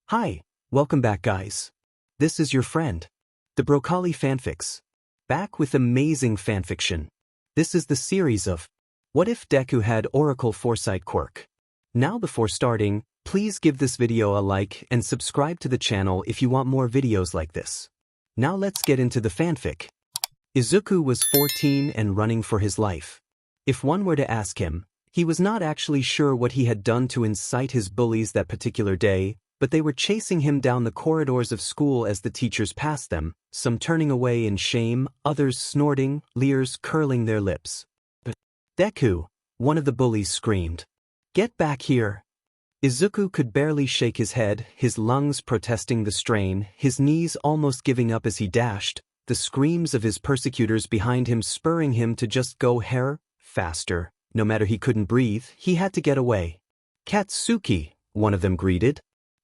Hi, welcome back guys. This is your friend, the Broccoli Fanfics. Back with amazing fanfiction. This is the series of What If Deku Had Oracle Foresight Quirk. Now before starting, please give this video a like and subscribe to the channel if you want more videos like this. Now let's get into the fanfic. Izuku was 14 and running for his life. If one were to ask him, he was not actually sure what he had done to incite his bullies that particular day, but they were chasing him down the corridors of school as the teachers passed them, some turning away in shame, others snorting, leers curling their lips. But Deku, one of the bullies screamed, "Get back here!" Izuku could barely shake his head, his lungs protesting the strain, his knees almost giving up as he dashed, the screams of his persecutors behind him spurring him to just go faster. No matter he couldn't breathe, he had to get away. "Katsuki," one of them greeted.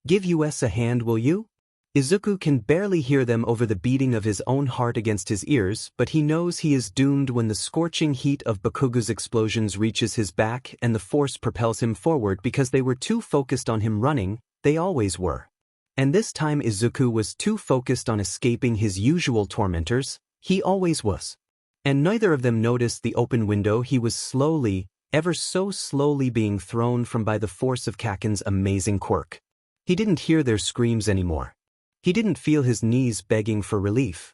"Give us a hand, will you?" Izuku can barely hear them over the beating of his own heart against his ears, but he knows he is doomed when the scorching heat of Bakugo's explosions reaches his back and the force propels him forward because they were too focused on him running, they always were. And this time Izuku was too focused on escaping his usual tormentors, he always was. And neither of them noticed the open window he was slowly, ever so slowly being thrown from by the force of Kaken's amazing quirk. He didn't hear their screams anymore. He didn't feel his knees begging for relief.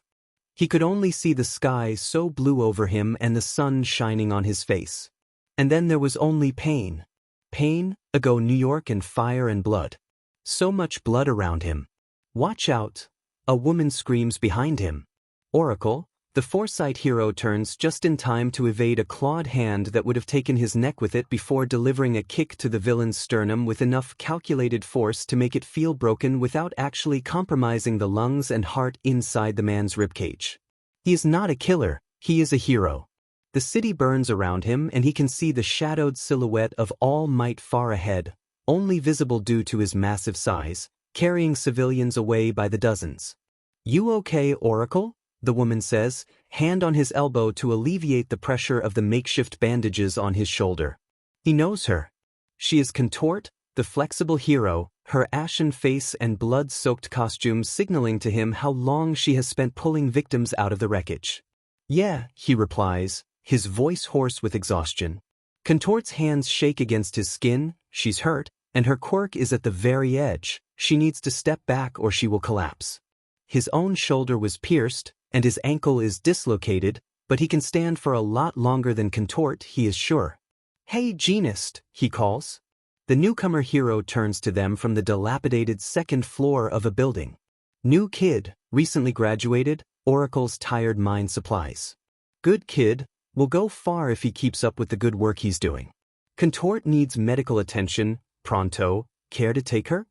He could only see the sky so blue over him and the sun shining on his face. And then there was only pain. Pain, ago New York and fire and blood. So much blood around him. "Watch out!" A woman screams behind him. Oracle, the Foresight hero, turns just in time to evade a clawed hand that would have taken his neck with it before delivering a kick to the villain's sternum with enough calculated force to make it feel broken without actually compromising the lungs and heart inside the man's ribcage. He is not a killer, he is a hero. The city burns around him and he can see the shadowed silhouette of All Might far ahead, only visible due to his massive size, carrying civilians away by the dozens. "You okay, Oracle?" the woman says, hand on his elbow to alleviate the pressure of the makeshift bandages on his shoulder. He knows her. She is Contort, the flexible hero, her ashen face and blood-soaked costume signaling to him how long she has spent pulling victims out of the wreckage. "Yeah," he replies, his voice hoarse with exhaustion. Contort's hands shake against his skin, she's hurt, and her quirk is at the very edge, she needs to step back or she will collapse. His own shoulder was pierced, and his ankle is dislocated, but he can stand for a lot longer than Contort, he is sure. "Hey Genist," he calls. The newcomer hero turns to them from the dilapidated second floor of a building. "New kid, recently graduated, Oracle's tired mind supplies. Good kid, will go far if he keeps up with the good work he's doing. Contort needs medical attention, pronto, care to take her?"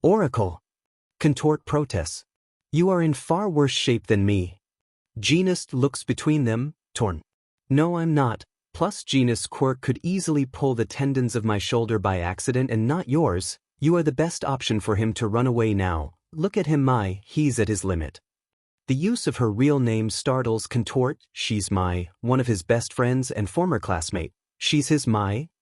"Oracle." Contort protests. "You are in far worse shape than me." Genist looks between them, torn. "No, I'm not. Plus Genist's quirk could easily pull the tendons of my shoulder by accident and not yours. You are the best option for him to run away now. Look at him, he's at his limit." The use of her real name startles Contort. She's one of his best friends and former classmate. She's his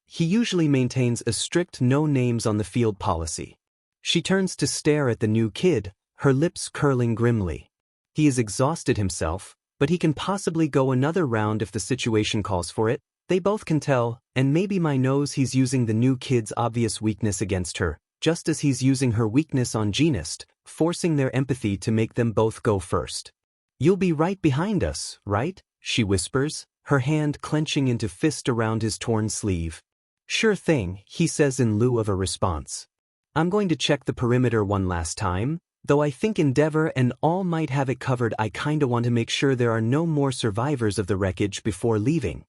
he usually maintains a strict no names on the field policy. She turns to stare at the new kid, her lips curling grimly. He has exhausted himself, but he can possibly go another round if the situation calls for it. They both can tell, and maybe knows he's using the new kid's obvious weakness against her, just as he's using her weakness on Genist, forcing their empathy to make them both go first. "You'll be right behind us, right?" she whispers, her hand clenching into fist around his torn sleeve. "Sure thing," he says in lieu of a response. "I'm going to check the perimeter one last time. Though I think Endeavor and All Might have it covered, I kinda want to make sure there are no more survivors of the wreckage before leaving."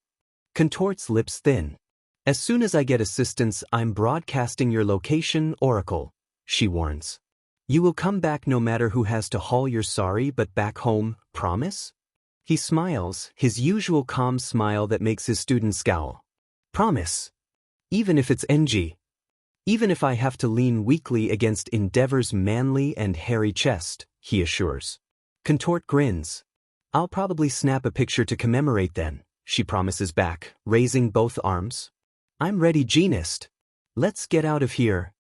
Contort's lips thin. "As soon as I get assistance, I'm broadcasting your location, Oracle," she warns. "You will come back no matter who has to haul your sorry but back home, promise?" He smiles, his usual calm smile that makes his students scowl. "Promise. Even if it's NG. Even if I have to lean weakly against Endeavor's manly and hairy chest," he assures. Contort grins. "I'll probably snap a picture to commemorate then," she promises back, raising both arms. "I'm ready, Genist. Let's get out of here."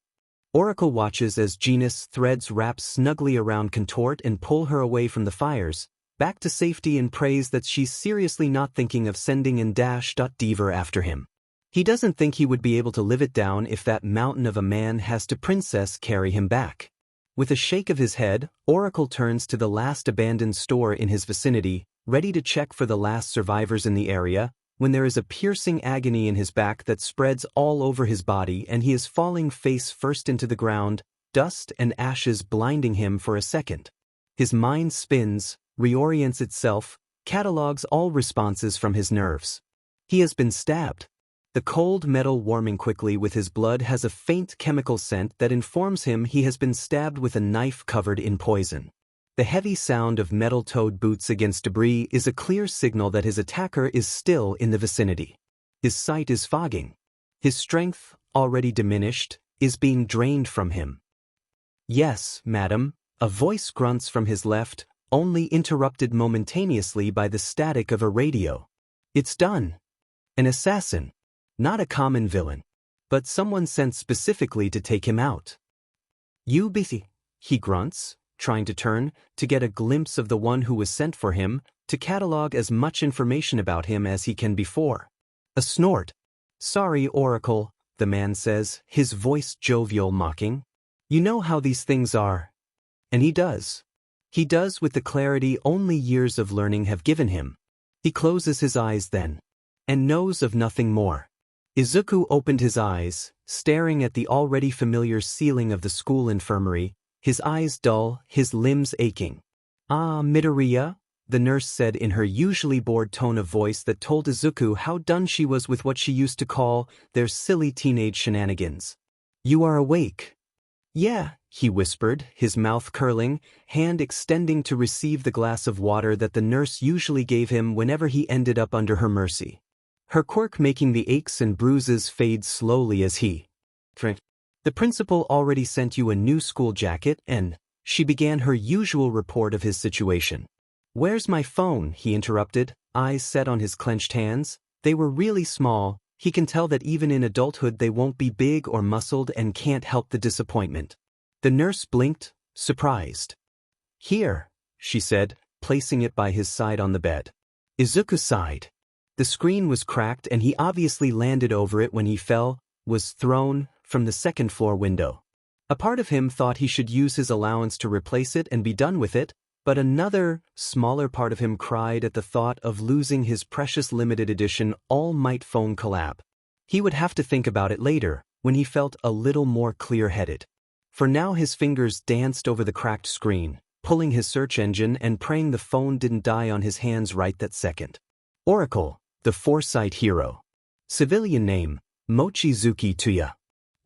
Oracle watches as Genus threads wrap snugly around contort and pull her away from the fires, back to safety, and prays that she's seriously not thinking of sending in Dever after him. He doesn't think he would be able to live it down if that mountain of a man has to princess carry him back. With a shake of his head, Oracle turns to the last abandoned store in his vicinity, ready to check for the last survivors in the area, when there is a piercing agony in his back that spreads all over his body and he is falling face first into the ground, dust and ashes blinding him for a second. His mind spins, reorients itself, catalogs all responses from his nerves. He has been stabbed. The cold metal warming quickly with his blood has a faint chemical scent that informs him he has been stabbed with a knife covered in poison. The heavy sound of metal-toed boots against debris is a clear signal that his attacker is still in the vicinity. His sight is fogging. His strength, already diminished, is being drained from him. "Yes, madam," a voice grunts from his left, only interrupted momentaneously by the static of a radio. "It's done. An assassin. Not a common villain, but someone sent specifically to take him out." "You busy," he grunts, trying to turn, to get a glimpse of the one who was sent for him, to catalog as much information about him as he can before. A snort. "Sorry, Oracle," the man says, his voice jovial, mocking. "You know how these things are." And he does. He does with the clarity only years of learning have given him. He closes his eyes then, and knows of nothing more. Izuku opened his eyes, staring at the already familiar ceiling of the school infirmary, his eyes dull, his limbs aching. "Ah, Midoriya," the nurse said in her usually bored tone of voice that told Izuku how done she was with what she used to call their silly teenage shenanigans. "You are awake." "Yeah," he whispered, his mouth curling, hand extending to receive the glass of water that the nurse usually gave him whenever he ended up under her mercy. Her quirk making the aches and bruises fade slowly as he. "The principal already sent you a new school jacket and," she began her usual report of his situation. "Where's my phone?" he interrupted, eyes set on his clenched hands. They were really small. He can tell that even in adulthood they won't be big or muscled and can't help the disappointment. The nurse blinked, surprised. "Here," she said, placing it by his side on the bed. Izuku sighed. The screen was cracked and he obviously landed over it when he fell, was thrown, from the second-floor window. A part of him thought he should use his allowance to replace it and be done with it, but another, smaller part of him cried at the thought of losing his precious limited edition All-Might phone collab. He would have to think about it later, when he felt a little more clear-headed. For now his fingers danced over the cracked screen, pulling his search engine and praying the phone didn't die on his hands right that second. Oracle, the Foresight hero. Civilian name, Mochizuki Tuya.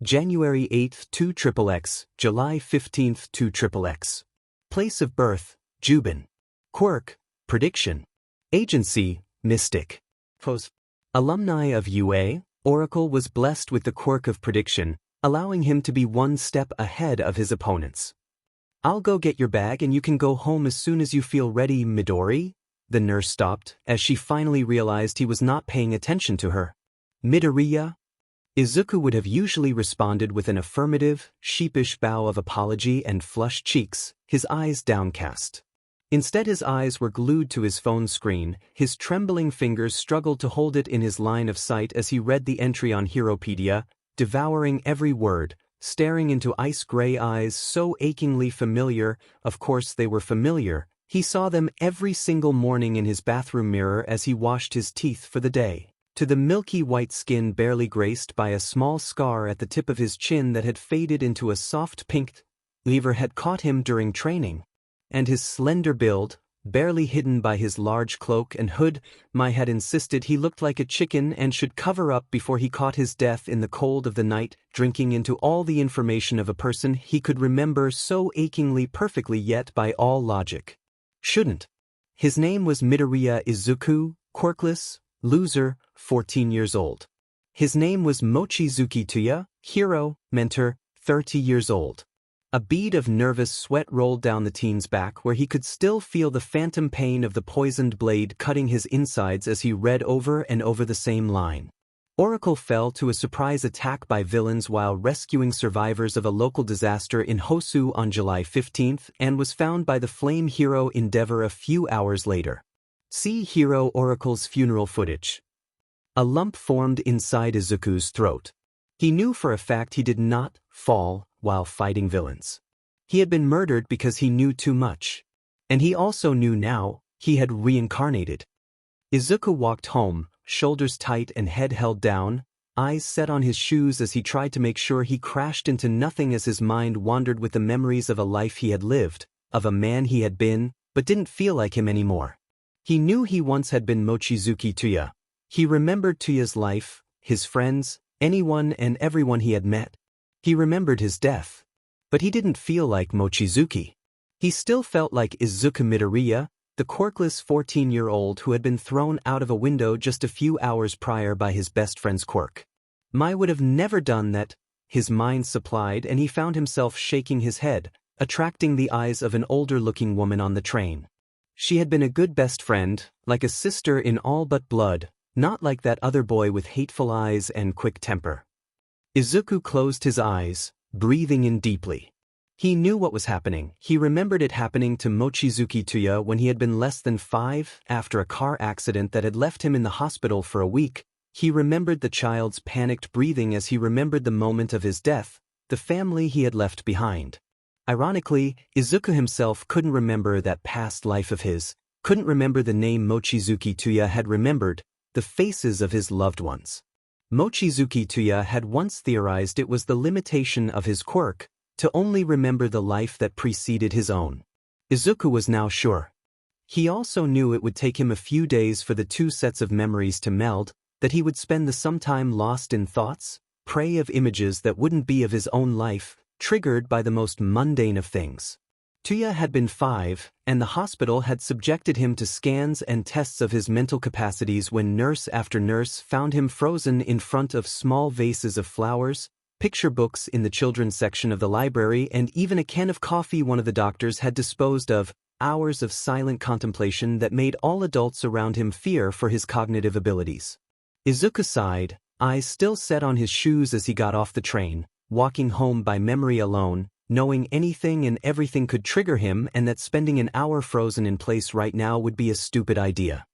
January 8th 2XXX, July 15th 2XXX. Place of birth, Juban. Quirk, prediction. Agency, mystic. Pose. Alumni of UA, Oracle was blessed with the quirk of prediction, allowing him to be one step ahead of his opponents. "I'll go get your bag and you can go home as soon as you feel ready, Midori." The nurse stopped, as she finally realized he was not paying attention to her. "Midoriya?" Izuku would have usually responded with an affirmative, sheepish bow of apology and flushed cheeks, his eyes downcast. Instead his eyes were glued to his phone screen, his trembling fingers struggled to hold it in his line of sight as he read the entry on Heropedia, devouring every word, staring into ice-gray eyes so achingly familiar. Of course they were familiar. He saw them every single morning in his bathroom mirror as he washed his teeth for the day. To the milky white skin barely graced by a small scar at the tip of his chin that had faded into a soft pink. Lever had caught him during training. And his slender build, barely hidden by his large cloak and hood, Mai had insisted he looked like a chicken and should cover up before he caught his death in the cold of the night, drinking into all the information of a person he could remember so achingly perfectly yet by all logic. Shouldn't. His name was Midoriya Izuku, quirkless, loser, 14 years old. His name was Mochizuki Tuya, hero, mentor, 30 years old. A bead of nervous sweat rolled down the teen's back where he could still feel the phantom pain of the poisoned blade cutting his insides as he read over and over the same line. Oracle fell to a surprise attack by villains while rescuing survivors of a local disaster in Hosu on July 15 and was found by the Flame Hero Endeavor a few hours later. See Hero Oracle's funeral footage. A lump formed inside Izuku's throat. He knew for a fact he did not fall while fighting villains. He had been murdered because he knew too much. And he also knew now he had reincarnated. Izuku walked home, shoulders tight and head held down, eyes set on his shoes as he tried to make sure he crashed into nothing as his mind wandered with the memories of a life he had lived, of a man he had been, but didn't feel like him anymore. He knew he once had been Mochizuki Tuya. He remembered Tuya's life, his friends, anyone and everyone he had met. He remembered his death. But he didn't feel like Mochizuki. He still felt like Izuku Midoriya, the quirkless 14-year-old who had been thrown out of a window just a few hours prior by his best friend's quirk. Mai would have never done that, his mind supplied, and he found himself shaking his head, attracting the eyes of an older-looking woman on the train. She had been a good best friend, like a sister in all but blood, not like that other boy with hateful eyes and quick temper. Izuku closed his eyes, breathing in deeply. He knew what was happening. He remembered it happening to Mochizuki Tuya when he had been less than 5 after a car accident that had left him in the hospital for a week. He remembered the child's panicked breathing as he remembered the moment of his death, the family he had left behind. Ironically, Izuku himself couldn't remember that past life of his, couldn't remember the name Mochizuki Tuya had remembered, the faces of his loved ones. Mochizuki Tuya had once theorized it was the limitation of his quirk, to only remember the life that preceded his own. Izuku was now sure. He also knew it would take him a few days for the two sets of memories to meld, that he would spend the sometime lost in thoughts, prey of images that wouldn't be of his own life, triggered by the most mundane of things. Tuya had been 5, and the hospital had subjected him to scans and tests of his mental capacities when nurse after nurse found him frozen in front of small vases of flowers, picture books in the children's section of the library, and even a can of coffee one of the doctors had disposed of, hours of silent contemplation that made all adults around him fear for his cognitive abilities. Izuku sighed, eyes still set on his shoes as he got off the train, walking home by memory alone, knowing anything and everything could trigger him and that spending an hour frozen in place right now would be a stupid idea.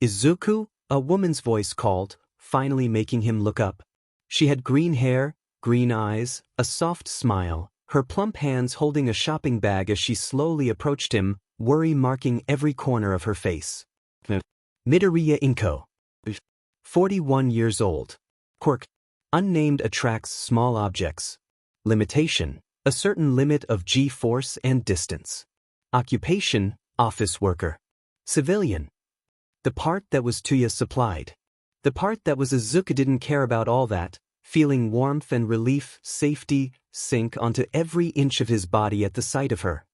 Izuku? A woman's voice called, finally making him look up. She had green hair, green eyes, a soft smile, her plump hands holding a shopping bag as she slowly approached him, worry marking every corner of her face. Midoriya Izuku. 41 years old. Quirk. Unnamed attracts small objects. Limitation. A certain limit of G-force and distance. Occupation. Office worker. Civilian. The part that was Tuya supplied. The part that was Izuku didn't care about all that, feeling warmth and relief, safety, sink onto every inch of his body at the sight of her.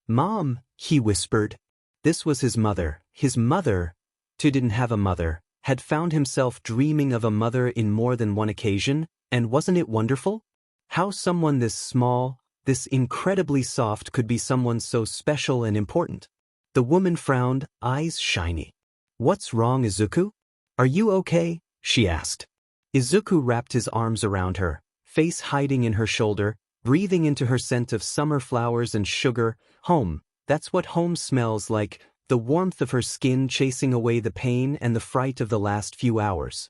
Mom, he whispered. This was his mother. His mother, Tuya didn't have a mother, had found himself dreaming of a mother in more than one occasion, and wasn't it wonderful? How someone this small, this incredibly soft could be someone so special and important. The woman frowned, eyes shiny. What's wrong, Izuku? Are you okay? She asked. Izuku wrapped his arms around her, face hiding in her shoulder, breathing into her scent of summer flowers and sugar. Home, that's what home smells like, the warmth of her skin chasing away the pain and the fright of the last few hours.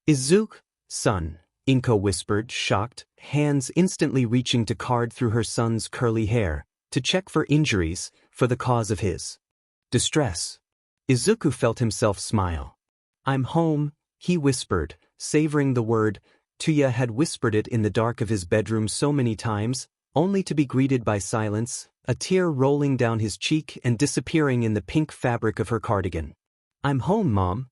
Izuku, son, Inko whispered, shocked, hands instantly reaching to card through her son's curly hair, to check for injuries, for the cause of his distress. Izuku felt himself smile. I'm home, he whispered, savoring the word. Tuya had whispered it in the dark of his bedroom so many times, only to be greeted by silence, a tear rolling down his cheek and disappearing in the pink fabric of her cardigan. I'm home, Mom.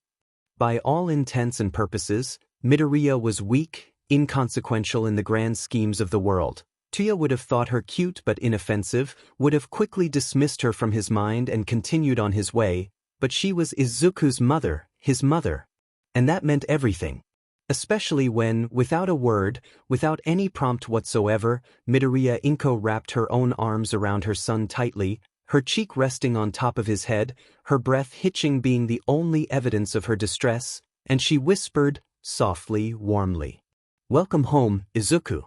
By all intents and purposes, Midoriya was weak, inconsequential in the grand schemes of the world. Tuya would have thought her cute but inoffensive, would have quickly dismissed her from his mind and continued on his way, but she was Izuku's mother, his mother. And that meant everything. Especially when, without a word, without any prompt whatsoever, Midoriya Izuku wrapped her own arms around her son tightly, her cheek resting on top of his head, her breath hitching being the only evidence of her distress, and she whispered, softly, warmly. "Welcome home, Izuku."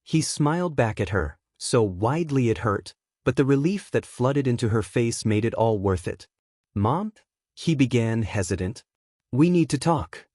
He smiled back at her, so widely it hurt, but the relief that flooded into her face made it all worth it. "Mom?" he began, hesitant. "We need to talk."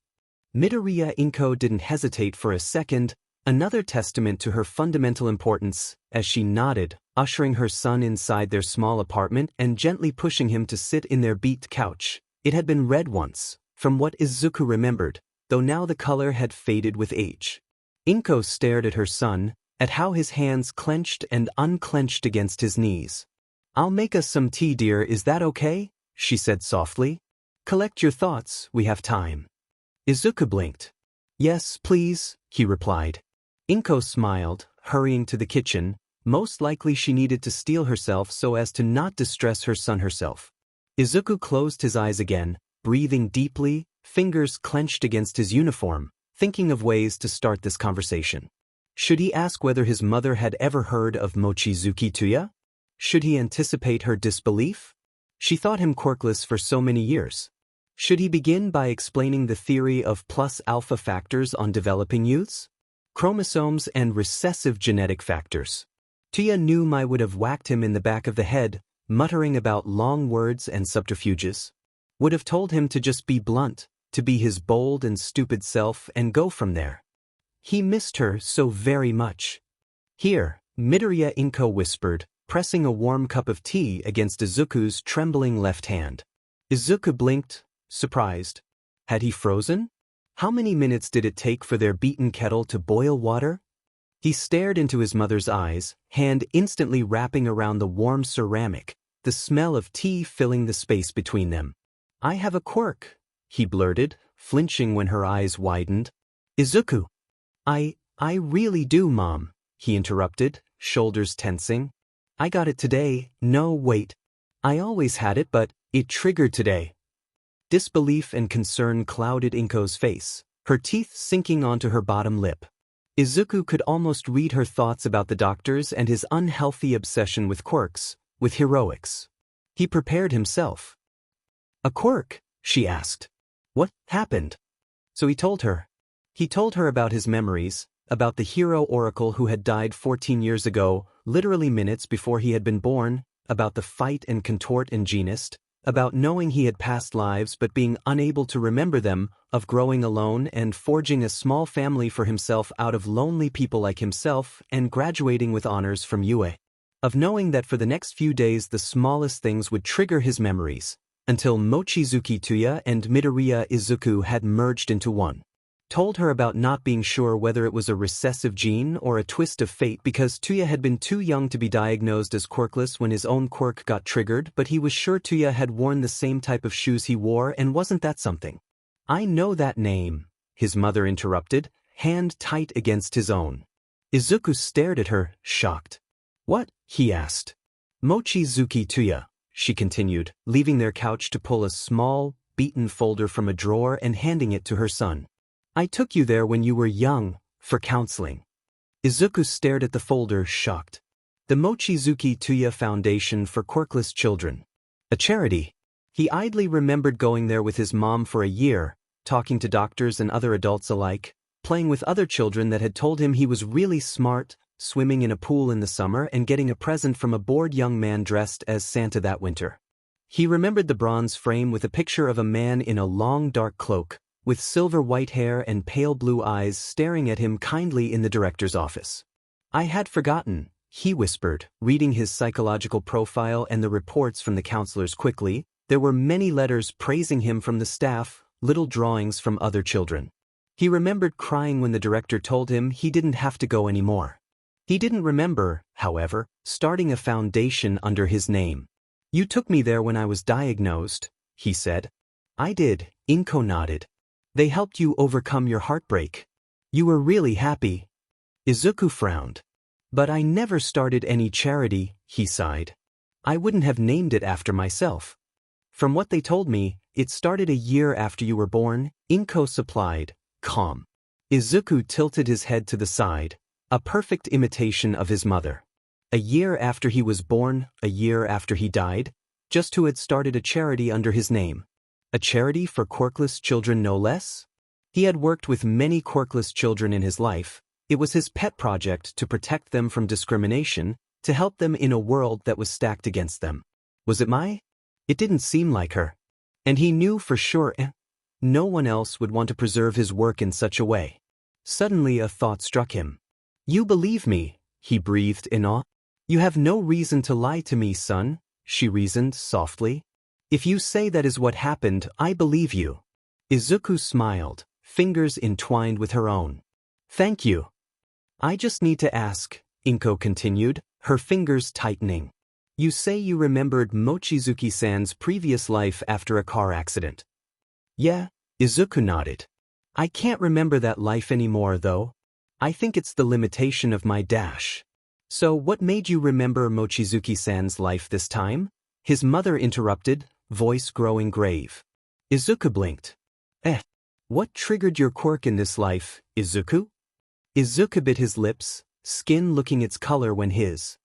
Midoriya Izuku didn't hesitate for a second, another testament to her fundamental importance, as she nodded, ushering her son inside their small apartment and gently pushing him to sit in their beat couch. It had been red once, from what Izuku remembered, though now the color had faded with age. Izuku stared at her son, at how his hands clenched and unclenched against his knees. "I'll make us some tea, dear, is that okay?" she said softly. "Collect your thoughts, we have time." Izuku blinked. "Yes, please," he replied. Izuku smiled, hurrying to the kitchen. Most likely she needed to steel herself so as to not distress her son herself. Izuku closed his eyes again, breathing deeply, fingers clenched against his uniform, thinking of ways to start this conversation. Should he ask whether his mother had ever heard of Mochizuki Tuya? Should he anticipate her disbelief? She thought him quirkless for so many years. Should he begin by explaining the theory of plus-alpha factors on developing youths? Chromosomes and recessive genetic factors. Tuya knew Mai would have whacked him in the back of the head, muttering about long words and subterfuges. Would have told him to just be blunt, to be his bold and stupid self and go from there. He missed her so very much. "Here," Midoriya Izuku whispered, pressing a warm cup of tea against Izuku's trembling left hand. Izuku blinked, surprised. Had he frozen? How many minutes did it take for their beaten kettle to boil water? He stared into his mother's eyes, hand instantly wrapping around the warm ceramic, the smell of tea filling the space between them. "I have a quirk," he blurted, flinching when her eyes widened. "Izuku." I really do, Mom," he interrupted, shoulders tensing. "I got it today. No, wait. I always had it, but it triggered today." Disbelief and concern clouded Izuku's face, her teeth sinking onto her bottom lip. Izuku could almost read her thoughts about the doctors and his unhealthy obsession with quirks, with heroics. He prepared himself. "A quirk?" she asked. "What happened?" So he told her. He told her about his memories, about the hero oracle who had died 14 years ago, literally minutes before he had been born, about the fight and contort in Genist, about knowing he had past lives but being unable to remember them, of growing alone and forging a small family for himself out of lonely people like himself and graduating with honors from UA. Of knowing that for the next few days the smallest things would trigger his memories, until Mochizuki Tuya and Midoriya Izuku had merged into one. Told her about not being sure whether it was a recessive gene or a twist of fate because Tuya had been too young to be diagnosed as quirkless when his own quirk got triggered, but he was sure Tuya had worn the same type of shoes he wore, and wasn't that something? "I know that name," his mother interrupted, hand tight against his own. Izuku stared at her, shocked. "What?" he asked. "Mochizuki Tuya," she continued, leaving their couch to pull a small, beaten folder from a drawer and handing it to her son. "I took you there when you were young, for counseling." Izuku stared at the folder, shocked. The Mochizuki Tuya Foundation for Quirkless Children. A charity. He idly remembered going there with his mom for a year, talking to doctors and other adults alike, playing with other children that had told him he was really smart, swimming in a pool in the summer and getting a present from a bored young man dressed as Santa that winter. He remembered the bronze frame with a picture of a man in a long dark cloak, with silver white hair and pale blue eyes staring at him kindly in the director's office. "I had forgotten," he whispered, reading his psychological profile and the reports from the counselors quickly. There were many letters praising him from the staff, little drawings from other children. He remembered crying when the director told him he didn't have to go anymore. He didn't remember, however, starting a foundation under his name. "You took me there when I was diagnosed," he said. "I did," Izuku nodded. "They helped you overcome your heartbreak. You were really happy." Izuku frowned. "But I never started any charity," he sighed. "I wouldn't have named it after myself. From what they told me, it started a year after you were born," Izuku supplied, calm. Izuku tilted his head to the side, a perfect imitation of his mother. A year after he was born, a year after he died, just who had started a charity under his name. A charity for quirkless children no less? He had worked with many quirkless children in his life. It was his pet project to protect them from discrimination, to help them in a world that was stacked against them. Was it Mai? It didn't seem like her. And he knew for sure no one else would want to preserve his work in such a way. Suddenly a thought struck him. You believe me, he breathed in awe. You have no reason to lie to me, son, she reasoned softly. If you say that is what happened, I believe you. Izuku smiled, fingers entwined with her own. Thank you. I just need to ask, Inko continued, her fingers tightening. You say you remembered Mochizuki-san's previous life after a car accident. Yeah, Izuku nodded. I can't remember that life anymore though. I think it's the limitation of my dash. So what made you remember Mochizuki-san's life this time? His mother interrupted, voice growing grave. Izuku blinked. What triggered your quirk in this life, Izuku? Izuku bit his lips, skin looking its color when his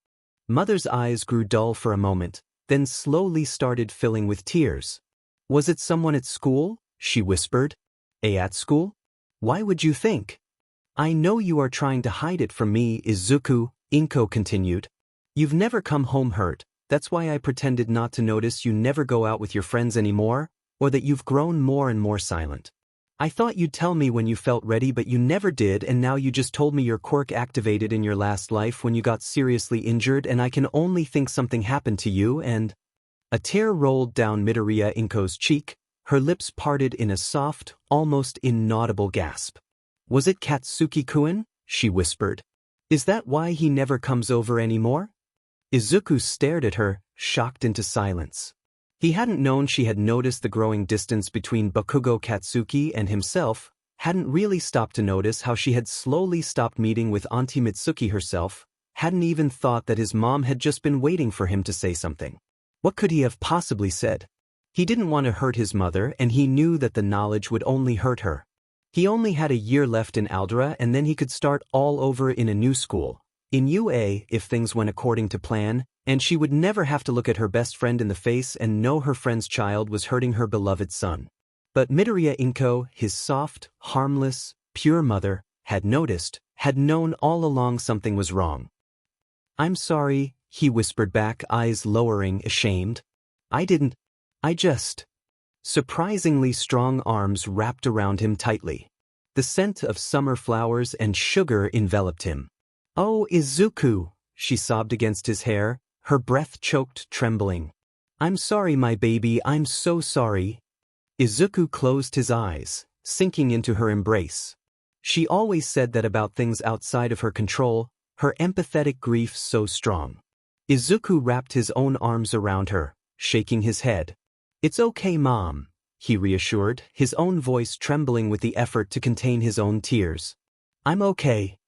mother's eyes grew dull for a moment, then slowly started filling with tears. Was it someone at school? She whispered. At school? Why would you think? I know you are trying to hide it from me, Izuku, Inko continued. You've never come home hurt, that's why I pretended not to notice you never go out with your friends anymore, or that you've grown more and more silent. I thought you'd tell me when you felt ready but you never did, and now you just told me your quirk activated in your last life when you got seriously injured, and I can only think something happened to you and… A tear rolled down Midoriya Inko's cheek, her lips parted in a soft, almost inaudible gasp. Was it Katsuki-kun? She whispered. Is that why he never comes over anymore? Izuku stared at her, shocked into silence. He hadn't known she had noticed the growing distance between Bakugo Katsuki and himself, hadn't really stopped to notice how she had slowly stopped meeting with Auntie Mitsuki herself, hadn't even thought that his mom had just been waiting for him to say something. What could he have possibly said? He didn't want to hurt his mother, and he knew that the knowledge would only hurt her. He only had a year left in Aldera, and then he could start all over in a new school, in UA if things went according to plan, and she would never have to look at her best friend in the face and know her friend's child was hurting her beloved son. But Midoriya Inko, his soft, harmless, pure mother, had noticed, had known all along something was wrong. I'm sorry, he whispered back, eyes lowering, ashamed. I just… Surprisingly strong arms wrapped around him tightly. The scent of summer flowers and sugar enveloped him. Oh, Izuku, she sobbed against his hair, her breath choked, trembling. I'm sorry, my baby, I'm so sorry. Izuku closed his eyes, sinking into her embrace. She always said that about things outside of her control, her empathetic grief so strong. Izuku wrapped his own arms around her, shaking his head. It's okay, Mom, he reassured, his own voice trembling with the effort to contain his own tears. I'm okay.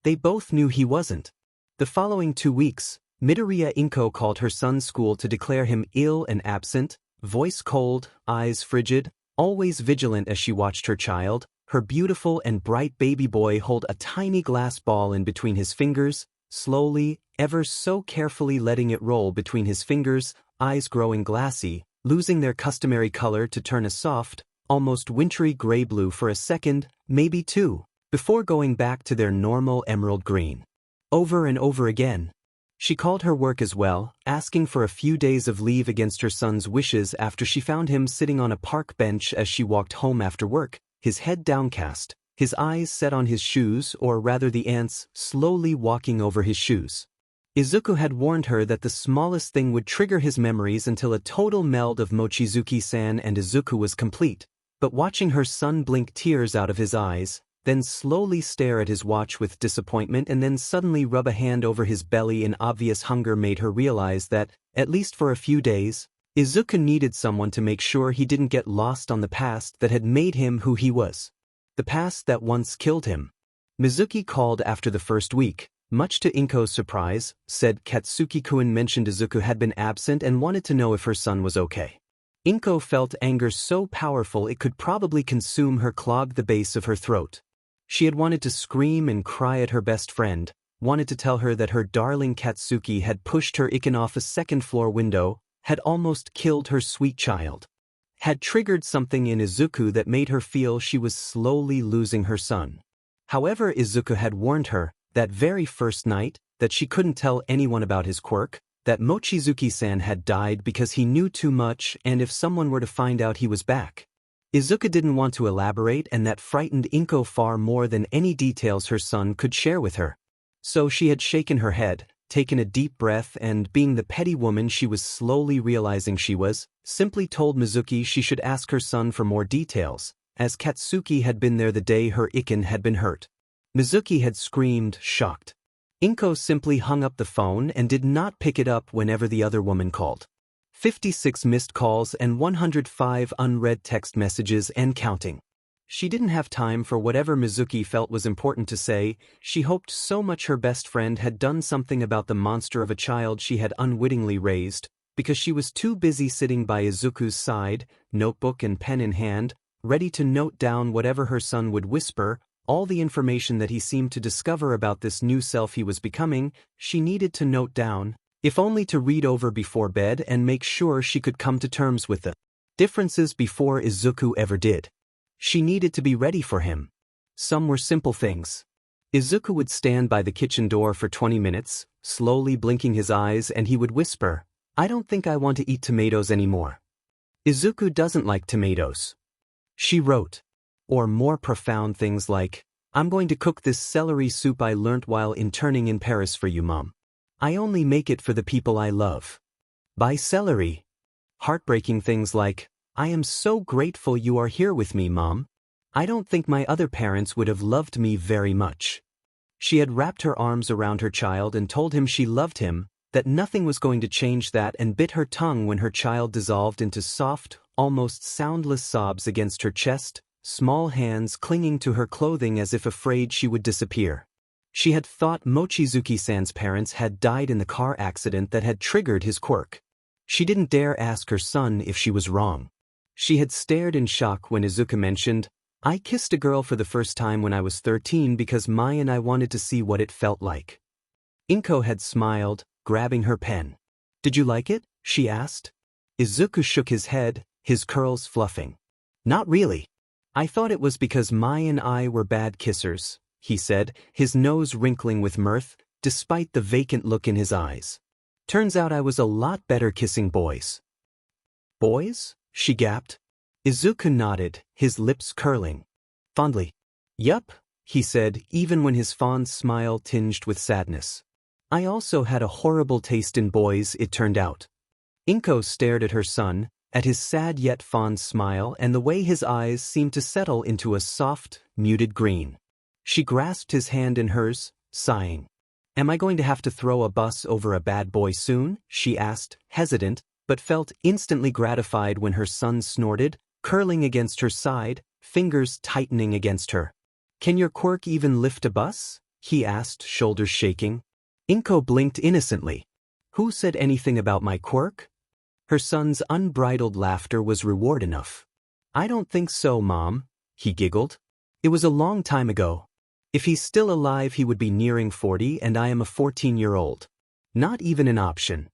They both knew he wasn't. The following 2 weeks, Midoriya Inko called her son's school to declare him ill and absent, voice cold, eyes frigid, always vigilant as she watched her child, her beautiful and bright baby boy, hold a tiny glass ball in between his fingers, slowly, ever so carefully letting it roll between his fingers, eyes growing glassy, losing their customary color to turn a soft, almost wintry gray-blue for a second, maybe 2, before going back to their normal emerald green. Over and over again. She called her work as well, asking for a few days of leave against her son's wishes after she found him sitting on a park bench as she walked home after work, his head downcast, his eyes set on his shoes, or rather the ants slowly walking over his shoes. Izuku had warned her that the smallest thing would trigger his memories until a total meld of Mochizuki-san and Izuku was complete, but watching her son blink tears out of his eyes, then slowly stare at his watch with disappointment and then suddenly rub a hand over his belly in obvious hunger made her realize that, at least for a few days, Izuku needed someone to make sure he didn't get lost on the past that had made him who he was. The past that once killed him. Mizuki called after the first week. Much to Inko's surprise, said Katsuki-kun mentioned Izuku had been absent and wanted to know if her son was okay. Inko felt anger so powerful it could probably consume her, clog the base of her throat. She had wanted to scream and cry at her best friend, wanted to tell her that her darling Katsuki had pushed her Iken off a second-floor window, had almost killed her sweet child. had triggered something in Izuku that made her feel she was slowly losing her son. However, Izuku had warned her, that very first night, that she couldn't tell anyone about his quirk, that Mochizuki-san had died because he knew too much and if someone were to find out he was back. Izuku didn't want to elaborate, and that frightened Inko far more than any details her son could share with her. So she had shaken her head, taken a deep breath, and being the petty woman she was slowly realizing she was, simply told Mizuki she should ask her son for more details, as Katsuki had been there the day her Iken had been hurt. Mizuki had screamed, shocked. Inko simply hung up the phone and did not pick it up whenever the other woman called. 56 missed calls and 105 unread text messages and counting. She didn't have time for whatever Mizuki felt was important to say. She hoped so much her best friend had done something about the monster of a child she had unwittingly raised, because she was too busy sitting by Izuku's side, notebook and pen in hand, ready to note down whatever her son would whisper, all the information that he seemed to discover about this new self he was becoming. She needed to note down, if only to read over before bed and make sure she could come to terms with the differences before Izuku ever did. She needed to be ready for him. Some were simple things. Izuku would stand by the kitchen door for 20 minutes, slowly blinking his eyes, and he would whisper, "I don't think I want to eat tomatoes anymore. Izuku doesn't like tomatoes." She wrote. Or more profound things like, "I'm going to cook this celery soup I learnt while interning in Paris for you, Mom. I only make it for the people I love. Buy celery." Heartbreaking things like, "I am so grateful you are here with me, Mom. I don't think my other parents would have loved me very much." She had wrapped her arms around her child and told him she loved him, that nothing was going to change that, and bit her tongue when her child dissolved into soft, almost soundless sobs against her chest, small hands clinging to her clothing as if afraid she would disappear. She had thought Mochizuki-san's parents had died in the car accident that had triggered his quirk. She didn't dare ask her son if she was wrong. She had stared in shock when Izuku mentioned, "I kissed a girl for the first time when I was 13 because Mai and I wanted to see what it felt like." Inko had smiled, grabbing her pen. "Did you like it?" she asked. Izuku shook his head, his curls fluffing. "Not really. I thought it was because Mai and I were bad kissers," he said, his nose wrinkling with mirth, despite the vacant look in his eyes. "Turns out I was a lot better kissing boys." "Boys?" she gasped. Izuku nodded, his lips curling. Fondly. "Yup," he said, even when his fond smile tinged with sadness. "I also had a horrible taste in boys, it turned out." Inko stared at her son, at his sad yet fond smile and the way his eyes seemed to settle into a soft, muted green. She grasped his hand in hers, sighing. "Am I going to have to throw a bus over a bad boy soon?" she asked, hesitant, but felt instantly gratified when her son snorted, curling against her side, fingers tightening against her. "Can your quirk even lift a bus?" he asked, shoulders shaking. Inko blinked innocently. "Who said anything about my quirk?" Her son's unbridled laughter was reward enough. "I don't think so, Mom," he giggled. "It was a long time ago. If he's still alive he would be nearing 40 and I am a 14-year-old. Not even an option."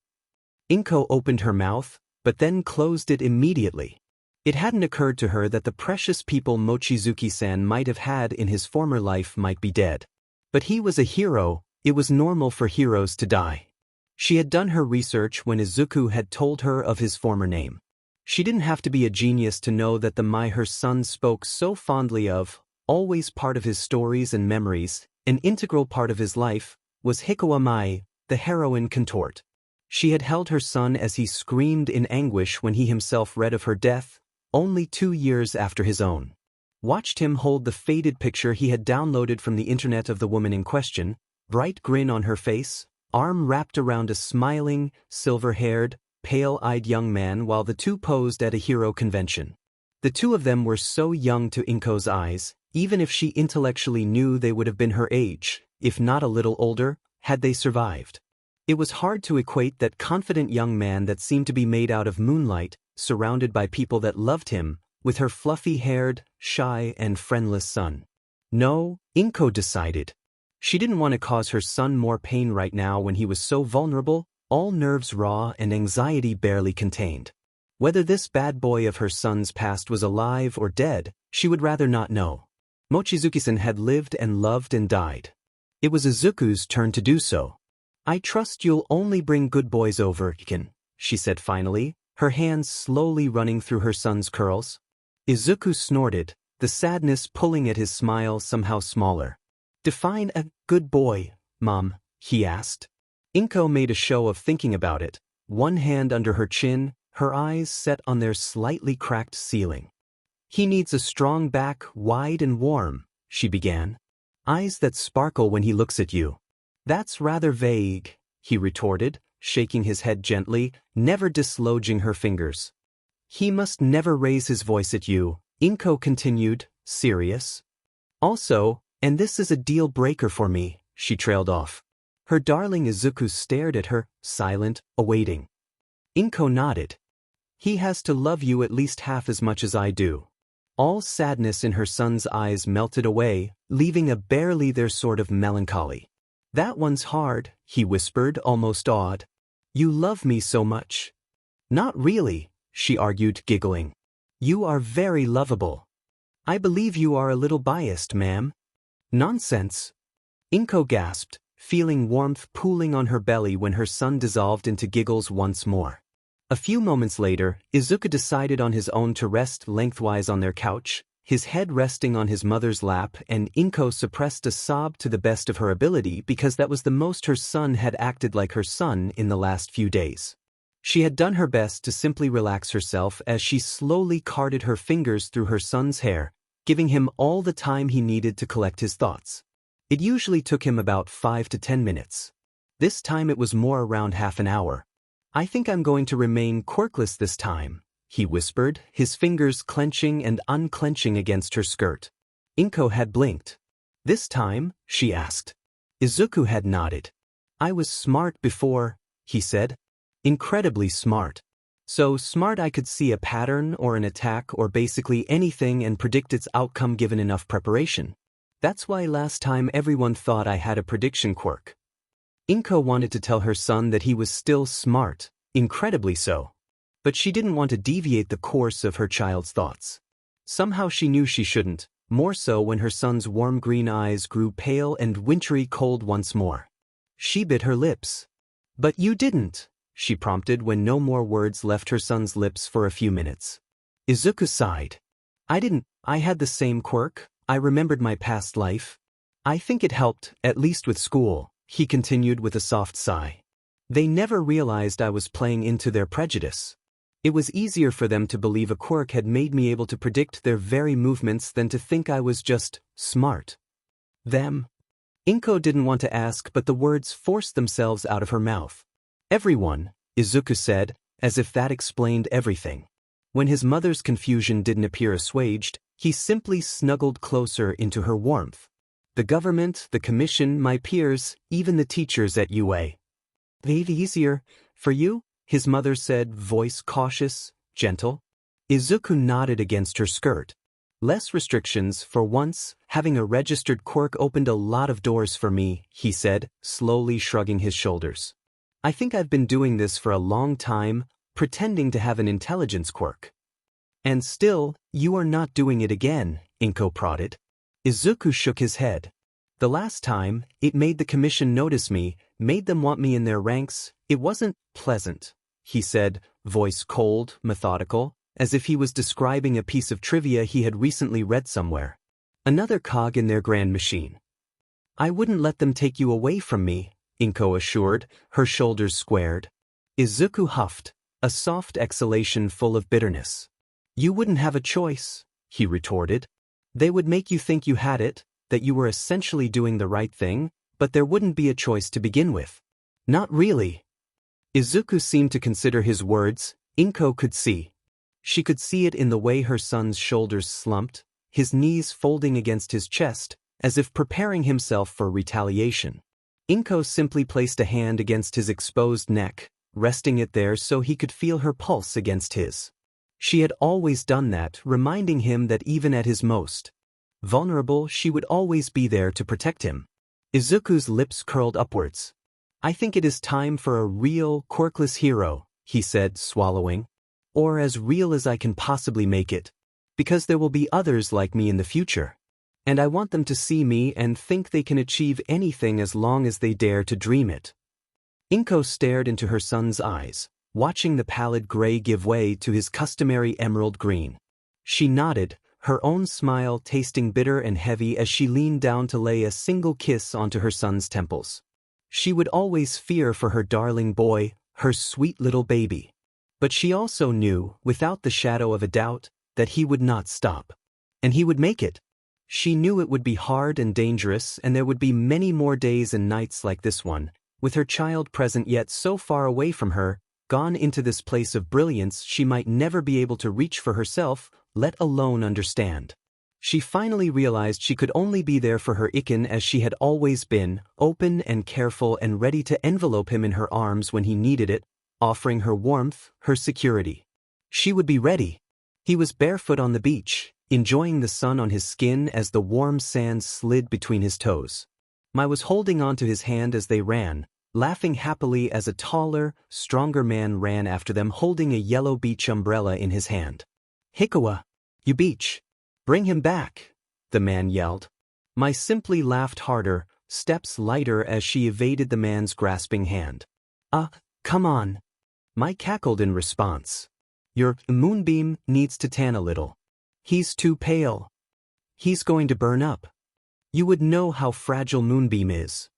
Inko opened her mouth, but then closed it immediately. It hadn't occurred to her that the precious people Mochizuki-san might have had in his former life might be dead. But he was a hero, it was normal for heroes to die. She had done her research when Izuku had told her of his former name. She didn't have to be a genius to know that the Mai her son spoke so fondly of, always part of his stories and memories, an integral part of his life, was Hikawa Mai, the heroine contort. She had held her son as he screamed in anguish when he himself read of her death, only 2 years after his own. Watched him hold the faded picture he had downloaded from the internet of the woman in question, bright grin on her face, arm wrapped around a smiling, silver-haired, pale-eyed young man while the two posed at a hero convention. The two of them were so young to Inko's eyes, even if she intellectually knew they would have been her age, if not a little older, had they survived. It was hard to equate that confident young man that seemed to be made out of moonlight, surrounded by people that loved him, with her fluffy-haired, shy and friendless son. No, Inko decided. She didn't want to cause her son more pain right now when he was so vulnerable, all nerves raw and anxiety barely contained. Whether this bad boy of her son's past was alive or dead, she would rather not know. Mochizuki-san had lived and loved and died. It was Izuku's turn to do so. "I trust you'll only bring good boys over, Iken," she said finally, her hands slowly running through her son's curls. Izuku snorted, the sadness pulling at his smile somehow smaller. "Define a good boy, Mom?" he asked. Inko made a show of thinking about it, one hand under her chin, her eyes set on their slightly cracked ceiling. "He needs a strong back, wide and warm," she began. "Eyes that sparkle when he looks at you." "That's rather vague," he retorted, shaking his head gently, never dislodging her fingers. "He must never raise his voice at you," Inko continued, serious. "Also, and this is a deal breaker for me," she trailed off. Her darling Izuku stared at her, silent, awaiting. Inko nodded. "He has to love you at least half as much as I do." All sadness in her son's eyes melted away, leaving a barely there sort of melancholy. "That one's hard," he whispered, almost awed. "You love me so much." "Not really," she argued, giggling. "You are very lovable." "I believe you are a little biased, ma'am." "Nonsense." Inko gasped, feeling warmth pooling on her belly when her son dissolved into giggles once more. A few moments later, Izuku decided on his own to rest lengthwise on their couch, his head resting on his mother's lap, and Inko suppressed a sob to the best of her ability because that was the most her son had acted like her son in the last few days. She had done her best to simply relax herself as she slowly carted her fingers through her son's hair, giving him all the time he needed to collect his thoughts. It usually took him about 5 to 10 minutes. This time it was more around half an hour. "I think I'm going to remain quirkless this time," he whispered, his fingers clenching and unclenching against her skirt. Inko had blinked. "This time?" she asked. Izuku had nodded. "I was smart before," he said. "Incredibly smart. So smart I could see a pattern or an attack or basically anything and predict its outcome given enough preparation. That's why last time everyone thought I had a prediction quirk." Inko wanted to tell her son that he was still smart, incredibly so. But she didn't want to deviate the course of her child's thoughts. Somehow she knew she shouldn't, more so when her son's warm green eyes grew pale and wintry cold once more. She bit her lips. "But you didn't," she prompted when no more words left her son's lips for a few minutes. Izuku sighed. "I didn't. I had the same quirk. I remembered my past life. I think it helped, at least with school," he continued with a soft sigh. "They never realized I was playing into their prejudice. It was easier for them to believe a quirk had made me able to predict their very movements than to think I was just smart." "Them?" Inko didn't want to ask, but the words forced themselves out of her mouth. "Everyone," Izuku said, as if that explained everything. When his mother's confusion didn't appear assuaged, he simply snuggled closer into her warmth. "The government, the commission, my peers, even the teachers at UA. Maybe easier for you?" his mother said, voice cautious, gentle. Izuku nodded against her skirt. "Less restrictions, for once. Having a registered quirk opened a lot of doors for me," he said, slowly shrugging his shoulders. "I think I've been doing this for a long time, pretending to have an intelligence quirk." "And still, you are not doing it again," Inko prodded. Izuku shook his head. "The last time, it made the commission notice me, made them want me in their ranks. It wasn't pleasant," he said, voice cold, methodical, as if he was describing a piece of trivia he had recently read somewhere. "Another cog in their grand machine." "I wouldn't let them take you away from me," Inko assured, her shoulders squared. Izuku huffed, a soft exhalation full of bitterness. "You wouldn't have a choice," he retorted. "They would make you think you had it, that you were essentially doing the right thing, but there wouldn't be a choice to begin with." "Not really." Izuku seemed to consider his words. Inko could see. She could see it in the way her son's shoulders slumped, his knees folding against his chest, as if preparing himself for retaliation. Inko simply placed a hand against his exposed neck, resting it there so he could feel her pulse against his. She had always done that, reminding him that even at his most vulnerable, she would always be there to protect him. Izuku's lips curled upwards. "I think it is time for a real, quirkless hero," he said, swallowing. or as real as I can possibly make it, because there will be others like me in the future. And I want them to see me and think they can achieve anything as long as they dare to dream it. Inko stared into her son's eyes, watching the pallid gray give way to his customary emerald green. She nodded, her own smile tasting bitter and heavy as she leaned down to lay a single kiss onto her son's temples. She would always fear for her darling boy, her sweet little baby. But she also knew, without the shadow of a doubt, that he would not stop. And he would make it. She knew it would be hard and dangerous, and there would be many more days and nights like this one, with her child present yet so far away from her, gone into this place of brilliance she might never be able to reach for herself, let alone understand. She finally realized she could only be there for her Iken as she had always been, open and careful and ready to envelope him in her arms when he needed it, offering her warmth, her security. She would be ready. He was barefoot on the beach, enjoying the sun on his skin as the warm sand slid between his toes. Mai was holding onto his hand as they ran, laughing happily as a taller, stronger man ran after them holding a yellow beach umbrella in his hand. "Hikawa, you beach. Bring him back," the man yelled. Mai simply laughed harder, steps lighter as she evaded the man's grasping hand. Come on." Mai cackled in response. "Your moonbeam needs to tan a little. He's too pale. He's going to burn up. You would know how fragile Moonbeam is."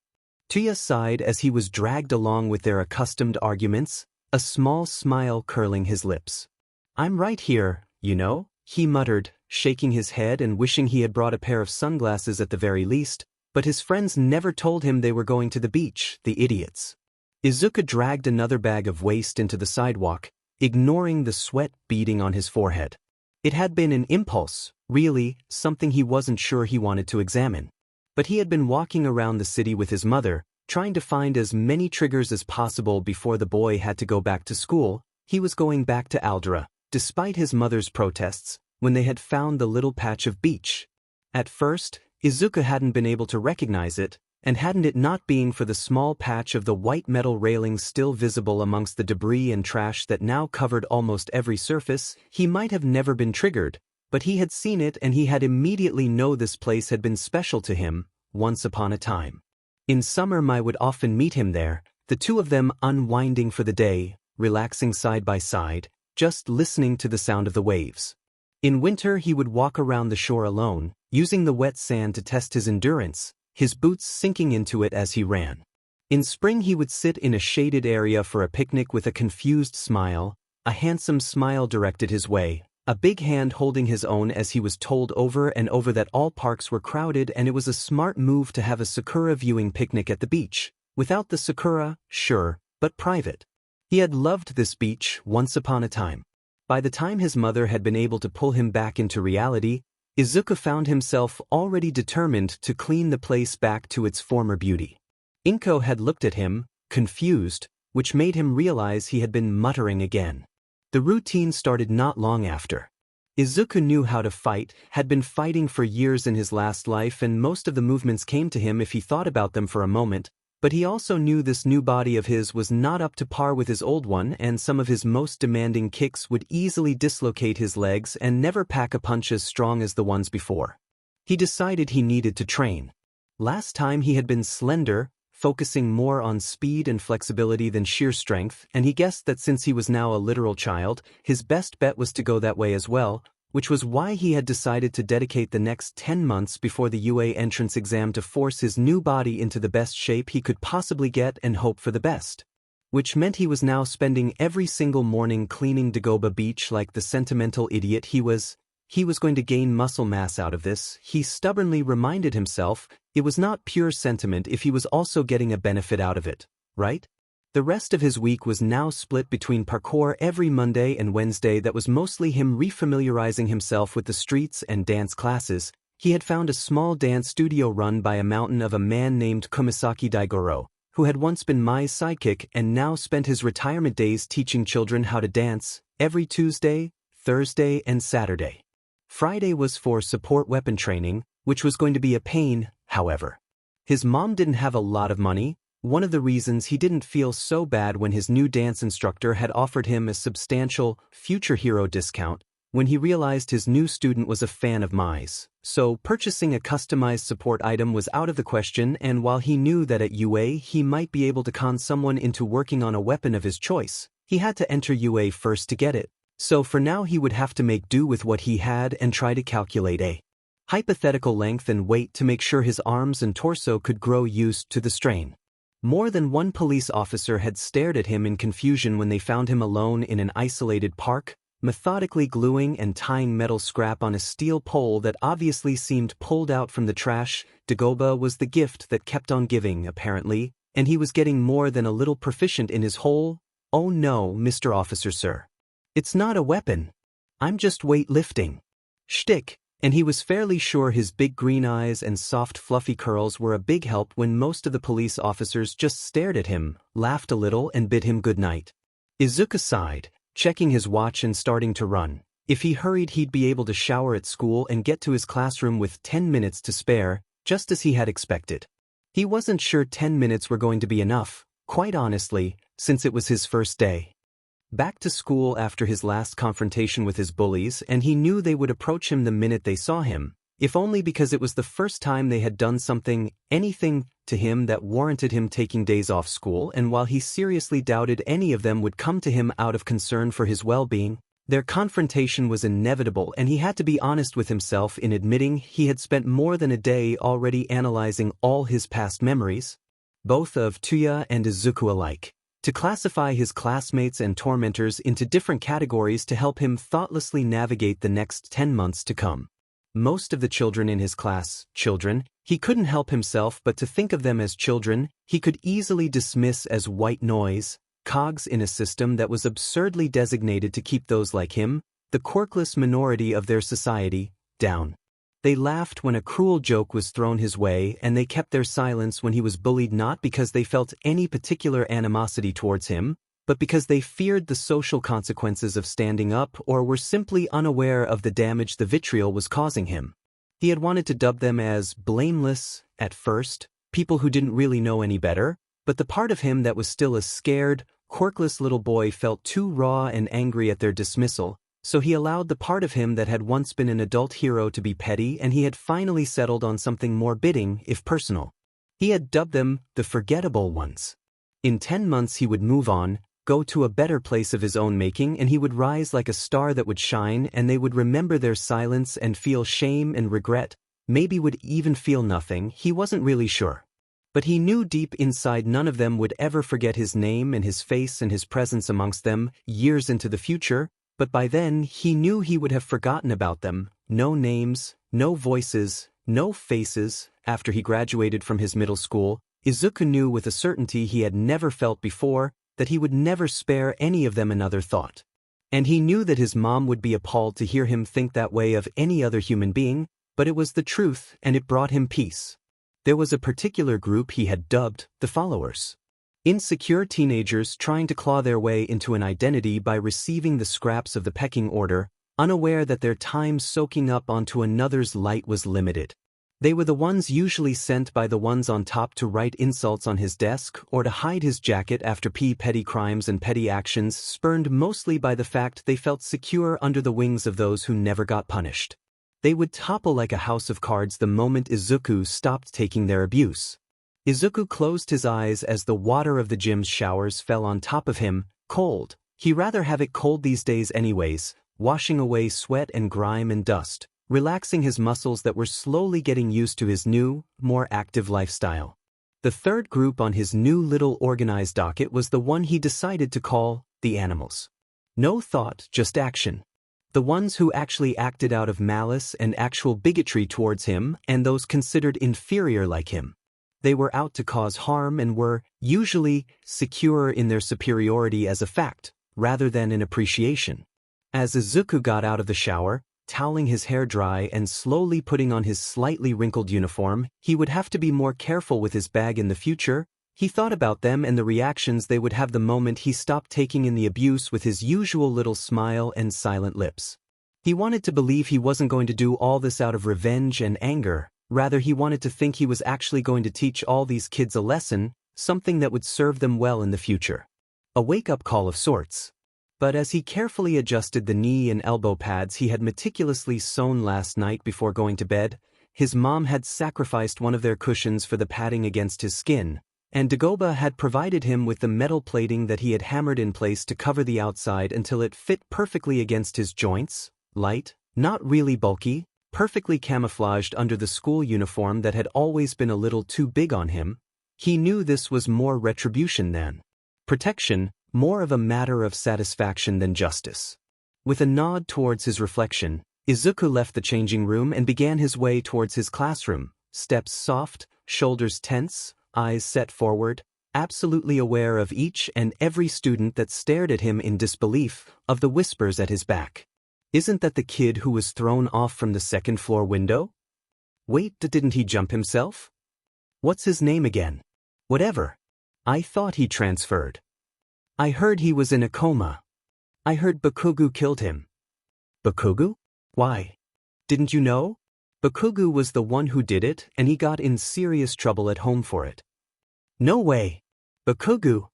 Tuya sighed as he was dragged along with their accustomed arguments, a small smile curling his lips. "I'm right here, you know," he muttered, shaking his head and wishing he had brought a pair of sunglasses at the very least, but his friends never told him they were going to the beach, the idiots. Izuku dragged another bag of waste into the sidewalk, ignoring the sweat beading on his forehead. It had been an impulse, really, something he wasn't sure he wanted to examine. But he had been walking around the city with his mother, trying to find as many triggers as possible before the boy had to go back to school. He was going back to Aldera, despite his mother's protests, when they had found the little patch of beach. At first, Izuku hadn't been able to recognize it, and hadn't it not been for the small patch of the white metal railings still visible amongst the debris and trash that now covered almost every surface, he might have never been triggered, but he had seen it and he had immediately known this place had been special to him, once upon a time. In summer Mai would often meet him there, the two of them unwinding for the day, relaxing side by side, just listening to the sound of the waves. In winter he would walk around the shore alone, using the wet sand to test his endurance, his boots sinking into it as he ran. In spring he would sit in a shaded area for a picnic with a confused smile, a handsome smile directed his way, a big hand holding his own as he was told over and over that all parks were crowded and it was a smart move to have a sakura viewing picnic at the beach. Without the sakura, sure, but private. He had loved this beach once upon a time. By the time his mother had been able to pull him back into reality, Izuku found himself already determined to clean the place back to its former beauty. Inko had looked at him, confused, which made him realize he had been muttering again. The routine started not long after. Izuku knew how to fight, had been fighting for years in his last life, and most of the movements came to him if he thought about them for a moment, but he also knew this new body of his was not up to par with his old one, and some of his most demanding kicks would easily dislocate his legs and never pack a punch as strong as the ones before. He decided he needed to train. Last time he had been slender, focusing more on speed and flexibility than sheer strength, and he guessed that since he was now a literal child, his best bet was to go that way as well, which was why he had decided to dedicate the next 10 months before the UA entrance exam to force his new body into the best shape he could possibly get and hope for the best. Which meant he was now spending every single morning cleaning Dagoba Beach like the sentimental idiot he was. He was going to gain muscle mass out of this, he stubbornly reminded himself. It was not pure sentiment if he was also getting a benefit out of it, right? The rest of his week was now split between parkour every Monday and Wednesday that was mostly him refamiliarizing himself with the streets and dance classes. He had found a small dance studio run by a mountain of a man named Kumisaki Daigoro, who had once been Mai's sidekick and now spent his retirement days teaching children how to dance, every Tuesday, Thursday, and Saturday. Friday was for support weapon training, which was going to be a pain, however. His mom didn't have a lot of money, One of the reasons he didn't feel so bad when his new dance instructor had offered him a substantial future hero discount when he realized his new student was a fan of Mai's. So purchasing a customized support item was out of the question, and while he knew that at UA he might be able to con someone into working on a weapon of his choice, he had to enter UA first to get it. So for now he would have to make do with what he had and try to calculate a hypothetical length and weight to make sure his arms and torso could grow used to the strain. More than one police officer had stared at him in confusion when they found him alone in an isolated park, methodically gluing and tying metal scrap on a steel pole that obviously seemed pulled out from the trash. Dagoba was the gift that kept on giving, apparently, and he was getting more than a little proficient in his whole, "Oh no, Mr. Officer, sir. It's not a weapon. I'm just weightlifting" shtick, and he was fairly sure his big green eyes and soft fluffy curls were a big help when most of the police officers just stared at him, laughed a little and bid him good night. Izuku sighed, checking his watch and starting to run. If he hurried he'd be able to shower at school and get to his classroom with 10 minutes to spare, just as he had expected. He wasn't sure 10 minutes were going to be enough, quite honestly, since it was his first day back to school after his last confrontation with his bullies, and he knew they would approach him the minute they saw him, if only because it was the first time they had done anything to him that warranted him taking days off school, and while he seriously doubted any of them would come to him out of concern for his well-being, their confrontation was inevitable, and he had to be honest with himself in admitting he had spent more than a day already analyzing all his past memories, both of Tuya and Izuku alike, to classify his classmates and tormentors into different categories to help him thoughtlessly navigate the next 10 months to come. Most of the children in his class, he couldn't help himself but to think of them as children he could easily dismiss as white noise, cogs in a system that was absurdly designated to keep those like him, the quirkless minority of their society, down. They laughed when a cruel joke was thrown his way, and they kept their silence when he was bullied, not because they felt any particular animosity towards him, but because they feared the social consequences of standing up or were simply unaware of the damage the vitriol was causing him. He had wanted to dub them as blameless at first, people who didn't really know any better, but the part of him that was still a scared, quirkless little boy felt too raw and angry at their dismissal, so he allowed the part of him that had once been an adult hero to be petty, and he had finally settled on something more biting, if personal. He had dubbed them the forgettable ones. In 10 months he would move on, go to a better place of his own making, and he would rise like a star that would shine, and they would remember their silence and feel shame and regret, maybe would even feel nothing, he wasn't really sure. But he knew deep inside none of them would ever forget his name and his face and his presence amongst them, years into the future, but by then he knew he would have forgotten about them, no names, no voices, no faces. After he graduated from his middle school, Izuku knew with a certainty he had never felt before that he would never spare any of them another thought. And he knew that his mom would be appalled to hear him think that way of any other human being, but it was the truth and it brought him peace. There was a particular group he had dubbed the followers. Insecure teenagers trying to claw their way into an identity by receiving the scraps of the pecking order, unaware that their time soaking up onto another's light was limited. They were the ones usually sent by the ones on top to write insults on his desk or to hide his jacket after petty crimes and petty actions, spurned mostly by the fact they felt secure under the wings of those who never got punished. They would topple like a house of cards the moment Izuku stopped taking their abuse. Izuku closed his eyes as the water of the gym's showers fell on top of him, cold. He'd rather have it cold these days anyways, washing away sweat and grime and dust, relaxing his muscles that were slowly getting used to his new, more active lifestyle. The third group on his new little organized docket was the one he decided to call the animals. No thought, just action. The ones who actually acted out of malice and actual bigotry towards him, and those considered inferior like him. They were out to cause harm and were, usually, secure in their superiority as a fact, rather than in appreciation. As Izuku got out of the shower, toweling his hair dry and slowly putting on his slightly wrinkled uniform, he would have to be more careful with his bag in the future. He thought about them and the reactions they would have the moment he stopped taking in the abuse with his usual little smile and silent lips. He wanted to believe he wasn't going to do all this out of revenge and anger. Rather, he wanted to think he was actually going to teach all these kids a lesson, something that would serve them well in the future. A wake-up call of sorts. But as he carefully adjusted the knee and elbow pads he had meticulously sewn last night before going to bed, his mom had sacrificed one of their cushions for the padding against his skin, and Dagobah had provided him with the metal plating that he had hammered in place to cover the outside until it fit perfectly against his joints, light, not really bulky, perfectly camouflaged under the school uniform that had always been a little too big on him. He knew this was more retribution than protection, more of a matter of satisfaction than justice. With a nod towards his reflection, Izuku left the changing room and began his way towards his classroom, steps soft, shoulders tense, eyes set forward, absolutely aware of each and every student that stared at him in disbelief, of the whispers at his back. Isn't that the kid who was thrown off from the second-floor window? Wait, didn't he jump himself? What's his name again? Whatever. I thought he transferred. I heard he was in a coma. I heard Bakugu killed him. Bakugu? Why? Didn't you know? Bakugu was the one who did it, and he got in serious trouble at home for it. No way. Bakugu.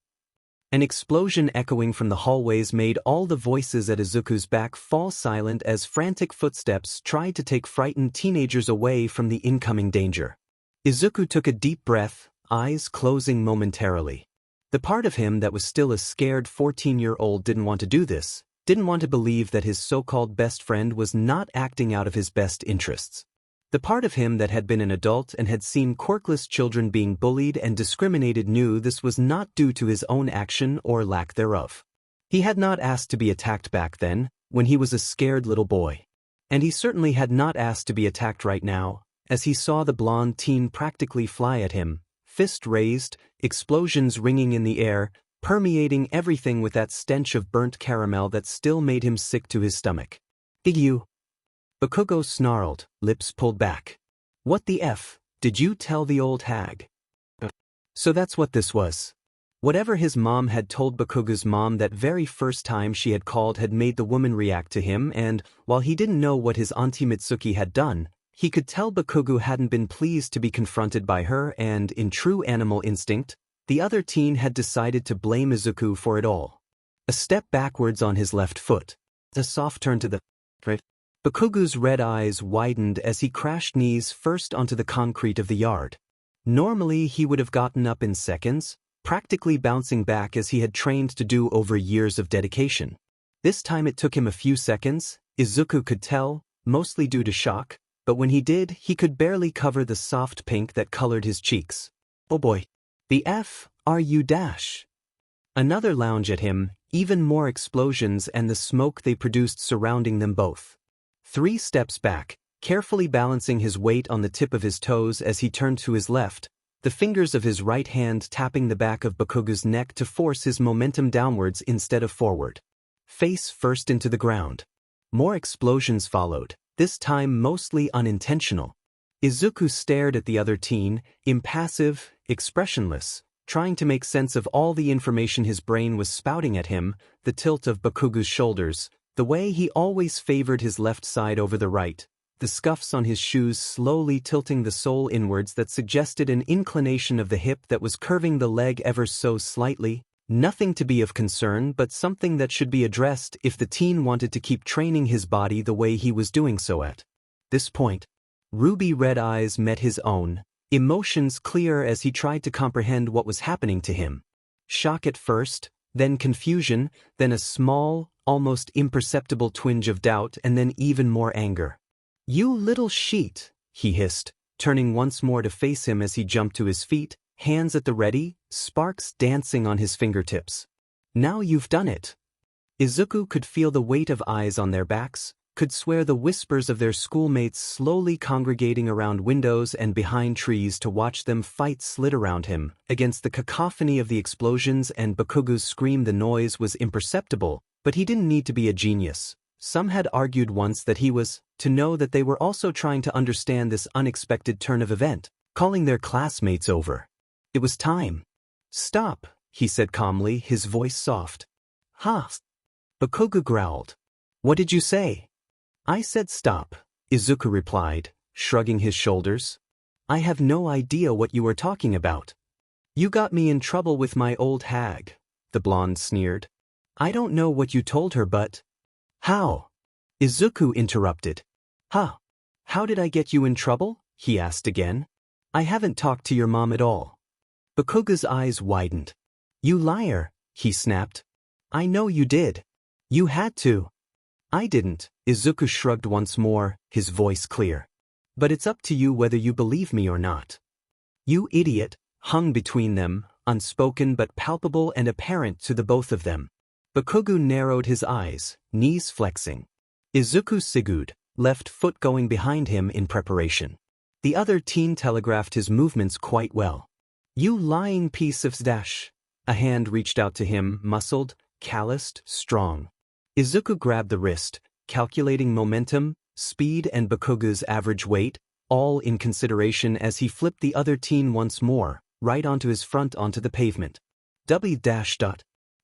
An explosion echoing from the hallways made all the voices at Izuku's back fall silent as frantic footsteps tried to take frightened teenagers away from the incoming danger. Izuku took a deep breath, eyes closing momentarily. The part of him that was still a scared 14-year-old didn't want to do this, didn't want to believe that his so-called best friend was not acting out of his best interests. The part of him that had been an adult and had seen quirkless children being bullied and discriminated knew this was not due to his own action or lack thereof. He had not asked to be attacked back then, when he was a scared little boy. And he certainly had not asked to be attacked right now, as he saw the blonde teen practically fly at him, fist raised, explosions ringing in the air, permeating everything with that stench of burnt caramel that still made him sick to his stomach. "You!" Bakugo snarled, lips pulled back. "What the F, did you tell the old hag?" So that's what this was. Whatever his mom had told Bakugo's mom that very first time she had called had made the woman react to him, and, while he didn't know what his auntie Mitsuki had done, he could tell Bakugo hadn't been pleased to be confronted by her and, in true animal instinct, the other teen had decided to blame Izuku for it all. A step backwards on his left foot. A soft turn to the right. Bakugo's red eyes widened as he crashed knees first onto the concrete of the yard. Normally he would have gotten up in seconds, practically bouncing back as he had trained to do over years of dedication. This time it took him a few seconds, Izuku could tell, mostly due to shock, but when he did, he could barely cover the soft pink that colored his cheeks. Oh boy. The F, are you dash? Another lounge at him, even more explosions and the smoke they produced surrounding them both. 3 steps back, carefully balancing his weight on the tip of his toes as he turned to his left, the fingers of his right hand tapping the back of Bakugo's neck to force his momentum downwards instead of forward. Face first into the ground. More explosions followed, this time mostly unintentional. Izuku stared at the other teen, impassive, expressionless, trying to make sense of all the information his brain was spouting at him, the tilt of Bakugo's shoulders, the way he always favored his left side over the right, the scuffs on his shoes slowly tilting the sole inwards that suggested an inclination of the hip that was curving the leg ever so slightly, nothing to be of concern but something that should be addressed if the teen wanted to keep training his body the way he was doing so at this point. Ruby red eyes met his own, emotions clear as he tried to comprehend what was happening to him. Shock at first, then confusion, then a small, almost imperceptible twinge of doubt and then even more anger. "You little sheet," he hissed, turning once more to face him as he jumped to his feet, hands at the ready, sparks dancing on his fingertips. "Now you've done it." Izuku could feel the weight of eyes on their backs, could swear the whispers of their schoolmates slowly congregating around windows and behind trees to watch them fight slid around him. Against the cacophony of the explosions and Bakugo's scream the noise was imperceptible, but he didn't need to be a genius. Some had argued once that he was, to know that they were also trying to understand this unexpected turn of event, calling their classmates over. It was time. "Stop," he said calmly, his voice soft. "Ha!" Bakugo growled. "What did you say?" "I said stop," Izuku replied, shrugging his shoulders. "I have no idea what you are talking about." You got me in trouble with my old hag, the blonde sneered. I don't know what you told her but… How? Izuku interrupted. Huh? How did I get you in trouble? He asked again. I haven't talked to your mom at all. Bakuga's eyes widened. You liar, he snapped. I know you did. You had to. I didn't, Izuku shrugged once more, his voice clear. But it's up to you whether you believe me or not. You idiot, hung between them, unspoken but palpable and apparent to the both of them. Bakugo narrowed his eyes, knees flexing. Izuku sighed, left foot going behind him in preparation. The other teen telegraphed his movements quite well. You lying piece of dash. A hand reached out to him, muscled, calloused, strong. Izuku grabbed the wrist, calculating momentum, speed and Bakuga's average weight, all in consideration as he flipped the other teen once more, right onto his front onto the pavement. W.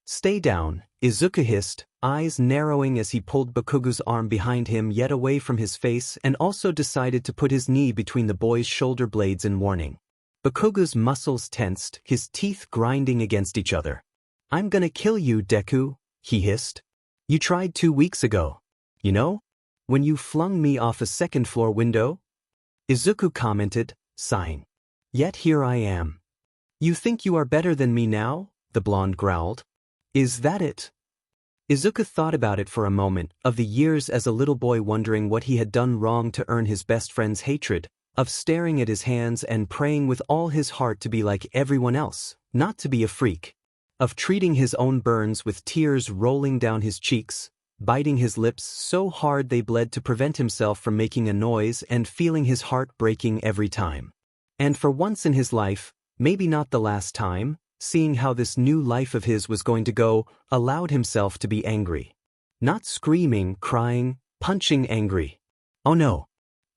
Stay down, Izuku hissed, eyes narrowing as he pulled Bakuga's arm behind him yet away from his face and also decided to put his knee between the boy's shoulder blades in warning. Bakuga's muscles tensed, his teeth grinding against each other. I'm gonna kill you, Deku, he hissed. You tried 2 weeks ago. You know? When you flung me off a second-floor window? Izuku commented, sighing. Yet here I am. You think you are better than me now? The blonde growled. Is that it? Izuku thought about it for a moment, of the years as a little boy wondering what he had done wrong to earn his best friend's hatred, of staring at his hands and praying with all his heart to be like everyone else, not to be a freak, of treating his own burns with tears rolling down his cheeks, biting his lips so hard they bled to prevent himself from making a noise and feeling his heart breaking every time. And for once in his life, maybe not the last time, seeing how this new life of his was going to go, allowed himself to be angry. Not screaming, crying, punching angry. Oh no.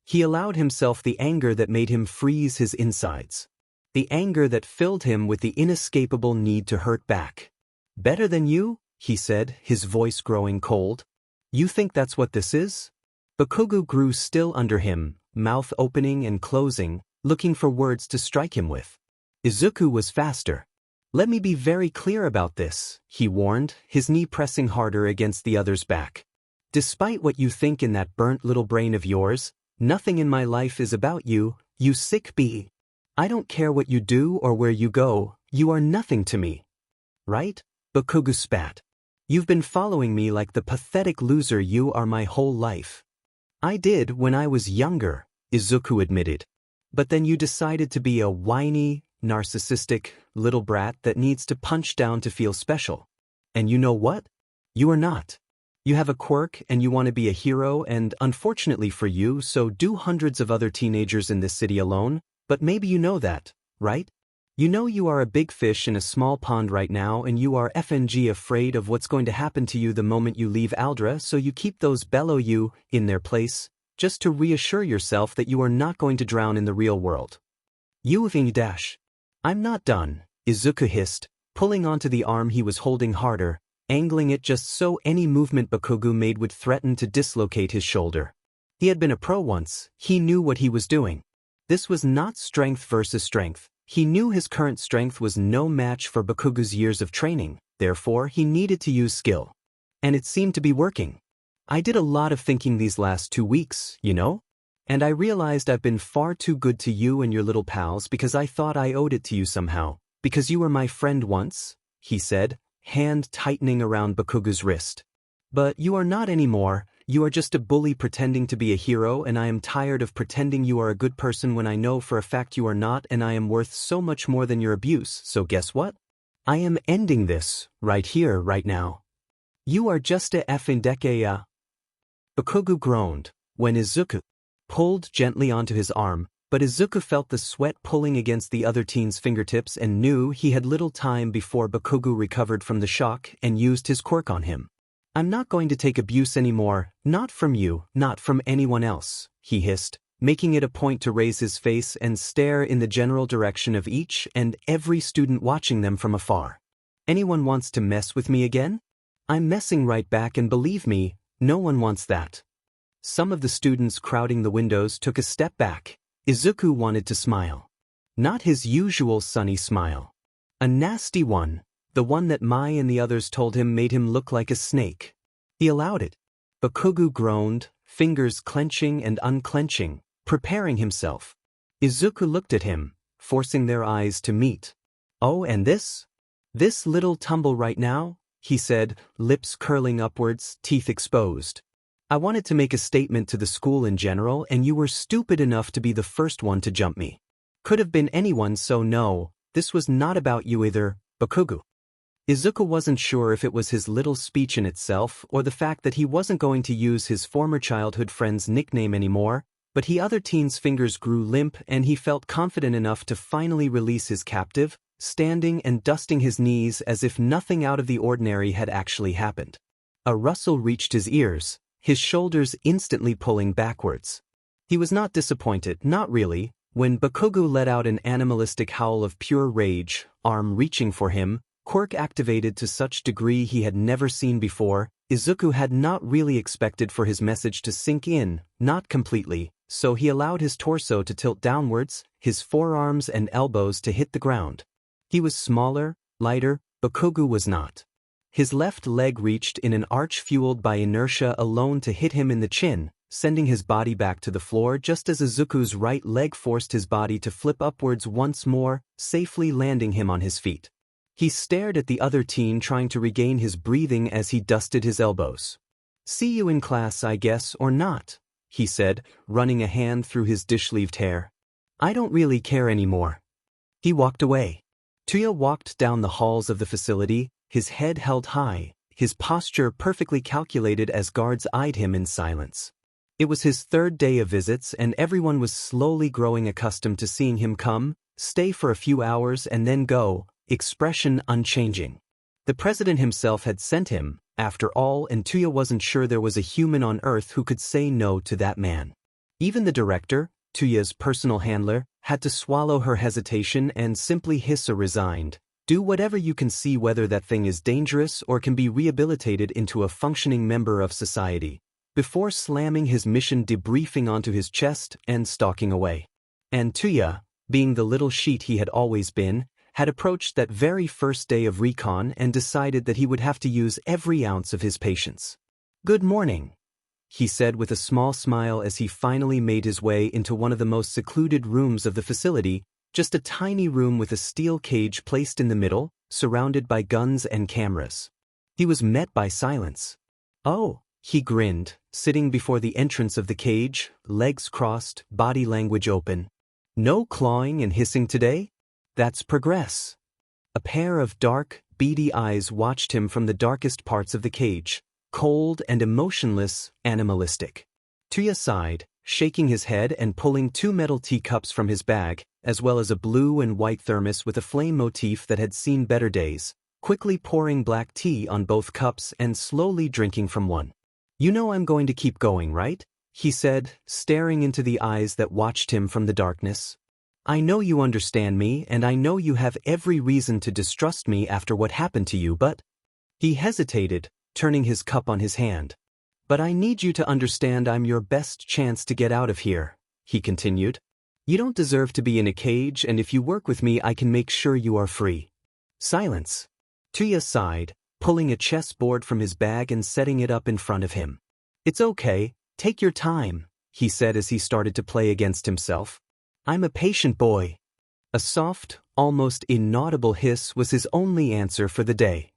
He allowed himself the anger that made him freeze his insides. The anger that filled him with the inescapable need to hurt back. Better than you? He said, his voice growing cold. You think that's what this is? Bakugo grew still under him, mouth opening and closing, looking for words to strike him with. Izuku was faster. Let me be very clear about this, he warned, his knee pressing harder against the other's back. Despite what you think in that burnt little brain of yours, nothing in my life is about you, you sick bee. I don't care what you do or where you go, you are nothing to me. Right? Bakugo spat. You've been following me like the pathetic loser you are my whole life. I did when I was younger, Izuku admitted. But then you decided to be a whiny, narcissistic, little brat that needs to punch down to feel special. And you know what? You are not. You have a quirk and you want to be a hero and, unfortunately for you, so do hundreds of other teenagers in this city alone, but maybe you know that, right? You know you are a big fish in a small pond right now and you are FNG afraid of what's going to happen to you the moment you leave Aldra, so you keep those below you in their place, just to reassure yourself that you are not going to drown in the real world. You dash. I'm not done, Izuku hissed, pulling onto the arm he was holding harder, angling it just so any movement Bakugo made would threaten to dislocate his shoulder. He had been a pro once, he knew what he was doing. This was not strength versus strength. He knew his current strength was no match for Bakugo's years of training, therefore he needed to use skill. And it seemed to be working. I did a lot of thinking these last 2 weeks, you know? And I realized I've been far too good to you and your little pals because I thought I owed it to you somehow, because you were my friend once, he said, hand tightening around Bakugo's wrist. But you are not anymore, you are just a bully pretending to be a hero and I am tired of pretending you are a good person when I know for a fact you are not and I am worth so much more than your abuse, so guess what? I am ending this, right here, right now. You are just a effing Deku. Bakugo groaned, when Izuku pulled gently onto his arm, but Izuku felt the sweat pulling against the other teen's fingertips and knew he had little time before Bakugo recovered from the shock and used his quirk on him. I'm not going to take abuse anymore, not from you, not from anyone else, he hissed, making it a point to raise his face and stare in the general direction of each and every student watching them from afar. Anyone wants to mess with me again? I'm messing right back and believe me, no one wants that. Some of the students crowding the windows took a step back. Izuku wanted to smile. Not his usual sunny smile. A nasty one, the one that Mai and the others told him made him look like a snake. He allowed it. Bakugo groaned, fingers clenching and unclenching, preparing himself. Izuku looked at him, forcing their eyes to meet. "Oh, and this? This little tumble right now?" he said, lips curling upwards, teeth exposed. "I wanted to make a statement to the school in general, and you were stupid enough to be the first one to jump me. Could have been anyone, so no, this was not about you either, Bakugo." Izuku wasn't sure if it was his little speech in itself or the fact that he wasn't going to use his former childhood friend's nickname anymore, but the other teen's fingers grew limp and he felt confident enough to finally release his captive, standing and dusting his knees as if nothing out of the ordinary had actually happened. A rustle reached his ears, his shoulders instantly pulling backwards. He was not disappointed, not really, when Bakugo let out an animalistic howl of pure rage, arm reaching for him, quirk activated to such degree he had never seen before. Izuku had not really expected for his message to sink in, not completely, so he allowed his torso to tilt downwards, his forearms and elbows to hit the ground. He was smaller, lighter, Bakugo was not. His left leg reached in an arch fueled by inertia alone to hit him in the chin, sending his body back to the floor just as Izuku's right leg forced his body to flip upwards once more, safely landing him on his feet. He stared at the other teen trying to regain his breathing as he dusted his elbows. "See you in class, I guess, or not," he said, running a hand through his dish-sleeved hair. "I don't really care anymore." He walked away. Tuya walked down the halls of the facility, his head held high, his posture perfectly calculated as guards eyed him in silence. It was his third day of visits and everyone was slowly growing accustomed to seeing him come, stay for a few hours and then go, expression unchanging. The president himself had sent him, after all, and Tuya wasn't sure there was a human on Earth who could say no to that man. Even the director, Tuya's personal handler, had to swallow her hesitation and simply hiss a resigned, "Do whatever you can see whether that thing is dangerous or can be rehabilitated into a functioning member of society," before slamming his mission debriefing onto his chest and stalking away. And Tuya, being the little sheet he had always been, had approached that very first day of recon and decided that he would have to use every ounce of his patience. "Good morning," he said with a small smile as he finally made his way into one of the most secluded rooms of the facility, just a tiny room with a steel cage placed in the middle, surrounded by guns and cameras. He was met by silence. "Oh," he grinned, sitting before the entrance of the cage, legs crossed, body language open. "No clawing and hissing today? That's progress." A pair of dark, beady eyes watched him from the darkest parts of the cage, cold and emotionless, animalistic. Tuya sighed, shaking his head and pulling 2 metal teacups from his bag, as well as a blue and white thermos with a flame motif that had seen better days, quickly pouring black tea on both cups and slowly drinking from one. "You know I'm going to keep going, right?" he said, staring into the eyes that watched him from the darkness. "I know you understand me and I know you have every reason to distrust me after what happened to you, but—" He hesitated, turning his cup on his hand. "But I need you to understand I'm your best chance to get out of here," he continued. "You don't deserve to be in a cage and if you work with me I can make sure you are free." Silence. Tuya sighed, pulling a chessboard from his bag and setting it up in front of him. "It's okay, take your time," he said as he started to play against himself. "I'm a patient boy." A soft, almost inaudible hiss was his only answer for the day.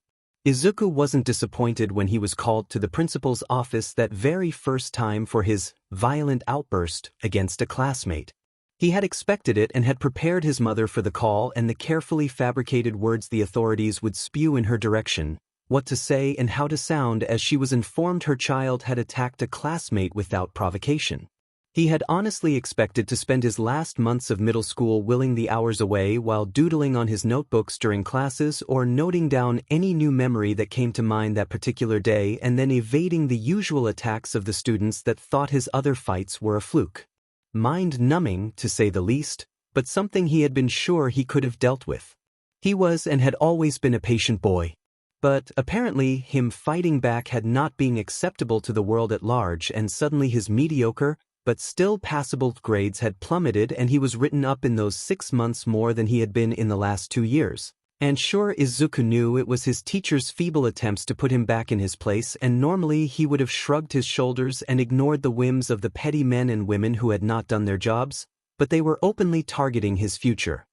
Izuku wasn't disappointed when he was called to the principal's office that very first time for his violent outburst against a classmate. He had expected it and had prepared his mother for the call and the carefully fabricated words the authorities would spew in her direction, what to say and how to sound as she was informed her child had attacked a classmate without provocation. He had honestly expected to spend his last months of middle school willing the hours away while doodling on his notebooks during classes or noting down any new memory that came to mind that particular day and then evading the usual attacks of the students that thought his other fights were a fluke. Mind-numbing, to say the least, but something he had been sure he could have dealt with. He was and had always been a patient boy. But apparently him fighting back had not been acceptable to the world at large and suddenly his mediocre, but still passable grades had plummeted and he was written up in those 6 months more than he had been in the last 2 years. And sure, Izuku knew it was his teacher's feeble attempts to put him back in his place, and normally he would have shrugged his shoulders and ignored the whims of the petty men and women who had not done their jobs, but they were openly targeting his future.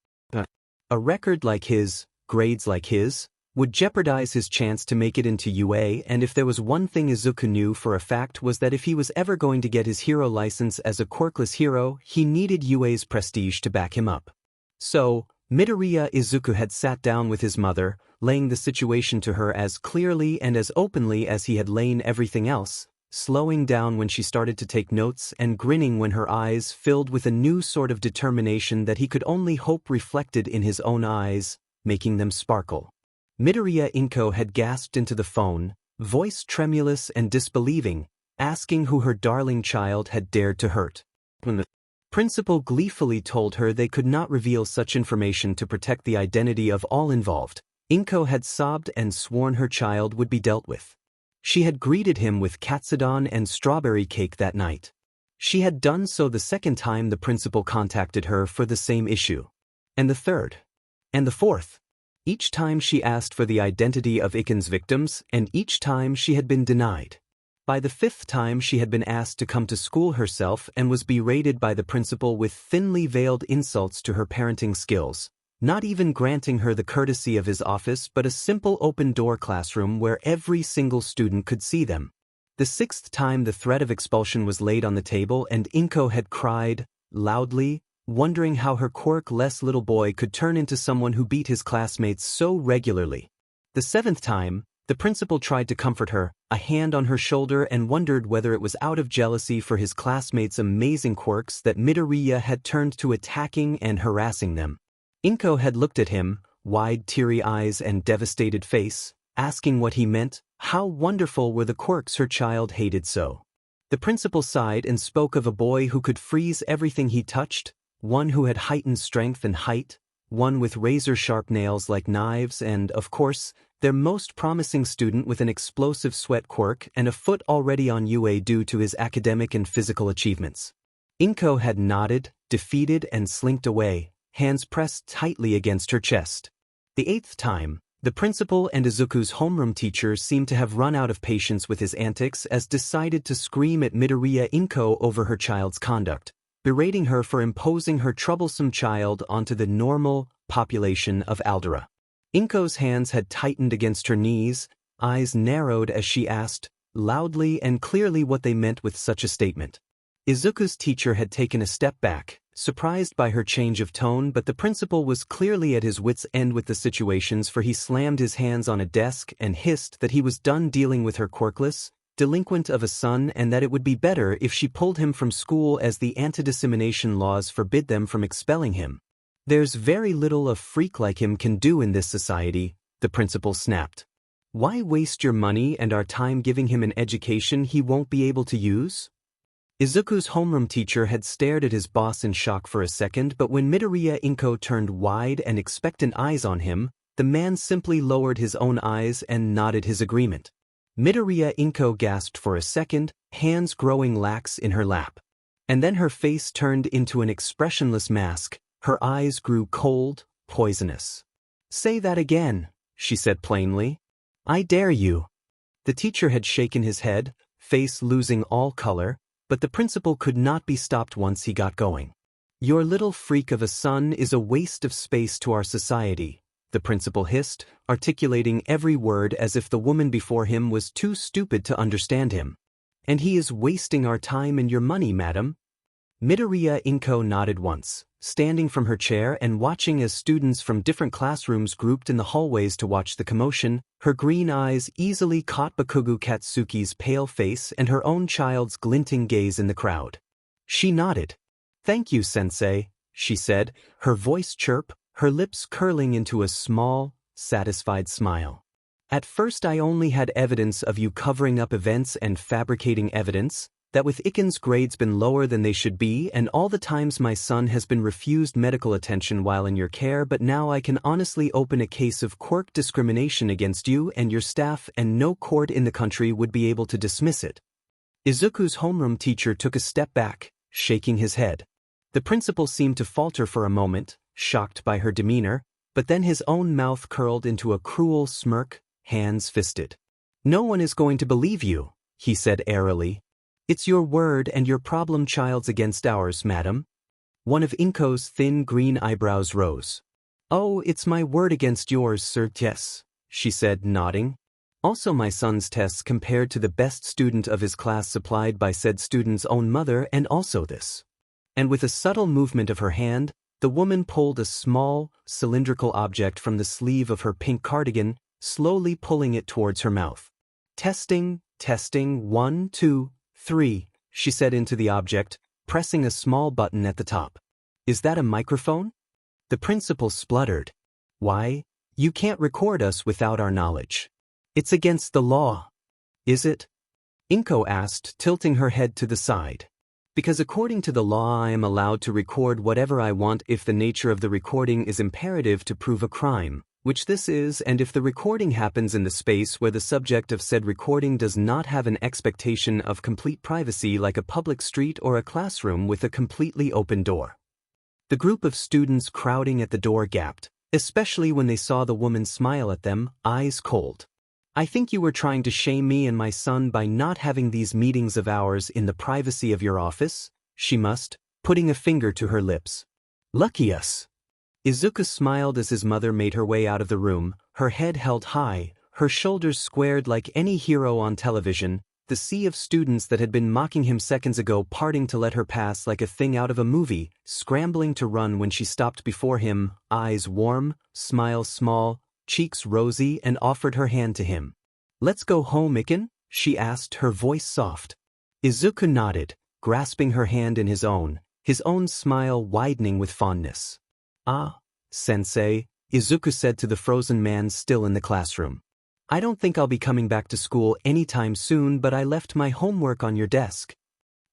A record like his, grades like his, would jeopardize his chance to make it into UA, and if there was one thing Izuku knew for a fact was that if he was ever going to get his hero license as a quirkless hero, he needed UA's prestige to back him up. So, Midoriya Izuku had sat down with his mother, laying the situation to her as clearly and as openly as he had lain everything else, slowing down when she started to take notes and grinning when her eyes filled with a new sort of determination that he could only hope reflected in his own eyes, making them sparkle. Midoriya Izuku had gasped into the phone, voice tremulous and disbelieving, asking who her darling child had dared to hurt. When the principal gleefully told her they could not reveal such information to protect the identity of all involved, Izuku had sobbed and sworn her child would be dealt with. She had greeted him with katsudon and strawberry cake that night. She had done so the second time the principal contacted her for the same issue. And the third. And the fourth. Each time she asked for the identity of Iken's victims, and each time she had been denied. By the fifth time she had been asked to come to school herself and was berated by the principal with thinly veiled insults to her parenting skills, not even granting her the courtesy of his office but a simple open-door classroom where every single student could see them. The sixth time the threat of expulsion was laid on the table and Izuku had cried, loudly, wondering how her quirk-less little boy could turn into someone who beat his classmates so regularly. The seventh time, the principal tried to comfort her, a hand on her shoulder, and wondered whether it was out of jealousy for his classmates' amazing quirks that Midoriya had turned to attacking and harassing them. Izuku had looked at him, wide teary eyes and devastated face, asking what he meant. How wonderful were the quirks her child hated so. The principal sighed and spoke of a boy who could freeze everything he touched, one who had heightened strength and height, one with razor-sharp nails like knives, and, of course, their most promising student with an explosive sweat quirk and a foot already on UA due to his academic and physical achievements. Izuku had nodded, defeated, and slinked away, hands pressed tightly against her chest. The eighth time, the principal and Izuku's homeroom teacher seemed to have run out of patience with his antics as decided to scream at Midoriya Izuku over her child's conduct, berating her for imposing her troublesome child onto the normal population of Aldera. Izuku's hands had tightened against her knees, eyes narrowed as she asked, loudly and clearly what they meant with such a statement. Izuku's teacher had taken a step back, surprised by her change of tone, but the principal was clearly at his wits' end with the situations, for he slammed his hands on a desk and hissed that he was done dealing with her quirkless, delinquent of a son, and that it would be better if she pulled him from school as the anti-dissemination laws forbid them from expelling him. There's very little a freak like him can do in this society, the principal snapped. Why waste your money and our time giving him an education he won't be able to use? Izuku's homeroom teacher had stared at his boss in shock for a second, but when Midoriya Izuku turned wide and expectant eyes on him, the man simply lowered his own eyes and nodded his agreement. Midoriya Izuku gasped for a second, hands growing lax in her lap. And then her face turned into an expressionless mask, her eyes grew cold, poisonous. "Say that again," she said plainly. "I dare you." The teacher had shaken his head, face losing all color, but the principal could not be stopped once he got going. "Your little freak of a son is a waste of space to our society," the principal hissed, articulating every word as if the woman before him was too stupid to understand him. "And he is wasting our time and your money, madam." Midoriya Izuku nodded once, standing from her chair and watching as students from different classrooms grouped in the hallways to watch the commotion. Her green eyes easily caught Bakugo Katsuki's pale face and her own child's glinting gaze in the crowd. She nodded. "Thank you, sensei," she said, her voice chirp, her lips curling into a small, satisfied smile. "At first I only had evidence of you covering up events and fabricating evidence, that with Iken's grades been lower than they should be and all the times my son has been refused medical attention while in your care, but now I can honestly open a case of quirk discrimination against you and your staff and no court in the country would be able to dismiss it." Izuku's homeroom teacher took a step back, shaking his head. The principal seemed to falter for a moment, shocked by her demeanor, but then his own mouth curled into a cruel smirk, hands fisted. "No one is going to believe you," he said airily. "It's your word and your problem child's against ours, madam." One of Inko's thin green eyebrows rose. "Oh, it's my word against yours, sir." "Yes," she said, nodding. "Also my son's tests compared to the best student of his class supplied by said student's own mother, and also this." And with a subtle movement of her hand, the woman pulled a small, cylindrical object from the sleeve of her pink cardigan, slowly pulling it towards her mouth. "Testing, testing, 1, 2, 3, she said into the object, pressing a small button at the top. "Is that a microphone?" The principal spluttered. "Why, you can't record us without our knowledge. It's against the law." "Is it?" Inko asked, tilting her head to the side. "Because according to the law I am allowed to record whatever I want if the nature of the recording is imperative to prove a crime, which this is, and if the recording happens in the space where the subject of said recording does not have an expectation of complete privacy like a public street or a classroom with a completely open door." The group of students crowding at the door gasped, especially when they saw the woman smile at them, eyes cold. "I think you were trying to shame me and my son by not having these meetings of ours in the privacy of your office," she must, putting a finger to her lips. "Lucky us." Izuku smiled as his mother made her way out of the room, her head held high, her shoulders squared like any hero on television, the sea of students that had been mocking him seconds ago parting to let her pass like a thing out of a movie, scrambling to run when she stopped before him, eyes warm, smile small, cheeks rosy, and offered her hand to him. "Let's go home, Iken?" she asked, her voice soft. Izuku nodded, grasping her hand in his own smile widening with fondness. "Ah, sensei," Izuku said to the frozen man still in the classroom. "I don't think I'll be coming back to school anytime soon, but I left my homework on your desk."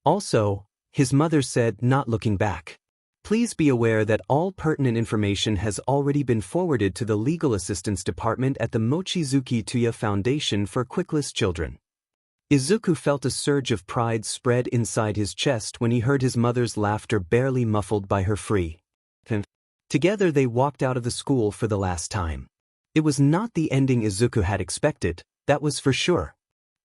"Also," his mother said, not looking back, "please be aware that all pertinent information has already been forwarded to the Legal Assistance Department at the Mochizuki Tuya Foundation for Quickless Children." Izuku felt a surge of pride spread inside his chest when he heard his mother's laughter barely muffled by her free. Together they walked out of the school for the last time. It was not the ending Izuku had expected, that was for sure.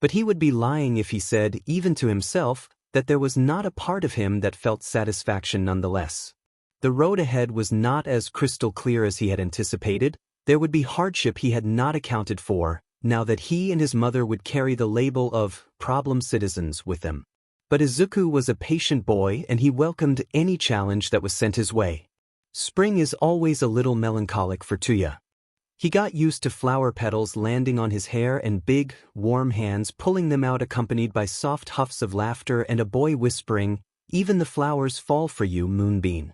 But he would be lying if he said, even to himself, that there was not a part of him that felt satisfaction nonetheless. The road ahead was not as crystal clear as he had anticipated. There would be hardship he had not accounted for, now that he and his mother would carry the label of problem citizens with them. But Izuku was a patient boy and he welcomed any challenge that was sent his way. Spring is always a little melancholic for Tuya. He got used to flower petals landing on his hair and big, warm hands pulling them out accompanied by soft huffs of laughter and a boy whispering, "Even the flowers fall for you, Moonbeam."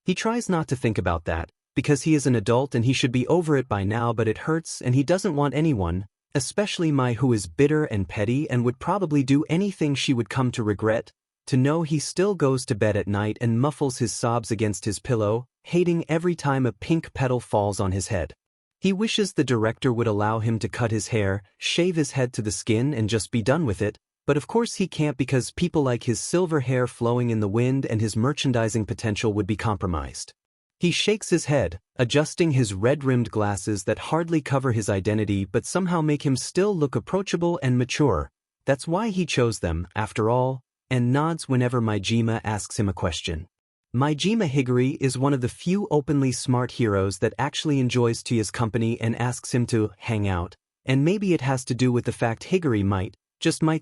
He tries not to think about that, because he is an adult and he should be over it by now, but it hurts and he doesn't want anyone, especially Mai, who is bitter and petty and would probably do anything she would come to regret, to know he still goes to bed at night and muffles his sobs against his pillow, hating every time a pink petal falls on his head. He wishes the director would allow him to cut his hair, shave his head to the skin and just be done with it, but of course he can't because people like his silver hair flowing in the wind and his merchandising potential would be compromised. He shakes his head, adjusting his red-rimmed glasses that hardly cover his identity but somehow make him still look approachable and mature. That's why he chose them, after all, and nods whenever Majima asks him a question. Majima Higuri is one of the few openly smart heroes that actually enjoys Tuya's company and asks him to hang out, and maybe it has to do with the fact Higuri might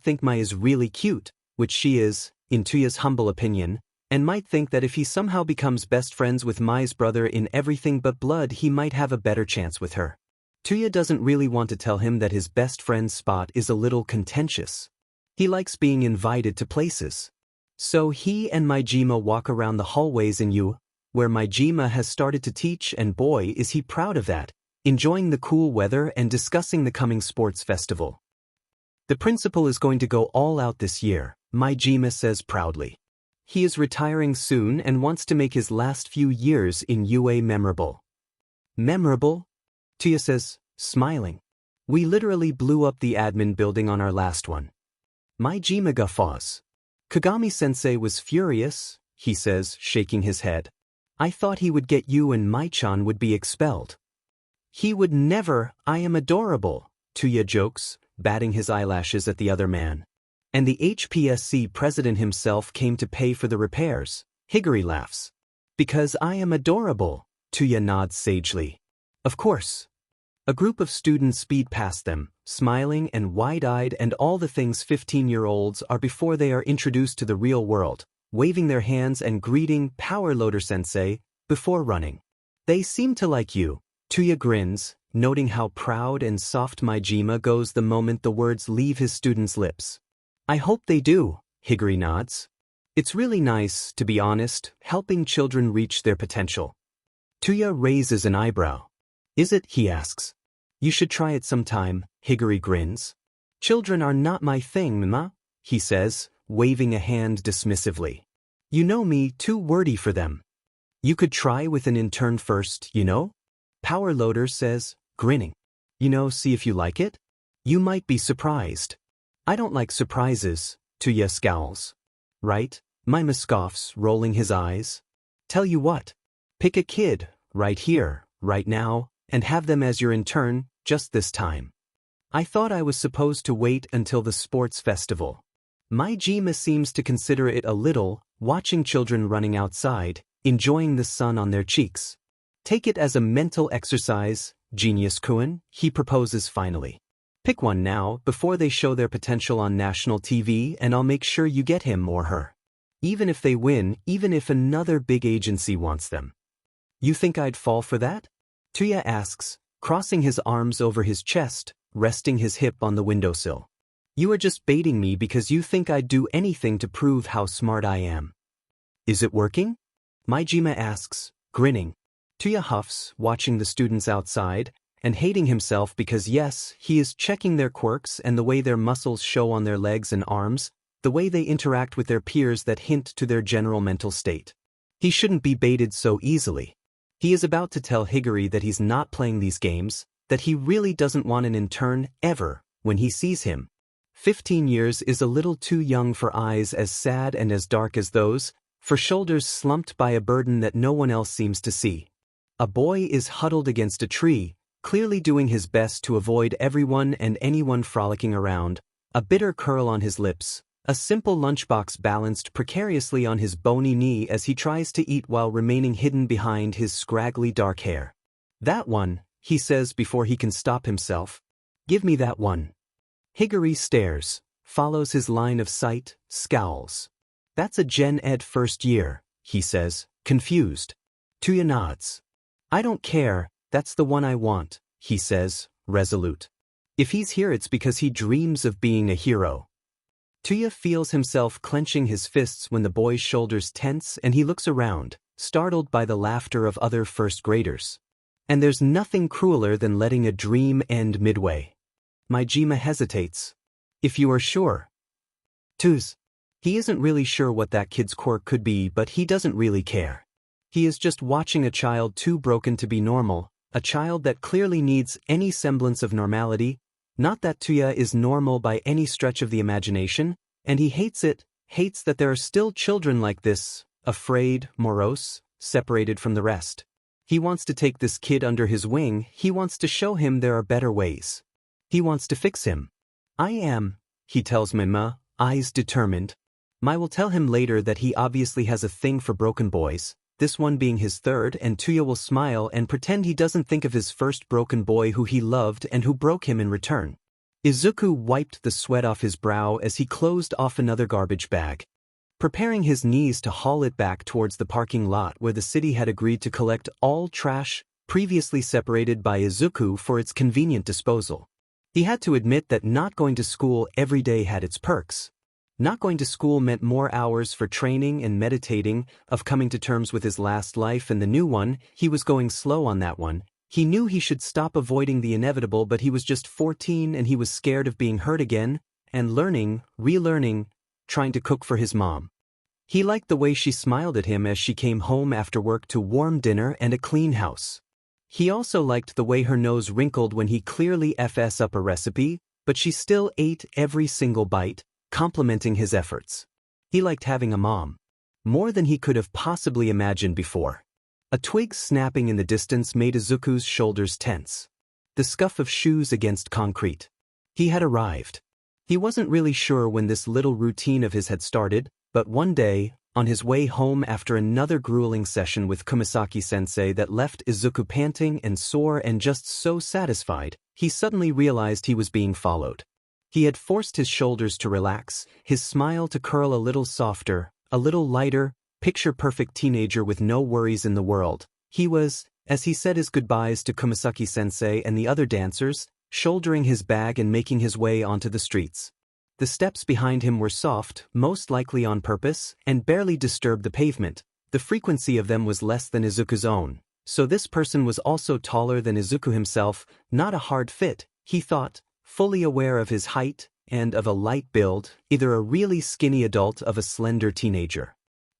think Mai is really cute, which she is, in Tuya's humble opinion, and might think that if he somehow becomes best friends with Mai's brother in everything but blood he might have a better chance with her. Tuya doesn't really want to tell him that his best friend's spot is a little contentious. He likes being invited to places. So he and Majima walk around the hallways in U, where Majima has started to teach, and boy is he proud of that, enjoying the cool weather and discussing the coming sports festival. The principal is going to go all out this year, Majima says proudly. He is retiring soon and wants to make his last few years in UA memorable. Memorable? Tuya says, smiling. We literally blew up the admin building on our last one. Majima guffaws. Kagami-sensei was furious, he says, shaking his head. I thought he would get you and Mai-chan would be expelled. He would never. I am adorable, Tuya jokes, batting his eyelashes at the other man. And the HPSC president himself came to pay for the repairs, Higuri laughs. Because I am adorable, Tuya nods sagely. Of course. A group of students speed past them, smiling and wide-eyed, and all the things 15-year-olds are before they are introduced to the real world, waving their hands and greeting Power Loader Sensei before running. They seem to like you, Tuya grins, noting how proud and soft Majima goes the moment the words leave his students' lips. I hope they do, Higuri nods. It's really nice, to be honest, helping children reach their potential. Tuya raises an eyebrow. Is it? He asks. You should try it sometime, Higuri grins. Children are not my thing, Mama, he says, waving a hand dismissively. You know me, too wordy for them. You could try with an intern first, you know? Power Loader says, grinning. See if you like it? You might be surprised. I don't like surprises, Tuya scowls. Right? Mima scoffs, rolling his eyes. Tell you what. Pick a kid, right here, right now, and have them as your intern, just this time. I thought I was supposed to wait until the sports festival. Majima seems to consider it a little, watching children running outside, enjoying the sun on their cheeks. Take it as a mental exercise, Genius-kun, he proposes finally. Pick one now, before they show their potential on national TV, and I'll make sure you get him or her. Even if they win, even if another big agency wants them. You think I'd fall for that? Tuya asks, crossing his arms over his chest, resting his hip on the windowsill. You are just baiting me because you think I'd do anything to prove how smart I am. Is it working? Majima asks, grinning. Tuya huffs, watching the students outside, and hating himself because yes, he is checking their quirks and the way their muscles show on their legs and arms, the way they interact with their peers that hint to their general mental state. He shouldn't be baited so easily. He is about to tell Higuri that he's not playing these games, that he really doesn't want an intern, ever, when he sees him. 15 years is a little too young for eyes as sad and as dark as those, for shoulders slumped by a burden that no one else seems to see. A boy is huddled against a tree, clearly doing his best to avoid everyone and anyone frolicking around, a bitter curl on his lips, a simple lunchbox balanced precariously on his bony knee as he tries to eat while remaining hidden behind his scraggly dark hair. That one, he says before he can stop himself. Give me that one. Higuri stares, follows his line of sight, scowls. That's a Gen Ed first year, he says, confused. Tuya nods. I don't care, that's the one I want, he says, resolute. If he's here it's because he dreams of being a hero. Tuya feels himself clenching his fists when the boy's shoulders tense and he looks around, startled by the laughter of other first graders. And there's nothing crueler than letting a dream end midway. Majima hesitates. If you are sure. Tuz. He isn't really sure what that kid's quirk could be, but he doesn't really care. He is just watching a child too broken to be normal, a child that clearly needs any semblance of normality. Not that Tuya is normal by any stretch of the imagination, and he hates it, hates that there are still children like this, afraid, morose, separated from the rest. He wants to take this kid under his wing, he wants to show him there are better ways. He wants to fix him. I am, he tells Mima, eyes determined. Mai will tell him later that he obviously has a thing for broken boys, this one being his third, and Tuya will smile and pretend he doesn't think of his first broken boy who he loved and who broke him in return. Izuku wiped the sweat off his brow as he closed off another garbage bag. Preparing his knees to haul it back towards the parking lot where the city had agreed to collect all trash previously separated by Izuku for its convenient disposal. He had to admit that not going to school every day had its perks. Not going to school meant more hours for training and meditating, of coming to terms with his last life and the new one. He was going slow on that one. He knew he should stop avoiding the inevitable, but he was just 14 and he was scared of being hurt again, and learning, relearning, trying to cook for his mom. He liked the way she smiled at him as she came home after work to warm dinner and a clean house. He also liked the way her nose wrinkled when he clearly f's up a recipe, but she still ate every single bite, complimenting his efforts. He liked having a mom. More than he could have possibly imagined before. A twig snapping in the distance made Izuku's shoulders tense. The scuff of shoes against concrete. He had arrived. He wasn't really sure when this little routine of his had started, but one day, on his way home after another grueling session with Kumasaki-sensei that left Izuku panting and sore and just so satisfied, he suddenly realized he was being followed. He had forced his shoulders to relax, his smile to curl a little softer, a little lighter, picture-perfect teenager with no worries in the world. He was, as he said his goodbyes to Kumasaki-sensei and the other dancers, shouldering his bag and making his way onto the streets. The steps behind him were soft, most likely on purpose, and barely disturbed the pavement. The frequency of them was less than Izuku's own. So this person was also taller than Izuku himself, not a hard fit, he thought, fully aware of his height and of a light build, either a really skinny adult of a slender teenager.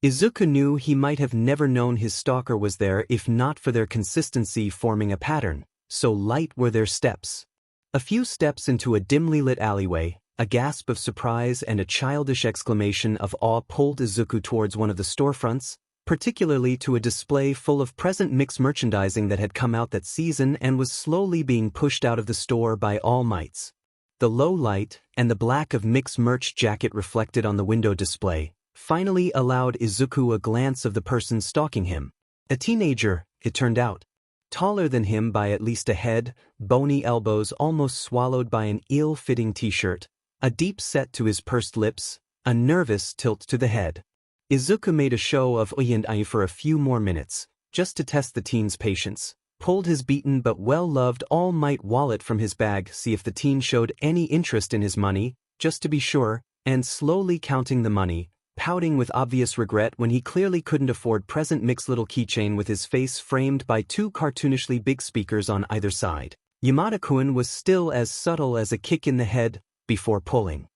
Izuku knew he might have never known his stalker was there if not for their consistency forming a pattern, so light were their steps. A few steps into a dimly lit alleyway, a gasp of surprise and a childish exclamation of awe pulled Izuku towards one of the storefronts, particularly to a display full of present mix merchandising that had come out that season and was slowly being pushed out of the store by all mights. The low light and the black of mix merch jacket reflected on the window display finally allowed Izuku a glance of the person stalking him. A teenager, it turned out. Taller than him by at least a head, bony elbows almost swallowed by an ill-fitting t-shirt, a deep set to his pursed lips, a nervous tilt to the head. Izuku made a show of oi and ai for a few more minutes, just to test the teen's patience, pulled his beaten but well-loved All Might wallet from his bag, see if the teen showed any interest in his money, just to be sure, and slowly counting the money, pouting with obvious regret when he clearly couldn't afford present mixed little keychain with his face framed by two cartoonishly big speakers on either side. Yamada-kun was still as subtle as a kick in the head, before pulling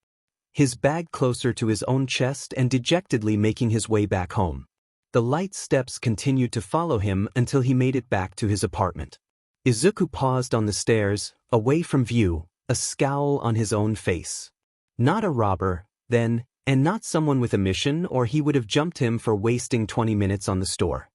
his bag closer to his own chest and dejectedly making his way back home. The light steps continued to follow him until he made it back to his apartment. Izuku paused on the stairs, away from view, a scowl on his own face. Not a robber, then, and not someone with a mission, or he would have jumped him for wasting 20 minutes on the store.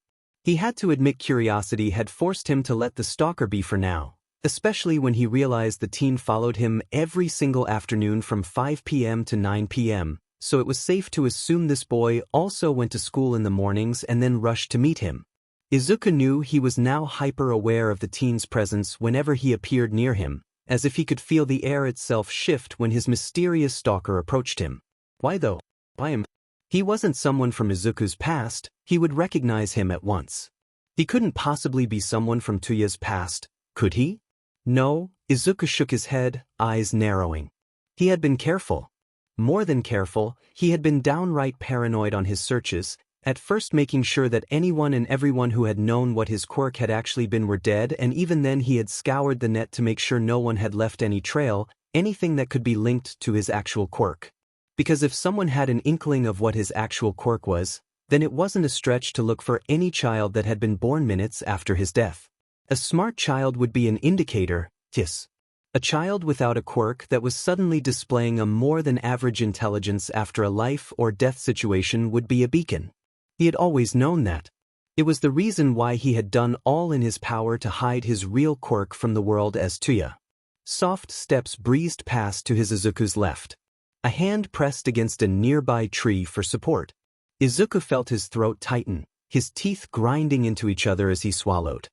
He had to admit curiosity had forced him to let the stalker be for now, especially when he realized the teen followed him every single afternoon from 5 p.m. to 9 p.m., so it was safe to assume this boy also went to school in the mornings and then rushed to meet him. Izuku knew he was now hyper-aware of the teen's presence whenever he appeared near him, as if he could feel the air itself shift when his mysterious stalker approached him. Why though? Why him? He wasn't someone from Izuku's past, he would recognize him at once. He couldn't possibly be someone from Tuya's past, could he? No, Izuku shook his head, eyes narrowing. He had been careful. More than careful, he had been downright paranoid on his searches, at first making sure that anyone and everyone who had known what his quirk had actually been were dead, and even then he had scoured the net to make sure no one had left any trail, anything that could be linked to his actual quirk. Because if someone had an inkling of what his actual quirk was, then it wasn't a stretch to look for any child that had been born minutes after his death. A smart child would be an indicator, yes. A child without a quirk that was suddenly displaying a more than average intelligence after a life or death situation would be a beacon. He had always known that. It was the reason why he had done all in his power to hide his real quirk from the world as Tuya. Soft steps breezed past to his Izuku's left. A hand pressed against a nearby tree for support. Izuku felt his throat tighten, his teeth grinding into each other as he swallowed.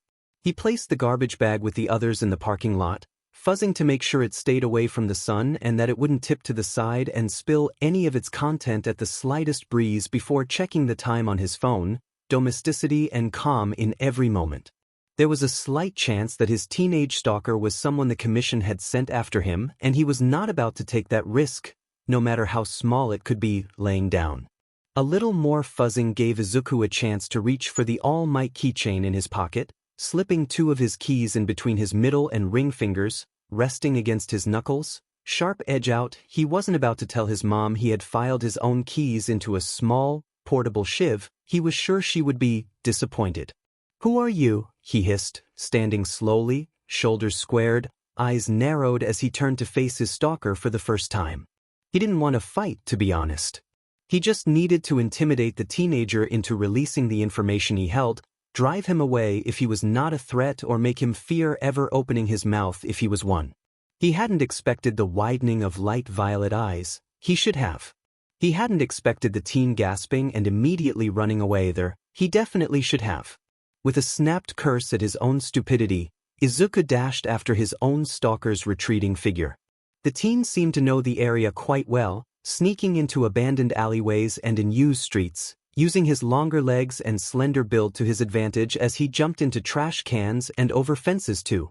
He placed the garbage bag with the others in the parking lot, fuzzing to make sure it stayed away from the sun and that it wouldn't tip to the side and spill any of its content at the slightest breeze before checking the time on his phone, domesticity and calm in every moment. There was a slight chance that his teenage stalker was someone the commission had sent after him, and he was not about to take that risk, no matter how small it could be, laying down. A little more fuzzing gave Izuku a chance to reach for the All Might keychain in his pocket, slipping two of his keys in between his middle and ring fingers, resting against his knuckles, sharp edge out. He wasn't about to tell his mom he had filed his own keys into a small, portable shiv. He was sure she would be disappointed. "Who are you?" he hissed, standing slowly, shoulders squared, eyes narrowed as he turned to face his stalker for the first time. He didn't want to fight, to be honest. He just needed to intimidate the teenager into releasing the information he held, drive him away if he was not a threat, or make him fear ever opening his mouth if he was one. He hadn't expected the widening of light violet eyes. He should have. He hadn't expected the teen gasping and immediately running away either. He definitely should have. With a snapped curse at his own stupidity, Izuku dashed after his own stalker's retreating figure. The teen seemed to know the area quite well, sneaking into abandoned alleyways and in used streets, using his longer legs and slender build to his advantage as he jumped into trash cans and over fences to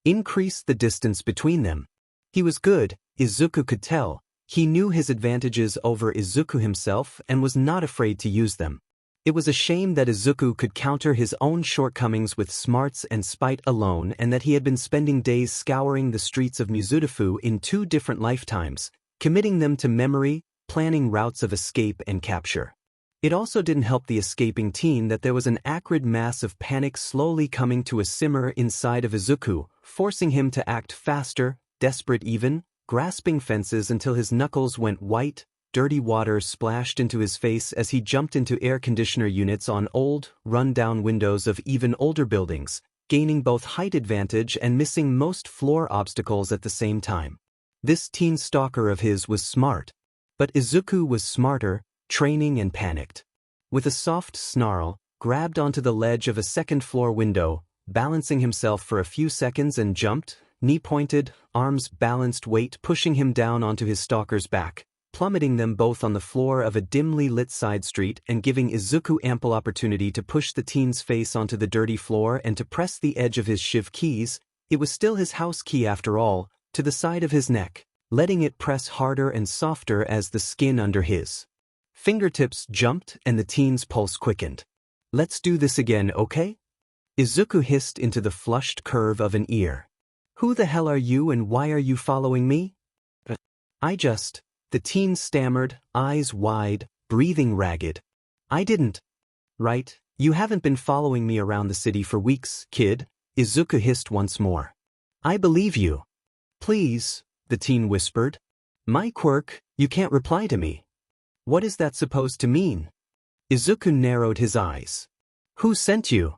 increase the distance between them. He was good, Izuku could tell. He knew his advantages over Izuku himself and was not afraid to use them. It was a shame that Izuku could counter his own shortcomings with smarts and spite alone, and that he had been spending days scouring the streets of Mizudafu in 2 different lifetimes, committing them to memory, planning routes of escape and capture. It also didn't help the escaping teen that there was an acrid mass of panic slowly coming to a simmer inside of Izuku, forcing him to act faster, desperate even, grasping fences until his knuckles went white. Dirty water splashed into his face as he jumped into air conditioner units on old, run-down windows of even older buildings, gaining both height advantage and missing most floor obstacles at the same time. This teen stalker of his was smart. But Izuku was smarter, training and panicked. With a soft snarl, grabbed onto the ledge of a second-floor window, balancing himself for a few seconds and jumped, knee-pointed, arms balanced, weight pushing him down onto his stalker's back, plummeting them both on the floor of a dimly lit side street and giving Izuku ample opportunity to push the teen's face onto the dirty floor and to press the edge of his shiv keys, it was still his house key after all, to the side of his neck, letting it press harder and softer as the skin under his fingertips jumped and the teen's pulse quickened. "Let's do this again, okay?" Izuku hissed into the flushed curve of an ear. "Who the hell are you and why are you following me?" The teen stammered, eyes wide, breathing ragged. "I didn't." "Right, you haven't been following me around the city for weeks, kid," Izuku hissed once more. "I believe you." "Please," the teen whispered. "My quirk, you can't reply to me." "What is that supposed to mean?" Izuku narrowed his eyes. "Who sent you?"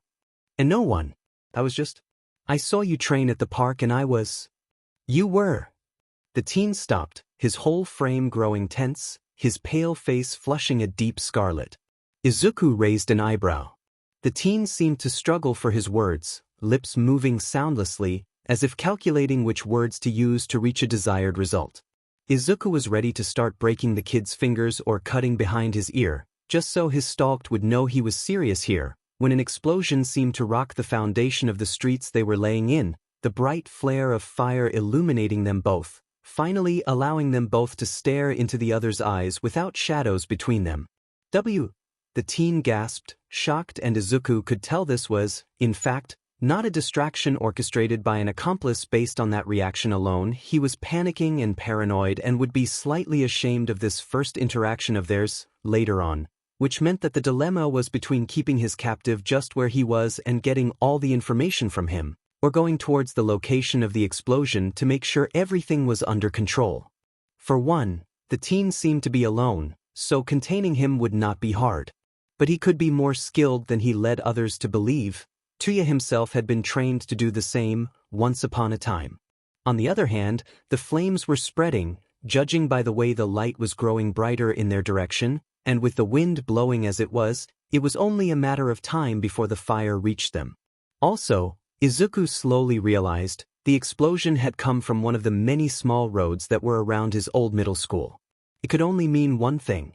"And no one. I saw you train at the park and I was." "You were." The teen stopped, his whole frame growing tense, his pale face flushing a deep scarlet. Izuku raised an eyebrow. The teen seemed to struggle for his words, lips moving soundlessly, as if calculating which words to use to reach a desired result. Izuku was ready to start breaking the kid's fingers or cutting behind his ear, just so his stalked would know he was serious here, when an explosion seemed to rock the foundation of the streets they were laying in, the bright flare of fire illuminating them both, finally allowing them both to stare into the other's eyes without shadows between them. The teen gasped, shocked, and Izuku could tell this was, in fact, not a distraction orchestrated by an accomplice based on that reaction alone. He was panicking and paranoid and would be slightly ashamed of this first interaction of theirs, later on, which meant that the dilemma was between keeping his captive just where he was and getting all the information from him, or going towards the location of the explosion to make sure everything was under control. For one, the teen seemed to be alone, so containing him would not be hard. But he could be more skilled than he led others to believe. Tuya himself had been trained to do the same, once upon a time. On the other hand, the flames were spreading, judging by the way the light was growing brighter in their direction, and with the wind blowing as it was only a matter of time before the fire reached them. Also, Izuku slowly realized, the explosion had come from one of the many small roads that were around his old middle school. It could only mean one thing.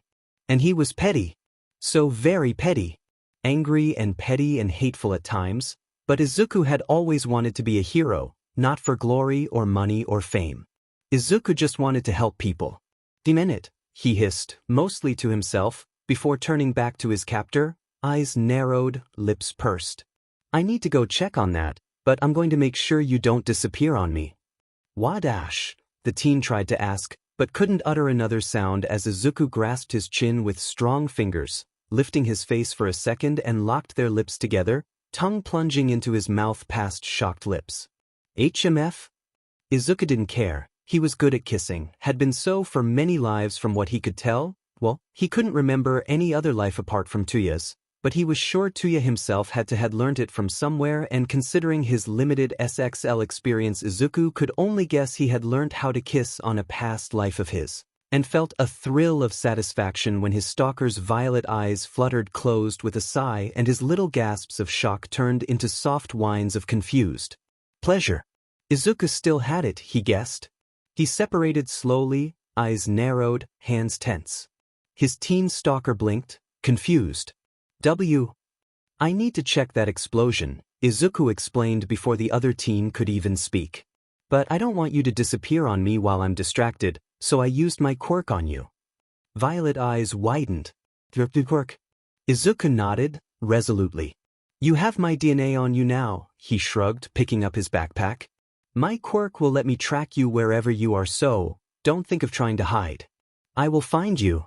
And he was petty. So very petty. Angry and petty and hateful at times, but Izuku had always wanted to be a hero, not for glory or money or fame. Izuku just wanted to help people. "Demon it," he hissed, mostly to himself, before turning back to his captor, eyes narrowed, lips pursed. "I need to go check on that, but I'm going to make sure you don't disappear on me." "Wadash?" the teen tried to ask, but couldn't utter another sound as Izuku grasped his chin with strong fingers, lifting his face for a second and locked their lips together, tongue plunging into his mouth past shocked lips. HMF? Izuku didn't care. He was good at kissing, had been so for many lives from what he could tell. Well, he couldn't remember any other life apart from Tuya's, but he was sure Tuya himself had learned it from somewhere, and considering his limited SXL experience, Izuku could only guess he had learnt how to kiss on a past life of his, and felt a thrill of satisfaction when his stalker's violet eyes fluttered closed with a sigh and his little gasps of shock turned into soft whines of confused pleasure. Izuku still had it, he guessed. He separated slowly, eyes narrowed, hands tense. His teen stalker blinked, confused. I need to check that explosion, Izuku explained before the other teen could even speak. But I don't want you to disappear on me while I'm distracted, so I used my quirk on you. Violet eyes widened. Thropy quirk. Izuku nodded, resolutely. You have my DNA on you now, he shrugged, picking up his backpack. My quirk will let me track you wherever you are, so don't think of trying to hide. I will find you.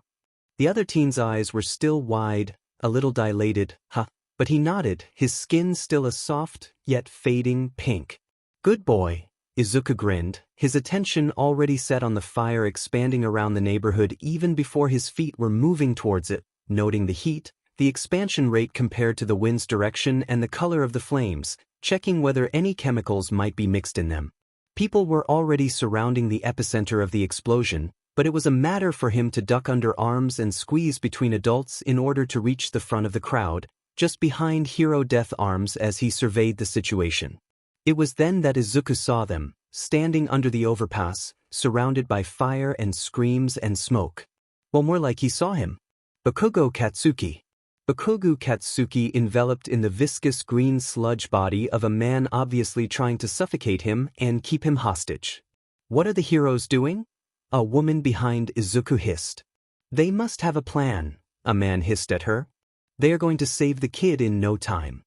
The other teen's eyes were still wide, a little dilated, but he nodded, his skin still a soft, yet fading pink. Good boy, Izuku grinned, his attention already set on the fire expanding around the neighborhood even before his feet were moving towards it, noting the heat, the expansion rate compared to the wind's direction and the color of the flames, checking whether any chemicals might be mixed in them. People were already surrounding the epicenter of the explosion, but it was a matter for him to duck under arms and squeeze between adults in order to reach the front of the crowd, just behind Hero Death Arms as he surveyed the situation. It was then that Izuku saw them, standing under the overpass, surrounded by fire and screams and smoke. Well, more like he saw him. Bakugo Katsuki. Bakugo Katsuki enveloped in the viscous green sludge body of a man obviously trying to suffocate him and keep him hostage. What are the heroes doing? A woman behind Izuku hissed. They must have a plan, a man hissed at her. They are going to save the kid in no time.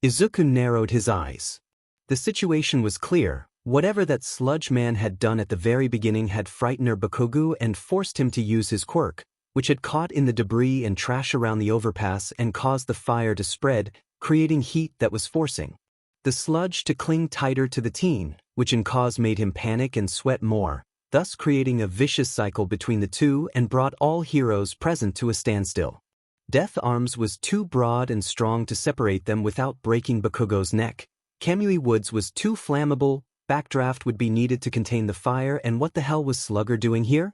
Izuku narrowed his eyes. The situation was clear. Whatever that sludge man had done at the very beginning had frightened Bakugo and forced him to use his quirk, which had caught in the debris and trash around the overpass and caused the fire to spread, creating heat that was forcing the sludge to cling tighter to the teen, which in cause made him panic and sweat more, thus creating a vicious cycle between the two and brought all heroes present to a standstill. Death Arms was too broad and strong to separate them without breaking Bakugo's neck. Kamui Woods was too flammable, backdraft would be needed to contain the fire, and what the hell was Slugger doing here?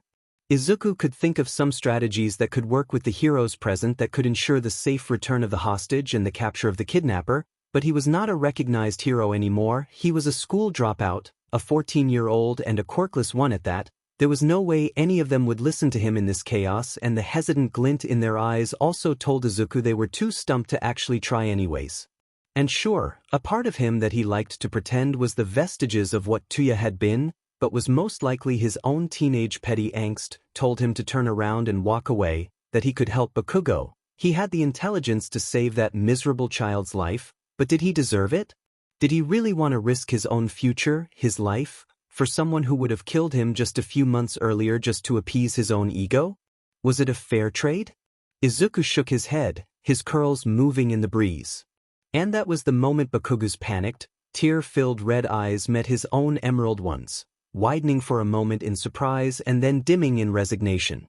Izuku could think of some strategies that could work with the heroes present that could ensure the safe return of the hostage and the capture of the kidnapper, but he was not a recognized hero anymore. He was a school dropout, a 14-year-old and a quirkless one at that. There was no way any of them would listen to him in this chaos, and the hesitant glint in their eyes also told Izuku they were too stumped to actually try anyways. And sure, a part of him that he liked to pretend was the vestiges of what Tuya had been, but was most likely his own teenage petty angst, told him to turn around and walk away, that he could help Bakugo. He had the intelligence to save that miserable child's life, but did he deserve it? Did he really want to risk his own future, his life, for someone who would have killed him just a few months earlier just to appease his own ego? Was it a fair trade? Izuku shook his head, his curls moving in the breeze. And that was the moment Bakugo's panicked, tear-filled red eyes met his own emerald ones, widening for a moment in surprise and then dimming in resignation.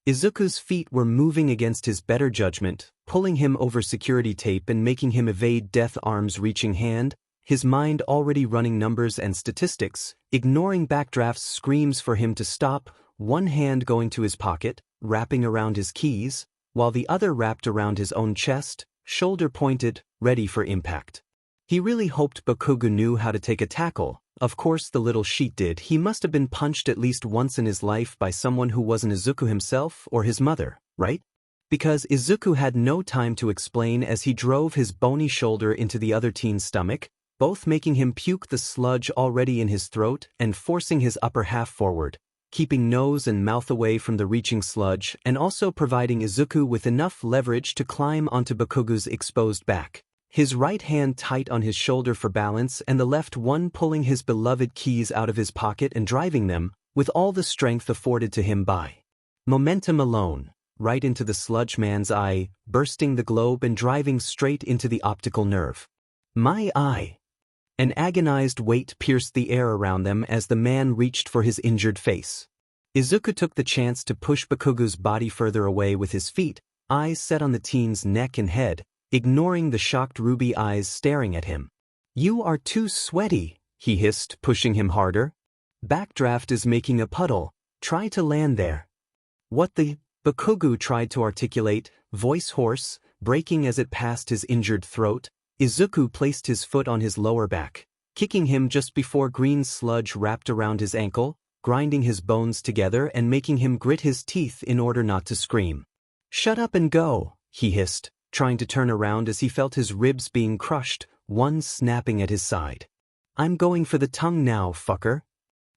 Izuku's feet were moving against his better judgment, pulling him over security tape and making him evade Death Arm's reaching hand, his mind already running numbers and statistics, ignoring Backdraft's screams for him to stop, one hand going to his pocket, wrapping around his keys, while the other wrapped around his own chest, shoulder pointed, ready for impact. He really hoped Bakugo knew how to take a tackle. Of course the little sheet did. He must have been punched at least once in his life by someone who wasn't Izuku himself or his mother, right? Because Izuku had no time to explain as he drove his bony shoulder into the other teen's stomach, both making him puke the sludge already in his throat and forcing his upper half forward, keeping nose and mouth away from the reaching sludge and also providing Izuku with enough leverage to climb onto Bakugo's exposed back. His right hand tight on his shoulder for balance and the left one pulling his beloved keys out of his pocket and driving them, with all the strength afforded to him by momentum alone, right into the sludge man's eye, bursting the globe and driving straight into the optical nerve. My eye! An agonized weight pierced the air around them as the man reached for his injured face. Izuku took the chance to push Bakugo's body further away with his feet, eyes set on the teen's neck and head, ignoring the shocked ruby eyes staring at him. "You are too sweaty," he hissed, pushing him harder. "Backdraft is making a puddle. Try to land there." "What the?" Bakugo tried to articulate, voice hoarse, breaking as it passed his injured throat. Izuku placed his foot on his lower back, kicking him just before green sludge wrapped around his ankle, grinding his bones together and making him grit his teeth in order not to scream. "Shut up and go," he hissed, trying to turn around as he felt his ribs being crushed, one snapping at his side. "I'm going for the tongue now, fucker."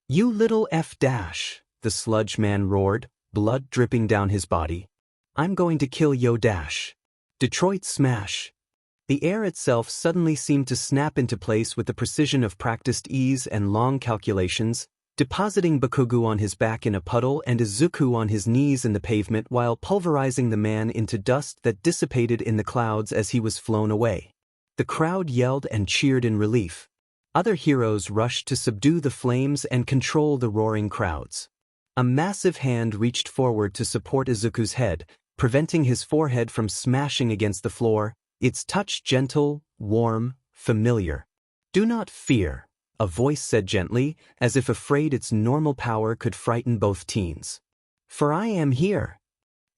"You little F-dash," the sludge man roared, blood dripping down his body. "I'm going to kill yo dash." Detroit smash. The air itself suddenly seemed to snap into place with the precision of practiced ease and long calculations, depositing Bakugo on his back in a puddle and Izuku on his knees in the pavement while pulverizing the man into dust that dissipated in the clouds as he was flown away. The crowd yelled and cheered in relief. Other heroes rushed to subdue the flames and control the roaring crowds. A massive hand reached forward to support Izuku's head, preventing his forehead from smashing against the floor, its touch gentle, warm, familiar. "Do not fear," a voice said gently, as if afraid its normal power could frighten both teens. "For I am here."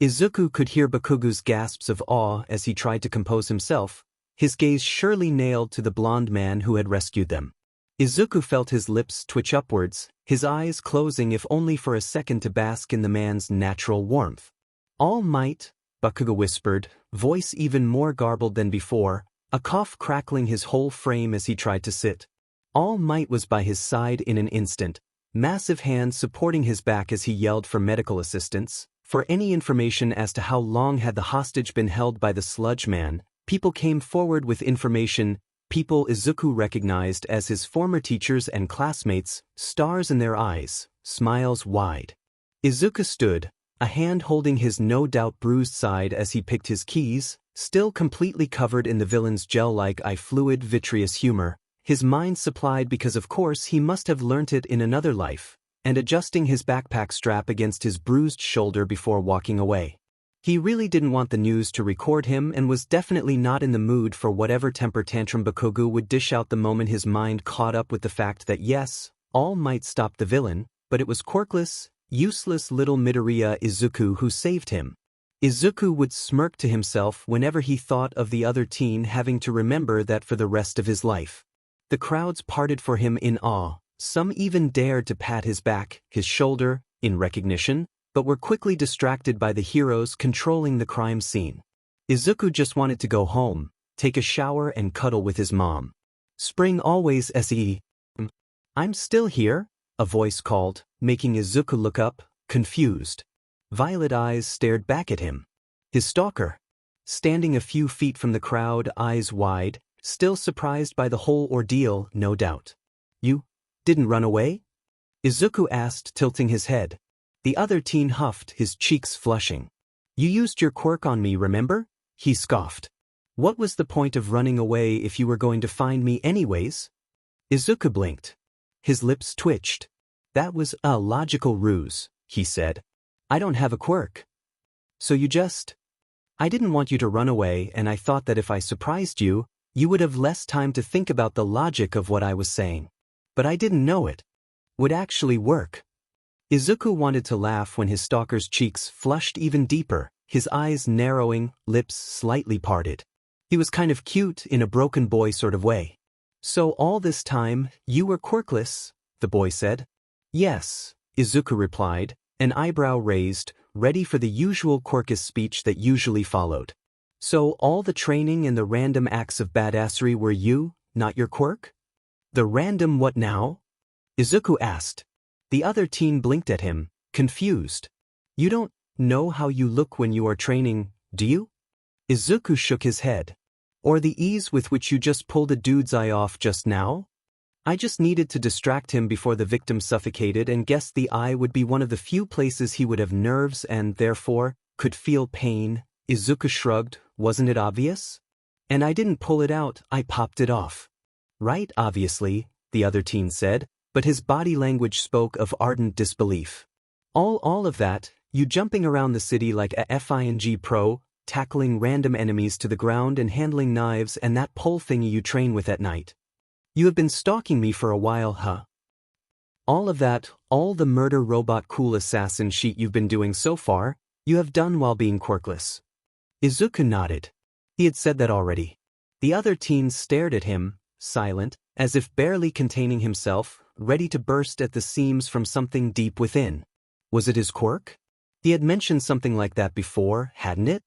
Izuku could hear Bakugo's gasps of awe as he tried to compose himself, his gaze surely nailed to the blonde man who had rescued them. Izuku felt his lips twitch upwards, his eyes closing if only for a second to bask in the man's natural warmth. "All Might," Bakugo whispered, voice even more garbled than before, a cough crackling his whole frame as he tried to sit. All Might was by his side in an instant, massive hands supporting his back as he yelled for medical assistance. For any information as to how long had the hostage been held by the sludge man, people came forward with information, people Izuku recognized as his former teachers and classmates, stars in their eyes, smiles wide. Izuku stood, a hand holding his no doubt bruised side as he picked his keys, still completely covered in the villain's gel-like eye fluid vitreous humor, his mind supplied because of course he must have learnt it in another life, and adjusting his backpack strap against his bruised shoulder before walking away. He really didn't want the news to record him and was definitely not in the mood for whatever temper tantrum Bakugo would dish out the moment his mind caught up with the fact that yes, All Might stop the villain, but it was quirkless, useless little Midoriya Izuku who saved him. Izuku would smirk to himself whenever he thought of the other teen having to remember that for the rest of his life. The crowds parted for him in awe, some even dared to pat his back, his shoulder, in recognition, but were quickly distracted by the heroes controlling the crime scene. Izuku just wanted to go home, take a shower and cuddle with his mom. "Spring always se." "I'm still here," a voice called, making Izuku look up, confused. Violet eyes stared back at him. His stalker. Standing a few feet from the crowd, eyes wide, still surprised by the whole ordeal, no doubt. "You didn't run away?" Izuku asked, tilting his head. The other teen huffed, his cheeks flushing. "You used your quirk on me, remember?" he scoffed. "What was the point of running away if you were going to find me anyways?" Izuku blinked. His lips twitched. "That was a logical ruse," he said. "I don't have a quirk." "So you just—" "I didn't want you to run away and I thought that if I surprised you, you would have less time to think about the logic of what I was saying. But I didn't know it would actually work." Izuku wanted to laugh when his stalker's cheeks flushed even deeper, his eyes narrowing, lips slightly parted. He was kind of cute in a broken boy sort of way. "So all this time, you were quirkless?" the boy said. "Yes," Izuku replied, an eyebrow raised, ready for the usual quirkish speech that usually followed. "So all the training and the random acts of badassery were you, not your quirk?" "The random what now?" Izuku asked. The other teen blinked at him, confused. "You don't know how you look when you are training, do you?" Izuku shook his head. "Or the ease with which you just pulled a dude's eye off just now?" "I just needed to distract him before the victim suffocated and guessed the eye would be one of the few places he would have nerves and, therefore, could feel pain." Izuku shrugged. "Wasn't it obvious?" "And I didn't pull it out, I popped it off." "Right, obviously," the other teen said, but his body language spoke of ardent disbelief. All of that, you jumping around the city like a FING pro, tackling random enemies to the ground and handling knives and that pole thingy you train with at night. You have been stalking me for a while, huh? All of that, all the murder robot cool assassin shit you've been doing so far, you have done while being quirkless. Izuku nodded. He had said that already. The other teens stared at him, silent, as if barely containing himself, ready to burst at the seams from something deep within. Was it his quirk? He had mentioned something like that before, hadn't it?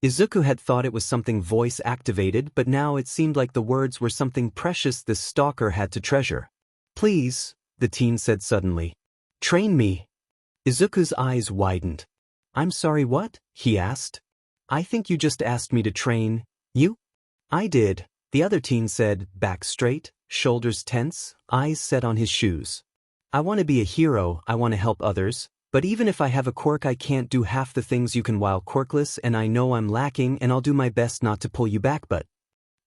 Izuku had thought it was something voice-activated, but now it seemed like the words were something precious this stalker had to treasure. Please, the teen said suddenly. Train me. Izuku's eyes widened. I'm sorry, what? He asked. I think you just asked me to train you? I did, the other teen said, back straight, shoulders tense, eyes set on his shoes. I want to be a hero, I want to help others, but even if I have a quirk I can't do half the things you can while quirkless, and I know I'm lacking and I'll do my best not to pull you back, but…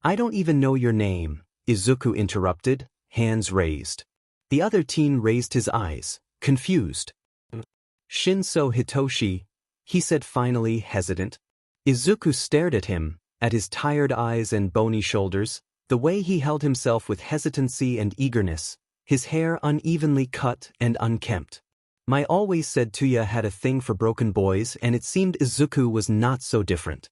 I don't even know your name, Izuku interrupted, hands raised. The other teen raised his eyes, confused. Shinso Hitoshi, he said finally, hesitant. Izuku stared at him, at his tired eyes and bony shoulders, the way he held himself with hesitancy and eagerness, his hair unevenly cut and unkempt. I always said Tuya had a thing for broken boys, and it seemed Izuku was not so different.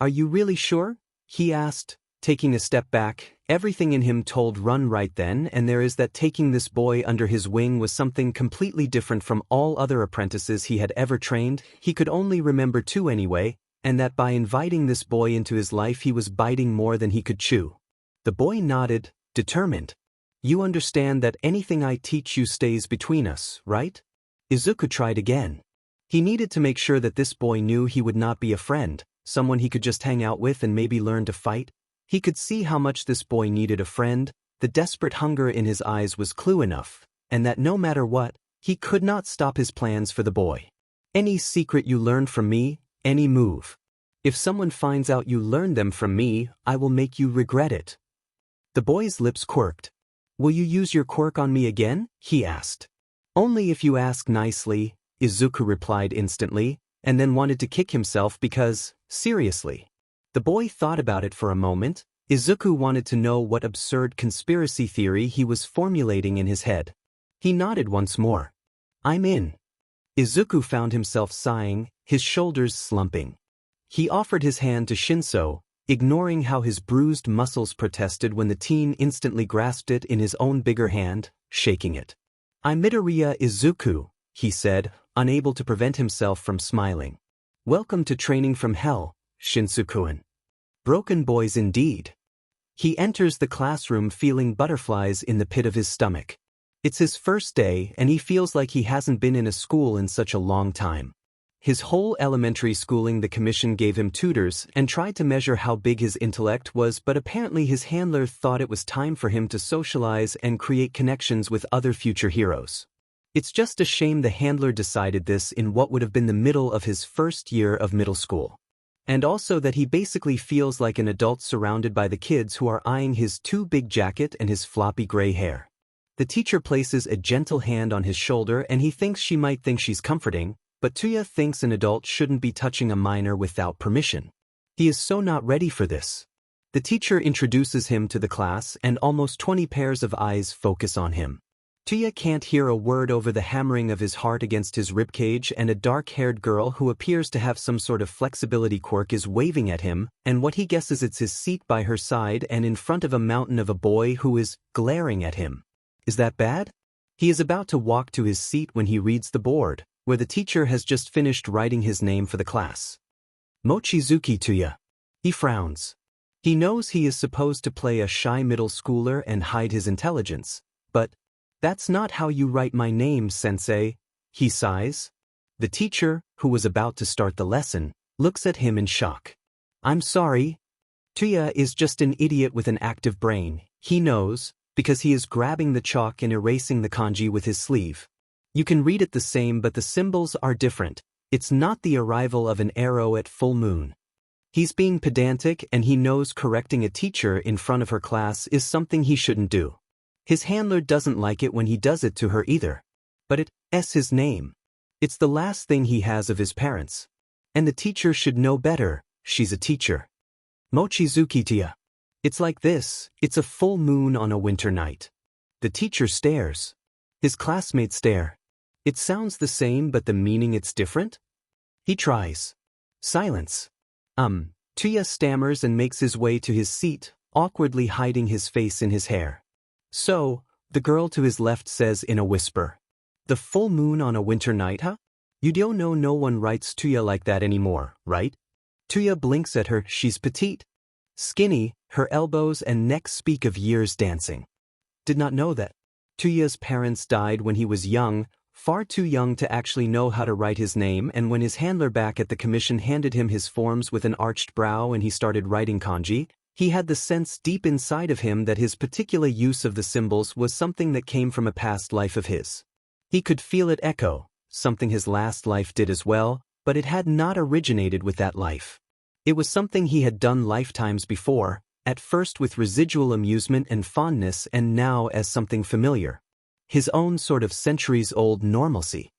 Are you really sure? He asked, taking a step back. Everything in him told run right then, and there is that taking this boy under his wing was something completely different from all other apprentices he had ever trained. He could only remember two anyway, and that by inviting this boy into his life he was biting more than he could chew. The boy nodded, determined. You understand that anything I teach you stays between us, right? Izuku tried again. He needed to make sure that this boy knew he would not be a friend, someone he could just hang out with and maybe learn to fight. He could see how much this boy needed a friend. The desperate hunger in his eyes was clue enough, and that no matter what, he could not stop his plans for the boy. Any secret you learned from me, any move. If someone finds out you learned them from me, I will make you regret it. The boy's lips quirked. Will you use your quirk on me again? He asked. Only if you ask nicely, Izuku replied instantly, and then wanted to kick himself because, seriously. The boy thought about it for a moment. Izuku wanted to know what absurd conspiracy theory he was formulating in his head. He nodded once more. I'm in. Izuku found himself sighing, his shoulders slumping. He offered his hand to Shinso, ignoring how his bruised muscles protested when the teen instantly grasped it in his own bigger hand, shaking it. I'm Midoriya Izuku, he said, unable to prevent himself from smiling. Welcome to training from hell, Shinsu-kun. Broken boys indeed. He enters the classroom feeling butterflies in the pit of his stomach. It's his first day and he feels like he hasn't been in a school in such a long time. His whole elementary schooling the commission gave him tutors and tried to measure how big his intellect was, but apparently his handler thought it was time for him to socialize and create connections with other future heroes. It's just a shame the handler decided this in what would have been the middle of his first year of middle school. And also that he basically feels like an adult surrounded by the kids who are eyeing his too big jacket and his floppy gray hair. The teacher places a gentle hand on his shoulder and he thinks she might think she's comforting, but Tuya thinks an adult shouldn't be touching a minor without permission. He is so not ready for this. The teacher introduces him to the class and almost 20 pairs of eyes focus on him. Tuya can't hear a word over the hammering of his heart against his ribcage, and a dark-haired girl who appears to have some sort of flexibility quirk is waving at him, and what he guesses it's his seat by her side and in front of a mountain of a boy who is glaring at him. Is that bad? He is about to walk to his seat when he reads the board, where the teacher has just finished writing his name for the class. Mochizuki Tuya. He frowns. He knows he is supposed to play a shy middle schooler and hide his intelligence, but that's not how you write my name, sensei, he sighs. The teacher, who was about to start the lesson, looks at him in shock. I'm sorry. Tuya is just an idiot with an active brain, he knows, because he is grabbing the chalk and erasing the kanji with his sleeve. You can read it the same, but the symbols are different. It's not the arrival of an arrow at full moon. He's being pedantic and he knows correcting a teacher in front of her class is something he shouldn't do. His handler doesn't like it when he does it to her either. But it's his name. It's the last thing he has of his parents. And the teacher should know better, she's a teacher. Mochizuki Tia. It's like this, it's a full moon on a winter night. The teacher stares. His classmates stare. It sounds the same but the meaning it's different? He tries. Silence. Tuya stammers and makes his way to his seat, awkwardly hiding his face in his hair. So, the girl to his left says in a whisper. The full moon on a winter night, huh? You don't know no one writes Tuya like that anymore, right? Tuya blinks at her, she's petite. Skinny, her elbows and neck speak of years dancing. Did not know that. Tuya's parents died when he was young, far too young to actually know how to write his name, and when his handler back at the commission handed him his forms with an arched brow and he started writing kanji, he had the sense deep inside of him that his particular use of the symbols was something that came from a past life of his. He could feel it echo, something his last life did as well, but it had not originated with that life. It was something he had done lifetimes before, at first with residual amusement and fondness and now as something familiar. His own sort of centuries-old normalcy.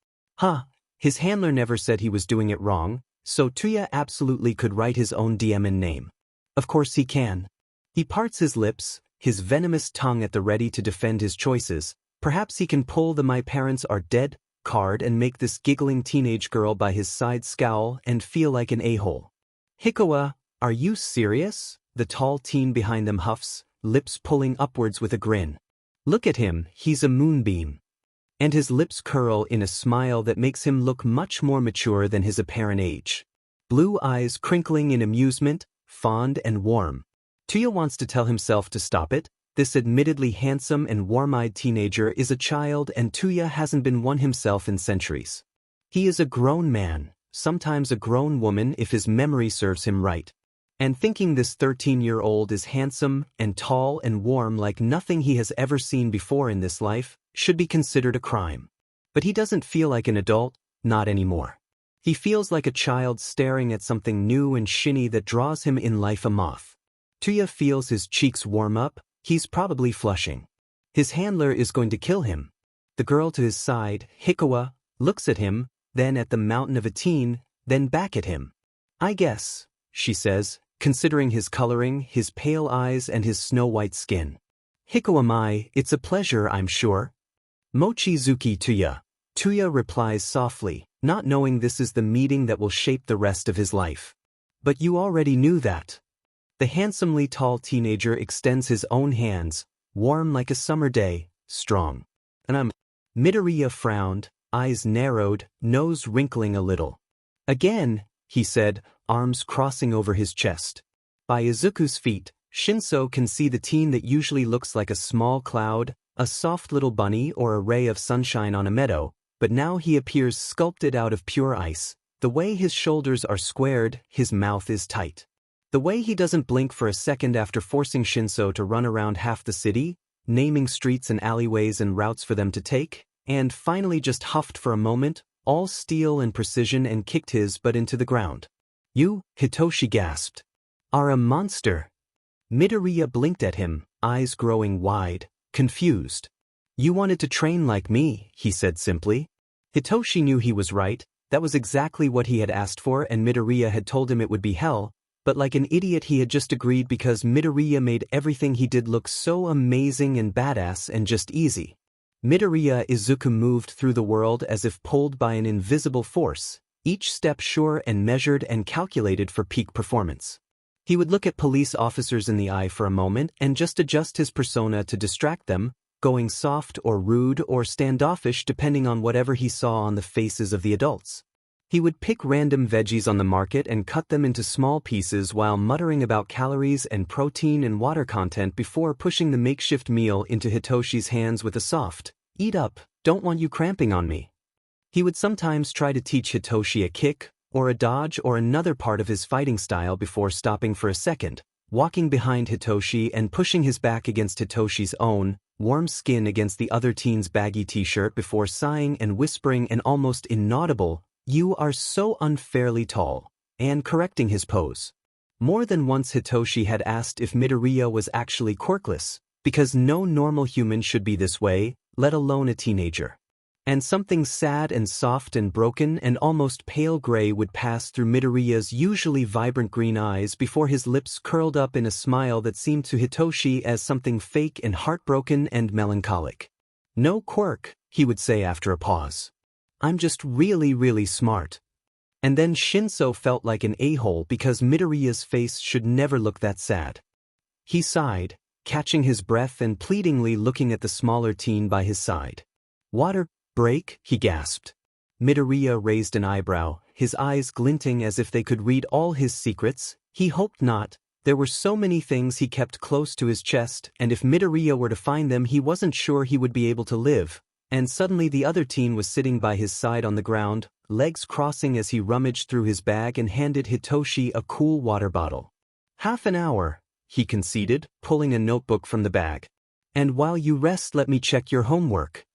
His handler never said he was doing it wrong, so Tuya absolutely could write his own DMN name. Of course he can. He parts his lips, his venomous tongue at the ready to defend his choices. Perhaps he can pull the "my parents are dead" card and make this giggling teenage girl by his side scowl and feel like an a-hole. Hikawa, are you serious? The tall teen behind them huffs, lips pulling upwards with a grin. Look at him, he's a moonbeam. And his lips curl in a smile that makes him look much more mature than his apparent age. Blue eyes crinkling in amusement, fond and warm. Tuya wants to tell himself to stop it. This admittedly handsome and warm-eyed teenager is a child and Tuya hasn't been one himself in centuries. He is a grown man, sometimes a grown woman if his memory serves him right. And thinking this 13-year-old is handsome and tall and warm like nothing he has ever seen before in this life should be considered a crime. But he doesn't feel like an adult, not anymore. He feels like a child staring at something new and shiny that draws him in like a moth. Tuya feels his cheeks warm up, he's probably flushing. His handler is going to kill him. The girl to his side, Hikawa, looks at him, then at the mountain of a teen, then back at him. I guess, she says, considering his coloring, his pale eyes and his snow-white skin. Hikawa-mai, it's a pleasure I'm sure. Mochizuki Tuya. Tuya replies softly, not knowing this is the meeting that will shape the rest of his life. But you already knew that. The handsomely tall teenager extends his own hands, warm like a summer day, strong. And Midoriya frowned, eyes narrowed, nose wrinkling a little. Again, he said, arms crossing over his chest. By Izuku's feet, Shinso can see the teen that usually looks like a small cloud, a soft little bunny or a ray of sunshine on a meadow, but now he appears sculpted out of pure ice. The way his shoulders are squared, his mouth is tight. The way he doesn't blink for a second after forcing Shinso to run around half the city, naming streets and alleyways and routes for them to take, and finally just huffed for a moment, all steel and precision and kicked his butt into the ground. You, Hitoshi gasped, are a monster. Midoriya blinked at him, eyes growing wide, confused. You wanted to train like me, he said simply. Hitoshi knew he was right, that was exactly what he had asked for and Midoriya had told him it would be hell, but like an idiot he had just agreed because Midoriya made everything he did look so amazing and badass and just easy. Midoriya Izuku moved through the world as if pulled by an invisible force, each step sure and measured and calculated for peak performance. He would look at police officers in the eye for a moment and just adjust his persona to distract them, going soft or rude or standoffish depending on whatever he saw on the faces of the adults. He would pick random veggies on the market and cut them into small pieces while muttering about calories and protein and water content before pushing the makeshift meal into Hitoshi's hands with a soft, "Eat up, don't want you cramping on me." He would sometimes try to teach Hitoshi a kick, or a dodge or another part of his fighting style before stopping for a second, walking behind Hitoshi and pushing his back against Hitoshi's own, warm skin against the other teen's baggy t-shirt before sighing and whispering an almost inaudible, "You are so unfairly tall," and correcting his pose. More than once Hitoshi had asked if Midoriya was actually quirkless, because no normal human should be this way, let alone a teenager. And something sad and soft and broken and almost pale gray would pass through Midoriya's usually vibrant green eyes before his lips curled up in a smile that seemed to Hitoshi as something fake and heartbroken and melancholic. "No quirk," he would say after a pause. "I'm just really smart." And then Shinso felt like an a-hole because Midoriya's face should never look that sad. He sighed, catching his breath and pleadingly looking at the smaller teen by his side. "Water break?" he gasped. Midoriya raised an eyebrow, his eyes glinting as if they could read all his secrets. He hoped not. There were so many things he kept close to his chest, and if Midoriya were to find them he wasn't sure he would be able to live. And suddenly the other teen was sitting by his side on the ground, legs crossing as he rummaged through his bag and handed Hitoshi a cool water bottle. "Half an hour," he conceded, pulling a notebook from the bag. "And while you rest, let me check your homework."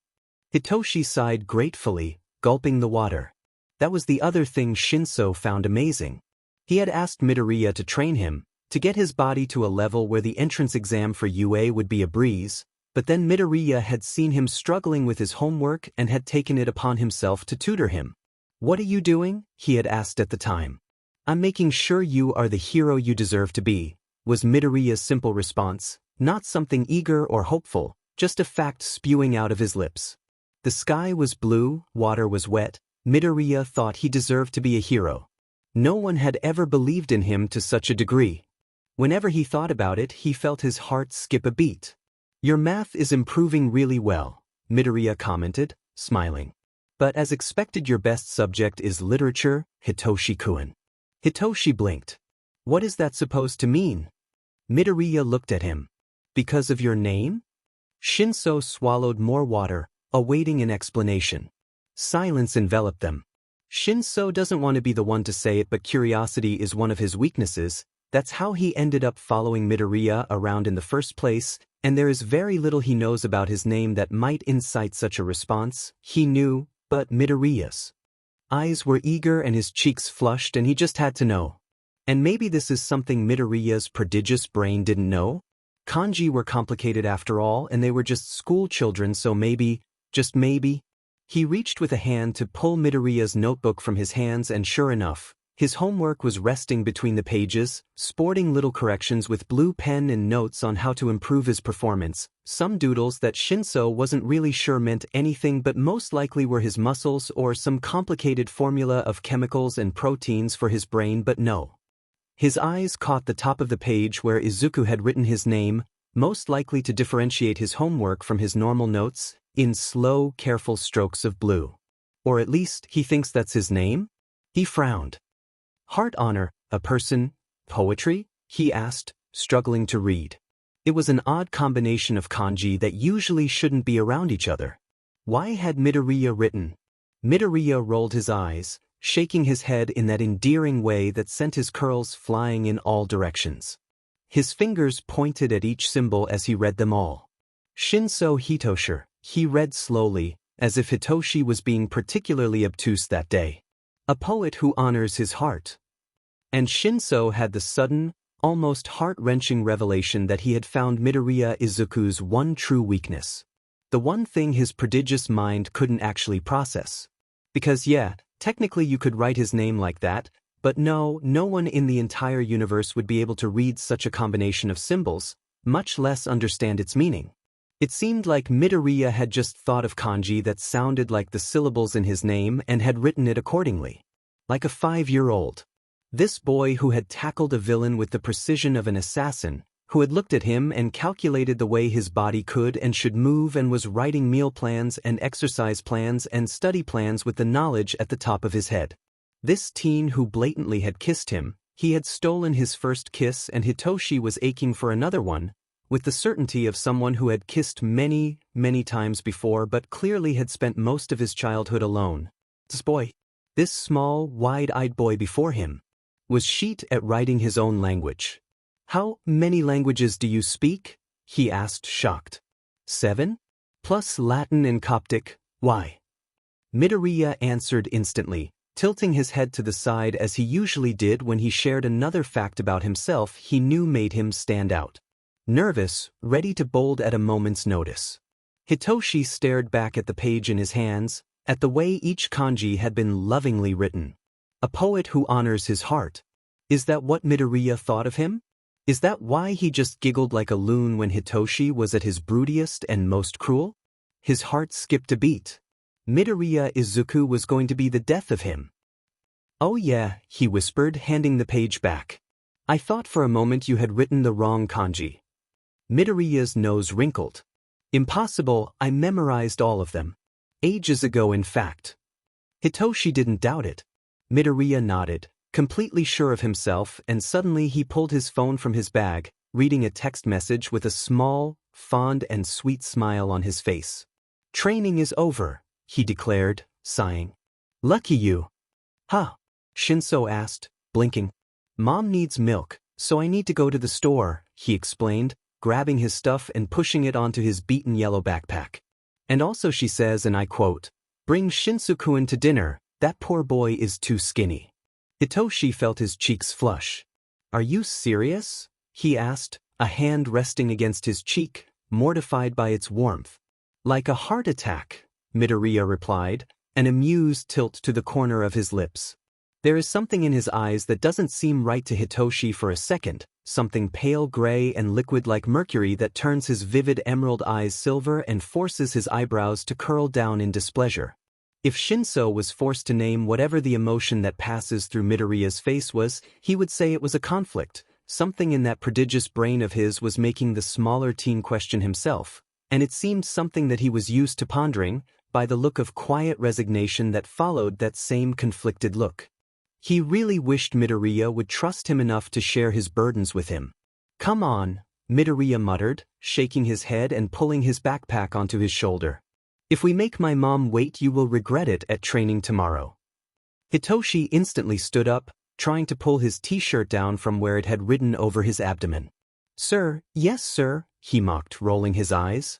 Hitoshi sighed gratefully, gulping the water. That was the other thing Shinso found amazing. He had asked Midoriya to train him, to get his body to a level where the entrance exam for UA would be a breeze, but then Midoriya had seen him struggling with his homework and had taken it upon himself to tutor him. "What are you doing?" he had asked at the time. "I'm making sure you are the hero you deserve to be," was Midoriya's simple response, not something eager or hopeful, just a fact spewing out of his lips. The sky was blue, water was wet. Midoriya thought he deserved to be a hero. No one had ever believed in him to such a degree. Whenever he thought about it, he felt his heart skip a beat. "Your math is improving really well," Midoriya commented, smiling. "But as expected, your best subject is literature, Hitoshi-kun." Hitoshi blinked. "What is that supposed to mean?" Midoriya looked at him. "Because of your name?" Shinso swallowed more water, awaiting an explanation. Silence enveloped them. Shinso doesn't want to be the one to say it, but curiosity is one of his weaknesses. That's how he ended up following Midoriya around in the first place, and there is very little he knows about his name that might incite such a response. He knew, but Midoriya's eyes were eager and his cheeks flushed, and he just had to know. And maybe this is something Midoriya's prodigious brain didn't know? Kanji were complicated after all, and they were just school children, so maybe, just maybe. He reached with a hand to pull Midoriya's notebook from his hands, and sure enough, his homework was resting between the pages, sporting little corrections with blue pen and notes on how to improve his performance, some doodles that Shinso wasn't really sure meant anything but most likely were his muscles or some complicated formula of chemicals and proteins for his brain, but no. His eyes caught the top of the page where Izuku had written his name, most likely to differentiate his homework from his normal notes, in slow, careful strokes of blue. Or at least, he thinks that's his name? He frowned. "Heart honor, a person, poetry?" he asked, struggling to read. It was an odd combination of kanji that usually shouldn't be around each other. Why had Midoriya written? Midoriya rolled his eyes, shaking his head in that endearing way that sent his curls flying in all directions. His fingers pointed at each symbol as he read them all. Shinso Hitoshi, he read slowly, as if Hitoshi was being particularly obtuse that day. A poet who honors his heart. And Shinso had the sudden, almost heart-wrenching revelation that he had found Midoriya Izuku's one true weakness. The one thing his prodigious mind couldn't actually process. Because yeah, technically you could write his name like that, but no one in the entire universe would be able to read such a combination of symbols, much less understand its meaning. It seemed like Midoriya had just thought of kanji that sounded like the syllables in his name and had written it accordingly. Like a 5-year-old. This boy who had tackled a villain with the precision of an assassin, who had looked at him and calculated the way his body could and should move and was writing meal plans and exercise plans and study plans with the knowledge at the top of his head. This teen who blatantly had kissed him, he had stolen his first kiss, and Hitoshi was aching for another one, with the certainty of someone who had kissed many times before but clearly had spent most of his childhood alone. This boy, this small, wide-eyed boy before him, was sheet at writing his own language. "How many languages do you speak?" he asked, shocked. 7? Plus Latin and Coptic, why? Midoriya answered instantly, tilting his head to the side as he usually did when he shared another fact about himself he knew made him stand out. Nervous, ready to bold at a moment's notice. Hitoshi stared back at the page in his hands, at the way each kanji had been lovingly written. A poet who honors his heart. Is that what Midoriya thought of him? Is that why he just giggled like a loon when Hitoshi was at his broodiest and most cruel? His heart skipped a beat. Midoriya Izuku was going to be the death of him. "Oh yeah," he whispered, handing the page back. "I thought for a moment you had written the wrong kanji." Midoriya's nose wrinkled. "Impossible, I memorized all of them. Ages ago, in fact." Hitoshi didn't doubt it. Midoriya nodded, completely sure of himself, and suddenly he pulled his phone from his bag, reading a text message with a small, fond and sweet smile on his face. "Training is over," he declared, sighing. "Lucky you." "Huh?" Shinso asked, blinking. "Mom needs milk, so I need to go to the store," he explained, grabbing his stuff and pushing it onto his beaten yellow backpack. "And also she says, and I quote, 'Bring Shinsuku-in to dinner, that poor boy is too skinny.'" Hitoshi felt his cheeks flush. "Are you serious?" he asked, a hand resting against his cheek, mortified by its warmth. "Like a heart attack," Midoriya replied, an amused tilt to the corner of his lips. There is something in his eyes that doesn't seem right to Hitoshi for a second, something pale gray and liquid like mercury that turns his vivid emerald eyes silver and forces his eyebrows to curl down in displeasure. If Shinso was forced to name whatever the emotion that passes through Midoriya's face was, he would say it was a conflict. Something in that prodigious brain of his was making the smaller teen question himself, and it seemed something that he was used to pondering, by the look of quiet resignation that followed that same conflicted look. He really wished Midoriya would trust him enough to share his burdens with him. "Come on," Midoriya muttered, shaking his head and pulling his backpack onto his shoulder. "If we make my mom wait, you will regret it at training tomorrow." Hitoshi instantly stood up, trying to pull his t-shirt down from where it had ridden over his abdomen. "Sir, yes sir," he mocked, rolling his eyes.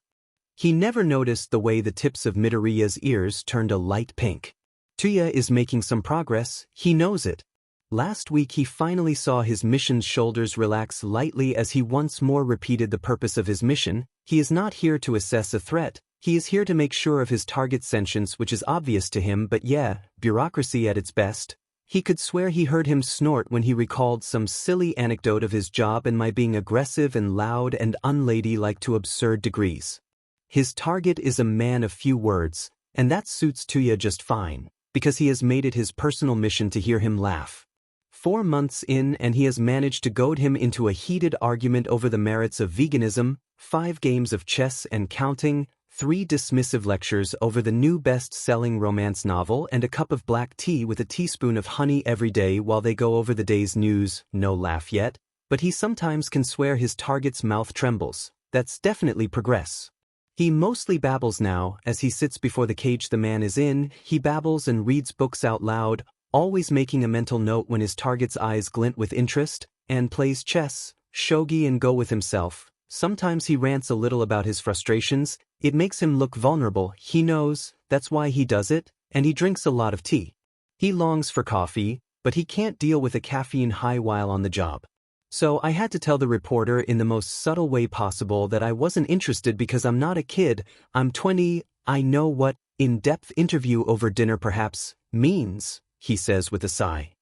He never noticed the way the tips of Midoriya's ears turned a light pink. Tuya is making some progress, he knows it. Last week he finally saw his mission's shoulders relax lightly as he once more repeated the purpose of his mission. He is not here to assess a threat, he is here to make sure of his target's sentience, which is obvious to him, but yeah, bureaucracy at its best. He could swear he heard him snort when he recalled some silly anecdote of his job and my being aggressive and loud and unladylike to absurd degrees. His target is a man of few words, and that suits Tuya just fine, because he has made it his personal mission to hear him laugh. 4 months in and he has managed to goad him into a heated argument over the merits of veganism, 5 games of chess and counting, 3 dismissive lectures over the new best-selling romance novel, and a cup of black tea with a teaspoon of honey every day while they go over the day's news. No laugh yet, but he sometimes can swear his target's mouth trembles. That's definitely progress. He mostly babbles now. As he sits before the cage the man is in, he babbles and reads books out loud, always making a mental note when his target's eyes glint with interest, and plays chess, shogi and go with himself. Sometimes he rants a little about his frustrations. It makes him look vulnerable, he knows, that's why he does it, and he drinks a lot of tea. He longs for coffee, but he can't deal with a caffeine high while on the job. So I had to tell the reporter in the most subtle way possible that I wasn't interested because I'm not a kid, I'm 20, I know what in-depth interview over dinner perhaps means, he says with a sigh.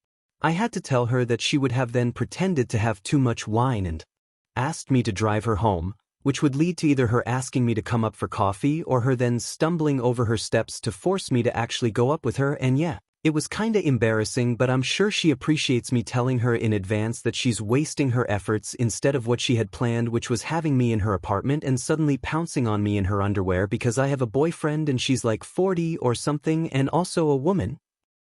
I had to tell her that she would have then pretended to have too much wine and asked me to drive her home, which would lead to either her asking me to come up for coffee or her then stumbling over her steps to force me to actually go up with her, and yeah. It was kinda embarrassing, but I'm sure she appreciates me telling her in advance that she's wasting her efforts instead of what she had planned, which was having me in her apartment and suddenly pouncing on me in her underwear because I have a boyfriend and she's like 40 or something and also a woman.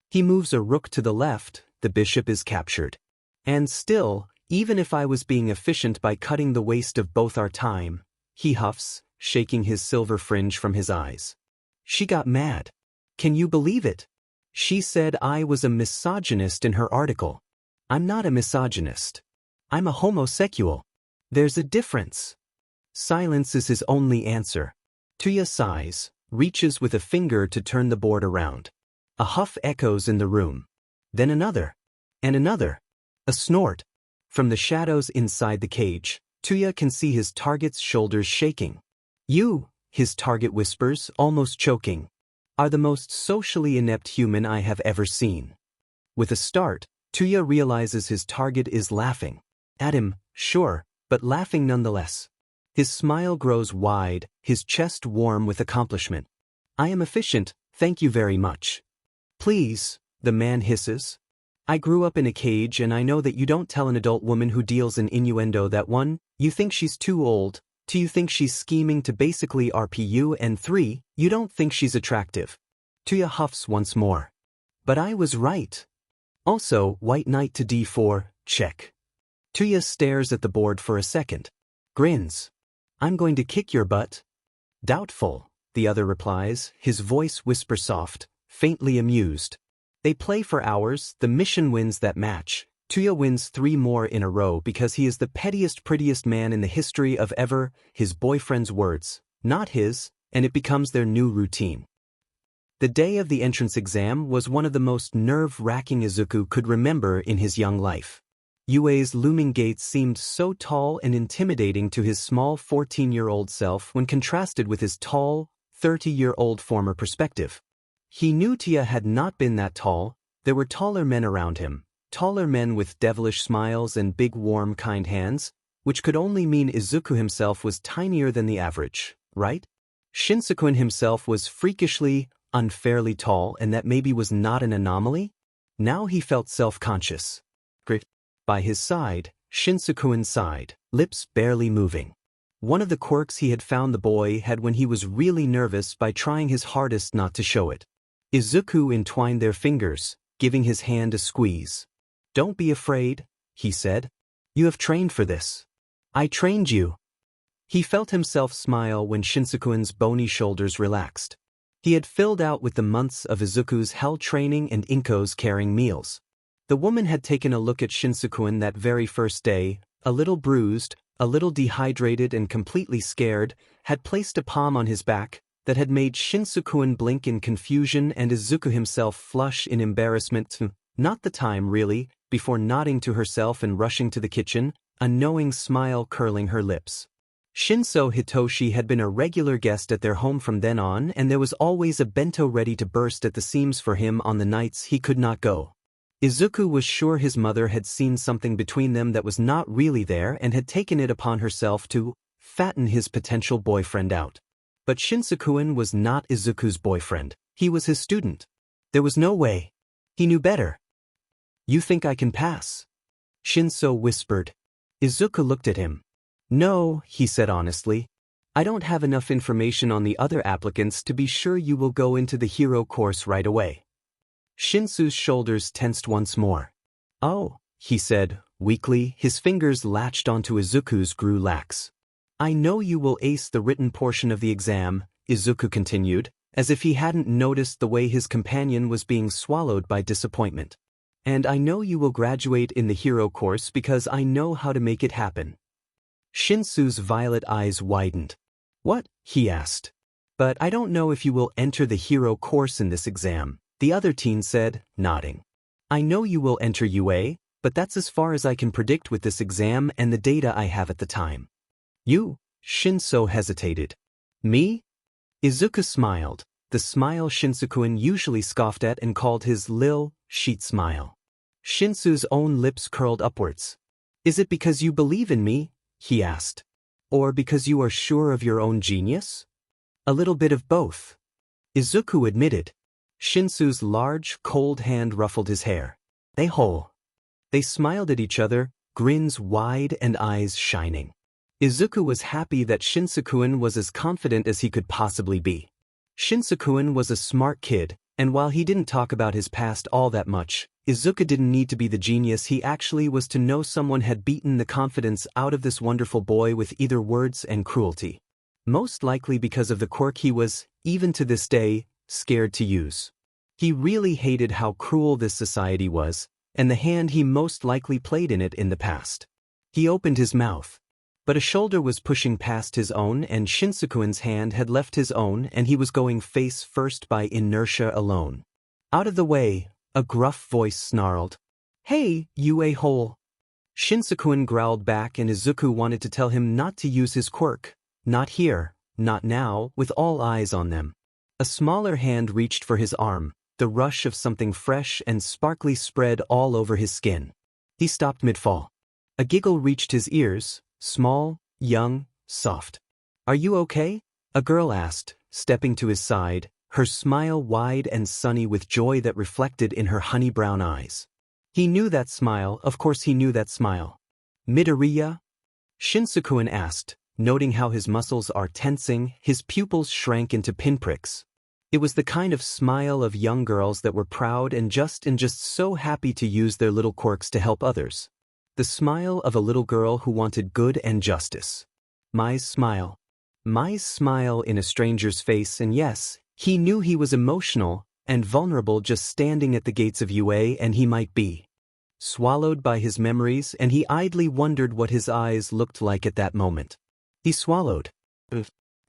He moves a rook to the left, the bishop is captured. And still, even if I was being efficient by cutting the waste of both our time, he huffs, shaking his silver fringe from his eyes. She got mad. Can you believe it? She said I was a misogynist in her article. I'm not a misogynist. I'm a homosexual. There's a difference. Silence is his only answer. Tuya sighs, reaches with a finger to turn the board around. A huff echoes in the room. Then another. And another. A snort. From the shadows inside the cage, Tuya can see his target's shoulders shaking. "You," his target whispers, almost choking, are the most socially inept human I have ever seen. With a start, Tuya realizes his target is laughing. At him, sure, but laughing nonetheless. His smile grows wide, his chest warm with accomplishment. I am efficient, thank you very much. Please, the man hisses. I grew up in a cage and I know that you don't tell an adult woman who deals in innuendo that 1, you think she's too old, 2, you think she's scheming to basically RP you, and 3, you don't think she's attractive. Tuya huffs once more. But I was right. Also, white knight to d4, check. Tuya stares at the board for a second. Grins. I'm going to kick your butt. Doubtful, the other replies, his voice whisper soft, faintly amused. They play for hours, the mission wins that match. Tuya wins 3 more in a row because he is the pettiest prettiest man in the history of ever, his boyfriend's words, not his, and it becomes their new routine. The day of the entrance exam was one of the most nerve-wracking Izuku could remember in his young life. Yue's looming gates seemed so tall and intimidating to his small 14-year-old self when contrasted with his tall, 30-year-old former perspective. He knew Tuya had not been that tall, there were taller men around him, taller men with devilish smiles and big warm kind hands, which could only mean Izuku himself was tinier than the average, right? Shinsequin himself was freakishly, unfairly tall and that maybe was not an anomaly? Now he felt self-conscious. By his side, Shinsequin sighed, lips barely moving. One of the quirks he had found the boy had when he was really nervous by trying his hardest not to show it. Izuku entwined their fingers, giving his hand a squeeze. Don't be afraid, he said. You have trained for this. I trained you. He felt himself smile when Shinsequin's bony shoulders relaxed. He had filled out with the months of Izuku's hell training and Inko's caring meals. The woman had taken a look at Shinsequin that very first day, a little bruised, a little dehydrated and completely scared, had placed a palm on his back that had made Shinsequin blink in confusion and Izuku himself flush in embarrassment. Not the time, really, before nodding to herself and rushing to the kitchen, a knowing smile curling her lips. Shinso Hitoshi had been a regular guest at their home from then on, and there was always a bento ready to burst at the seams for him on the nights he could not go. Izuku was sure his mother had seen something between them that was not really there and had taken it upon herself to fatten his potential boyfriend out. But Shinsequin was not Izuku's boyfriend. He was his student. There was no way. He knew better. You think I can pass? Shinso whispered. Izuku looked at him. No, he said honestly. I don't have enough information on the other applicants to be sure you will go into the hero course right away. Shinsu's shoulders tensed once more. Oh, he said, weakly, his fingers latched onto Izuku's grew lax. I know you will ace the written portion of the exam, Izuku continued, as if he hadn't noticed the way his companion was being swallowed by disappointment. And I know you will graduate in the hero course because I know how to make it happen. Shinsu's violet eyes widened. What? He asked. But I don't know if you will enter the hero course in this exam, the other teen said, nodding. I know you will enter UA, but that's as far as I can predict with this exam and the data I have at the time. You? Shinso hesitated. Me? Izuku smiled, the smile Shinsequin usually scoffed at and called his lil sheet smile. Shinsu's own lips curled upwards. Is it because you believe in me? He asked. Or because you are sure of your own genius? A little bit of both. Izuku admitted. Shinsu's large, cold hand ruffled his hair. They smiled at each other, grins wide and eyes shining. Izuku was happy that Shinsequin was as confident as he could possibly be. Shinsequin was a smart kid, and while he didn't talk about his past all that much, Izuku didn't need to be the genius he actually was to know someone had beaten the confidence out of this wonderful boy with either words and cruelty. Most likely because of the quirk he was, even to this day, scared to use. He really hated how cruel this society was, and the hand he most likely played in it in the past. He opened his mouth. But a shoulder was pushing past his own and Shinsequin's hand had left his own and he was going face first by inertia alone. Out of the way, a gruff voice snarled. Hey, you a-hole. Shinsequin growled back and Izuku wanted to tell him not to use his quirk. Not here, not now, with all eyes on them. A smaller hand reached for his arm, the rush of something fresh and sparkly spread all over his skin. He stopped mid-fall. A giggle reached his ears, small, young, soft. "Are you okay?" a girl asked, stepping to his side, her smile wide and sunny with joy that reflected in her honey-brown eyes. He knew that smile, of course he knew that smile. "Midoriya?" Shinsukuin asked, noting how his muscles are tensing, his pupils shrank into pinpricks. It was the kind of smile of young girls that were proud and just so happy to use their little quirks to help others. The smile of a little girl who wanted good and justice. Mai's smile. Mai's smile in a stranger's face, and yes, he knew he was emotional and vulnerable just standing at the gates of UA, and he might be swallowed by his memories, and he idly wondered what his eyes looked like at that moment. He swallowed.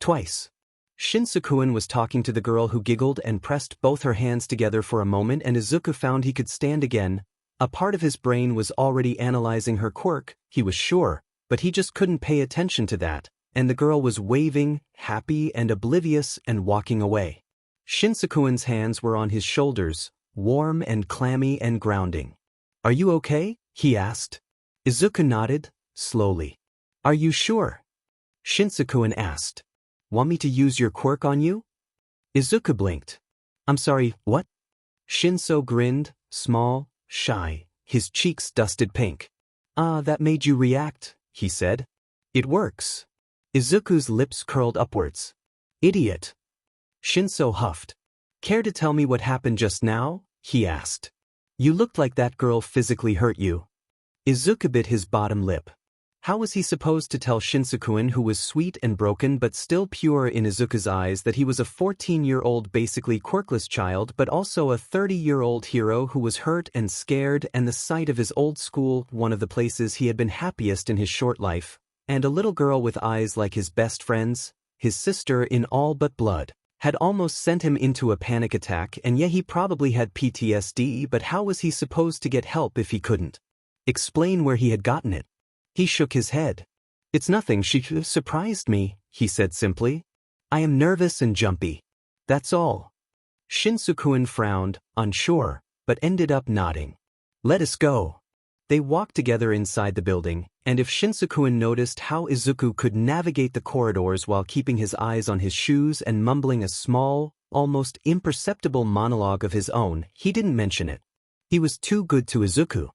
Twice. Shinsukuin was talking to the girl who giggled and pressed both her hands together for a moment, and Izuku found he could stand again. A part of his brain was already analyzing her quirk, he was sure, but he just couldn't pay attention to that, and the girl was waving, happy and oblivious, and walking away. Shinsukuin's hands were on his shoulders, warm and clammy and grounding. "Are you okay?" he asked. Izuku nodded, slowly. "Are you sure?" Shinsukuin asked. "Want me to use your quirk on you?" Izuku blinked. "I'm sorry, what?" Shinso grinned, small, shy, his cheeks dusted pink. "Ah, that made you react," he said. "It works." Izuku's lips curled upwards. "Idiot." Shinso huffed. "Care to tell me what happened just now?" he asked. "You looked like that girl physically hurt you." Izuku bit his bottom lip. How was he supposed to tell Shinsukuin, who was sweet and broken but still pure in Izuku's eyes, that he was a 14-year-old basically quirkless child but also a 30-year-old hero who was hurt and scared, and the sight of his old school, one of the places he had been happiest in his short life, and a little girl with eyes like his best friend's, his sister in all but blood, had almost sent him into a panic attack, and yet he probably had PTSD, but how was he supposed to get help if he couldn't explain where he had gotten it? He shook his head. "It's nothing, she surprised me," he said simply. "I am nervous and jumpy. That's all." Shinsukuin frowned, unsure, but ended up nodding. "Let us go." They walked together inside the building, and if Shinsukuin noticed how Izuku could navigate the corridors while keeping his eyes on his shoes and mumbling a small, almost imperceptible monologue of his own, he didn't mention it. He was too good to Izuku.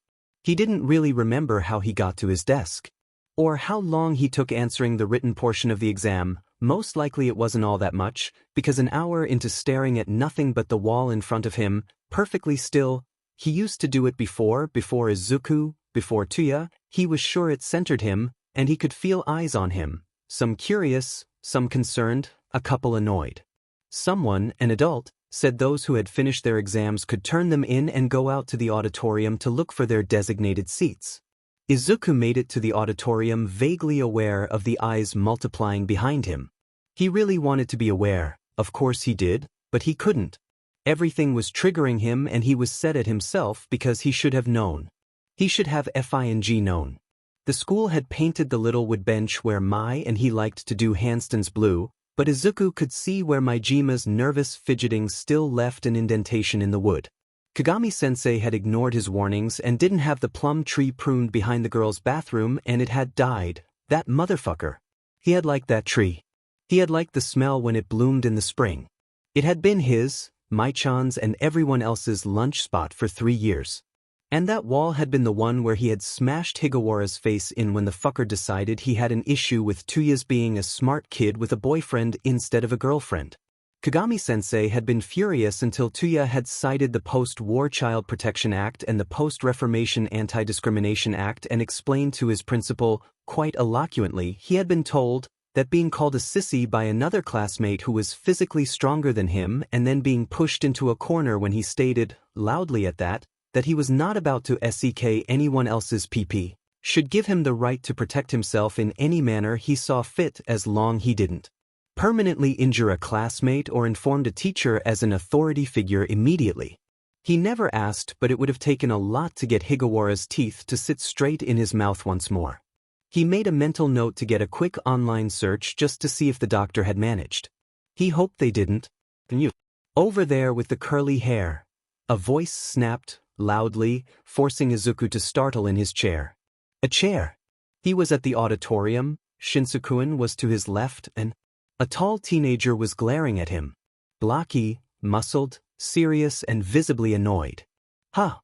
He didn't really remember how he got to his desk, or how long he took answering the written portion of the exam. Most likely it wasn't all that much, because an hour into staring at nothing but the wall in front of him, perfectly still, he used to do it before Izuku, before Tuya, he was sure it centered him, and he could feel eyes on him, some curious, some concerned, a couple annoyed. Someone, an adult, said those who had finished their exams could turn them in and go out to the auditorium to look for their designated seats. Izuku made it to the auditorium vaguely aware of the eyes multiplying behind him. He really wanted to be aware, of course he did, but he couldn't. Everything was triggering him, and he was set at himself because he should have known. He should have FING known. The school had painted the little wood bench where Mai and he liked to do handstands blue, but Izuku could see where Maijima's nervous fidgeting still left an indentation in the wood. Kagami-sensei had ignored his warnings and didn't have the plum tree pruned behind the girl's bathroom, and it had died. That motherfucker. He had liked that tree. He had liked the smell when it bloomed in the spring. It had been his, Mai-chan's, and everyone else's lunch spot for 3 years. And that wall had been the one where he had smashed Higawara's face in when the fucker decided he had an issue with Tuya's being a smart kid with a boyfriend instead of a girlfriend. Kagami-sensei had been furious until Tuya had cited the Post-War Child Protection Act and the Post-Reformation Anti-Discrimination Act and explained to his principal, quite eloquently, he had been told that being called a sissy by another classmate who was physically stronger than him and then being pushed into a corner when he stated, loudly at that he was not about to SEK anyone else's PP, should give him the right to protect himself in any manner he saw fit as long he didn't permanently injure a classmate or informed a teacher as an authority figure immediately. He never asked, but it would have taken a lot to get Higawara's teeth to sit straight in his mouth once more. He made a mental note to get a quick online search just to see if the doctor had managed. He hoped they didn't. You. Over there with the curly hair. A voice snapped, loudly, forcing Izuku to startle in his chair. A chair. He was at the auditorium, Shinsuke was to his left, and a tall teenager was glaring at him. Blocky, muscled, serious and visibly annoyed. Huh?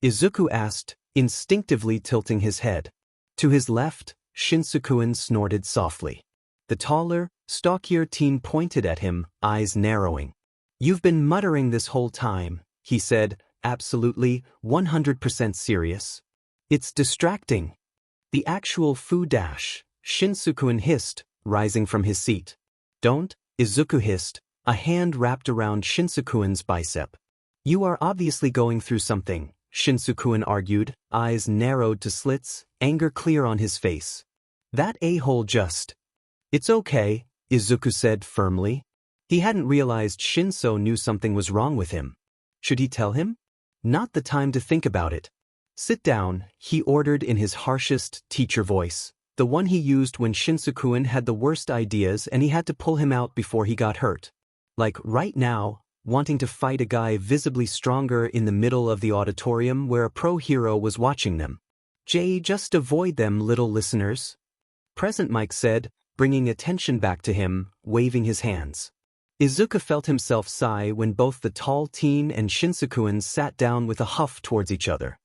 Izuku asked, instinctively tilting his head. To his left, Shinsuke snorted softly. The taller, stockier teen pointed at him, eyes narrowing. You've been muttering this whole time, he said, absolutely, 100% serious. It's distracting. The actual foo dash, Shinsuke hissed, rising from his seat. Don't, Izuku hissed, a hand wrapped around Shinsuke's bicep. You are obviously going through something, Shinsuke argued, eyes narrowed to slits, anger clear on his face. That a-hole just. It's okay, Izuku said firmly. He hadn't realized Shinso knew something was wrong with him. Should he tell him? Not the time to think about it. Sit down, he ordered in his harshest teacher voice, the one he used when Shinsuke had the worst ideas and he had to pull him out before he got hurt. Like right now, wanting to fight a guy visibly stronger in the middle of the auditorium where a pro hero was watching them. Just avoid them, little listeners. Present Mike said, bringing attention back to him, waving his hands. Izuku felt himself sigh when both the tall teen and Shinsuke sat down with a huff towards each other.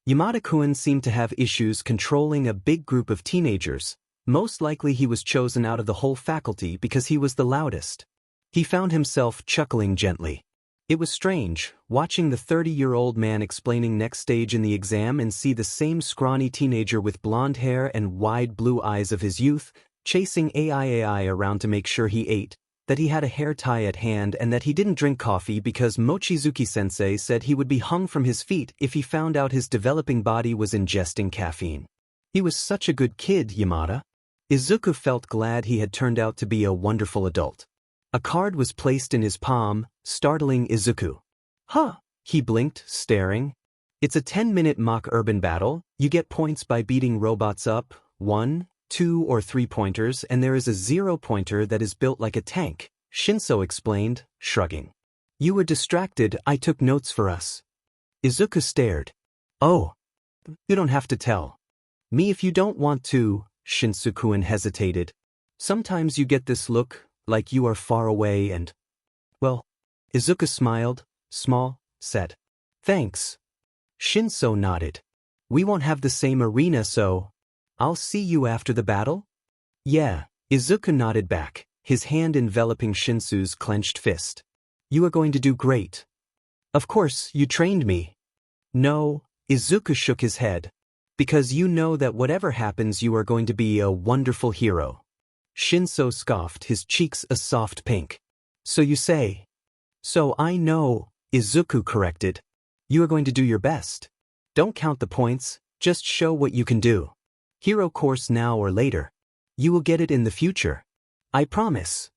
Yamada-kun seemed to have issues controlling a big group of teenagers. Most likely he was chosen out of the whole faculty because he was the loudest. He found himself chuckling gently. It was strange, watching the 30-year-old man explaining next stage in the exam and see the same scrawny teenager with blonde hair and wide blue eyes of his youth, chasing AI around to make sure he ate, that he had a hair tie at hand and that he didn't drink coffee because Mochizuki-sensei said he would be hung from his feet if he found out his developing body was ingesting caffeine. He was such a good kid, Yamada. Izuku felt glad he had turned out to be a wonderful adult. A card was placed in his palm, startling Izuku. Huh? He blinked, staring. It's a 10-minute mock urban battle. You get points by beating robots up, 1, 2 or 3 pointers, and there is a 0-pointer that is built like a tank, Shinso explained, shrugging. You were distracted, I took notes for us. Izuku stared. Oh. You don't have to tell me if you don't want to, Shinsuke hesitated. Sometimes you get this look, like you are far away and… Well, Izuku smiled, small, said. Thanks. Shinso nodded. We won't have the same arena so… I'll see you after the battle? Yeah, Izuku nodded back, his hand enveloping Shinsu's clenched fist. You are going to do great. Of course, you trained me. No, Izuku shook his head. Because you know that whatever happens you are going to be a wonderful hero. Shinso scoffed, his cheeks a soft pink. So you say. So I know, Izuku corrected. You are going to do your best. Don't count the points, just show what you can do. Hero course now or later. You will get it in the future. I promise.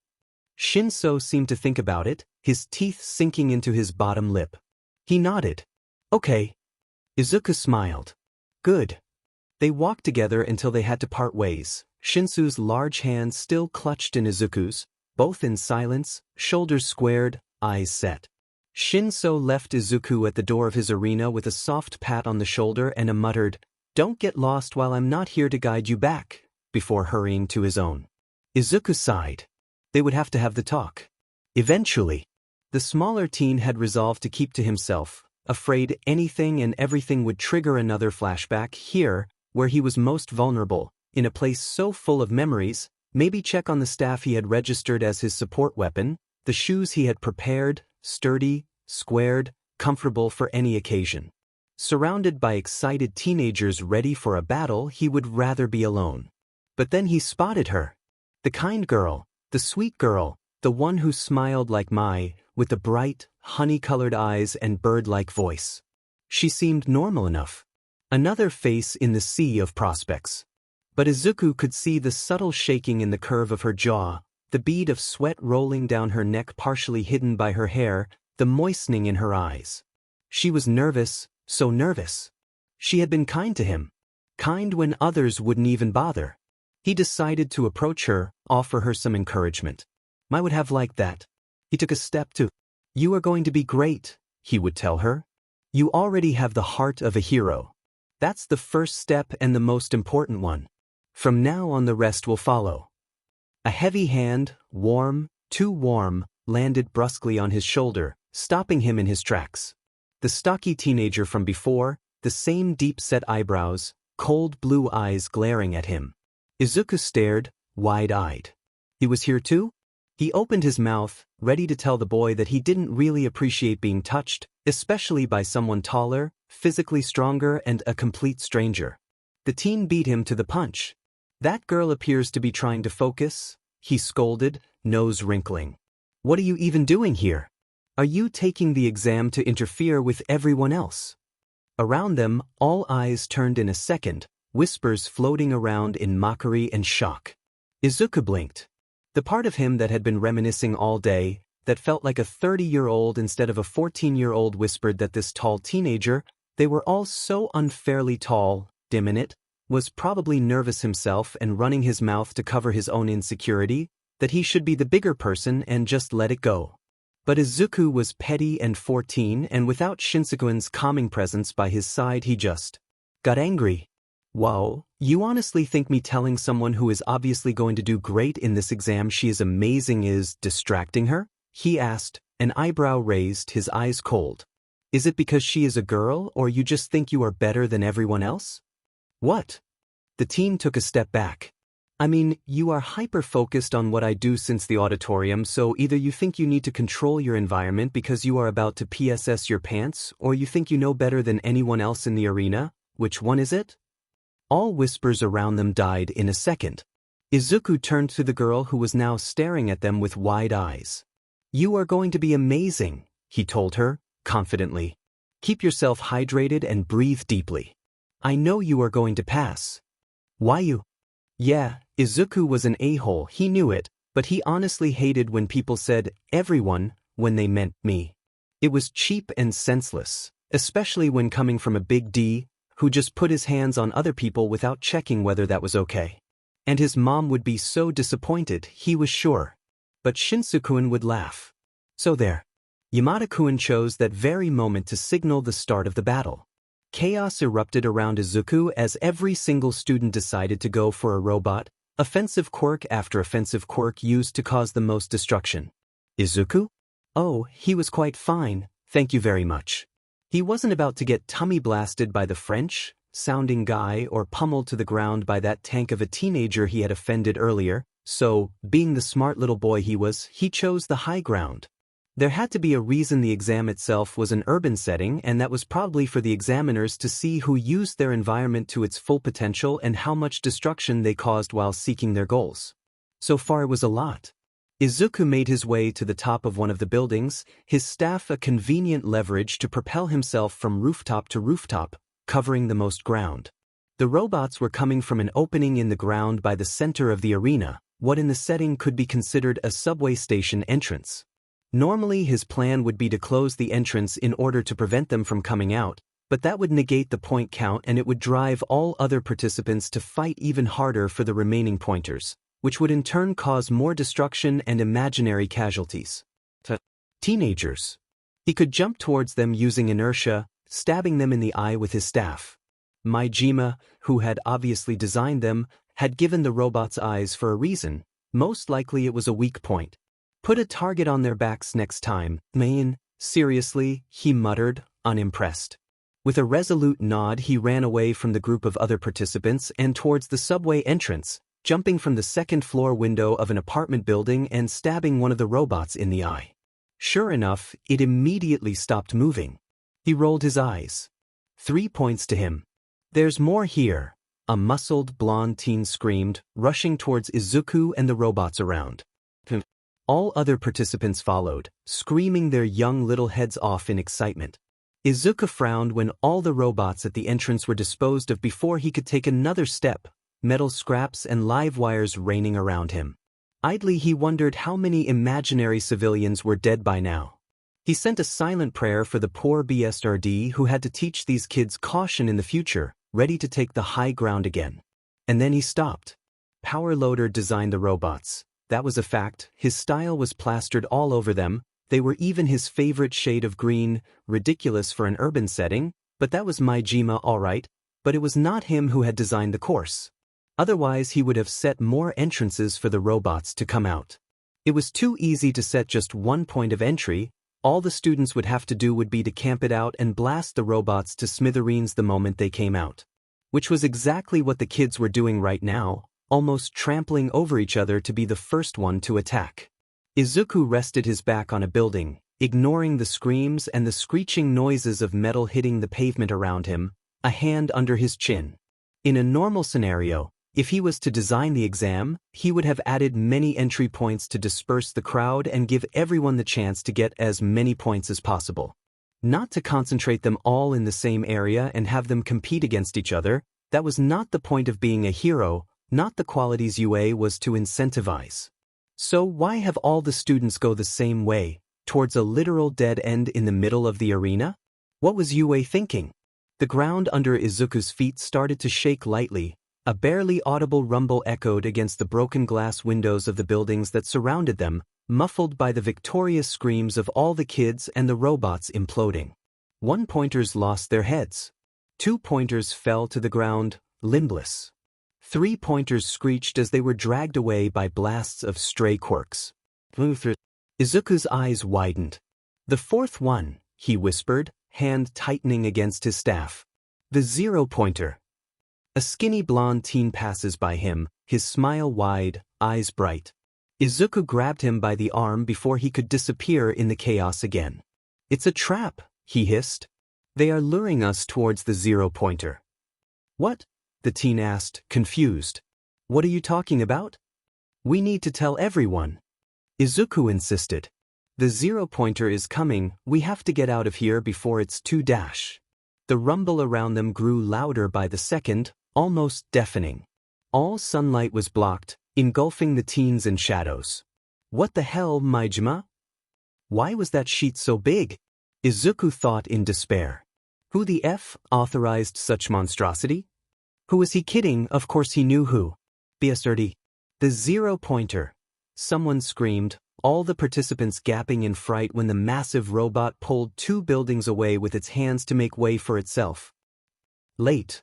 Shinso seemed to think about it, his teeth sinking into his bottom lip. He nodded. Okay. Izuku smiled. Good. They walked together until they had to part ways, Shinsu's large hand still clutched in Izuku's, both in silence, shoulders squared, eyes set. Shinso left Izuku at the door of his arena with a soft pat on the shoulder and a muttered, "Don't get lost while I'm not here to guide you back," before hurrying to his own. Izuku sighed. They would have to have the talk. Eventually. The smaller teen had resolved to keep to himself, afraid anything and everything would trigger another flashback here, where he was most vulnerable, in a place so full of memories, maybe check on the staff he had registered as his support weapon, the shoes he had prepared, sturdy, squared, comfortable for any occasion. Surrounded by excited teenagers ready for a battle, he would rather be alone. But then he spotted her. The kind girl, the sweet girl, the one who smiled like Mai, with the bright, honey-colored eyes and bird-like voice. She seemed normal enough. Another face in the sea of prospects. But Izuku could see the subtle shaking in the curve of her jaw, the bead of sweat rolling down her neck partially hidden by her hair, the moistening in her eyes. She was nervous, so nervous. She had been kind to him. Kind when others wouldn't even bother. He decided to approach her, offer her some encouragement. I would have liked that. He took a step to. You are going to be great, he would tell her. You already have the heart of a hero. That's the first step and the most important one. From now on the rest will follow. A heavy hand, warm, too warm, landed brusquely on his shoulder, stopping him in his tracks. The stocky teenager from before, the same deep-set eyebrows, cold blue eyes glaring at him. Izuku stared, wide-eyed. He was here too? He opened his mouth, ready to tell the boy that he didn't really appreciate being touched, especially by someone taller, physically stronger and a complete stranger. The teen beat him to the punch. That girl appears to be trying to focus, he scolded, nose wrinkling. What are you even doing here? Are you taking the exam to interfere with everyone else? Around them, all eyes turned in a second, whispers floating around in mockery and shock. Izuku blinked. The part of him that had been reminiscing all day, that felt like a 30-year-old instead of a 14-year-old, whispered that this tall teenager, they were all so unfairly tall, dim in it, was probably nervous himself and running his mouth to cover his own insecurity, that he should be the bigger person and just let it go. But Izuku was petty and 14, and without Shinsekun's calming presence by his side he just got angry. Whoa, you honestly think me telling someone who is obviously going to do great in this exam she is amazing is distracting her? He asked, an eyebrow raised, his eyes cold. Is it because she is a girl, or you just think you are better than everyone else? What? The teen took a step back. I mean, you are hyper-focused on what I do since the auditorium, so either you think you need to control your environment because you are about to PSS your pants, or you think you know better than anyone else in the arena. Which one is it? All whispers around them died in a second. Izuku turned to the girl who was now staring at them with wide eyes. You are going to be amazing, he told her, confidently. Keep yourself hydrated and breathe deeply. I know you are going to pass. Why you? Yeah, Izuku was an a-hole, he knew it, but he honestly hated when people said, everyone, when they meant me. It was cheap and senseless, especially when coming from a big D, who just put his hands on other people without checking whether that was okay. And his mom would be so disappointed, he was sure. But Shinseku would laugh. So there. Yamada-kun chose that very moment to signal the start of the battle. Chaos erupted around Izuku as every single student decided to go for a robot, offensive quirk after offensive quirk used to cause the most destruction. Izuku? Oh, he was quite fine, thank you very much. He wasn't about to get tummy blasted by the French-sounding guy or pummeled to the ground by that tank of a teenager he had offended earlier, so, being the smart little boy he was, he chose the high ground. There had to be a reason the exam itself was an urban setting, and that was probably for the examiners to see who used their environment to its full potential and how much destruction they caused while seeking their goals. So far it was a lot. Izuku made his way to the top of one of the buildings, his staff a convenient leverage to propel himself from rooftop to rooftop, covering the most ground. The robots were coming from an opening in the ground by the center of the arena, what in the setting could be considered a subway station entrance. Normally his plan would be to close the entrance in order to prevent them from coming out, but that would negate the point count and it would drive all other participants to fight even harder for the remaining pointers, which would in turn cause more destruction and imaginary casualties. Teenagers. He could jump towards them using inertia, stabbing them in the eye with his staff. Mijima, who had obviously designed them, had given the robots eyes for a reason. Most likely it was a weak point. Put a target on their backs next time, man. Seriously, he muttered, unimpressed. With a resolute nod he ran away from the group of other participants and towards the subway entrance, jumping from the second-floor window of an apartment building and stabbing one of the robots in the eye. Sure enough, it immediately stopped moving. He rolled his eyes. 3 points to him. There's more here, a muscled blonde teen screamed, rushing towards Izuku and the robots around. All other participants followed, screaming their young little heads off in excitement. Izuku frowned when all the robots at the entrance were disposed of before he could take another step, metal scraps and live wires raining around him. Idly he wondered how many imaginary civilians were dead by now. He sent a silent prayer for the poor BSRD who had to teach these kids caution in the future, ready to take the high ground again. And then he stopped. Power Loader designed the robots. That was a fact. His style was plastered all over them. They were even his favorite shade of green, ridiculous for an urban setting, but that was Midoriya, alright. But it was not him who had designed the course. Otherwise he would have set more entrances for the robots to come out. It was too easy to set just one point of entry. All the students would have to do would be to camp it out and blast the robots to smithereens the moment they came out. Which was exactly what the kids were doing right now, almost trampling over each other to be the first one to attack. Izuku rested his back on a building, ignoring the screams and the screeching noises of metal hitting the pavement around him, a hand under his chin. In a normal scenario, if he was to design the exam, he would have added many entry points to disperse the crowd and give everyone the chance to get as many points as possible. Not to concentrate them all in the same area and have them compete against each other. That was not the point of being a hero, not the qualities UA was to incentivize. So why have all the students go the same way, towards a literal dead end in the middle of the arena? What was UA thinking? The ground under Izuku's feet started to shake lightly. A barely audible rumble echoed against the broken glass windows of the buildings that surrounded them, muffled by the victorious screams of all the kids and the robots imploding. 1-pointers lost their heads. 2-pointers fell to the ground, limbless. 3-pointers screeched as they were dragged away by blasts of stray quirks. Izuku's eyes widened. "The fourth one," he whispered, hand tightening against his staff. "The 0-pointer." A skinny blonde teen passes by him, his smile wide, eyes bright. Izuku grabbed him by the arm before he could disappear in the chaos again. "It's a trap," he hissed. "They are luring us towards the 0-pointer." "What?" the teen asked, confused. "What are you talking about?" "We need to tell everyone." Izuku insisted. "The 0-pointer is coming, we have to get out of here before it's too dash." The rumble around them grew louder by the second, almost deafening. All sunlight was blocked, engulfing the teens in shadows. "What the hell, Midoriya? Why was that sheet so big?" Izuku thought in despair. Who the F authorized such monstrosity? Who was he kidding? Of course he knew who. BSRD. "The 0-pointer." Someone screamed, all the participants gasping in fright when the massive robot pulled 2 buildings away with its hands to make way for itself. "Late."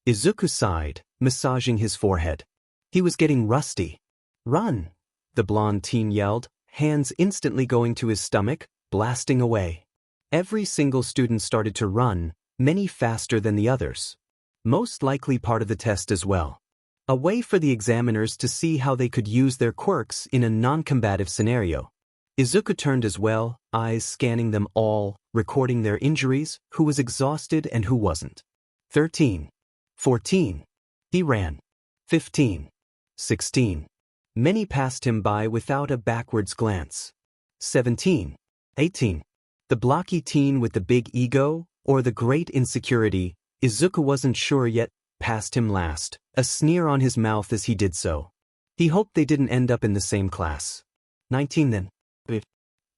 Izuku sighed, massaging his forehead. He was getting rusty. "Run!" the blonde teen yelled, hands instantly going to his stomach, blasting away. Every single student started to run, many faster than the others. Most likely part of the test as well. A way for the examiners to see how they could use their quirks in a non-combative scenario. Izuku turned as well, eyes scanning them all, recording their injuries, who was exhausted and who wasn't. 13. 14. He ran. 15. 16. Many passed him by without a backwards glance. 17. 18. The blocky teen with the big ego, or the great insecurity, Izuku wasn't sure yet, passed him last, a sneer on his mouth as he did so. He hoped they didn't end up in the same class. 19 then.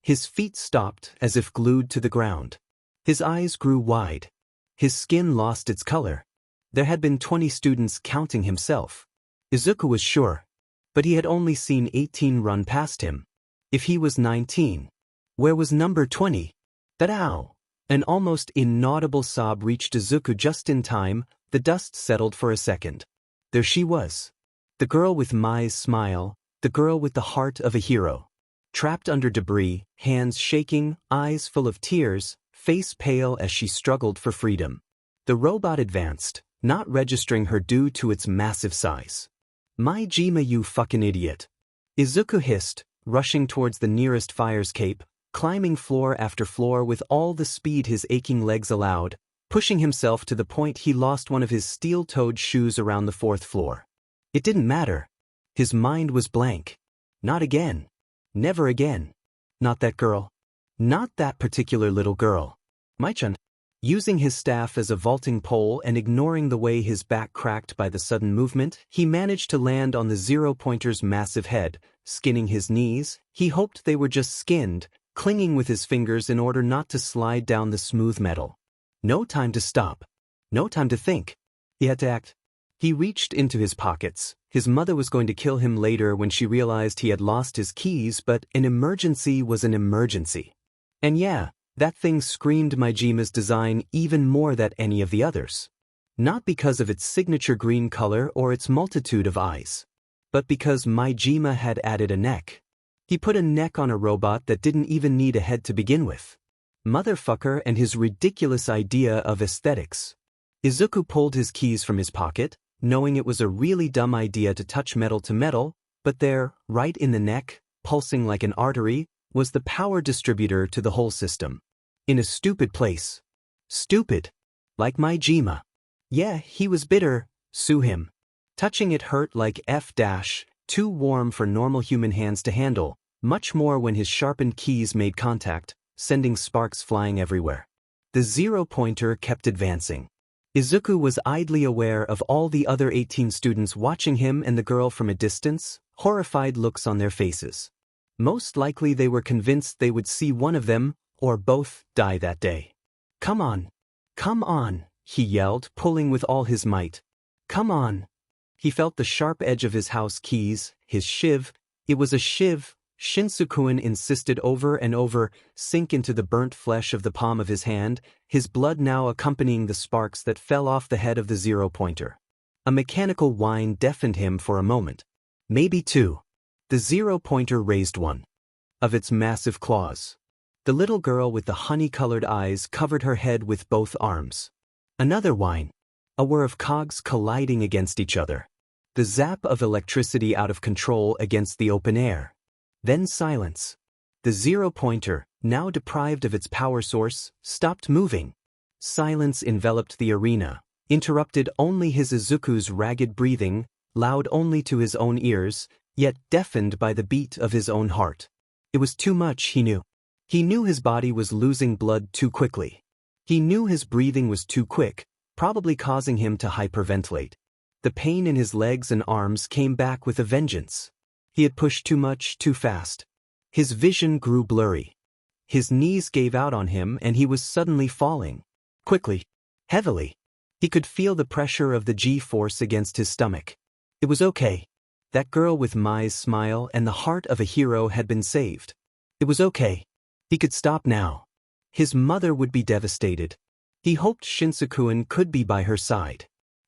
His feet stopped as if glued to the ground. His eyes grew wide. His skin lost its color. There had been 20 students counting himself. Izuku was sure. But he had only seen 18 run past him. If he was 19, where was number 20? That-ow! An almost inaudible sob reached Izuku just in time. The dust settled for a second. There she was. The girl with Mai's smile, the girl with the heart of a hero. Trapped under debris, hands shaking, eyes full of tears, face pale as she struggled for freedom. The robot advanced, not registering her due to its massive size. "Midoriya, you fucking idiot." Izuku hissed, rushing towards the nearest fire escape, climbing floor after floor with all the speed his aching legs allowed, pushing himself to the point he lost one of his steel-toed shoes around the 4th floor. It didn't matter. His mind was blank. Not again. Never again. Not that girl. Not that particular little girl. Mai-chan. Using his staff as a vaulting pole and ignoring the way his back cracked by the sudden movement, he managed to land on the 0-pointer's massive head, skinning his knees. He hoped they were just skinned, clinging with his fingers in order not to slide down the smooth metal. No time to stop. No time to think. He had to act. He reached into his pockets. His mother was going to kill him later when she realized he had lost his keys, but an emergency was an emergency. And yeah, that thing screamed Mijima's design even more than any of the others. Not because of its signature green color or its multitude of eyes, but because Mijima had added a neck. He put a neck on a robot that didn't even need a head to begin with. Motherfucker and his ridiculous idea of aesthetics. Izuku pulled his keys from his pocket, knowing it was a really dumb idea to touch metal to metal, but there, right in the neck, pulsing like an artery, was the power distributor to the whole system. In a stupid place. Stupid. Like Mijima. Yeah, he was bitter, sue him. Touching it hurt like too warm for normal human hands to handle, much more when his sharpened keys made contact, sending sparks flying everywhere. The zero-pointer kept advancing. Izuku was idly aware of all the other 18 students watching him and the girl from a distance, horrified looks on their faces. Most likely they were convinced they would see one of them, or both, die that day. Come on. Come on, he yelled, pulling with all his might. Come on. He felt the sharp edge of his house keys, his shiv. It was a shiv, Shinsukuin insisted over and over, sink into the burnt flesh of the palm of his hand, his blood now accompanying the sparks that fell off the head of the zero-pointer. A mechanical whine deafened him for a moment. Maybe two. The zero-pointer raised one of its massive claws. The little girl with the honey-colored eyes covered her head with both arms. Another whine. A whir of cogs colliding against each other. The zap of electricity out of control against the open air. Then silence. The zero-pointer, now deprived of its power source, stopped moving. Silence enveloped the arena, interrupted only his Izuku's ragged breathing, loud only to his own ears, yet deafened by the beat of his own heart. It was too much, he knew. He knew his body was losing blood too quickly. He knew his breathing was too quick, probably causing him to hyperventilate. The pain in his legs and arms came back with a vengeance. He had pushed too much, too fast. His vision grew blurry. His knees gave out on him and he was suddenly falling. Quickly. Heavily. He could feel the pressure of the G-force against his stomach. It was okay. That girl with Mai's smile and the heart of a hero had been saved. It was okay. He could stop now. His mother would be devastated. He hoped Shinsukuin could be by her side.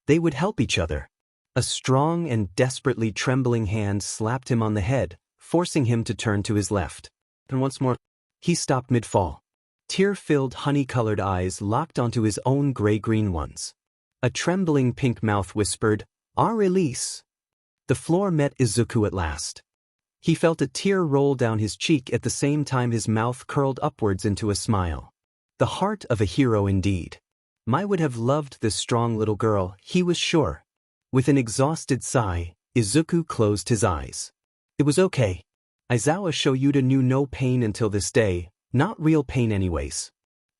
They would help each other. A strong and desperately trembling hand slapped him on the head, forcing him to turn to his left. And once more, he stopped mid-fall. Tear-filled honey-colored eyes locked onto his own gray-green ones. A trembling pink mouth whispered, "Our release." The floor met Izuku at last. He felt a tear roll down his cheek at the same time his mouth curled upwards into a smile. The heart of a hero indeed. Mai would have loved this strong little girl, he was sure. With an exhausted sigh, Izuku closed his eyes. It was okay. Aizawa Shoyuta knew no pain until this day, not real pain anyways.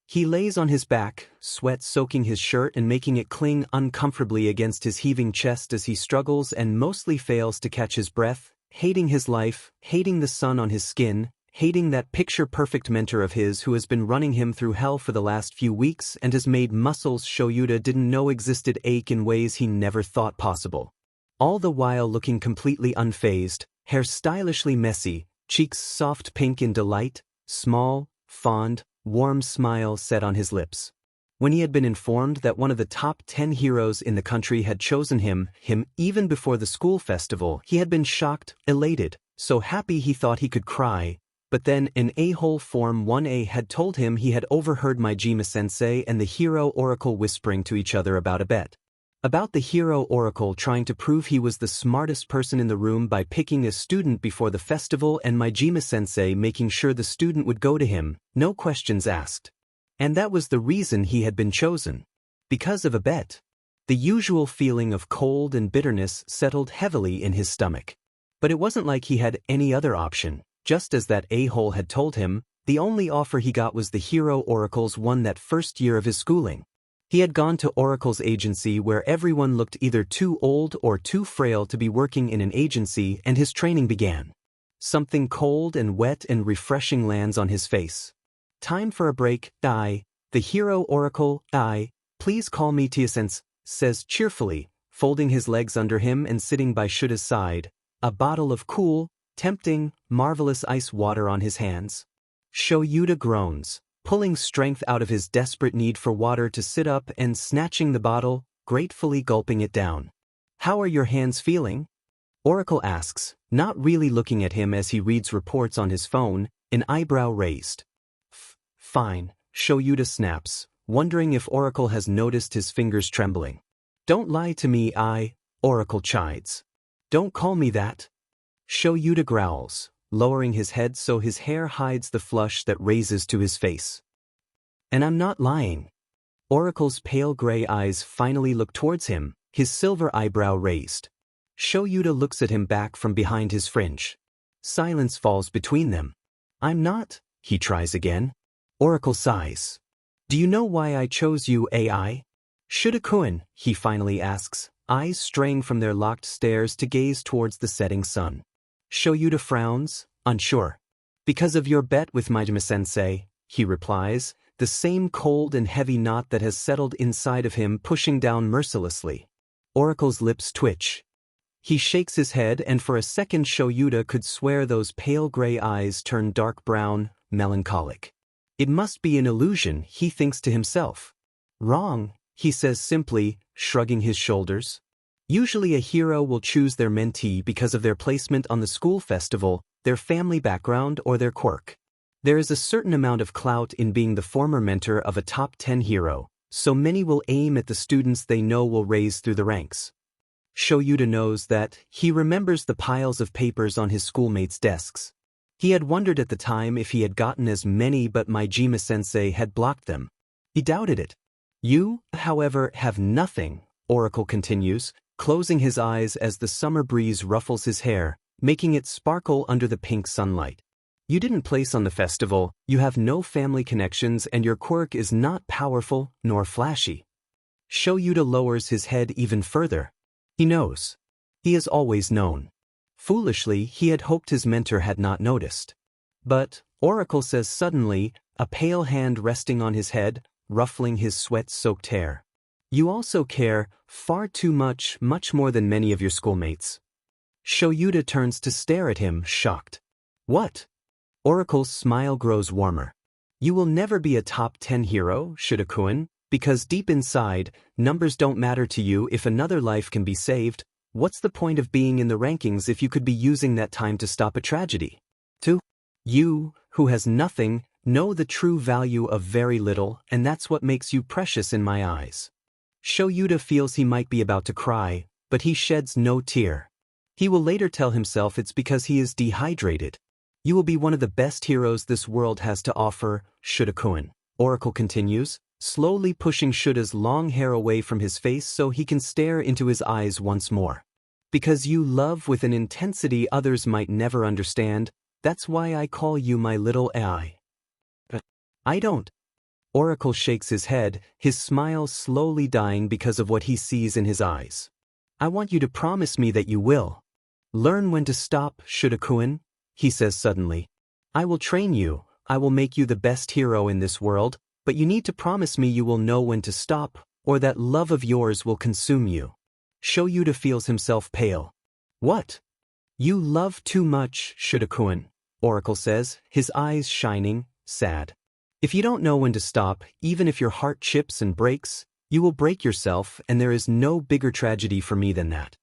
He lays on his back, sweat soaking his shirt and making it cling uncomfortably against his heaving chest as he struggles and mostly fails to catch his breath, hating his life, hating the sun on his skin, hating that picture-perfect mentor of his who has been running him through hell for the last few weeks and has made muscles Shoyuta didn't know existed ache in ways he never thought possible. All the while looking completely unfazed, hair stylishly messy, cheeks soft pink in delight, small, fond, warm smile set on his lips. When he had been informed that one of the top 10 heroes in the country had chosen him even before the school festival, he had been shocked, elated, so happy he thought he could cry. But then an a-hole Form 1A had told him he had overheard Mijima-sensei and the Hero Oracle whispering to each other about a bet. About the Hero Oracle trying to prove he was the smartest person in the room by picking a student before the festival and Mijima-sensei making sure the student would go to him, no questions asked. And that was the reason he had been chosen. Because of a bet. The usual feeling of cold and bitterness settled heavily in his stomach. But it wasn't like he had any other option. Just as that a-hole had told him, the only offer he got was the Hero Oracle's one that first year of his schooling. He had gone to Oracle's agency where everyone looked either too old or too frail to be working in an agency, and his training began. Something cold and wet and refreshing lands on his face. Time for a break, the Hero Oracle, please call me Tia-sense, says cheerfully, folding his legs under him and sitting by Shuda's side, a bottle of cool, tempting, marvelous ice water on his hands. Shoyuta groans, pulling strength out of his desperate need for water to sit up and snatching the bottle, gratefully gulping it down. "How are your hands feeling?" Oracle asks, not really looking at him as he reads reports on his phone, an eyebrow raised. Fine, Shoyuta snaps, wondering if Oracle has noticed his fingers trembling. "Don't lie to me, Oracle chides. "Don't call me that." Shoyuta growls, lowering his head so his hair hides the flush that raises to his face. "And I'm not lying." Oracle's pale gray eyes finally look towards him, his silver eyebrow raised. Shoyuta looks at him back from behind his fringe. Silence falls between them. "I'm not," he tries again. Oracle sighs. "Do you know why I chose you, AI? Shuda-kun," he finally asks, eyes straying from their locked stares to gaze towards the setting sun. Shoyuta frowns, unsure. "Because of your bet with Majima-sensei," he replies, the same cold and heavy knot that has settled inside of him pushing down mercilessly. Oracle's lips twitch. He shakes his head, and for a second Shoyuta could swear those pale gray eyes turn dark brown, melancholic. It must be an illusion, he thinks to himself. "Wrong," he says simply, shrugging his shoulders. Usually a hero will choose their mentee because of their placement on the school festival, their family background, or their quirk. There is a certain amount of clout in being the former mentor of a top 10 hero, so many will aim at the students they know will raise through the ranks. Shoyuta knows that. He remembers the piles of papers on his schoolmates' desks. He had wondered at the time if he had gotten as many, but Majima-sensei had blocked them. He doubted it. "You, however, have nothing," Oracle continues, closing his eyes as the summer breeze ruffles his hair, making it sparkle under the pink sunlight. "You didn't place on the festival, you have no family connections, and your quirk is not powerful nor flashy." Shoyuta lowers his head even further. He knows. He has always known. Foolishly, he had hoped his mentor had not noticed. But, Oracle says suddenly, a pale hand resting on his head, ruffling his sweat-soaked hair. "You also care, far too much more than many of your schoolmates." Shoyuta turns to stare at him, shocked. "What?" Oracle's smile grows warmer. "You will never be a top 10 hero, Shuda-kun, because deep inside, numbers don't matter to you. If another life can be saved, what's the point of being in the rankings if you could be using that time to stop a tragedy? You, who has nothing, know the true value of very little, and that's what makes you precious in my eyes." Shoyuta feels he might be about to cry, but he sheds no tear. He will later tell himself it's because he is dehydrated. "You will be one of the best heroes this world has to offer, Shuda-kun," Oracle continues, slowly pushing Shuda's long hair away from his face so he can stare into his eyes once more. "Because you love with an intensity others might never understand, that's why I call you my little AI." "But I don't." Oracle shakes his head, his smile slowly dying because of what he sees in his eyes. "I want you to promise me that you will. Learn when to stop, Shuda-kun," he says suddenly. "I will train you, I will make you the best hero in this world, but you need to promise me you will know when to stop, or that love of yours will consume you." Shoyuta feels himself pale. "What?" "You love too much, Shuda-kun," Oracle says, his eyes shining, sad. "If you don't know when to stop, even if your heart chips and breaks, you will break yourself, and there is no bigger tragedy for me than that."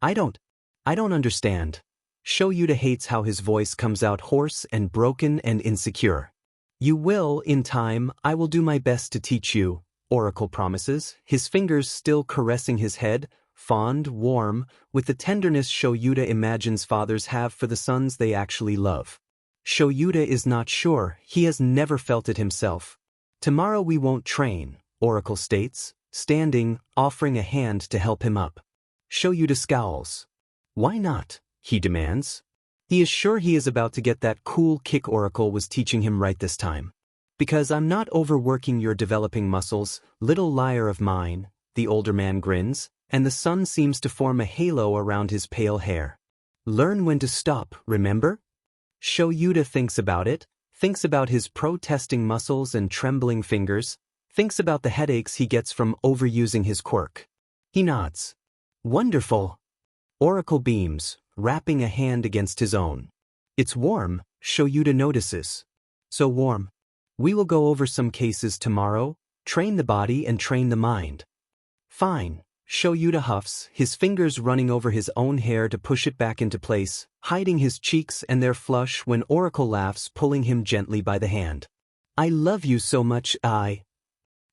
I don't understand." Shoyuta hates how his voice comes out hoarse and broken and insecure. "You will, in time. I will do my best to teach you," Oracle promises, his fingers still caressing his head, fond, warm, with the tenderness Shoyuta imagines fathers have for the sons they actually love. Shoyuta is not sure, he has never felt it himself. "Tomorrow we won't train," Oracle states, standing, offering a hand to help him up. Shoyuta scowls. "Why not?" he demands. He is sure he is about to get that cool kick Oracle was teaching him right this time. "Because I'm not overworking your developing muscles, little liar of mine," the older man grins, and the sun seems to form a halo around his pale hair. "Learn when to stop, remember?" Shoyuta thinks about it, thinks about his protesting muscles and trembling fingers, thinks about the headaches he gets from overusing his quirk. He nods. Wonderful. Oracle beams, wrapping a hand against his own. It's warm, Shoyuta notices. So warm. We will go over some cases tomorrow, train the body and train the mind. Fine, Shoyuta huffs, his fingers running over his own hair to push it back into place, hiding his cheeks and their flush when Oracle laughs, pulling him gently by the hand. I love you so much,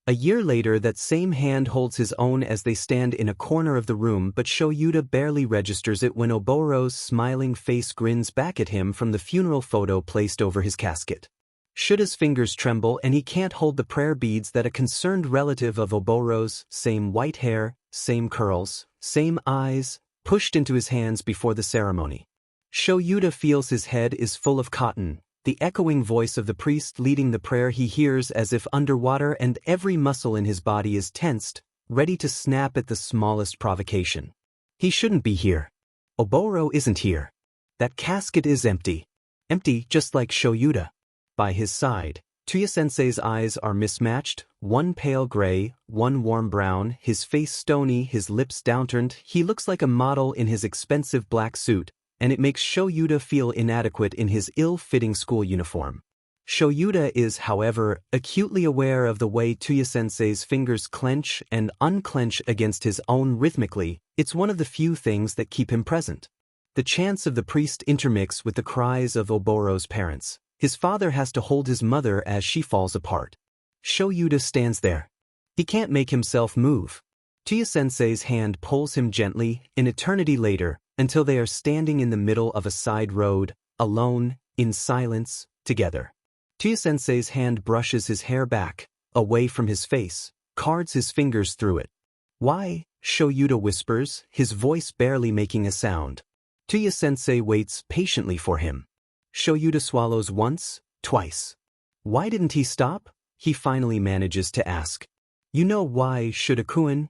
A year later, that same hand holds his own as they stand in a corner of the room, but Shoyuta barely registers it when Oboro's smiling face grins back at him from the funeral photo placed over his casket. Shuta's fingers tremble and he can't hold the prayer beads that a concerned relative of Oboro's, same white hair, same curls, same eyes, pushed into his hands before the ceremony. Shoyuta feels his head is full of cotton, the echoing voice of the priest leading the prayer he hears as if underwater, and every muscle in his body is tensed, ready to snap at the smallest provocation. He shouldn't be here. Oboro isn't here. That casket is empty. Empty just like Shoyuta. By his side, Tuya-sensei's eyes are mismatched, one pale gray, one warm brown, his face stony, his lips downturned. He looks like a model in his expensive black suit, and it makes Shoyuta feel inadequate in his ill-fitting school uniform. Shoyuta is, however, acutely aware of the way Tuya-sensei's fingers clench and unclench against his own rhythmically. It's one of the few things that keep him present. The chants of the priest intermix with the cries of Oboro's parents. His father has to hold his mother as she falls apart. Shoyuta stands there. He can't make himself move. Tuya-sensei's hand pulls him gently, an eternity later, until they are standing in the middle of a side road, alone, in silence, together. Tuya-sensei's hand brushes his hair back, away from his face, cards his fingers through it. Why? Shoyuta whispers, his voice barely making a sound. Tuya-sensei waits patiently for him. Shoyuta swallows once, twice. Why didn't he stop? He finally manages to ask. You know why, Shuda-kun?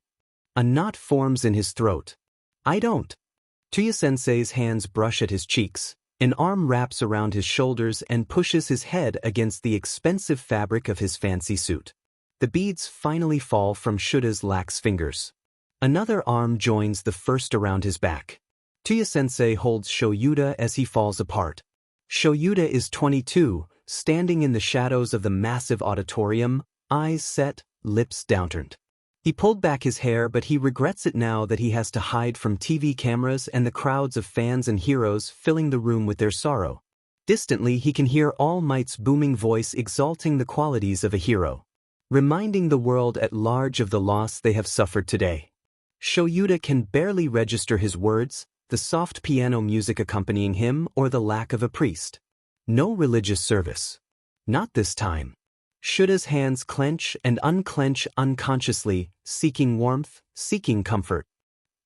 A knot forms in his throat. I don't. Tuya-sensei's hands brush at his cheeks, an arm wraps around his shoulders and pushes his head against the expensive fabric of his fancy suit. The beads finally fall from Shuda's lax fingers. Another arm joins the first around his back. Tuya-sensei holds Shoyuta as he falls apart. Shoyuta is 22, standing in the shadows of the massive auditorium, eyes set, lips downturned. He pulled back his hair, but he regrets it now that he has to hide from TV cameras and the crowds of fans and heroes filling the room with their sorrow. Distantly, he can hear All Might's booming voice exalting the qualities of a hero, reminding the world at large of the loss they have suffered today. Shoyuta can barely register his words, the soft piano music accompanying him, or the lack of a priest. No religious service. Not this time. Shuda's hands clench and unclench unconsciously, seeking warmth, seeking comfort.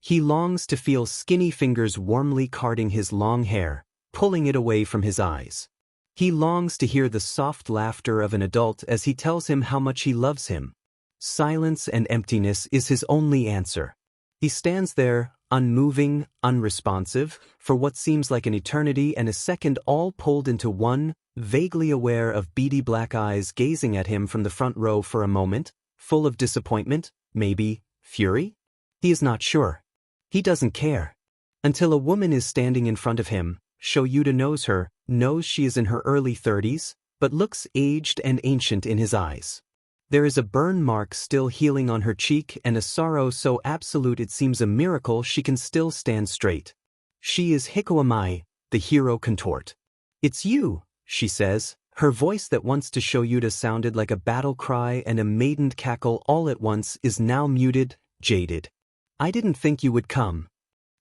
He longs to feel skinny fingers warmly carding his long hair, pulling it away from his eyes. He longs to hear the soft laughter of an adult as he tells him how much he loves him. Silence and emptiness is his only answer. He stands there, unmoving, unresponsive, for what seems like an eternity and a second, all pulled into one, vaguely aware of beady black eyes gazing at him from the front row for a moment, full of disappointment, maybe fury? He is not sure. He doesn't care. Until a woman is standing in front of him. Shoyuta knows her, knows she is in her early 30s, but looks aged and ancient in his eyes. There is a burn mark still healing on her cheek and a sorrow so absolute it seems a miracle she can still stand straight. She is Hikoamai, the hero contort. It's you, she says, her voice that once to Shoyuta sounded like a battle cry and a maidened cackle all at once is now muted, jaded. I didn't think you would come.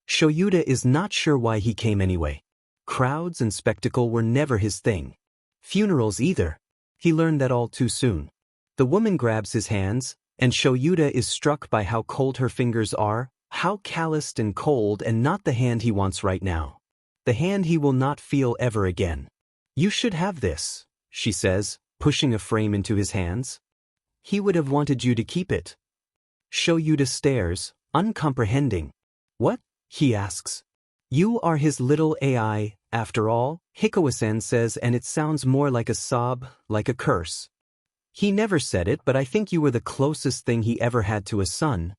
Shoyuta is not sure why he came anyway. Crowds and spectacle were never his thing. Funerals either. He learned that all too soon. The woman grabs his hands, and Shoyuta is struck by how cold her fingers are, how calloused and cold, and not the hand he wants right now. The hand he will not feel ever again. You should have this, she says, pushing a frame into his hands. He would have wanted you to keep it. Shoyuta stares, uncomprehending. What? He asks. You are his little AI, after all, Hikawa-sen says, and it sounds more like a sob, like a curse. He never said it, but I think you were the closest thing he ever had to a son.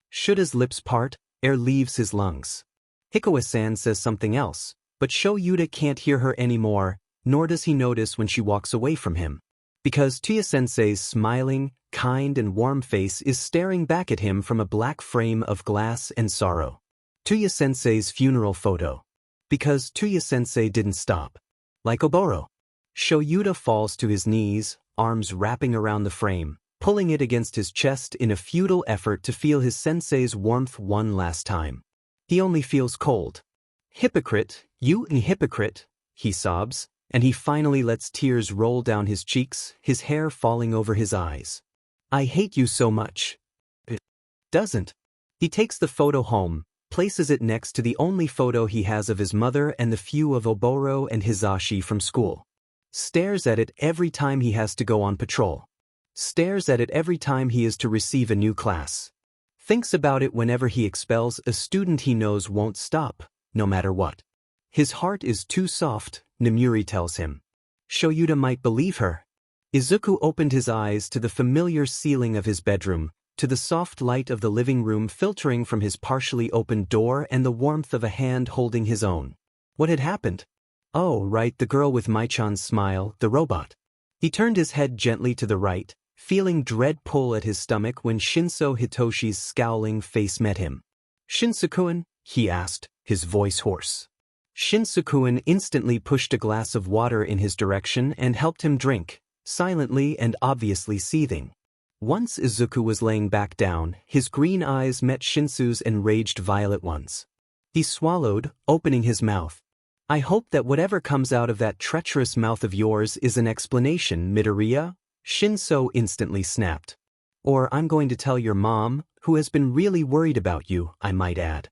Shuda's lips part, air leaves his lungs. Hikawa-san says something else, but Shoyuta can't hear her anymore, nor does he notice when she walks away from him. Because Tuya-sensei's smiling, kind and warm face is staring back at him from a black frame of glass and sorrow. Tuya-sensei's funeral photo. Because Tuya-sensei didn't stop. Like Oboro. Shoyuta falls to his knees, arms wrapping around the frame, pulling it against his chest in a futile effort to feel his sensei's warmth one last time. He only feels cold. "Hypocrite, you hypocrite," he sobs, and he finally lets tears roll down his cheeks, his hair falling over his eyes. "I hate you so much." It doesn't. He takes the photo home, places it next to the only photo he has of his mother and the few of Oboro and Hizashi from school. Stares at it every time he has to go on patrol. Stares at it every time he is to receive a new class. Thinks about it whenever he expels a student he knows won't stop, no matter what. His heart is too soft, Nemuri tells him. Shoyuta might believe her. Izuku opened his eyes to the familiar ceiling of his bedroom, to the soft light of the living room filtering from his partially opened door and the warmth of a hand holding his own. What had happened? Oh, right, the girl with Mai-chan's smile, the robot. He turned his head gently to the right, feeling dread pull at his stomach when Shinso Hitoshi's scowling face met him. "Shinso-kun?" he asked, his voice hoarse. Shinso-kun instantly pushed a glass of water in his direction and helped him drink, silently and obviously seething. Once Izuku was laying back down, his green eyes met Shinsu's enraged violet ones. He swallowed, opening his mouth. "I hope that whatever comes out of that treacherous mouth of yours is an explanation, Midoriya," Shinso instantly snapped. "Or I'm going to tell your mom, who has been really worried about you, I might add."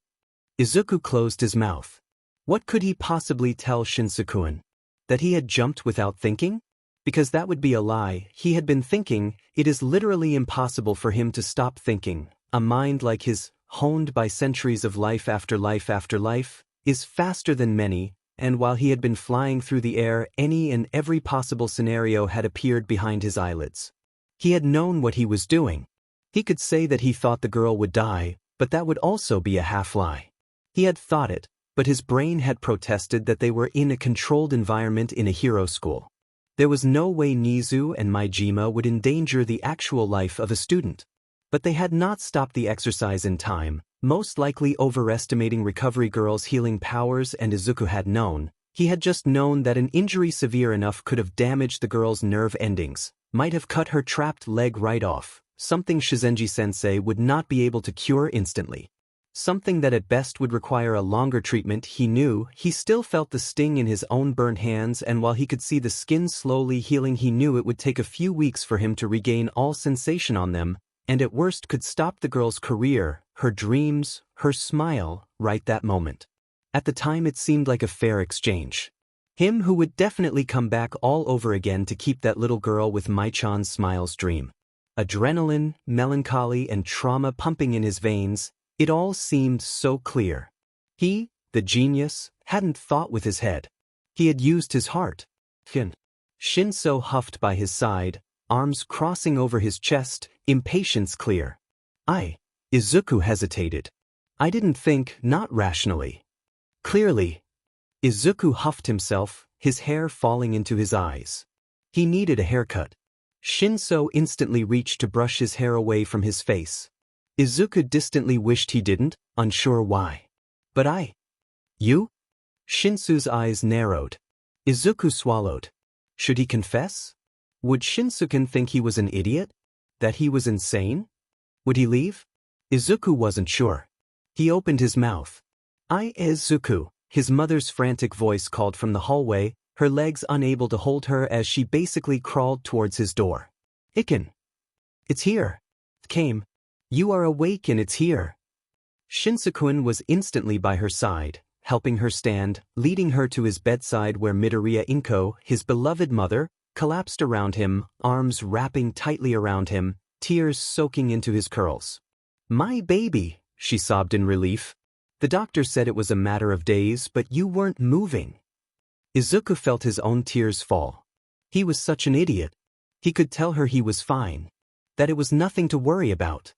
Izuku closed his mouth. What could he possibly tell Shinso-kun? That he had jumped without thinking? Because that would be a lie. He had been thinking. It is literally impossible for him to stop thinking. A mind like his, honed by centuries of life after life after life, is faster than many, and while he had been flying through the air, any and every possible scenario had appeared behind his eyelids. He had known what he was doing. He could say that he thought the girl would die, but that would also be a half-lie. He had thought it, but his brain had protested that they were in a controlled environment in a hero school. There was no way Nizu and Maijima would endanger the actual life of a student. But they had not stopped the exercise in time, most likely overestimating recovery girl's healing powers, and Izuku had known. He had just known that an injury severe enough could have damaged the girl's nerve endings, might have cut her trapped leg right off, something Shizenji-sensei would not be able to cure instantly. Something that at best would require a longer treatment. He knew. He still felt the sting in his own burned hands, and while he could see the skin slowly healing, he knew it would take a few weeks for him to regain all sensation on them, and at worst could stop the girl's career, her dreams, her smile, right that moment. At the time it seemed like a fair exchange. Him who would definitely come back all over again to keep that little girl with Mai-chan's smiles dream. Adrenaline, melancholy and trauma pumping in his veins. It all seemed so clear. He, the genius, hadn't thought with his head. He had used his heart. Shinso huffed by his side, arms crossing over his chest, impatience clear. Izuku hesitated. "I didn't think, not rationally." "Clearly." Izuku huffed himself, his hair falling into his eyes. He needed a haircut. Shinso instantly reached to brush his hair away from his face. Izuku distantly wished he didn't, unsure why. "But you?" Shinsu's eyes narrowed. Izuku swallowed. Should he confess? Would Shinsuken think he was an idiot? That he was insane? Would he leave? Izuku wasn't sure. He opened his mouth. Izuku, his mother's frantic voice called from the hallway, her legs unable to hold her as she basically crawled towards his door. "Iken. It's here." It came. "You are awake and it's here." Shinso-kun was instantly by her side, helping her stand, leading her to his bedside where Midoriya Izuku, his beloved mother, collapsed around him, arms wrapping tightly around him, tears soaking into his curls. "My baby," she sobbed in relief. "The doctor said it was a matter of days, but you weren't moving." Izuku felt his own tears fall. He was such an idiot. He could tell her he was fine. That it was nothing to worry about.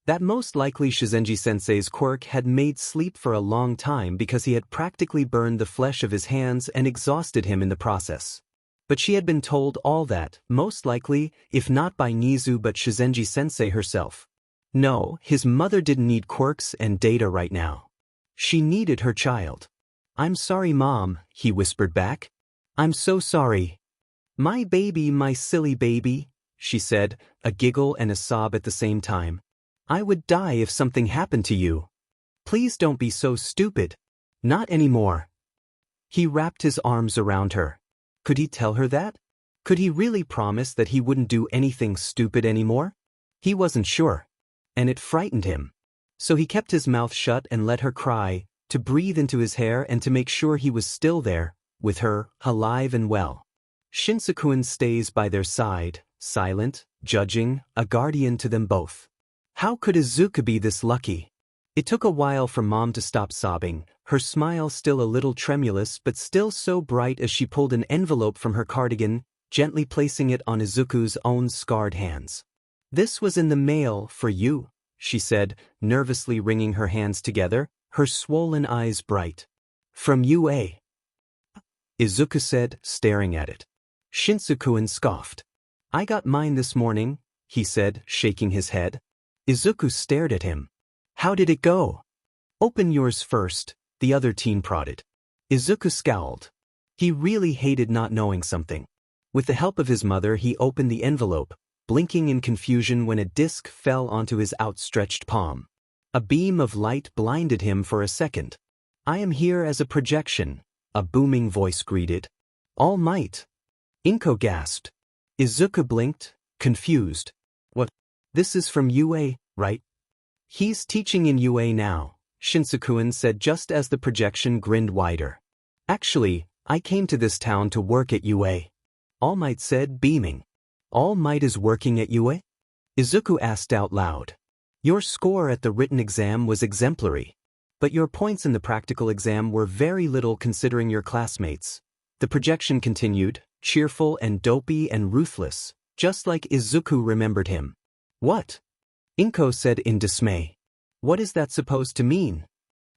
That most likely Shizenji-sensei's quirk had made sleep for a long time because he had practically burned the flesh of his hands and exhausted him in the process. But she had been told all that, most likely, if not by Nizu but Shizenji-sensei herself. No, his mother didn't need quirks and data right now. She needed her child. "I'm sorry, Mom," he whispered back. "I'm so sorry." "My baby, my silly baby," she said, a giggle and a sob at the same time. "I would die if something happened to you. Please don't be so stupid. Not anymore." He wrapped his arms around her. Could he tell her that? Could he really promise that he wouldn't do anything stupid anymore? He wasn't sure. And it frightened him. So he kept his mouth shut and let her cry, to breathe into his hair and to make sure he was still there, with her, alive and well. Shinsaku stays by their side, silent, judging, a guardian to them both. How could Izuku be this lucky? It took a while for Mom to stop sobbing, her smile still a little tremulous but still so bright as she pulled an envelope from her cardigan, gently placing it on Izuku's own scarred hands. "This was in the mail, for you," she said, nervously wringing her hands together, her swollen eyes bright. "From UA." Izuku said, staring at it. Shinsaku scoffed. "I got mine this morning," he said, shaking his head. Izuku stared at him. "How did it go?" "Open yours first," the other teen prodded. Izuku scowled. He really hated not knowing something. With the help of his mother, he opened the envelope, blinking in confusion when a disc fell onto his outstretched palm. A beam of light blinded him for a second. "I am here as a projection," a booming voice greeted. "All might." Inko gasped. Izuku blinked, confused. "What? This is from UA, right?" "He's teaching in UA now," Shinsaku said just as the projection grinned wider. "Actually, I came to this town to work at UA." All Might said, beaming. "All Might is working at UA?" Izuku asked out loud. "Your score at the written exam was exemplary. But your points in the practical exam were very little considering your classmates." The projection continued, cheerful and dopey and ruthless, just like Izuku remembered him. "What?" Inko said in dismay. "What is that supposed to mean?"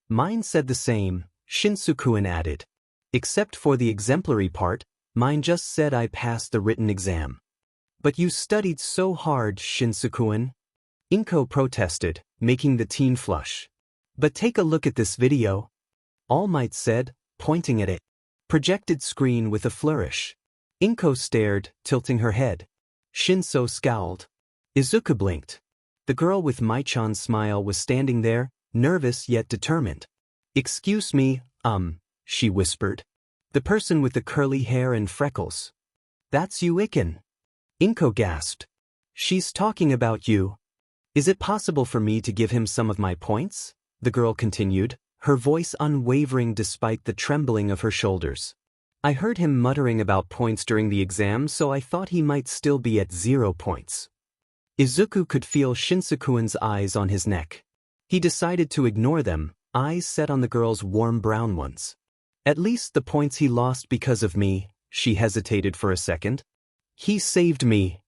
"Mine said the same," Shinsaku added. "Except for the exemplary part, mine just said I passed the written exam." "But you studied so hard, Shinsaku." Inko protested, making the teen flush. "But take a look at this video," All Might said, pointing at it. Projected screen with a flourish. Inko stared, tilting her head. Shinso scowled. Izuku blinked. The girl with Mai-chan's smile was standing there, nervous yet determined. "Excuse me, she whispered. "The person with the curly hair and freckles. That's you, Iken." Inko gasped. "She's talking about you." "Is it possible for me to give him some of my points?" the girl continued, her voice unwavering despite the trembling of her shoulders. "I heard him muttering about points during the exam, so I thought he might still be at 0 points. Izuku could feel Shinsaku's eyes on his neck. He decided to ignore them, eyes set on the girl's warm brown ones. "At least the points he lost because of me," she hesitated for a second. "He saved me."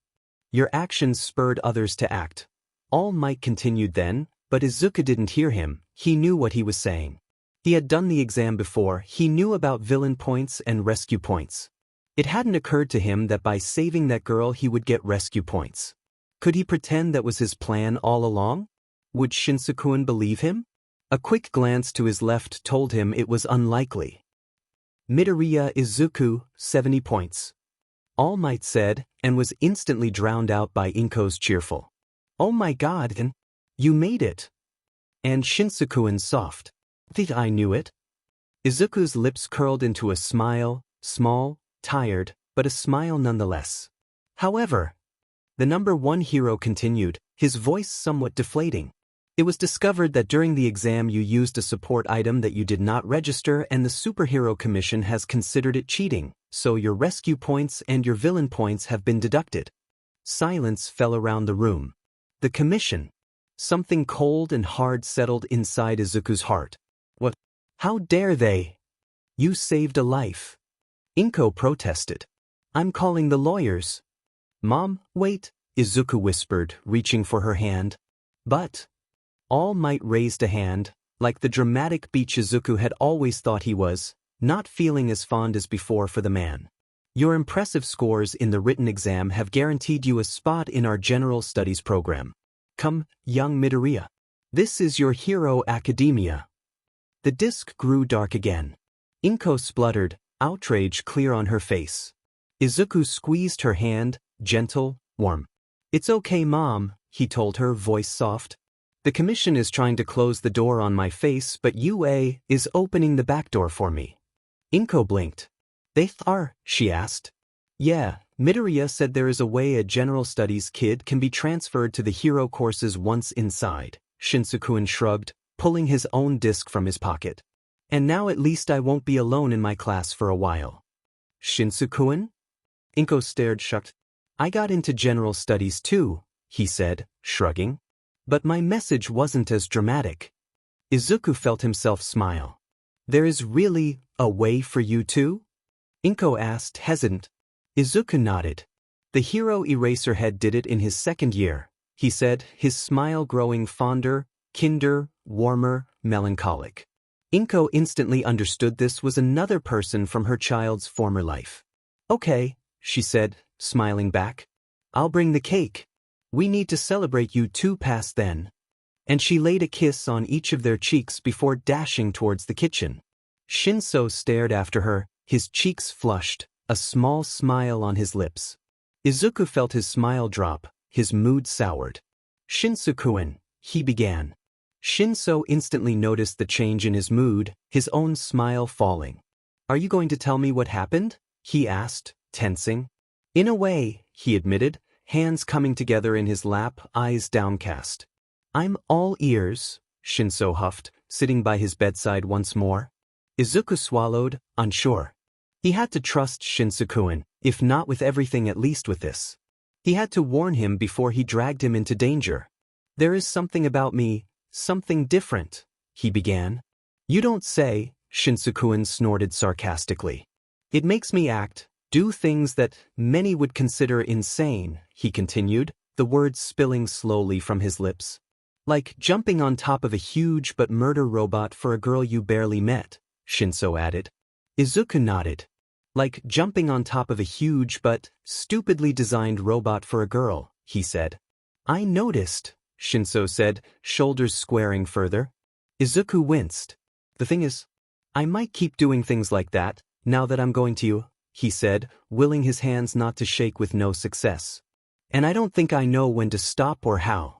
"Your actions spurred others to act." All Might continued then, but Izuku didn't hear him. He knew what he was saying. He had done the exam before, he knew about villain points and rescue points. It hadn't occurred to him that by saving that girl he would get rescue points. Could he pretend that was his plan all along? Would Shinsaku believe him? A quick glance to his left told him it was unlikely. Midoriya Izuku, 70 points. All Might said, and was instantly drowned out by Inko's cheerful. "Oh my god, you made it!" And Shinsaku soft. "Think I knew it?" Izuku's lips curled into a smile, small, tired, but a smile nonetheless. "However," the number 1 hero continued, his voice somewhat deflating. "It was discovered that during the exam you used a support item that you did not register and the Superhero Commission has considered it cheating, so your rescue points and your villain points have been deducted." Silence fell around the room. The commission. Something cold and hard settled inside Izuku's heart. "What? How dare they? You saved a life." Inko protested. "I'm calling the lawyers." "Mom, wait," Izuku whispered, reaching for her hand. "But," All Might raised a hand, like the dramatic beach Izuku had always thought he was, not feeling as fond as before for the man. Your impressive scores in the written exam have guaranteed you a spot in our general studies program. Come, young Midoriya. This is your hero academia. The disc grew dark again. Inko spluttered, outrage clear on her face. Izuku squeezed her hand, gentle, warm. It's okay, Mom, he told her, voice soft. The commission is trying to close the door on my face, but UA is opening the back door for me. Inko blinked. They are, she asked. Yeah, Midoriya said there is a way a general studies kid can be transferred to the hero courses once inside. Shinsuke shrugged, pulling his own disc from his pocket. And now at least I won't be alone in my class for a while. Shinsuke? Inko stared shocked. I got into general studies too, he said, shrugging. But my message wasn't as dramatic. Izuku felt himself smile. There is really a way for you too? Inko asked, hesitant. Izuku nodded. The hero Eraserhead did it in his second year, he said, his smile growing fonder, kinder, warmer, melancholic. Inko instantly understood this was another person from her child's former life. Okay, she said, smiling back. I'll bring the cake. We need to celebrate you two past then. And she laid a kiss on each of their cheeks before dashing towards the kitchen. Shinso stared after her, his cheeks flushed, a small smile on his lips. Izuku felt his smile drop, his mood soured. Shinsuke, he began. Shinso instantly noticed the change in his mood, his own smile falling. Are you going to tell me what happened? He asked, tensing. In a way, he admitted, hands coming together in his lap, eyes downcast. I'm all ears, Shinso huffed, sitting by his bedside once more. Izuku swallowed, unsure. He had to trust Shinsuke, if not with everything at least with this. He had to warn him before he dragged him into danger. There is something about me, something different, he began. You don't say, Shinsuke snorted sarcastically. It makes me act, do things that many would consider insane, he continued, the words spilling slowly from his lips. Like jumping on top of a huge but murder robot for a girl you barely met, Shinso added. Izuku nodded. Like jumping on top of a huge but stupidly designed robot for a girl, he said. I noticed, Shinso said, shoulders squaring further. Izuku winced. The thing is, I might keep doing things like that, now that I'm going to you, he said, willing his hands not to shake with no success. And I don't think I know when to stop or how.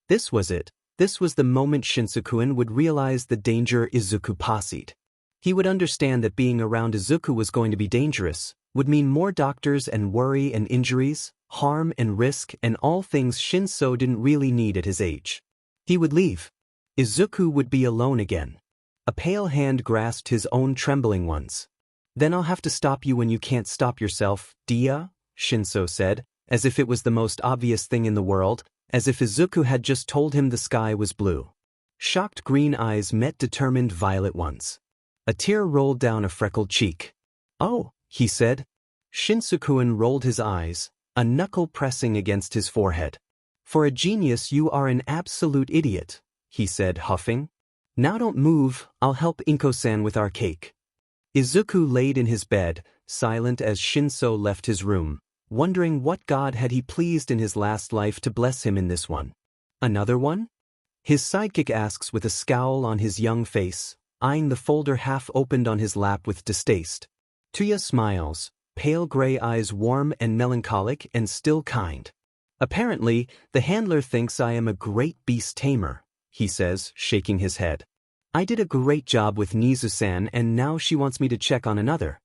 This was it. This was the moment Shinsuke would realize the danger Izuku posed. He would understand that being around Izuku was going to be dangerous, would mean more doctors and worry and injuries, harm and risk and all things Shinso didn't really need at his age. He would leave. Izuku would be alone again. A pale hand grasped his own trembling ones. Then I'll have to stop you when you can't stop yourself, Dia, Shinso said, as if it was the most obvious thing in the world, as if Izuku had just told him the sky was blue. Shocked green eyes met determined violet ones. A tear rolled down a freckled cheek. Oh, he said. Shinsuke rolled his eyes, a knuckle pressing against his forehead. For a genius you are an absolute idiot, he said, huffing. Now don't move, I'll help Inko-san with our cake. Izuku laid in his bed, silent as Shinso left his room, wondering what god had he pleased in his last life to bless him in this one. Another one? His sidekick asks with a scowl on his young face, eyeing the folder half opened on his lap with distaste. Tuya smiles, pale gray eyes warm and melancholic and still kind. Apparently, the handler thinks I am a great beast tamer, he says, shaking his head. I did a great job with Nizu-san and now she wants me to check on another.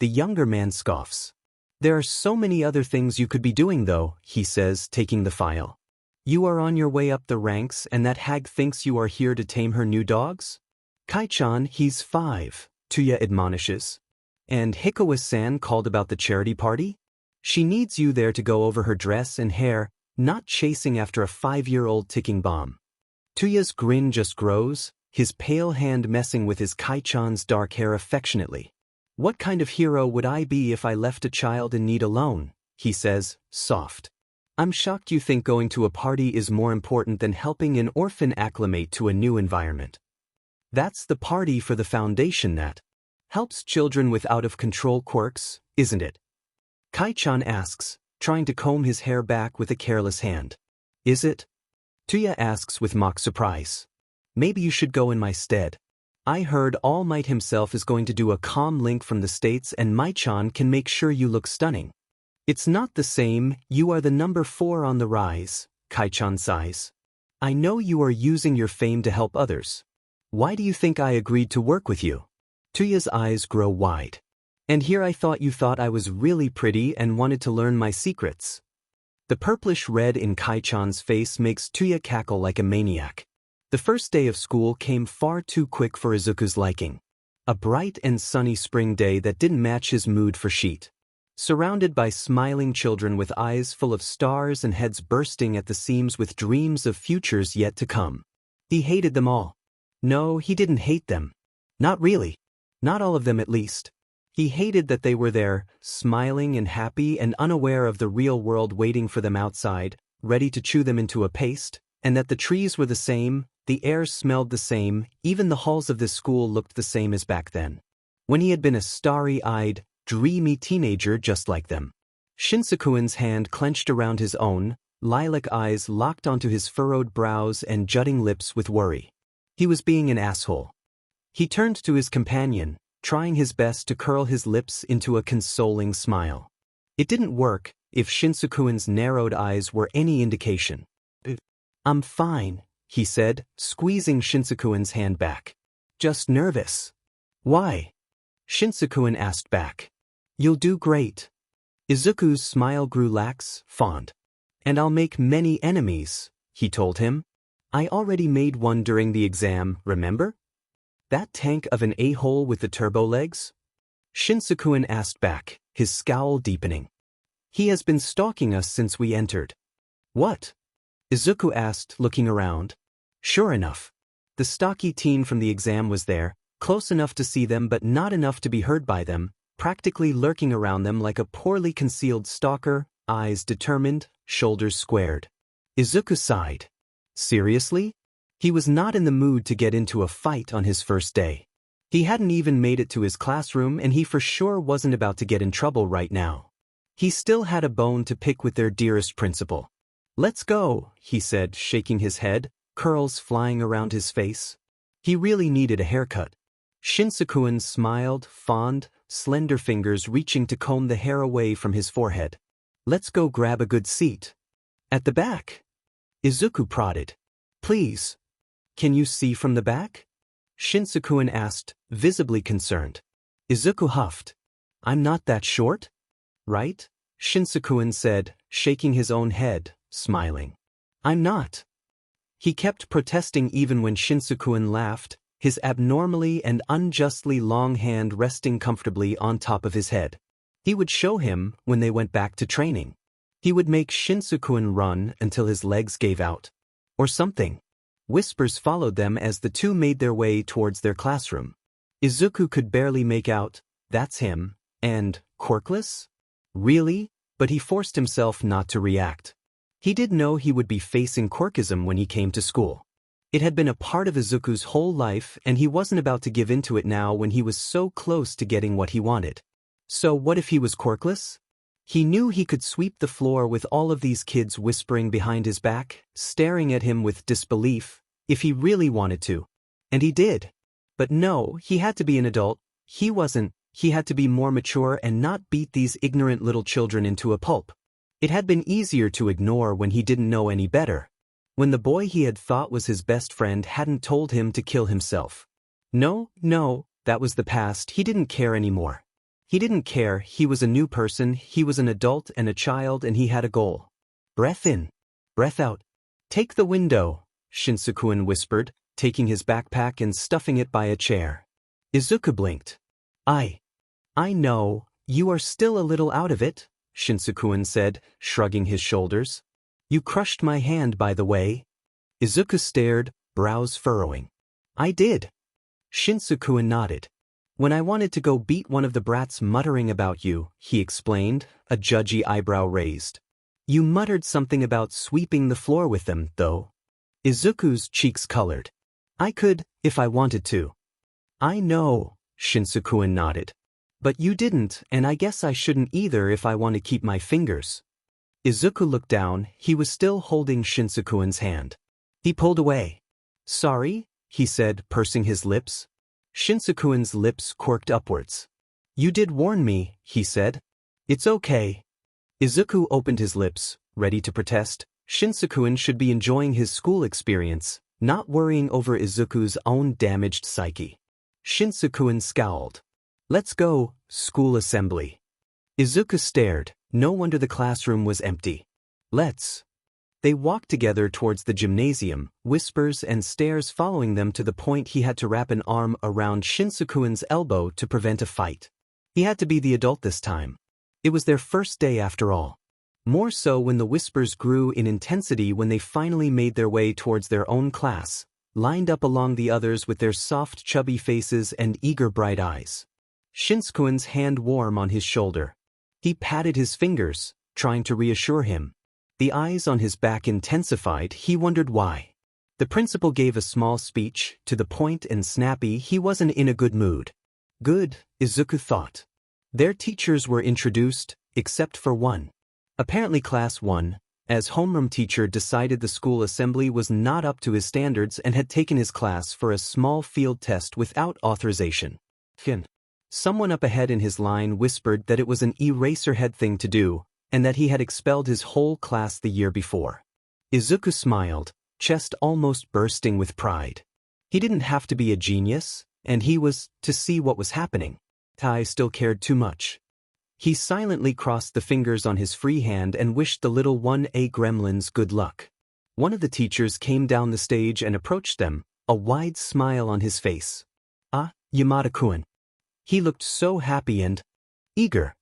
The younger man scoffs. There are so many other things you could be doing though, he says, taking the file. You are on your way up the ranks and that hag thinks you are here to tame her new dogs? Kai-chan, he's 5, Tuya admonishes. And Hikawa-san called about the charity party? She needs you there to go over her dress and hair, not chasing after a 5-year-old ticking bomb. Tuya's grin just grows, his pale hand messing with his Kai-chan's dark hair affectionately. What kind of hero would I be if I left a child in need alone? He says, soft. I'm shocked you think going to a party is more important than helping an orphan acclimate to a new environment. That's the party for the foundation that helps children with out-of-control quirks, isn't it? Kai-chan asks, trying to comb his hair back with a careless hand. Is it? Tuya asks with mock surprise. Maybe you should go in my stead. I heard All Might himself is going to do a calm link from the States and Mai-chan can make sure you look stunning. It's not the same, you are the number 4 on the rise, Kai-chan sighs. I know you are using your fame to help others. Why do you think I agreed to work with you? Tuya's eyes grow wide. And here I thought you thought I was really pretty and wanted to learn my secrets. The purplish red in Kai-chan's face makes Tuya cackle like a maniac. The first day of school came far too quick for Izuku's liking. A bright and sunny spring day that didn't match his mood for sheet. Surrounded by smiling children with eyes full of stars and heads bursting at the seams with dreams of futures yet to come. He hated them all. No, he didn't hate them. Not really. Not all of them at least. He hated that they were there, smiling and happy and unaware of the real world waiting for them outside, ready to chew them into a paste, and that the trees were the same, the air smelled the same, even the halls of this school looked the same as back then. When he had been a starry-eyed, dreamy teenager just like them. Shinsakuin's hand clenched around his own, lilac eyes locked onto his furrowed brows and jutting lips with worry. He was being an asshole. He turned to his companion, trying his best to curl his lips into a consoling smile. It didn't work, if Shinsakuin's narrowed eyes were any indication. I'm fine, he said, squeezing Shinsakuin's hand back. Just nervous. Why? Shinsakuin asked back. You'll do great. Izuku's smile grew lax, fond. And I'll make many enemies, he told him. I already made one during the exam, remember? That tank of an a-hole with the turbo legs? Shinsakuin asked back, his scowl deepening. He has been stalking us since we entered. What? Izuku asked, looking around. Sure enough. The stocky teen from the exam was there, close enough to see them but not enough to be heard by them, practically lurking around them like a poorly concealed stalker, eyes determined, shoulders squared. Izuku sighed. Seriously? He was not in the mood to get into a fight on his first day. He hadn't even made it to his classroom and he for sure wasn't about to get in trouble right now. He still had a bone to pick with their dearest principal. Let's go, he said, shaking his head, curls flying around his face. He really needed a haircut. Shinsakuin smiled, fond, slender fingers reaching to comb the hair away from his forehead. Let's go grab a good seat. At the back. Izuku prodded. Please. Can you see from the back? Shinsakuin asked, visibly concerned. Izuku huffed. I'm not that short? Right? Shinsakuin said, shaking his own head, smiling. I'm not. He kept protesting even when Shinsakuin laughed, his abnormally and unjustly long hand resting comfortably on top of his head. He would show him when they went back to training. He would make Shinsakuin run until his legs gave out. Or something. Whispers followed them as the two made their way towards their classroom. Izuku could barely make out, that's him, and, quirkless? Really? But he forced himself not to react. He did know he would be facing quirkism when he came to school. It had been a part of Izuku's whole life and he wasn't about to give into it now when he was so close to getting what he wanted. So what if he was quirkless? He knew he could sweep the floor with all of these kids whispering behind his back, staring at him with disbelief, if he really wanted to. And he did. But no, he had to be an adult. He wasn't. He had to be more mature and not beat these ignorant little children into a pulp. It had been easier to ignore when he didn't know any better. When the boy he had thought was his best friend hadn't told him to kill himself. No, that was the past. He didn't care anymore. He didn't care, he was a new person, he was an adult and a child and he had a goal. Breath in. Breath out. Take the window, Shinsakuin whispered, taking his backpack and stuffing it by a chair. Izuku blinked. I know, you are still a little out of it, Shinsakuin said, shrugging his shoulders. You crushed my hand, by the way. Izuku stared, brows furrowing. I did. Shinsakuin nodded. When I wanted to go beat one of the brats muttering about you, he explained, a judgy eyebrow raised. You muttered something about sweeping the floor with them, though. Izuku's cheeks colored. I could, if I wanted to. I know, Shinsuke nodded. But you didn't, and I guess I shouldn't either if I want to keep my fingers. Izuku looked down, he was still holding Shinsuke's hand. He pulled away. Sorry, he said, pursing his lips. Shinsuke's lips quirked upwards. You did warn me, he said. It's okay. Izuku opened his lips, ready to protest. Shinsuke should be enjoying his school experience, not worrying over Izuku's own damaged psyche. Shinsuke scowled. Let's go, school assembly. Izuku stared. No wonder the classroom was empty. Let's. They walked together towards the gymnasium, whispers and stares following them to the point he had to wrap an arm around Shinsuke's elbow to prevent a fight. He had to be the adult this time. It was their first day after all. More so when the whispers grew in intensity when they finally made their way towards their own class, lined up along the others with their soft chubby faces and eager bright eyes. Shinsuke's hand warm on his shoulder. He patted his fingers, trying to reassure him. The eyes on his back intensified, he wondered why. The principal gave a small speech, to the point and snappy. He wasn't in a good mood. Good, Izuku thought. Their teachers were introduced, except for one. Apparently Class 1, as homeroom teacher decided the school assembly was not up to his standards and had taken his class for a small field test without authorization. Someone up ahead in his line whispered that it was an Eraserhead thing to do, and that he had expelled his whole class the year before. Izuku smiled, chest almost bursting with pride. He didn't have to be a genius, and he was to see what was happening. Tai still cared too much. He silently crossed the fingers on his free hand and wished the little 1A gremlins good luck. One of the teachers came down the stage and approached them, a wide smile on his face. Ah, Yamada-kun. He looked so happy and eager.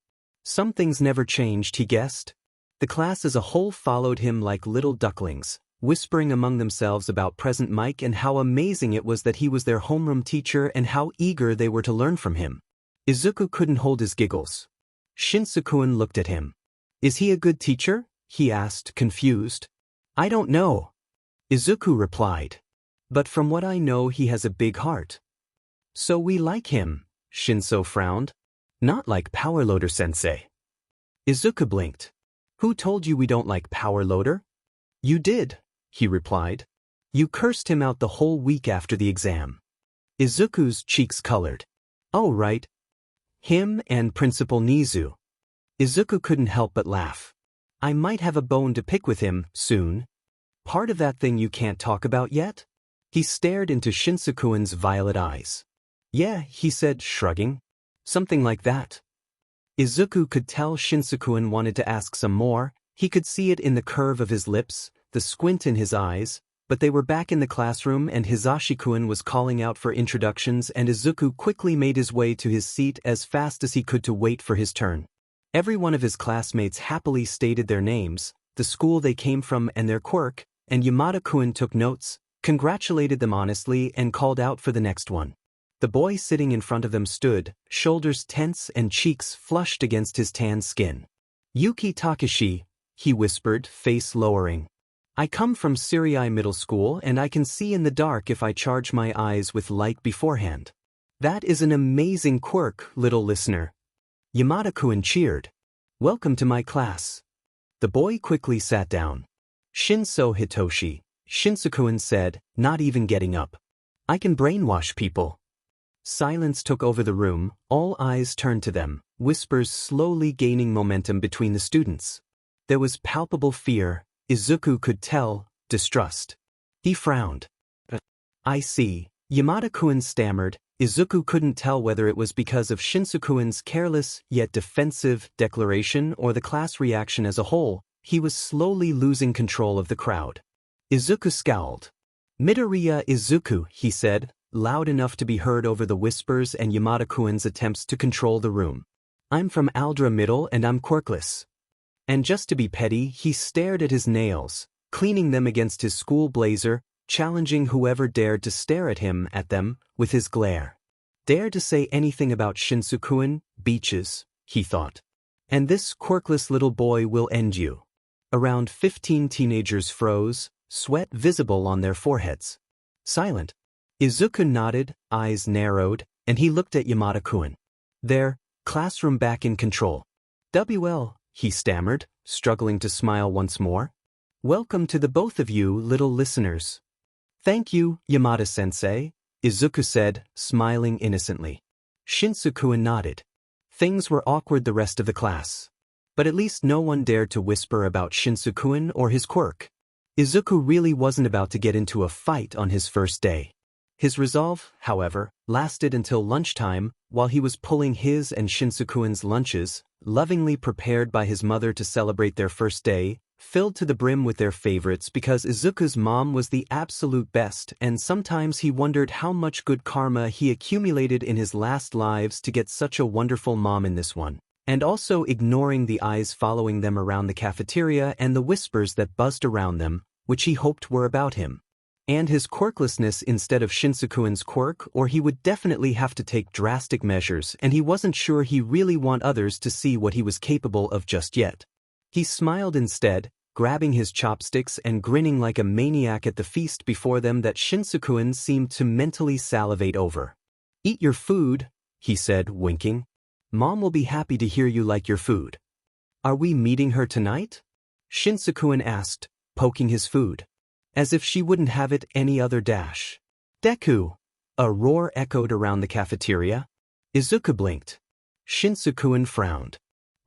Some things never changed, he guessed. The class as a whole followed him like little ducklings, whispering among themselves about Present Mike and how amazing it was that he was their homeroom teacher and how eager they were to learn from him. Izuku couldn't hold his giggles. Shinsuke looked at him. Is he a good teacher? He asked, confused. I don't know. Izuku replied. But from what I know he has a big heart. So we like him. Shinso frowned. Not like Powerloader sensei. Izuku blinked. Who told you we don't like Powerloader? You did, he replied. You cursed him out the whole week after the exam. Izuku's cheeks colored. Oh right. Him and Principal Nizu. Izuku couldn't help but laugh. I might have a bone to pick with him, soon. Part of that thing you can't talk about yet? He stared into Shinsuke's violet eyes. Yeah, he said, shrugging. Something like that. Izuku could tell Shinsuke wanted to ask some more. He could see it in the curve of his lips, the squint in his eyes, but they were back in the classroom and Hisashi-kun was calling out for introductions and Izuku quickly made his way to his seat as fast as he could to wait for his turn. Every one of his classmates happily stated their names, the school they came from and their quirk, and Yamada-kun took notes, congratulated them honestly and called out for the next one. The boy sitting in front of them stood, shoulders tense and cheeks flushed against his tan skin. Yuki Takashi, he whispered, face lowering. I come from Siriai Middle School and I can see in the dark if I charge my eyes with light beforehand. That is an amazing quirk, little listener. Yamada-kun cheered. Welcome to my class. The boy quickly sat down. Shinso Hitoshi, Shinsuke said, not even getting up. I can brainwash people. Silence took over the room, all eyes turned to them, whispers slowly gaining momentum between the students. There was palpable fear, Izuku could tell, distrust. He frowned. I see, Yamada-kun stammered. Izuku couldn't tell whether it was because of Shinsuke's careless yet defensive declaration or the class reaction as a whole. He was slowly losing control of the crowd. Izuku scowled. Midoriya Izuku, he said, loud enough to be heard over the whispers and Yamada-kun's attempts to control the room. I'm from Aldra Middle and I'm quirkless. And just to be petty, he stared at his nails, cleaning them against his school blazer, challenging whoever dared to stare at him at them with his glare. Dare to say anything about Shinsuke, beaches, he thought. And this quirkless little boy will end you. Around 15 teenagers froze, sweat visible on their foreheads. Silent. Izuku nodded, eyes narrowed, and he looked at Yamada-kun. There, classroom back in control. "WL," he stammered, struggling to smile once more. "Welcome to the both of you, little listeners." "Thank you, Yamada-sensei," Izuku said, smiling innocently. Shinsuke nodded. Things were awkward the rest of the class. But at least no one dared to whisper about Shinsuke or his quirk. Izuku really wasn't about to get into a fight on his first day. His resolve, however, lasted until lunchtime, while he was pulling his and Shinsuke's lunches, lovingly prepared by his mother to celebrate their first day, filled to the brim with their favorites because Izuku's mom was the absolute best, and sometimes he wondered how much good karma he accumulated in his last lives to get such a wonderful mom in this one. And also ignoring the eyes following them around the cafeteria and the whispers that buzzed around them, which he hoped were about him. And his quirklessness instead of Shinsuke's quirk, or he would definitely have to take drastic measures, and he wasn't sure he really want others to see what he was capable of just yet. He smiled instead, grabbing his chopsticks and grinning like a maniac at the feast before them that Shinsuke seemed to mentally salivate over. "Eat your food," he said, winking. "Mom will be happy to hear you like your food." "Are we meeting her tonight?" Shinsuke asked, poking his food. As if she wouldn't have it any other dash. "Deku!" A roar echoed around the cafeteria. Izuku blinked. Shinsuke frowned.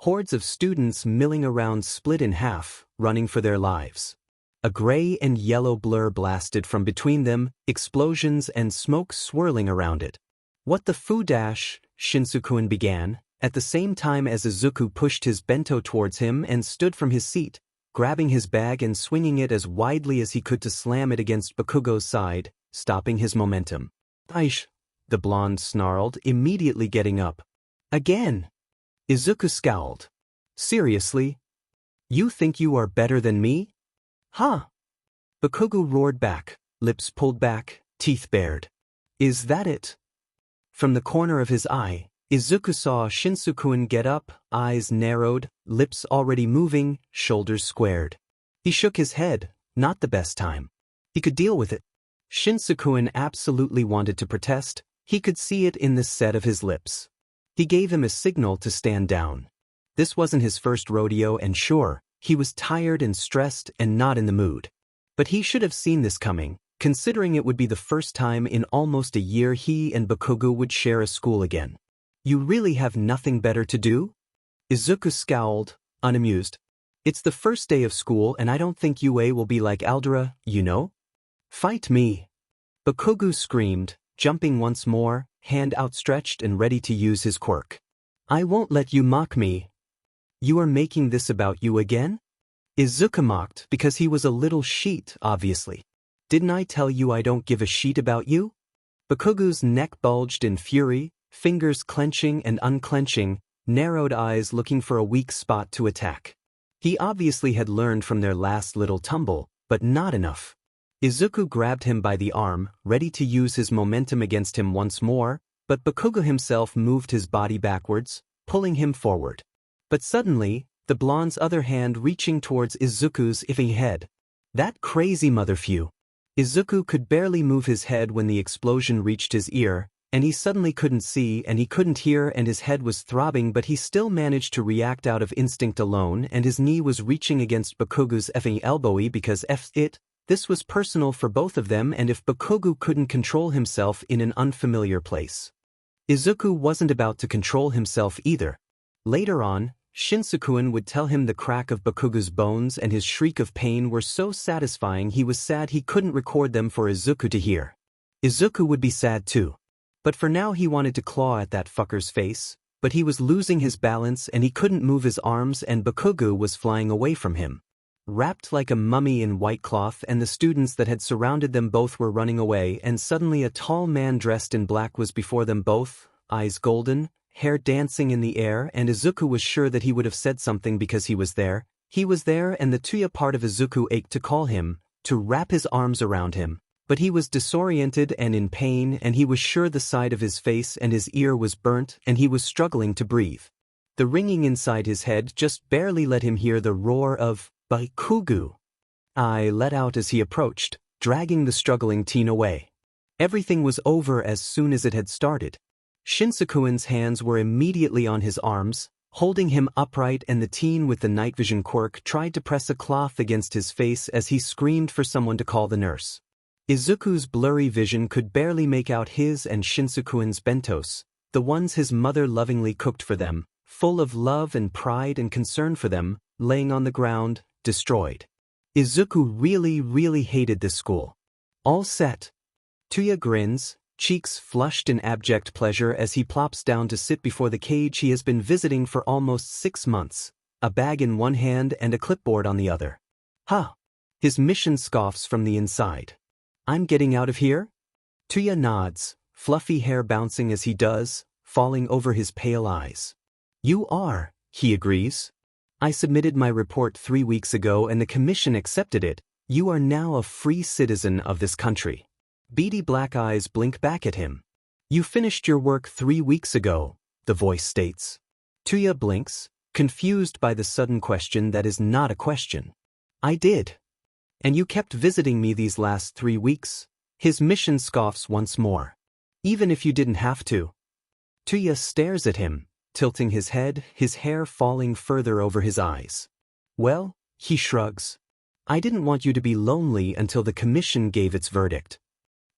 Hordes of students milling around split in half, running for their lives. A gray and yellow blur blasted from between them, explosions and smoke swirling around it. "What the foo dash?" Shinsuke began, at the same time as Izuku pushed his bento towards him and stood from his seat, grabbing his bag and swinging it as widely as he could to slam it against Bakugo's side, stopping his momentum. "Aish!" the blonde snarled, immediately getting up. "Again!" Izuku scowled. "Seriously? You think you are better than me? Huh?" Bakugo roared back, lips pulled back, teeth bared. "Is that it?" From the corner of his eye, Izuku saw Shinsuke get up, eyes narrowed, lips already moving, shoulders squared. He shook his head, not the best time. He could deal with it. Shinsuke absolutely wanted to protest, he could see it in the set of his lips. He gave him a signal to stand down. This wasn't his first rodeo and sure, he was tired and stressed and not in the mood. But he should have seen this coming, considering it would be the first time in almost a year he and Bakugo would share a school again. "You really have nothing better to do?" Izuku scowled, unamused. "It's the first day of school and I don't think UA will be like Aldera, you know? Fight me!" Bakugo screamed, jumping once more, hand outstretched and ready to use his quirk. "I won't let you mock me." "You are making this about you again?" Izuku mocked because he was a little sheet, obviously. "Didn't I tell you I don't give a shit about you?" Bakugo's neck bulged in fury, fingers clenching and unclenching, narrowed eyes looking for a weak spot to attack. He obviously had learned from their last little tumble, but not enough. Izuku grabbed him by the arm, ready to use his momentum against him once more, but Bakugo himself moved his body backwards, pulling him forward. But suddenly, the blonde's other hand reaching towards Izuku's iffy head. That crazy motherfucker. Izuku could barely move his head when the explosion reached his ear, and he suddenly couldn't see and he couldn't hear and his head was throbbing, but he still managed to react out of instinct alone, and his knee was reaching against Bakugo's effing elbowy because this was personal for both of them, and if Bakugo couldn't control himself in an unfamiliar place, Izuku wasn't about to control himself either. Later on, Shinsuke would tell him the crack of Bakugo's bones and his shriek of pain were so satisfying he was sad he couldn't record them for Izuku to hear. Izuku would be sad too. But for now he wanted to claw at that fucker's face, but he was losing his balance and he couldn't move his arms and Bakugo was flying away from him. Wrapped like a mummy in white cloth, and the students that had surrounded them both were running away, and suddenly a tall man dressed in black was before them both, eyes golden, hair dancing in the air, and Izuku was sure that he would have said something because he was there, and the Tuya part of Izuku ached to call him, to wrap his arms around him. But he was disoriented and in pain, and he was sure the side of his face and his ear was burnt, and he was struggling to breathe. The ringing inside his head just barely let him hear the roar of By Kugu. I let out as he approached, dragging the struggling teen away. Everything was over as soon as it had started. Shinsakuin's hands were immediately on his arms, holding him upright, and the teen with the night vision quirk tried to press a cloth against his face as he screamed for someone to call the nurse. Izuku's blurry vision could barely make out his and Shinsakuin's bentos, the ones his mother lovingly cooked for them, full of love and pride and concern for them, laying on the ground, destroyed. Izuku really hated this school. All set. Tuya grins, cheeks flushed in abject pleasure as he plops down to sit before the cage he has been visiting for almost 6 months, a bag in one hand and a clipboard on the other. Huh. His mission scoffs from the inside. I'm getting out of here? Tuya nods, fluffy hair bouncing as he does, falling over his pale eyes. You are, he agrees. I submitted my report 3 weeks ago and the commission accepted it. You are now a free citizen of this country. Beady black eyes blink back at him. You finished your work 3 weeks ago, the voice states. Tuya blinks, confused by the sudden question that is not a question. I did. And you kept visiting me these last 3 weeks? His mission scoffs once more. Even if you didn't have to. Tuya stares at him, tilting his head, his hair falling further over his eyes. Well, he shrugs. I didn't want you to be lonely until the commission gave its verdict.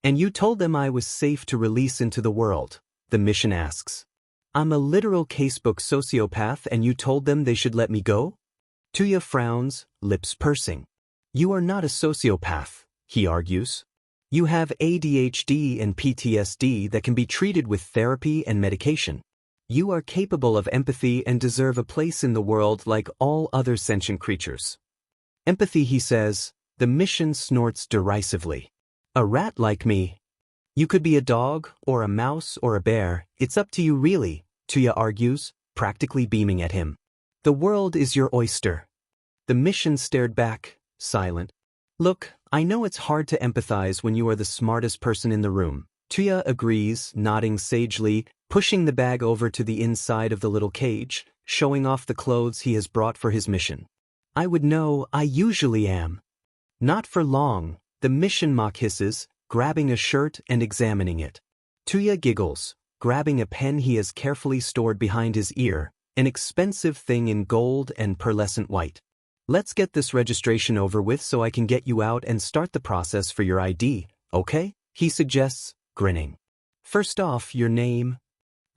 And you told them I was safe to release into the world, the mission asks. I'm a literal casebook sociopath and you told them they should let me go? Tuya frowns, lips pursing. You are not a sociopath, he argues. You have ADHD and PTSD that can be treated with therapy and medication. You are capable of empathy and deserve a place in the world like all other sentient creatures. Empathy, he says. The mission snorts derisively. A rat like me. You could be a dog, or a mouse, or a bear. It's up to you really, Tuya argues, practically beaming at him. The world is your oyster. The mission stared back, silent. Look, I know it's hard to empathize when you are the smartest person in the room. Tuya agrees, nodding sagely, pushing the bag over to the inside of the little cage, showing off the clothes he has brought for his mission. I would know, I usually am. Not for long, the mission mock hisses, grabbing a shirt and examining it. Tuya giggles, grabbing a pen he has carefully stored behind his ear, an expensive thing in gold and pearlescent white. Let's get this registration over with so I can get you out and start the process for your ID, okay? He suggests, grinning. First off, your name.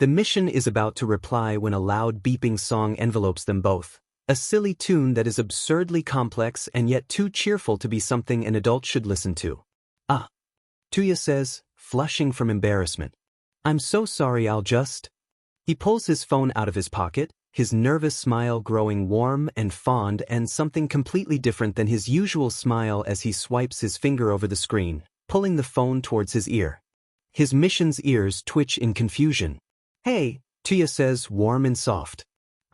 The mission is about to reply when a loud beeping song envelopes them both. A silly tune that is absurdly complex and yet too cheerful to be something an adult should listen to. Ah. Tuya says, flushing from embarrassment. I'm so sorry, I'll just... He pulls his phone out of his pocket, his nervous smile growing warm and fond and something completely different than his usual smile as he swipes his finger over the screen, pulling the phone towards his ear. His mission's ears twitch in confusion. Hey, Tuya says, warm and soft.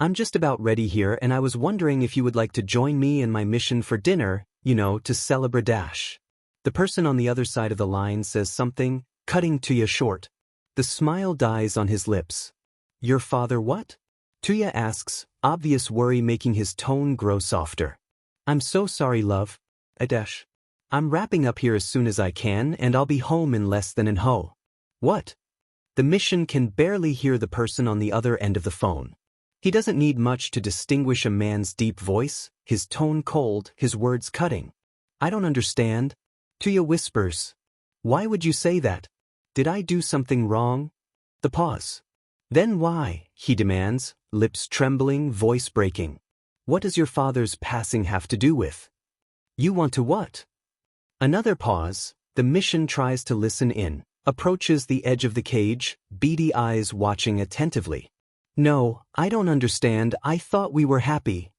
I'm just about ready here and I was wondering if you would like to join me in my mission for dinner, to celebrate dash. The person on the other side of the line says something, cutting Tuya short. The smile dies on his lips. Your father what? Tuya asks, obvious worry making his tone grow softer. I'm so sorry, love. Dash. I'm wrapping up here as soon as I can and I'll be home in less than an ho. What? The mission can barely hear the person on the other end of the phone. He doesn't need much to distinguish a man's deep voice, his tone cold, his words cutting. I don't understand. Tuya whispers. Why would you say that? Did I do something wrong? The pause. Then why? He demands, lips trembling, voice breaking. What does your father's passing have to do with? You want to what? Another pause. The mission tries to listen in, approaches the edge of the cage, beady eyes watching attentively. No, I don't understand. I thought we were happy.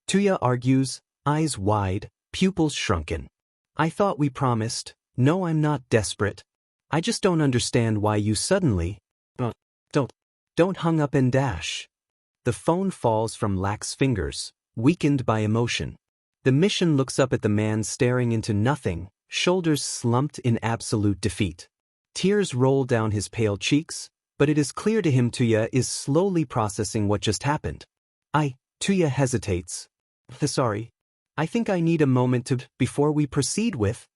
Tuya argues, eyes wide, pupils shrunken. I thought we promised. No, I'm not desperate. I just don't understand why you suddenly... Don't hung up and dash. The phone falls from lax fingers, weakened by emotion. The mission looks up at the man staring into nothing, shoulders slumped in absolute defeat. Tears roll down his pale cheeks, but it is clear to him Tuya is slowly processing what just happened. Tuya hesitates. Sorry. I think I need a moment before we proceed with.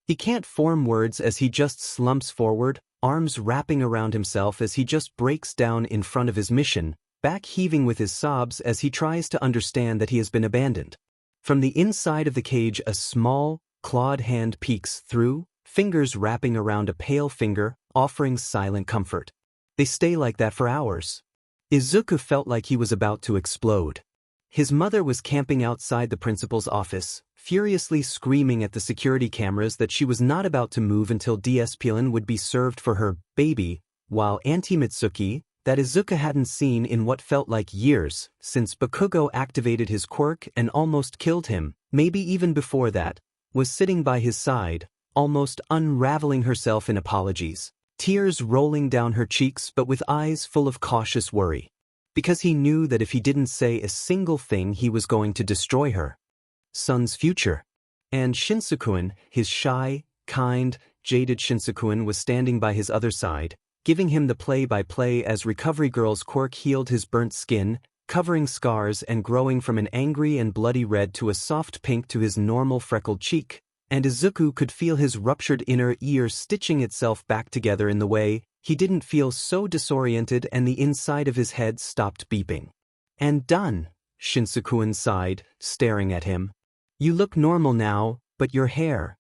He can't form words as he just slumps forward, arms wrapping around himself as he just breaks down in front of his mission, back heaving with his sobs as he tries to understand that he has been abandoned. From the inside of the cage a small, clawed hand peeks through, fingers wrapping around a pale finger, offering silent comfort. They stay like that for hours. Izuku felt like he was about to explode. His mother was camping outside the principal's office, furiously screaming at the security cameras that she was not about to move until DSPLN would be served for her baby, while Auntie Mitsuki, that Izuku hadn't seen in what felt like years, since Bakugo activated his quirk and almost killed him, maybe even before that, was sitting by his side, almost unraveling herself in apologies, tears rolling down her cheeks but with eyes full of cautious worry. Because he knew that if he didn't say a single thing he was going to destroy her son's future. And Shinsuke, his shy, kind, jaded Shinsuke was standing by his other side, giving him the play-by-play as Recovery Girl's quirk healed his burnt skin, covering scars and growing from an angry and bloody red to a soft pink to his normal freckled cheek, and Izuku could feel his ruptured inner ear stitching itself back together in the way he didn't feel so disoriented, and the inside of his head stopped beeping. And done, Shinsuke sighed, staring at him. You look normal now, but your hair.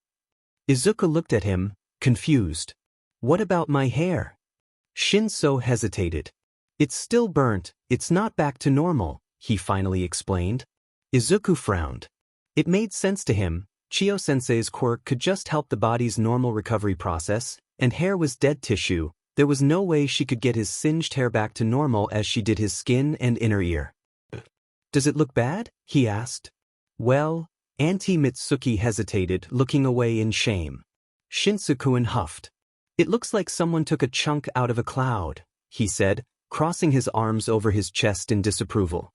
Izuku looked at him, confused. What about my hair? Shinso hesitated. It's still burnt, it's not back to normal, he finally explained. Izuku frowned. It made sense to him. Chio-sensei's quirk could just help the body's normal recovery process, and hair was dead tissue. There was no way she could get his singed hair back to normal as she did his skin and inner ear. Does it look bad? He asked. Well, Auntie Mitsuki hesitated, looking away in shame. Shinsuke huffed. It looks like someone took a chunk out of a cloud, he said, crossing his arms over his chest in disapproval.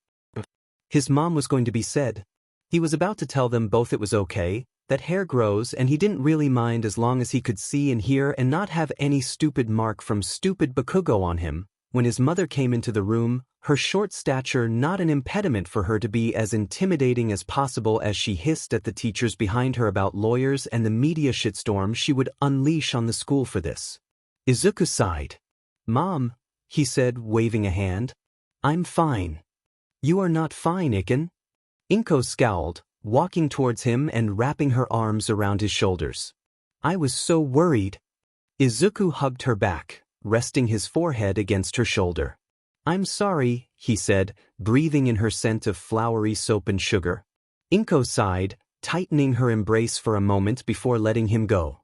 His mom was going to be said. He was about to tell them both it was okay, that hair grows and he didn't really mind as long as he could see and hear and not have any stupid mark from stupid Bakugo on him, when his mother came into the room, her short stature not an impediment for her to be as intimidating as possible as she hissed at the teachers behind her about lawyers and the media shitstorm she would unleash on the school for this. Izuku sighed. Mom, he said, waving a hand. I'm fine. You are not fine, Iken. Inko scowled, walking towards him and wrapping her arms around his shoulders. I was so worried. Izuku hugged her back, resting his forehead against her shoulder. I'm sorry, he said, breathing in her scent of flowery soap and sugar. Inko sighed, tightening her embrace for a moment before letting him go.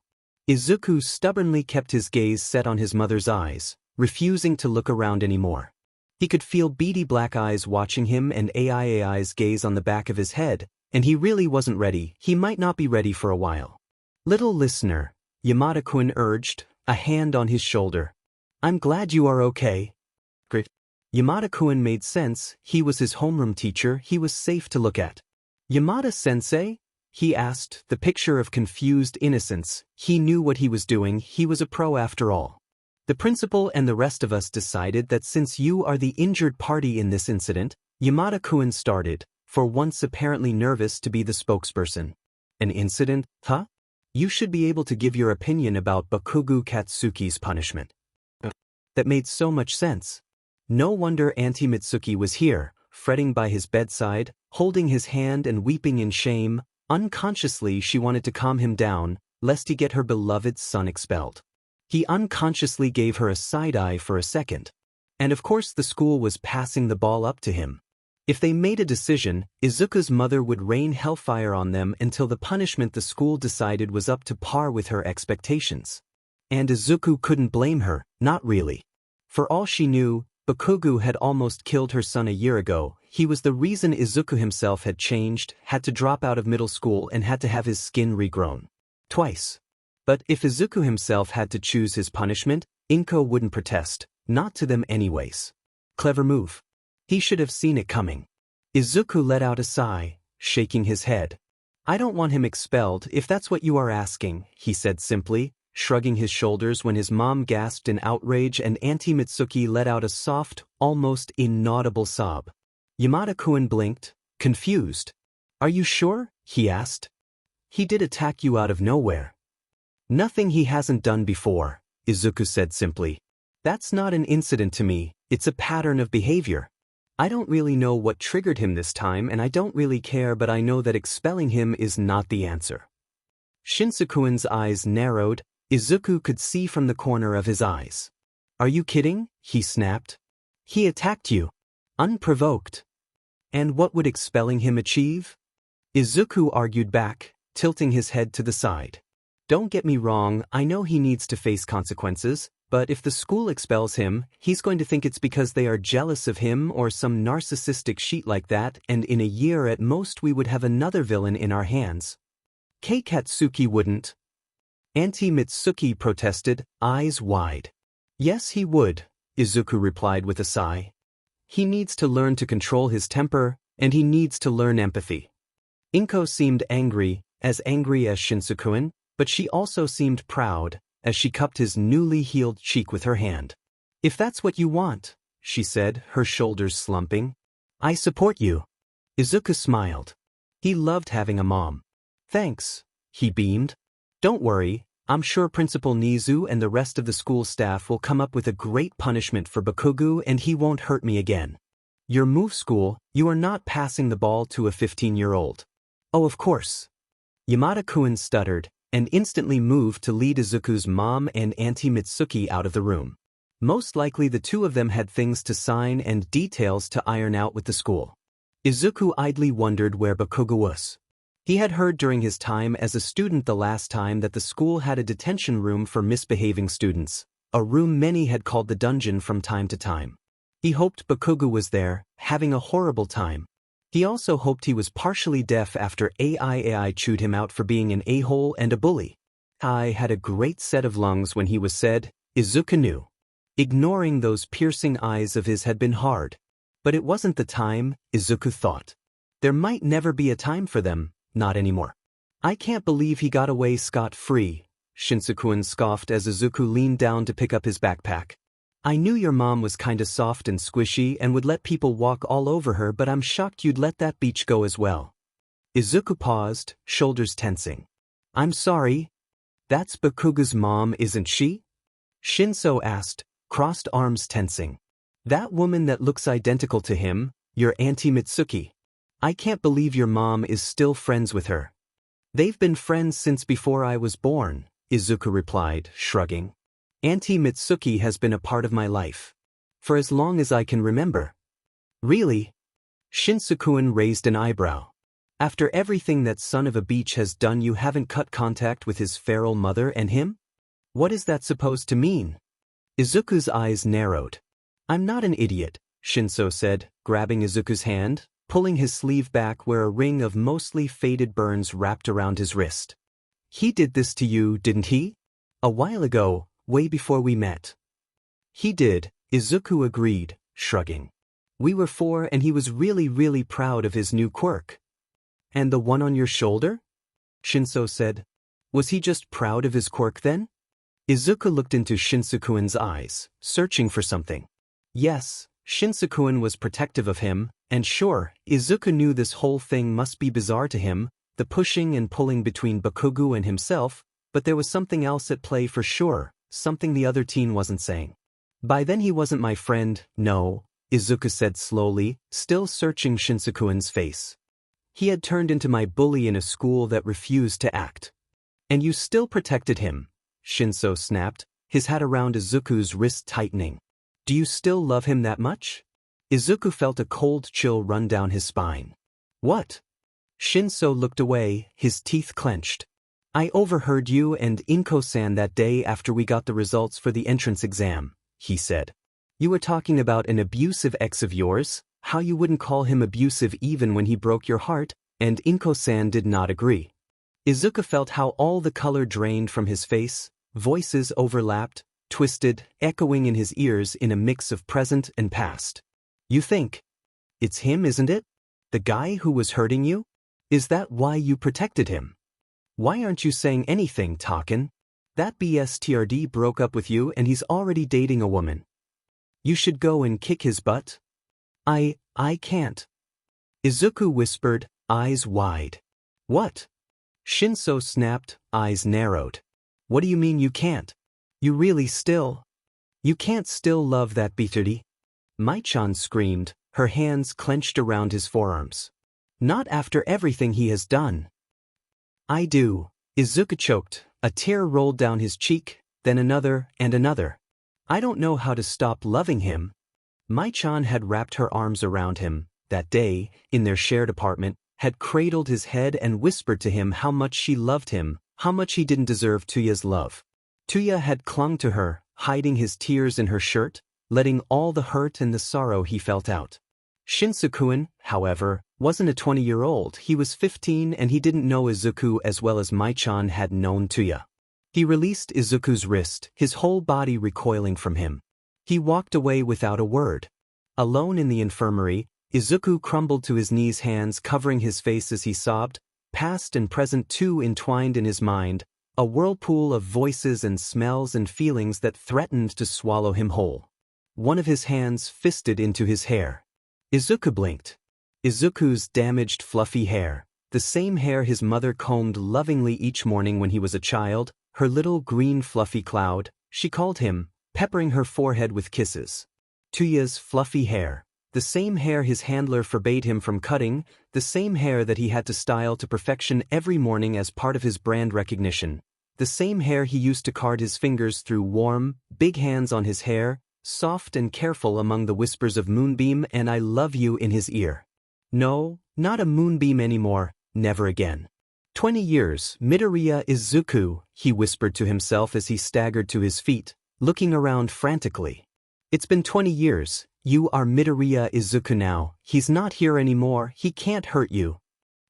Izuku stubbornly kept his gaze set on his mother's eyes, refusing to look around anymore. He could feel beady black eyes watching him and AIAI's gaze on the back of his head, and he really wasn't ready. He might not be ready for a while. Little listener, Yamada-kun urged, a hand on his shoulder. I'm glad you are okay. Great. Yamada-kun made sense. He was his homeroom teacher. He was safe to look at. Yamada-sensei? He asked, the picture of confused innocence. He knew what he was doing. He was a pro after all. The principal and the rest of us decided that since you are the injured party in this incident, Yamada-kun started, for once apparently nervous to be the spokesperson. An incident, huh? You should be able to give your opinion about Bakugo Katsuki's punishment. That made so much sense. No wonder Auntie Mitsuki was here, fretting by his bedside, holding his hand and weeping in shame. Unconsciously she wanted to calm him down, lest he get her beloved son expelled. He unconsciously gave her a side-eye for a second. And of course the school was passing the ball up to him. If they made a decision, Izuku's mother would rain hellfire on them until the punishment the school decided was up to par with her expectations. And Izuku couldn't blame her, not really. For all she knew, Bakugo had almost killed her son a year ago. He was the reason Izuku himself had changed, had to drop out of middle school and had to have his skin regrown. Twice. But if Izuku himself had to choose his punishment, Inko wouldn't protest, not to them anyways. Clever move. He should have seen it coming. Izuku let out a sigh, shaking his head. I don't want him expelled if that's what you are asking, he said simply, shrugging his shoulders when his mom gasped in outrage and Auntie Mitsuki let out a soft, almost inaudible sob. Yamada-kun blinked, confused. Are you sure? he asked. He did attack you out of nowhere. Nothing he hasn't done before, Izuku said simply. That's not an incident to me, it's a pattern of behavior. I don't really know what triggered him this time and I don't really care, but I know that expelling him is not the answer. Shinsakuin's eyes narrowed. Izuku could see from the corner of his eyes. Are you kidding? He snapped. He attacked you. Unprovoked. And what would expelling him achieve? Izuku argued back, tilting his head to the side. Don't get me wrong, I know he needs to face consequences, but if the school expels him, he's going to think it's because they are jealous of him or some narcissistic shit like that, and in a year at most we would have another villain in our hands. Kei Katsuki wouldn't. Auntie Mitsuki protested, eyes wide. Yes he would, Izuku replied with a sigh. He needs to learn to control his temper, and he needs to learn empathy. Inko seemed angry as Shinsakuin, but she also seemed proud, as she cupped his newly healed cheek with her hand. If that's what you want, she said, her shoulders slumping. I support you. Izuku smiled. He loved having a mom. Thanks, he beamed. Don't worry, I'm sure Principal Nizu and the rest of the school staff will come up with a great punishment for Bakugo and he won't hurt me again. Your move school, you are not passing the ball to a 15-year-old. Oh of course. Yamada-kun stuttered, and instantly moved to lead Izuku's mom and Auntie Mitsuki out of the room. Most likely the two of them had things to sign and details to iron out with the school. Izuku idly wondered where Bakugo was. He had heard during his time as a student the last time that the school had a detention room for misbehaving students, a room many had called the dungeon from time to time. He hoped Bakugo was there, having a horrible time. He also hoped he was partially deaf after AI chewed him out for being an a-hole and a bully. I had a great set of lungs when he was said, Izuku knew. Ignoring those piercing eyes of his had been hard. But it wasn't the time, Izuku thought. There might never be a time for them, not anymore. I can't believe he got away scot-free, Shinsakuin scoffed as Izuku leaned down to pick up his backpack. I knew your mom was kinda soft and squishy and would let people walk all over her, but I'm shocked you'd let that beach go as well. Izuku paused, shoulders tensing. I'm sorry. That's Bakugo's mom, isn't she? Shinso asked, crossed arms tensing. That woman that looks identical to him, your Auntie Mitsuki. I can't believe your mom is still friends with her. They've been friends since before I was born, Izuku replied, shrugging. Auntie Mitsuki has been a part of my life. For as long as I can remember. Really? Shinsakuin raised an eyebrow. After everything that son of a beach has done, you haven't cut contact with his feral mother and him? What is that supposed to mean? Izuku's eyes narrowed. I'm not an idiot, Shinso said, grabbing Izuku's hand, pulling his sleeve back where a ring of mostly faded burns wrapped around his wrist. He did this to you, didn't he? A while ago, way before we met. He did, Izuku agreed, shrugging. We were 4 and he was really proud of his new quirk. And the one on your shoulder? Shinso said. Was he just proud of his quirk then? Izuku looked into Shinsakuin's eyes, searching for something. Yes, Shinsakuin was protective of him, and sure, Izuku knew this whole thing must be bizarre to him, the pushing and pulling between Bakugo and himself, but there was something else at play for sure, something the other teen wasn't saying. By then he wasn't my friend, no, Izuku said slowly, still searching Shinsakuin's face. He had turned into my bully in a school that refused to act. And you still protected him, Shinso snapped, his hat around Izuku's wrist tightening. Do you still love him that much? Izuku felt a cold chill run down his spine. What? Shinso looked away, his teeth clenched. I overheard you and Inko-san that day after we got the results for the entrance exam, he said. You were talking about an abusive ex of yours, how you wouldn't call him abusive even when he broke your heart, and Inko-san did not agree. Izuku felt how all the color drained from his face, voices overlapped, twisted, echoing in his ears in a mix of present and past. You think? It's him, isn't it? The guy who was hurting you? Is that why you protected him? Why aren't you saying anything, Taken? That BSTRD broke up with you and he's already dating a woman. You should go and kick his butt. I can't. Izuku whispered, eyes wide. What? Shinso snapped, eyes narrowed. What do you mean you can't? You really still? You can't still love that Biturdi? Mai-chan screamed, her hands clenched around his forearms. Not after everything he has done. I do. Izuku choked, a tear rolled down his cheek, then another and another. I don't know how to stop loving him. Mai-chan had wrapped her arms around him, that day, in their shared apartment, had cradled his head and whispered to him how much she loved him, how much he didn't deserve Tuya's love. Tuya had clung to her, hiding his tears in her shirt, letting all the hurt and the sorrow he felt out. Shinso-kun, however, wasn't a 20-year-old, he was 15 and he didn't know Izuku as well as Mai-chan had known Tuya. He released Izuku's wrist, his whole body recoiling from him. He walked away without a word. Alone in the infirmary, Izuku crumbled to his knees, hands covering his face as he sobbed, past and present too entwined in his mind, a whirlpool of voices and smells and feelings that threatened to swallow him whole. One of his hands fisted into his hair. Izuku blinked. Izuku's damaged fluffy hair, the same hair his mother combed lovingly each morning when he was a child, her little green fluffy cloud, she called him, peppering her forehead with kisses. Tuya's fluffy hair, the same hair his handler forbade him from cutting, the same hair that he had to style to perfection every morning as part of his brand recognition, the same hair he used to card his fingers through warm, big hands on his hair, soft and careful among the whispers of Moonbeam and I love you in his ear. No, not a Moonbeam anymore, never again. 20 years, Midoriya Izuku, he whispered to himself as he staggered to his feet, looking around frantically. It's been 20 years, you are Midoriya Izuku now, he's not here anymore, he can't hurt you.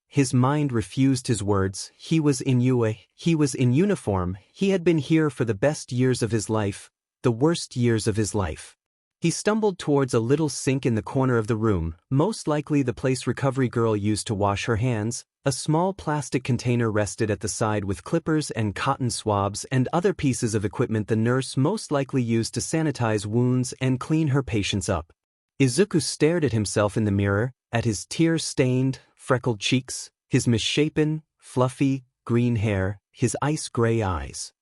His mind refused his words, he was in UA, he was in uniform, he had been here for the best years of his life, the worst years of his life. He stumbled towards a little sink in the corner of the room, most likely the place recovery girl used to wash her hands. A small plastic container rested at the side with clippers and cotton swabs and other pieces of equipment the nurse most likely used to sanitize wounds and clean her patients up. Izuku stared at himself in the mirror, at his tear-stained, freckled cheeks, his misshapen, fluffy, green hair, his ice-gray eyes.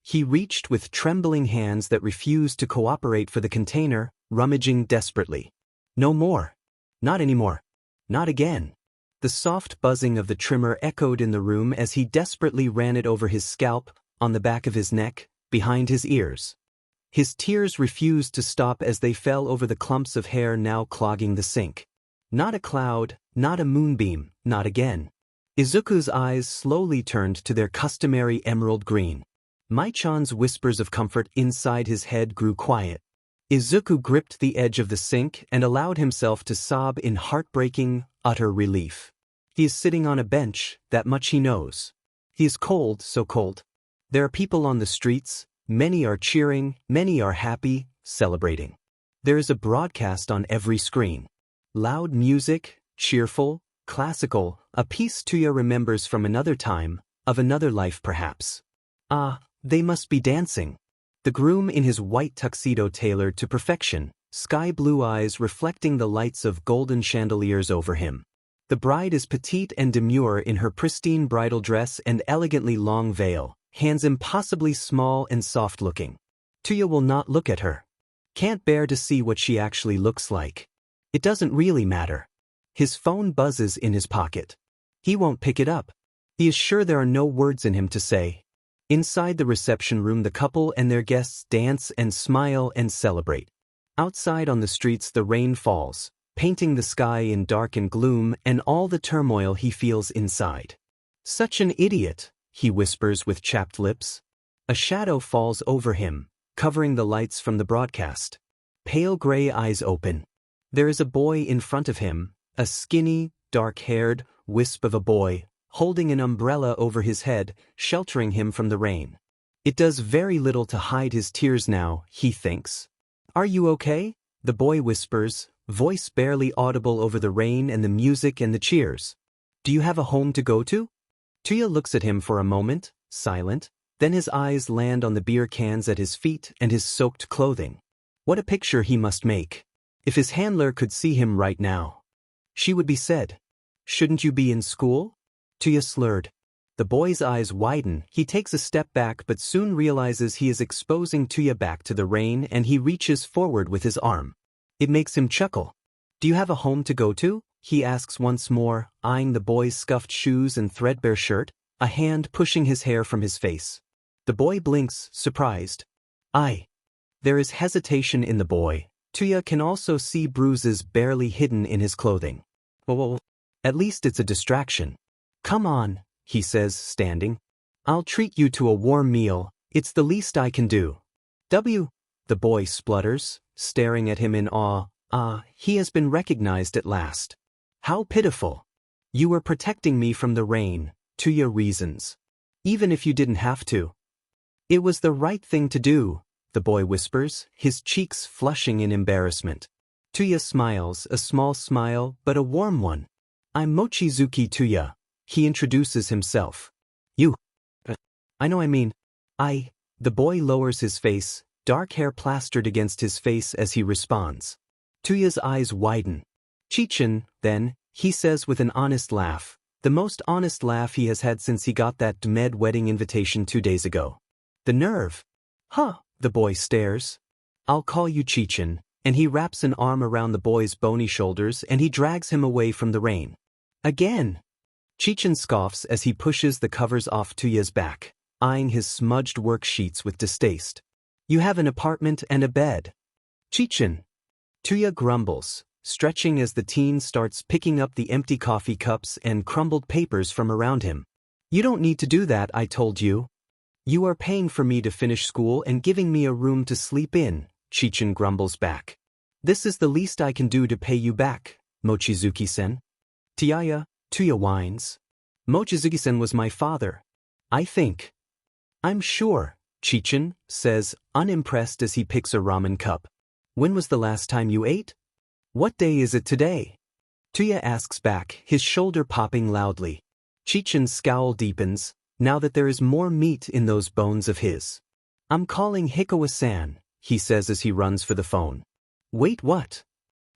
He reached with trembling hands that refused to cooperate for the container, rummaging desperately. No more. Not anymore. Not again. The soft buzzing of the trimmer echoed in the room as he desperately ran it over his scalp, on the back of his neck, behind his ears. His tears refused to stop as they fell over the clumps of hair now clogging the sink. Not a cloud, not a moonbeam, not again. Izuku's eyes slowly turned to their customary emerald green. Mai-chan's whispers of comfort inside his head grew quiet. Izuku gripped the edge of the sink and allowed himself to sob in heartbreaking, utter relief. He is sitting on a bench, that much he knows. He is cold, so cold. There are people on the streets, many are cheering, many are happy, celebrating. There is a broadcast on every screen. Loud music, cheerful, classical, a piece Tuya remembers from another time, of another life perhaps. Ah, they must be dancing. The groom in his white tuxedo tailored to perfection, sky-blue eyes reflecting the lights of golden chandeliers over him. The bride is petite and demure in her pristine bridal dress and elegantly long veil, hands impossibly small and soft-looking. Tuya will not look at her. Can't bear to see what she actually looks like. It doesn't really matter. His phone buzzes in his pocket. He won't pick it up. He is sure there are no words in him to say. Inside the reception room the couple and their guests dance and smile and celebrate. Outside on the streets the rain falls, painting the sky in dark and gloom and all the turmoil he feels inside. Such an idiot, he whispers with chapped lips. A shadow falls over him, covering the lights from the broadcast. Pale gray eyes open. There is a boy in front of him, a skinny, dark-haired wisp of a boy, holding an umbrella over his head, sheltering him from the rain. It does very little to hide his tears now, he thinks. Are you okay? The boy whispers, voice barely audible over the rain and the music and the cheers. Do you have a home to go to? Tuya looks at him for a moment, silent, then his eyes land on the beer cans at his feet and his soaked clothing. What a picture he must make. If his handler could see him right now. She would be said. Shouldn't you be in school? Tuya slurred. The boy's eyes widen, he takes a step back but soon realizes he is exposing Tuya back to the rain and he reaches forward with his arm. It makes him chuckle. Do you have a home to go to? He asks once more, eyeing the boy's scuffed shoes and threadbare shirt, a hand pushing his hair from his face. The boy blinks, surprised. There is hesitation in the boy. Tuya can also see bruises barely hidden in his clothing. Well, at least it's a distraction. Come on, he says, standing. I'll treat you to a warm meal, it's the least I can do. The boy splutters, staring at him in awe. He has been recognized at last. How pitiful. You were protecting me from the rain, Tuya reasons. Even if you didn't have to. It was the right thing to do, the boy whispers, his cheeks flushing in embarrassment. Tuya smiles, a small smile, but a warm one. I'm Mochizuki Tuya. He introduces himself. You. I know. The boy lowers his face, dark hair plastered against his face as he responds. Tuya's eyes widen. Chichin, then, he says with an honest laugh, the most honest laugh he has had since he got that Med wedding invitation 2 days ago. The nerve. The boy stares. I'll call you Chichin, and he wraps an arm around the boy's bony shoulders and he drags him away from the rain. Again. Chichin scoffs as he pushes the covers off Tuya's back, eyeing his smudged worksheets with distaste. You have an apartment and a bed. Chichin. Tuya grumbles, stretching as the teen starts picking up the empty coffee cups and crumbled papers from around him. You don't need to do that, I told you. You are paying for me to finish school and giving me a room to sleep in, Chichin grumbles back. This is the least I can do to pay you back, Mochizuki-sen. Tuya whines. Mochizuki-sen was my father. I think. I'm sure, Chichin says, unimpressed as he picks a ramen cup. When was the last time you ate? What day is it today? Tuya asks back, his shoulder popping loudly. Chichin's scowl deepens, now that there is more meat in those bones of his. I'm calling Hikawa-san, he says as he runs for the phone. Wait, what?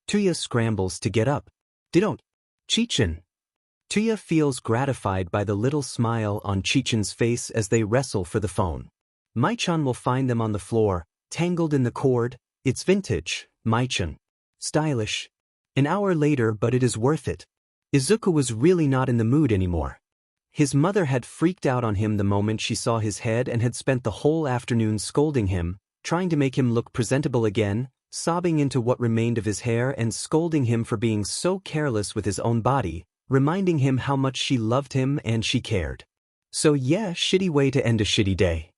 Tuya scrambles to get up. Don't. Chichin. Tuya feels gratified by the little smile on Chichin's face as they wrestle for the phone. Mai-chan will find them on the floor, tangled in the cord. It's vintage, Mai-chan. Stylish. An hour later, but it is worth it. Izuku was really not in the mood anymore. His mother had freaked out on him the moment she saw his head and had spent the whole afternoon scolding him, trying to make him look presentable again, sobbing into what remained of his hair and scolding him for being so careless with his own body, reminding him how much she loved him and she cared. So yeah, shitty way to end a shitty day.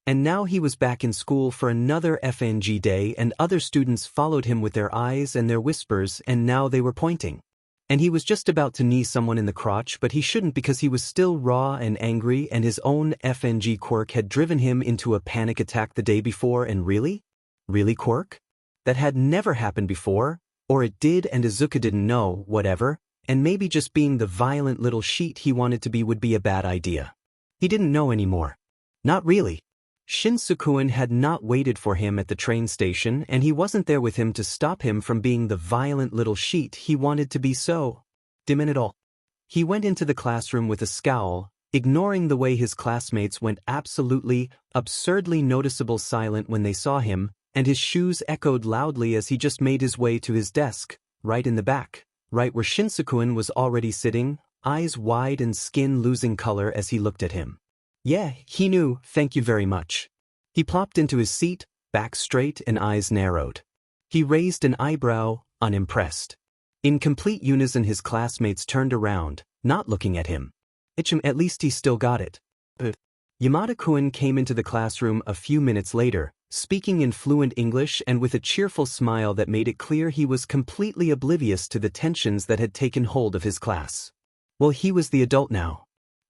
And now he was back in school for another FNG day and other students followed him with their eyes and their whispers and now they were pointing. And he was just about to knee someone in the crotch but he shouldn't because he was still raw and angry and his own FNG quirk had driven him into a panic attack the day before and really? Really quirk? That had never happened before, or it did and Izuku didn't know, whatever, and maybe just being the violent little sheet he wanted to be would be a bad idea. He didn't know anymore. Not really. Shinsukuin had not waited for him at the train station and he wasn't there with him to stop him from being the violent little sheet he wanted to be so. Dim at all. He went into the classroom with a scowl, ignoring the way his classmates went absolutely, absurdly noticeable silent when they saw him, and his shoes echoed loudly as he just made his way to his desk, right in the back, right where Shinsukuin was already sitting, eyes wide and skin losing color as he looked at him. Yeah, he knew, thank you very much. He plopped into his seat, back straight and eyes narrowed. He raised an eyebrow, unimpressed. In complete unison his classmates turned around, not looking at him. At least he still got it. Yamada-kun came into the classroom a few minutes later, speaking in fluent English and with a cheerful smile that made it clear he was completely oblivious to the tensions that had taken hold of his class. Well, he was the adult now.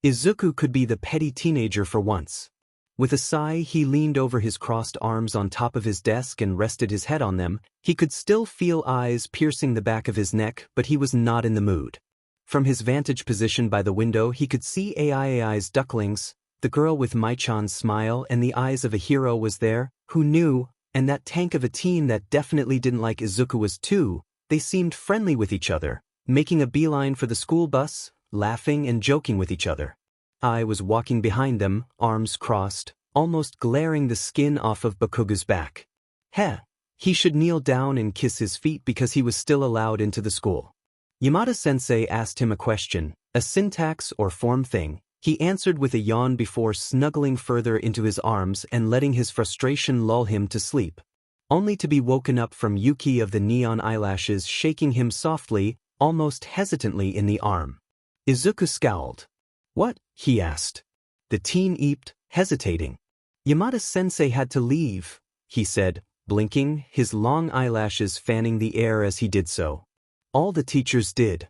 Izuku could be the petty teenager for once. With a sigh he leaned over his crossed arms on top of his desk and rested his head on them. He could still feel eyes piercing the back of his neck, but he was not in the mood. From his vantage position by the window he could see AIAI's ducklings, the girl with Mai-chan's smile and the eyes of a hero was there, who knew, and that tank of a teen that definitely didn't like Izuku was too. They seemed friendly with each other, making a beeline for the school bus, laughing and joking with each other. I was walking behind them, arms crossed, almost glaring the skin off of Bakuga's back. Heh, he should kneel down and kiss his feet because he was still allowed into the school. Yamada-sensei asked him a question, a syntax or form thing. He answered with a yawn before snuggling further into his arms and letting his frustration lull him to sleep. Only to be woken up from Yuki of the neon eyelashes shaking him softly, almost hesitantly in the arm. Izuku scowled. "What?" he asked. The teen eeped, hesitating. "Yamada-sensei had to leave," he said, blinking, his long eyelashes fanning the air as he did so. "All the teachers did."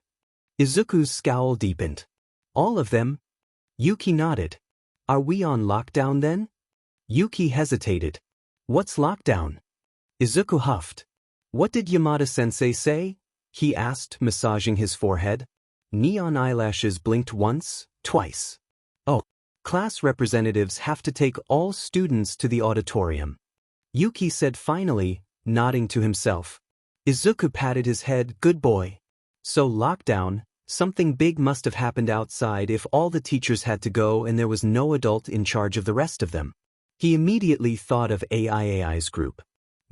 Izuku's scowl deepened. "All of them?" Yuki nodded. "Are we on lockdown then?" Yuki hesitated. "What's lockdown?" Izuku huffed. "What did Yamada-sensei say?" he asked, massaging his forehead. Neon eyelashes blinked once, twice. "Oh, class representatives have to take all students to the auditorium," Yuki said finally, nodding to himself. Izuku patted his head. "Good boy. So lockdown, something big must have happened outside if all the teachers had to go and there was no adult in charge of the rest of them." He immediately thought of AIAI's group.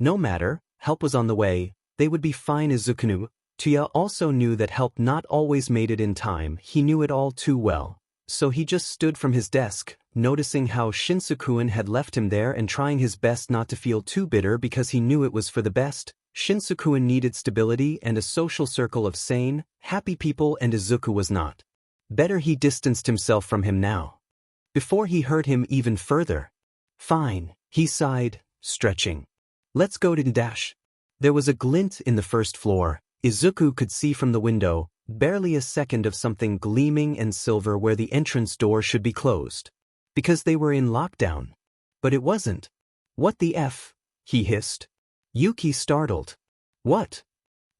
No matter, help was on the way, they would be fine. Izuku knew. Tuya also knew that help not always made it in time. He knew it all too well. So he just stood from his desk, noticing how Shinsuke had left him there and trying his best not to feel too bitter because he knew it was for the best. Shinsuke needed stability and a social circle of sane, happy people, and Izuku was not. Better he distanced himself from him now. Before he hurt him even further. "Fine," he sighed, stretching. "Let's go to dash." There was a glint in the first floor. Izuku could see from the window, barely a second of something gleaming and silver where the entrance door should be closed. Because they were in lockdown. But it wasn't. "What the F?" he hissed. Yuki startled. "What?"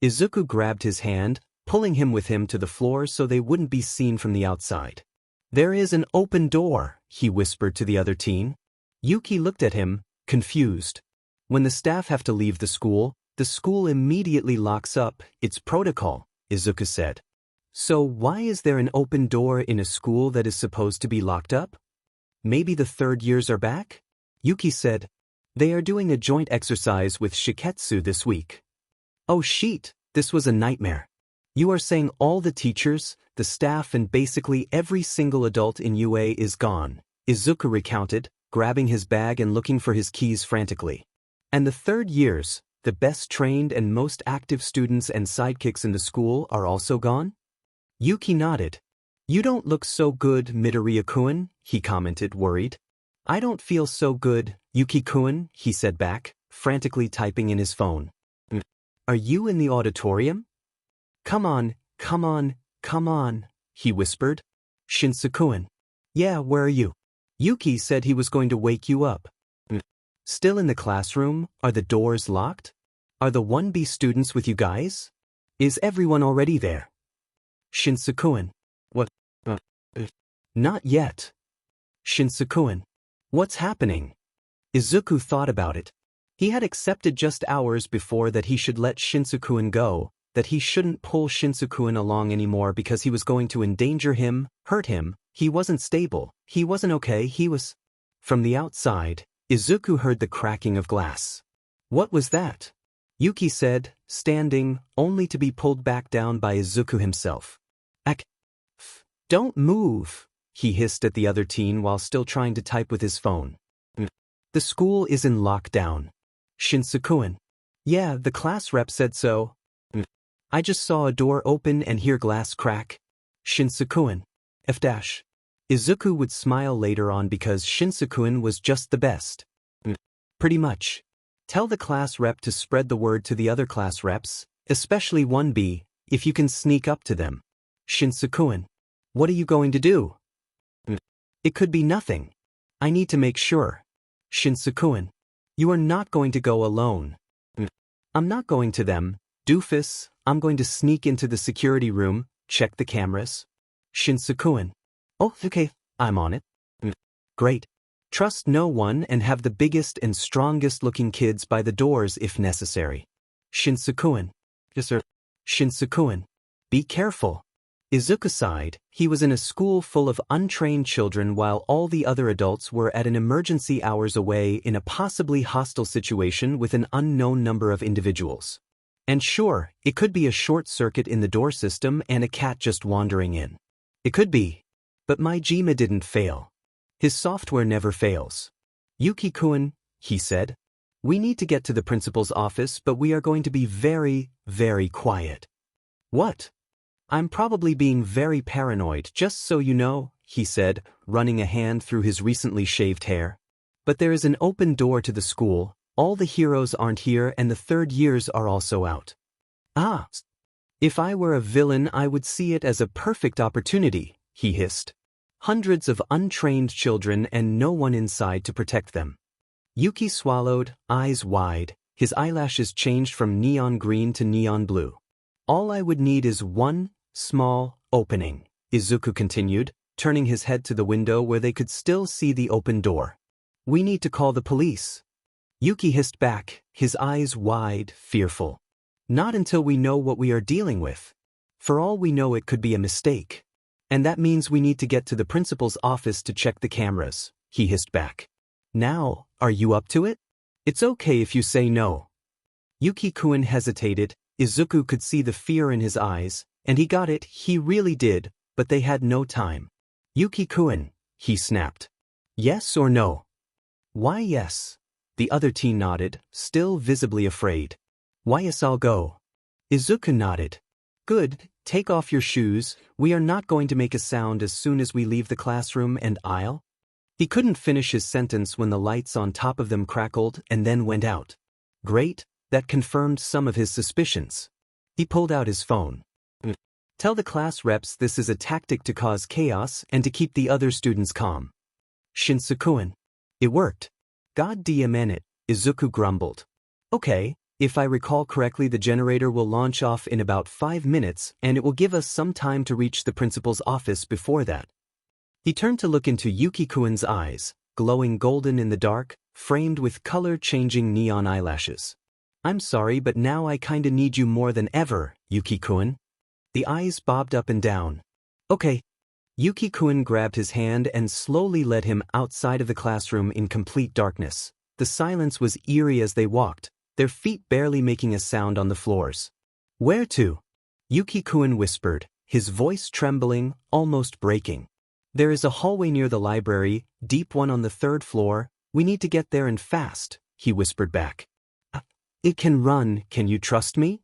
Izuku grabbed his hand, pulling him with him to the floor so they wouldn't be seen from the outside. "There is an open door," he whispered to the other teen. Yuki looked at him, confused. "When the staff have to leave the school immediately locks up. It's protocol," Izuku said. "So why is there an open door in a school that is supposed to be locked up?" "Maybe the third years are back?" Yuki said. "They are doing a joint exercise with Shiketsu this week." "Oh shit, this was a nightmare. You are saying all the teachers, the staff, and basically every single adult in UA is gone," Izuku recounted, grabbing his bag and looking for his keys frantically. "And the third years, the best trained and most active students and sidekicks in the school are also gone?" Yuki nodded. "You don't look so good, Midoriya-kun," he commented, worried. "I don't feel so good, Yuki-kun," he said back, frantically typing in his phone. "Are you in the auditorium?" Come on, he whispered. "Shinsuke. Yeah, where are you?" Yuki said he was going to wake you up. "Still in the classroom? Are the doors locked? Are the 1B students with you guys? Is everyone already there?" Shinsuke. "What? Not yet." Shinsuke. "What's happening?" Izuku thought about it. He had accepted just hours before that he should let Shinsuke go, that he shouldn't pull Shinsuke along anymore because he was going to endanger him, hurt him. He wasn't stable, he wasn't okay, he was... From the outside, Izuku heard the cracking of glass. "What was that?" Yuki said, standing, only to be pulled back down by Izuku himself. Don't move," he hissed at the other teen while still trying to type with his phone. "The school is in lockdown." Shinsuke. "Yeah, the class rep said so." "I just saw a door open and hear glass crack." Shinsuke. F-. Izuku would smile later on because Shinsuke was just the best. "Pretty much. Tell the class rep to spread the word to the other class reps, especially 1B, if you can sneak up to them." Shinsuke. "What are you going to do?" "It could be nothing. I need to make sure." Shinsuke. "You are not going to go alone." "I'm not going to them, doofus. I'm going to sneak into the security room, check the cameras." Shinsuke. "Oh, okay, I'm on it." "Great. Trust no one and have the biggest and strongest looking kids by the doors if necessary." Shinsuke. "Yes, sir." Shinsuke. "Be careful." Izuku sighed. He was in a school full of untrained children while all the other adults were at an emergency hours away in a possibly hostile situation with an unknown number of individuals. And sure, it could be a short circuit in the door system and a cat just wandering in. It could be. But my BGMI didn't fail. His software never fails. Yuki-kun, he said. We need to get to the principal's office, but we are going to be very, very quiet. What? I'm probably being very paranoid, just so you know, he said, running a hand through his recently shaved hair. But there is an open door to the school, all the heroes aren't here and the third years are also out. Ah! If I were a villain I would see it as a perfect opportunity, he hissed. Hundreds of untrained children and no one inside to protect them. Yuki swallowed, eyes wide, his eyelashes changed from neon green to neon blue. All I would need is one small opening, Izuku continued, turning his head to the window where they could still see the open door. We need to call the police. Yuki hissed back, his eyes wide, fearful. Not until we know what we are dealing with. For all we know it could be a mistake. And that means we need to get to the principal's office to check the cameras, he hissed back. Now, are you up to it? It's okay if you say no. Yuki-kun hesitated. Izuku could see the fear in his eyes, and he got it, he really did, but they had no time. Yuki-kun, he snapped. Yes or no? Why yes? The other teen nodded, still visibly afraid. Why yes, I'll go. Izuku nodded. Good, take off your shoes, we are not going to make a sound as soon as we leave the classroom and I'll. He couldn't finish his sentence when the lights on top of them crackled and then went out. Great, that confirmed some of his suspicions. He pulled out his phone. Tell the class reps this is a tactic to cause chaos and to keep the other students calm. Shinsuke-kun. It worked. God damn it, Izuku grumbled. Okay, if I recall correctly the generator will launch off in about 5 minutes and it will give us some time to reach the principal's office before that. He turned to look into Yuki-kun's eyes, glowing golden in the dark, framed with color-changing neon eyelashes. I'm sorry but now I kinda need you more than ever, Yuki-kun. The eyes bobbed up and down. Okay. Yuki-kun grabbed his hand and slowly led him outside of the classroom in complete darkness. The silence was eerie as they walked, their feet barely making a sound on the floors. Where to? Yuki-kun whispered, his voice trembling, almost breaking. There is a hallway near the library, deep one on the 3rd floor. We need to get there and fast, he whispered back. It can run, can you trust me?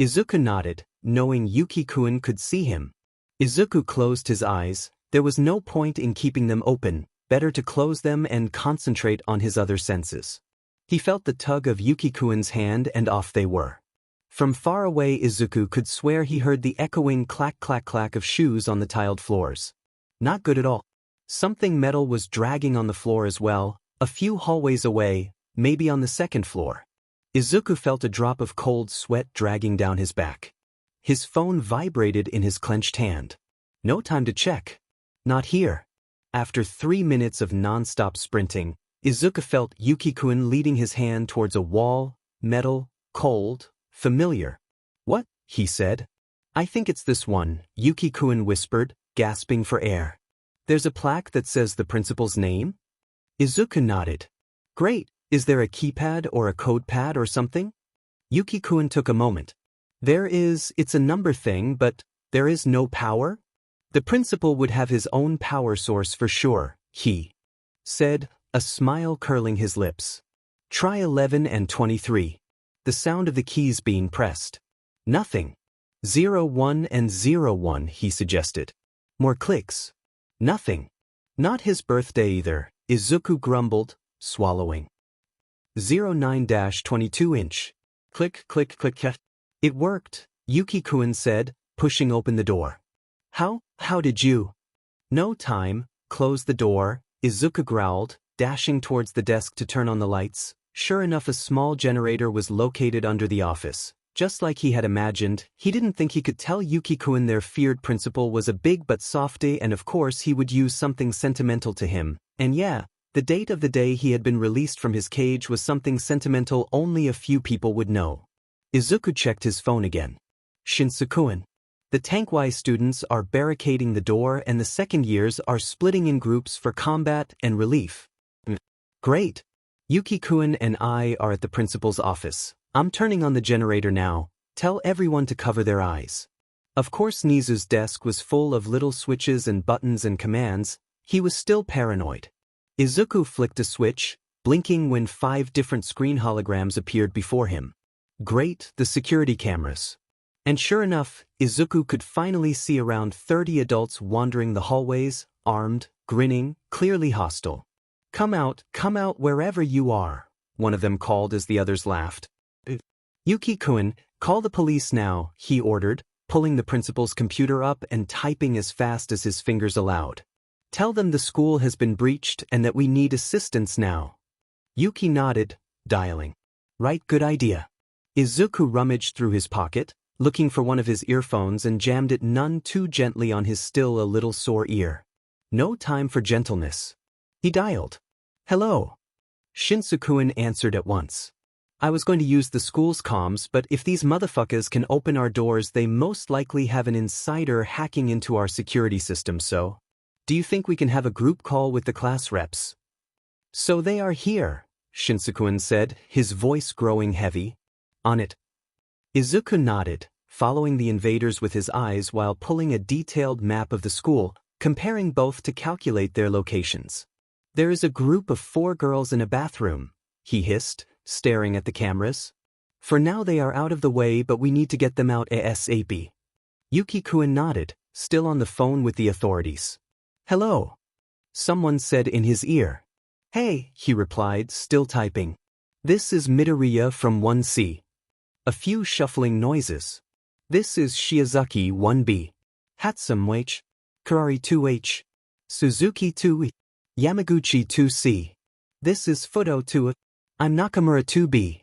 Izuku nodded, knowing Yuki-kun could see him. Izuku closed his eyes. There was no point in keeping them open, better to close them and concentrate on his other senses. He felt the tug of Yuki-kun's hand and off they were. From far away Izuku could swear he heard the echoing clack-clack-clack of shoes on the tiled floors. Not good at all. Something metal was dragging on the floor as well, a few hallways away, maybe on the 2nd floor. Izuku felt a drop of cold sweat dragging down his back. His phone vibrated in his clenched hand. No time to check. Not here. After 3 minutes of non-stop sprinting, Izuku felt Yuki-kun leading his hand towards a wall, metal, cold, familiar. What? He said. I think it's this one, Yuki-kun whispered, gasping for air. There's a plaque that says the principal's name? Izuku nodded. Great, is there a keypad or a code pad or something? Yuki-kun took a moment. There is, it's a number thing, but there is no power? The principal would have his own power source for sure, he said, a smile curling his lips. Try 11 and 23. The sound of the keys being pressed. Nothing. 01 and 01, he suggested. More clicks. Nothing. Not his birthday either, Izuku grumbled, swallowing. 09-22-inch. Click, click, click. It worked, Yuki-kun said, pushing open the door. How did you? No time, close the door, Izuku growled, dashing towards the desk to turn on the lights. Sure enough, a small generator was located under the office. Just like he had imagined, he didn't think he could tell Yuki-kun their feared principal was a big but softy, and of course he would use something sentimental to him. And yeah, the date of the day he had been released from his cage was something sentimental only a few people would know. Izuku checked his phone again. Shinsuke-kun. The Tank Y students are barricading the door and the second years are splitting in groups for combat and relief. Great. Yuki-kun and I are at the principal's office. I'm turning on the generator now. Tell everyone to cover their eyes. Of course Nizu's desk was full of little switches and buttons and commands. He was still paranoid. Izuku flicked a switch, blinking when 5 different screen holograms appeared before him. Great, the security cameras. And sure enough, Izuku could finally see around 30 adults wandering the hallways, armed, grinning, clearly hostile. Come out wherever you are," one of them called as the others laughed. Yuki-kun, call the police now, he ordered, pulling the principal's computer up and typing as fast as his fingers allowed. Tell them the school has been breached and that we need assistance now. Yuki nodded, dialing. Right, good idea. Izuku rummaged through his pocket, looking for one of his earphones and jammed it none too gently on his still a little sore ear. No time for gentleness. He dialed. Hello. Shinsuke answered at once. I was going to use the school's comms, but if these motherfuckers can open our doors, they most likely have an insider hacking into our security system, so do you think we can have a group call with the class reps? So they are here, Shinsuke said, his voice growing heavy. On it. Izuku nodded, following the invaders with his eyes while pulling a detailed map of the school, comparing both to calculate their locations. There is a group of 4 girls in a bathroom, he hissed, staring at the cameras. For now they are out of the way, but we need to get them out ASAP. Yuki-kun nodded, still on the phone with the authorities. Hello. Someone said in his ear. Hey, he replied, still typing. This is Midoriya from 1C. A few shuffling noises. This is Shiozaki 1B. Hatsum H. Karari 2H. Suzuki 2E. Yamaguchi 2C. This is Fudo 2. I'm Nakamura 2B.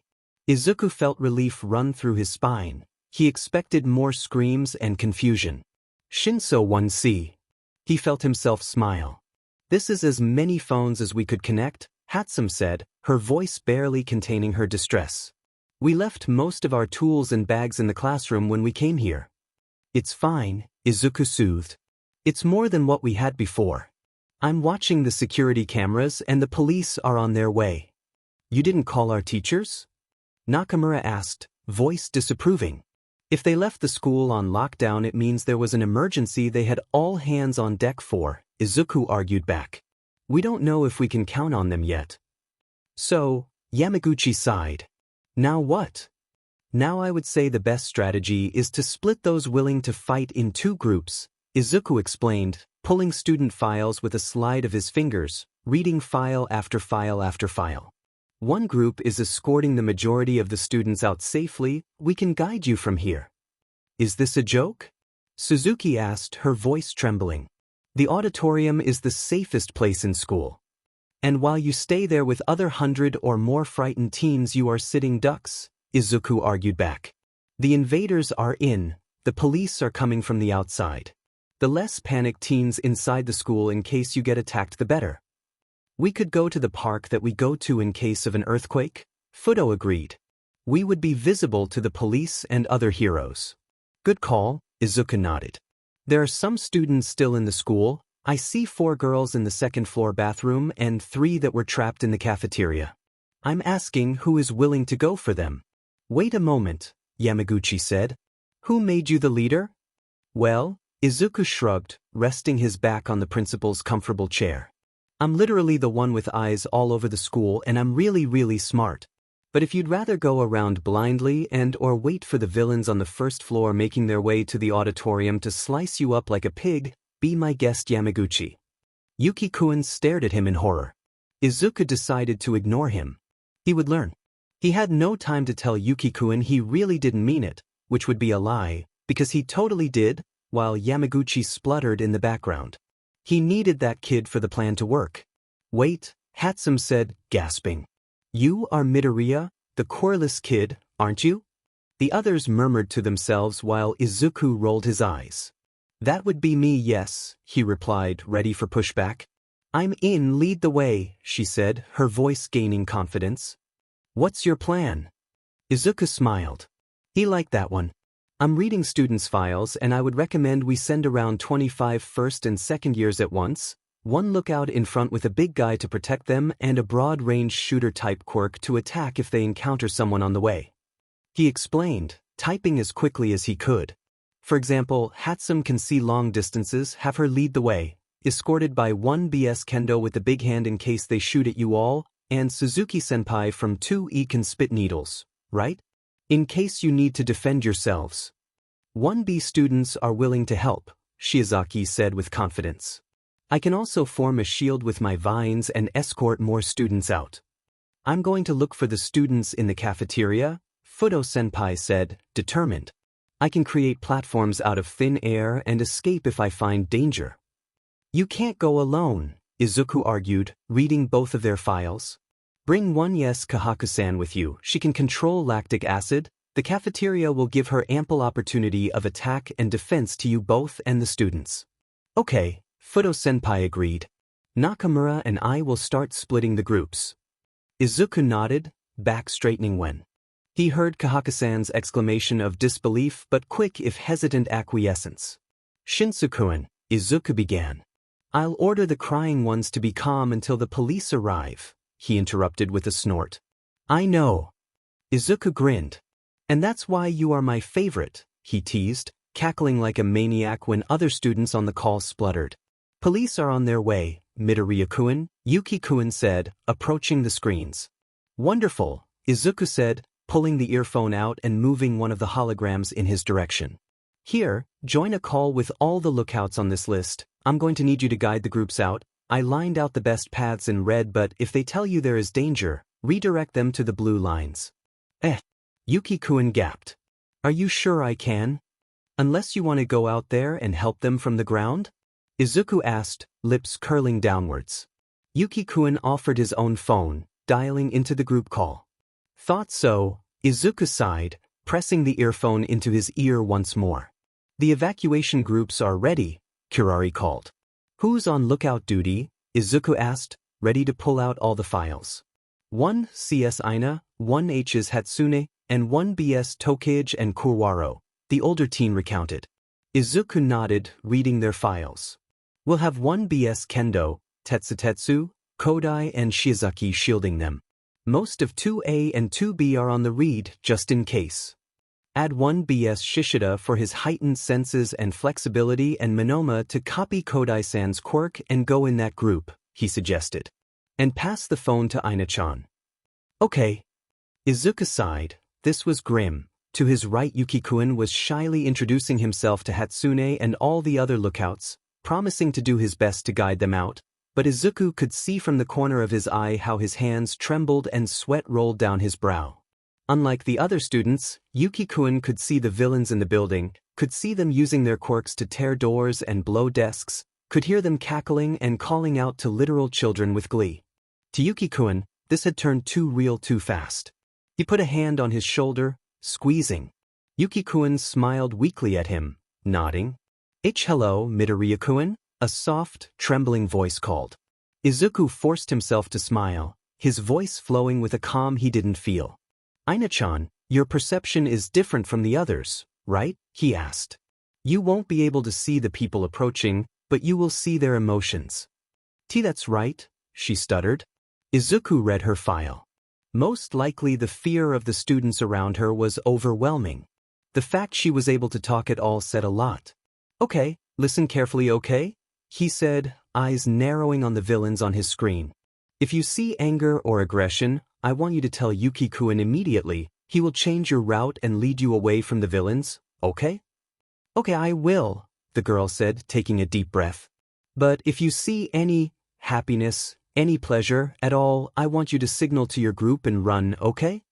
Izuku felt relief run through his spine. He expected more screams and confusion. Shinso 1C. He felt himself smile. This is as many phones as we could connect, Hatsum said, her voice barely containing her distress. We left most of our tools and bags in the classroom when we came here. It's fine, Izuku soothed. It's more than what we had before. I'm watching the security cameras and the police are on their way. You didn't call our teachers? Nakamura asked, voice disapproving. If they left the school on lockdown, it means there was an emergency they had all hands on deck for, Izuku argued back. We don't know if we can count on them yet. So, Yamaguchi sighed. Now what? Now I would say the best strategy is to split those willing to fight in 2 groups, Izuku explained, pulling student files with a slide of his fingers, reading file after file after file. One group is escorting the majority of the students out safely. We can guide you from here. Is this a joke? Suzuki asked, her voice trembling. The auditorium is the safest place in school. And while you stay there with other 100 or more frightened teens, you are sitting ducks, Izuku argued back. The invaders are in, the police are coming from the outside. The less panicked teens inside the school in case you get attacked, the better. We could go to the park that we go to in case of an earthquake, Fudo agreed. We would be visible to the police and other heroes. Good call, Izuku nodded. There are some students still in the school. I see 4 girls in the second-floor bathroom and 3 that were trapped in the cafeteria. I'm asking who is willing to go for them. Wait a moment, Yamaguchi said. Who made you the leader? Well, Izuku shrugged, resting his back on the principal's comfortable chair. I'm literally the one with eyes all over the school and I'm really smart. But if you'd rather go around blindly or wait for the villains on the first floor making their way to the auditorium to slice you up like a pig, be my guest, Yamaguchi. Yuki-kun stared at him in horror. Izuku decided to ignore him. He would learn. He had no time to tell Yuki-kun he really didn't mean it, which would be a lie, because he totally did, while Yamaguchi spluttered in the background. He needed that kid for the plan to work. Wait, Hatsum said, gasping. You are Midoriya, the querulous kid, aren't you? The others murmured to themselves while Izuku rolled his eyes. That would be me, yes, he replied, ready for pushback. I'm in, lead the way, she said, her voice gaining confidence. What's your plan? Izuku smiled. He liked that one. I'm reading students' files and I would recommend we send around 25 first and second years at once, one lookout in front with a big guy to protect them and a broad-range shooter-type quirk to attack if they encounter someone on the way. He explained, typing as quickly as he could. For example, Hatsum can see long distances, have her lead the way, escorted by 1BS Kendo with the big hand in case they shoot at you all, and Suzuki-senpai from 2E can spit needles, right? In case you need to defend yourselves. 1B students are willing to help, Shiozaki said with confidence. I can also form a shield with my vines and escort more students out. I'm going to look for the students in the cafeteria, Fudo-senpai said, determined. I can create platforms out of thin air and escape if I find danger. You can't go alone, Izuku argued, reading both of their files. Bring one Yes Kahaku-san with you, she can control lactic acid. The cafeteria will give her ample opportunity of attack and defense to you both and the students. Okay, Fudo-senpai agreed. Nakamura and I will start splitting the groups. Izuku nodded, back straightening when he heard Kahaku-san's exclamation of disbelief but quick if hesitant acquiescence. Shinsukuin, Izuku began. I'll order the crying ones to be calm until the police arrive, he interrupted with a snort. I know. Izuku grinned. And that's why you are my favorite, he teased, cackling like a maniac when other students on the call spluttered. Police are on their way, Midoriya-kun, Yuki-kun said, approaching the screens. Wonderful, Izuku said, pulling the earphone out and moving one of the holograms in his direction. Here, join a call with all the lookouts on this list. I'm going to need you to guide the groups out. I lined out the best paths in red, but if they tell you there is danger, redirect them to the blue lines. Yuki-kun gasped. Are you sure I can? Unless you want to go out there and help them from the ground? Izuku asked, lips curling downwards. Yuki-kun offered his own phone, dialing into the group call. Thought so, Izuku sighed, pressing the earphone into his ear once more. The evacuation groups are ready, Kurari called. Who's on lookout duty? Izuku asked, ready to pull out all the files. 1 CS Aina, 1 H's Hatsune, and 1 BS Tokage and Kurwaro, the older teen recounted. Izuku nodded, reading their files. We'll have 1 BS Kendo, Tetsutetsu, Kodai and Shiozaki shielding them. Most of 2A and 2B are on the read, just in case. Add 1 BS Shishida for his heightened senses and flexibility and Monoma to copy Kodai-san's quirk and go in that group, he suggested. And pass the phone to Aina-chan. Okay. Izuku sighed. This was grim. To his right, Yuki-kun was shyly introducing himself to Hatsune and all the other lookouts, promising to do his best to guide them out, but Izuku could see from the corner of his eye how his hands trembled and sweat rolled down his brow. Unlike the other students, Yuki-kun could see the villains in the building, could see them using their quirks to tear doors and blow desks, could hear them cackling and calling out to literal children with glee. To Yuki-kun, this had turned too real too fast. He put a hand on his shoulder, squeezing. Yuki-kun smiled weakly at him, nodding. Hello, Midoriya-kun, a soft, trembling voice called. Izuku forced himself to smile, his voice flowing with a calm he didn't feel. Aina-chan, your perception is different from the others, right? He asked. You won't be able to see the people approaching, but you will see their emotions. That's right, she stuttered. Izuku read her file. Most likely the fear of the students around her was overwhelming. The fact she was able to talk at all said a lot. Okay, listen carefully, okay? He said, eyes narrowing on the villains on his screen. If you see anger or aggression, I want you to tell Yuki-kun immediately. He will change your route and lead you away from the villains, okay? Okay, I will, the girl said, taking a deep breath. But if you see any happiness, any pleasure at all, I want you to signal to your group and run, okay?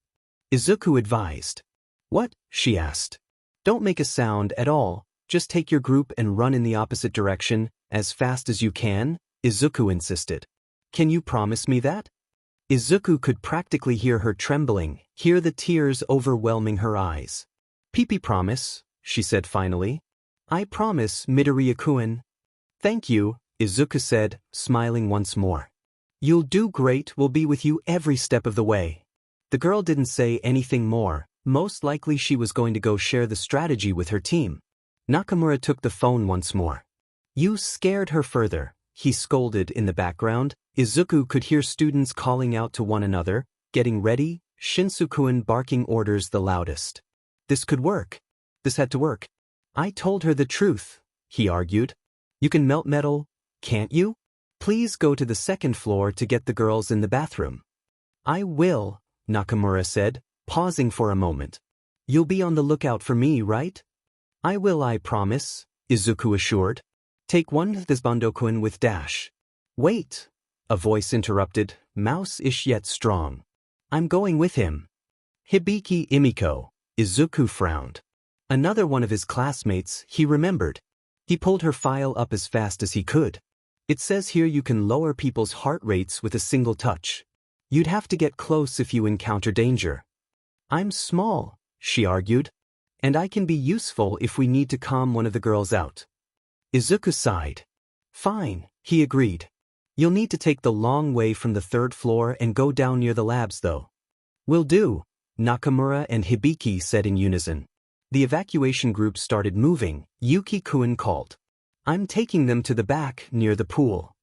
Izuku advised. What? She asked. Don't make a sound at all, just take your group and run in the opposite direction, as fast as you can, Izuku insisted. Can you promise me that? Izuku could practically hear her trembling, hear the tears overwhelming her eyes. Pee-pee promise, she said finally. I promise, Midoriya-kun. Thank you, Izuku said, smiling once more. You'll do great, we'll be with you every step of the way. The girl didn't say anything more, Most likely she was going to go share the strategy with her team. Nakamura took the phone once more. You scared her further, he scolded in the background. Izuku could hear students calling out to one another, getting ready, Shinsukuin barking orders the loudest. This could work. This had to work. I told her the truth, he argued. You can melt metal, can't you? Please go to the second floor to get the girls in the bathroom. I will, Nakamura said, pausing for a moment. You'll be on the lookout for me, right? I will, I promise, Izuku assured. Take one this Bandokuin with dash. Wait, a voice interrupted, mouse-ish yet strong. I'm going with him. Hibiki Imiko, Izuku frowned. Another one of his classmates, he remembered. He pulled her file up as fast as he could. It says here you can lower people's heart rates with a single touch. You'd have to get close if you encounter danger. I'm small, she argued. And I can be useful if we need to calm one of the girls out. Izuku sighed. Fine, he agreed. You'll need to take the long way from the third floor and go down near the labs though. Will do, Nakamura and Hibiki said in unison. The evacuation group started moving. Yuki-kun called. I'm taking them to the back near the pool.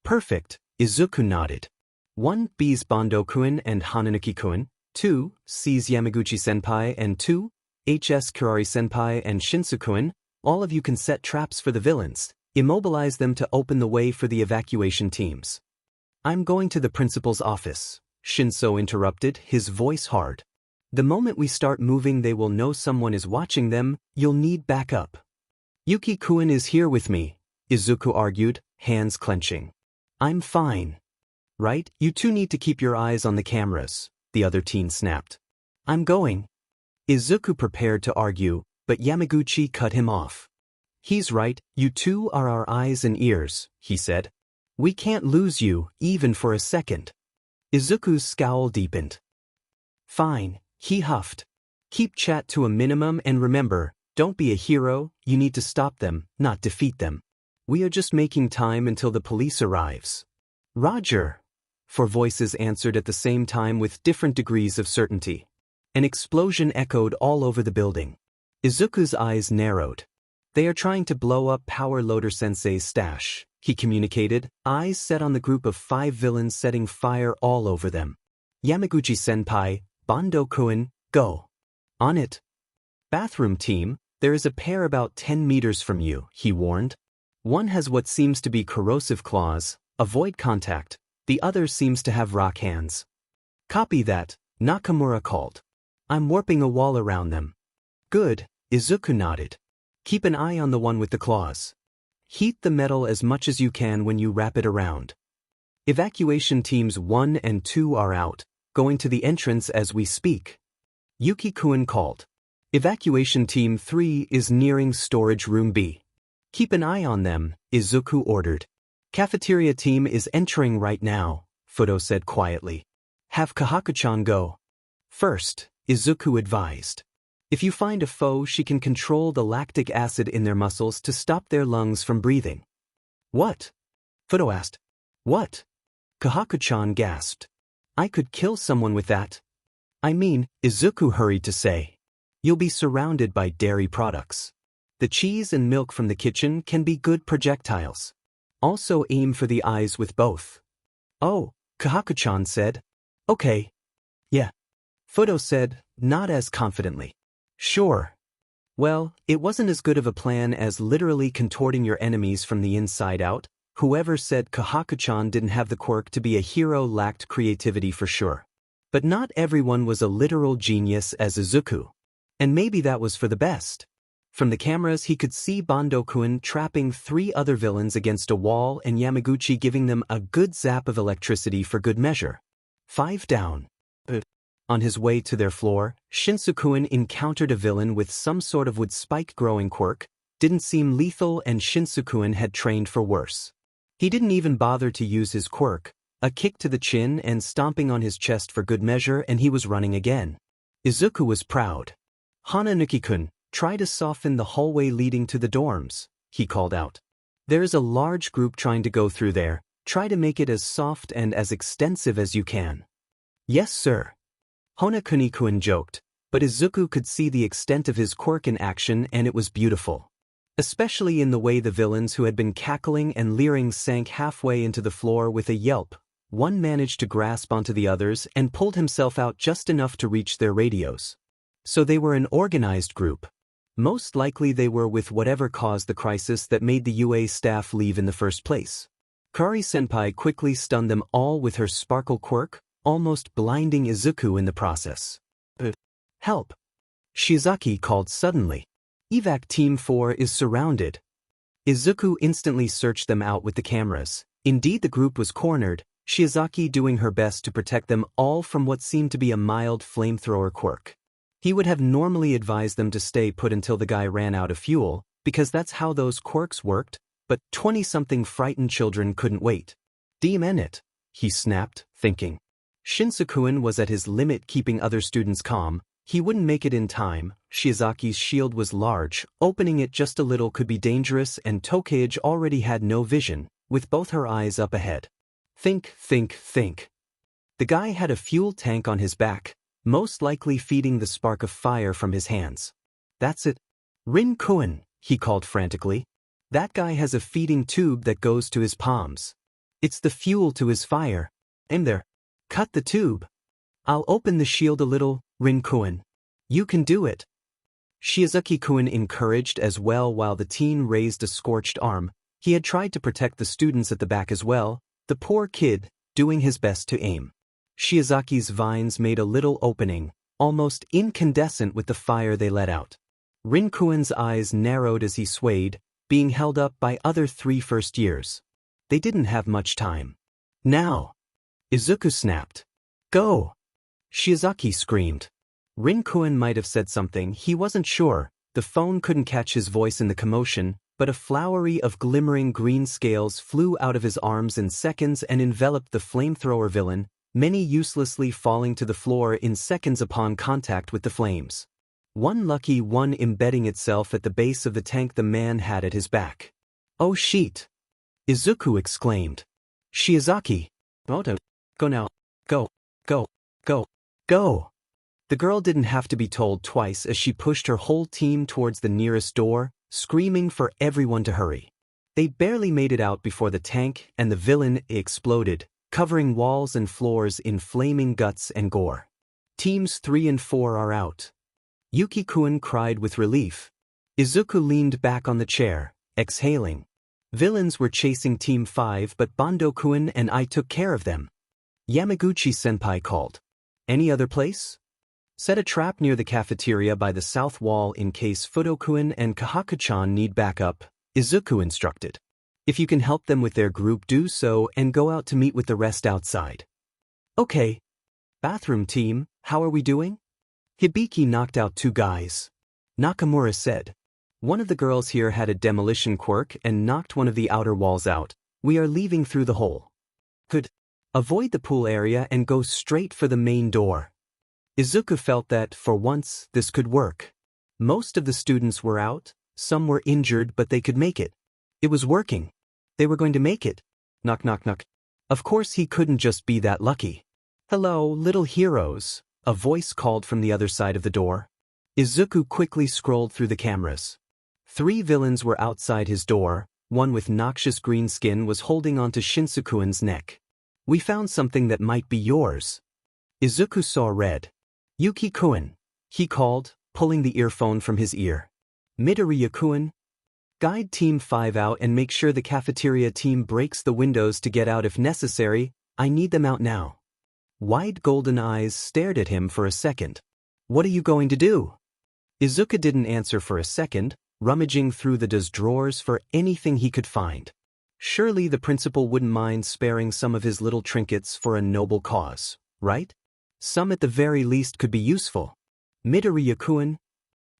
Perfect, Izuku nodded. 1 B's Bando-kun and Hananuki-kun, 2 C's Yamaguchi-senpai and 2 HS Kurari-senpai and Shinsu-kun, all of you can set traps for the villains, immobilize them to open the way for the evacuation teams. I'm going to the principal's office, Shinso interrupted, his voice hard. The moment we start moving they will know someone is watching them, you'll need backup. Yuki-kun is here with me, Izuku argued, hands clenching. I'm fine. Right, you two need to keep your eyes on the cameras, the other teen snapped. I'm going. Izuku prepared to argue, but Yamaguchi cut him off. He's right, you two are our eyes and ears, he said. We can't lose you, even for a second. Izuku's scowl deepened. Fine, he huffed. Keep chat to a minimum and remember, don't be a hero, you need to stop them, not defeat them. We are just making time until the police arrives. Roger. 4 voices answered at the same time with different degrees of certainty. An explosion echoed all over the building. Izuku's eyes narrowed. They are trying to blow up Power Loader Sensei's stash, he communicated, eyes set on the group of 5 villains setting fire all over them. Yamaguchi-senpai, Bando-kun, go. On it. Bathroom team, there is a pair about 10 meters from you, he warned. One has what seems to be corrosive claws, avoid contact. The other seems to have rock hands. Copy that, Nakamura called. I'm warping a wall around them. Good, Izuku nodded. Keep an eye on the one with the claws. Heat the metal as much as you can when you wrap it around. Evacuation teams 1 and 2 are out, going to the entrance as we speak. Yuki-kun called. Evacuation team 3 is nearing storage room B. Keep an eye on them, Izuku ordered. Cafeteria team is entering right now, Fudo said quietly. Have Kahaku-chan go. First, Izuku advised. If you find a foe, she can control the lactic acid in their muscles to stop their lungs from breathing. What? Fudo asked. What? Kahaku-chan gasped. I could kill someone with that. I mean, Izuku hurried to say. You'll be surrounded by dairy products. The cheese and milk from the kitchen can be good projectiles. Also aim for the eyes with both. Oh, Kahaku-chan said. Okay. Yeah. Fudo said, not as confidently. Sure. Well, it wasn't as good of a plan as literally contorting your enemies from the inside out. Whoever said Kahaku-chan didn't have the quirk to be a hero lacked creativity for sure. But not everyone was a literal genius as Izuku. And maybe that was for the best. From the cameras he could see Bando-kun trapping 3 other villains against a wall and Yamaguchi giving them a good zap of electricity for good measure. 5 down. On his way to their floor, Shinsu-kun encountered a villain with some sort of wood spike growing quirk, didn't seem lethal and Shinsu-kun had trained for worse. He didn't even bother to use his quirk, a kick to the chin and stomping on his chest for good measure and he was running again. Izuku was proud. Hananuki-kun, try to soften the hallway leading to the dorms, he called out. There is a large group trying to go through there, try to make it as soft and as extensive as you can. Yes, sir. Honakuni-kun joked. But Izuku could see the extent of his quirk in action, and it was beautiful. Especially in the way the villains who had been cackling and leering sank halfway into the floor with a yelp. One managed to grasp onto the others and pulled himself out just enough to reach their radios. So they were an organized group. Most likely they were with whatever caused the crisis that made the UA staff leave in the first place. Kari-senpai quickly stunned them all with her sparkle quirk, almost blinding Izuku in the process. Help! Shiozaki called suddenly. Evac Team 4 is surrounded. Izuku instantly searched them out with the cameras. Indeed, the group was cornered, Shiozaki doing her best to protect them all from what seemed to be a mild flamethrower quirk. He would have normally advised them to stay put until the guy ran out of fuel, because that's how those quirks worked, but 20-something frightened children couldn't wait. Demon it, he snapped, thinking. Shinsukuin was at his limit keeping other students calm. He wouldn't make it in time. Shiozaki's shield was large, opening it just a little could be dangerous, and Tokage already had no vision, with both her eyes up ahead. Think. The guy had a fuel tank on his back, most likely feeding the spark of fire from his hands. That's it. Rin-kun, he called frantically. That guy has a feeding tube that goes to his palms. It's the fuel to his fire. Aim there. Cut the tube. I'll open the shield a little, Rin-kun. You can do it. Shiozaki-kun encouraged as well while the teen raised a scorched arm. He had tried to protect the students at the back as well, the poor kid, doing his best to aim. Shiozaki's vines made a little opening, almost incandescent with the fire they let out. Rin-kun's eyes narrowed as he swayed, being held up by other 3 first years. They didn't have much time. Now! Izuku snapped. Go! Shiozaki screamed. Rin-kun might have said something, he wasn't sure. The phone couldn't catch his voice in the commotion, but a flowery of glimmering green scales flew out of his arms in seconds and enveloped the flamethrower villain, many uselessly falling to the floor in seconds upon contact with the flames. One lucky one embedding itself at the base of the tank the man had at his back. Oh shit! Izuku exclaimed. Shiozaki! Moto! Go now! Go! Go! Go! Go! The girl didn't have to be told twice as she pushed her whole team towards the nearest door, screaming for everyone to hurry. They barely made it out before the tank and the villain exploded, covering walls and floors in flaming guts and gore. Teams 3 and 4 are out. Yuki-kun cried with relief. Izuku leaned back on the chair, exhaling. Villains were chasing Team 5, but Bando-kun and I took care of them. Yamaguchi-senpai called. Any other place? Set a trap near the cafeteria by the south wall in case Fudo-kun and Kahaku-chan need backup, Izuku instructed. If you can help them with their group, do so and go out to meet with the rest outside. Okay. Bathroom team, how are we doing? Hibiki knocked out 2 guys. Nakamura said. One of the girls here had a demolition quirk and knocked one of the outer walls out. We are leaving through the hole. Could avoid the pool area and go straight for the main door. Izuku felt that, for once, this could work. Most of the students were out, some were injured, but they could make it. It was working. They were going to make it. Knock knock knock. Of course he couldn't just be that lucky. Hello, little heroes, a voice called from the other side of the door. Izuku quickly scrolled through the cameras. 3 villains were outside his door, one with noxious green skin was holding onto Shinsukuin's neck. We found something that might be yours. Izuku saw red. Yuki-kun, he called, pulling the earphone from his ear. Midoriya-kun, guide Team 5 out and make sure the cafeteria team breaks the windows to get out if necessary. I need them out now. Wide golden eyes stared at him for a second. What are you going to do? Izuku didn't answer for a second, rummaging through the drawers for anything he could find. Surely the principal wouldn't mind sparing some of his little trinkets for a noble cause, right? Some at the very least could be useful. Midoriya-kun.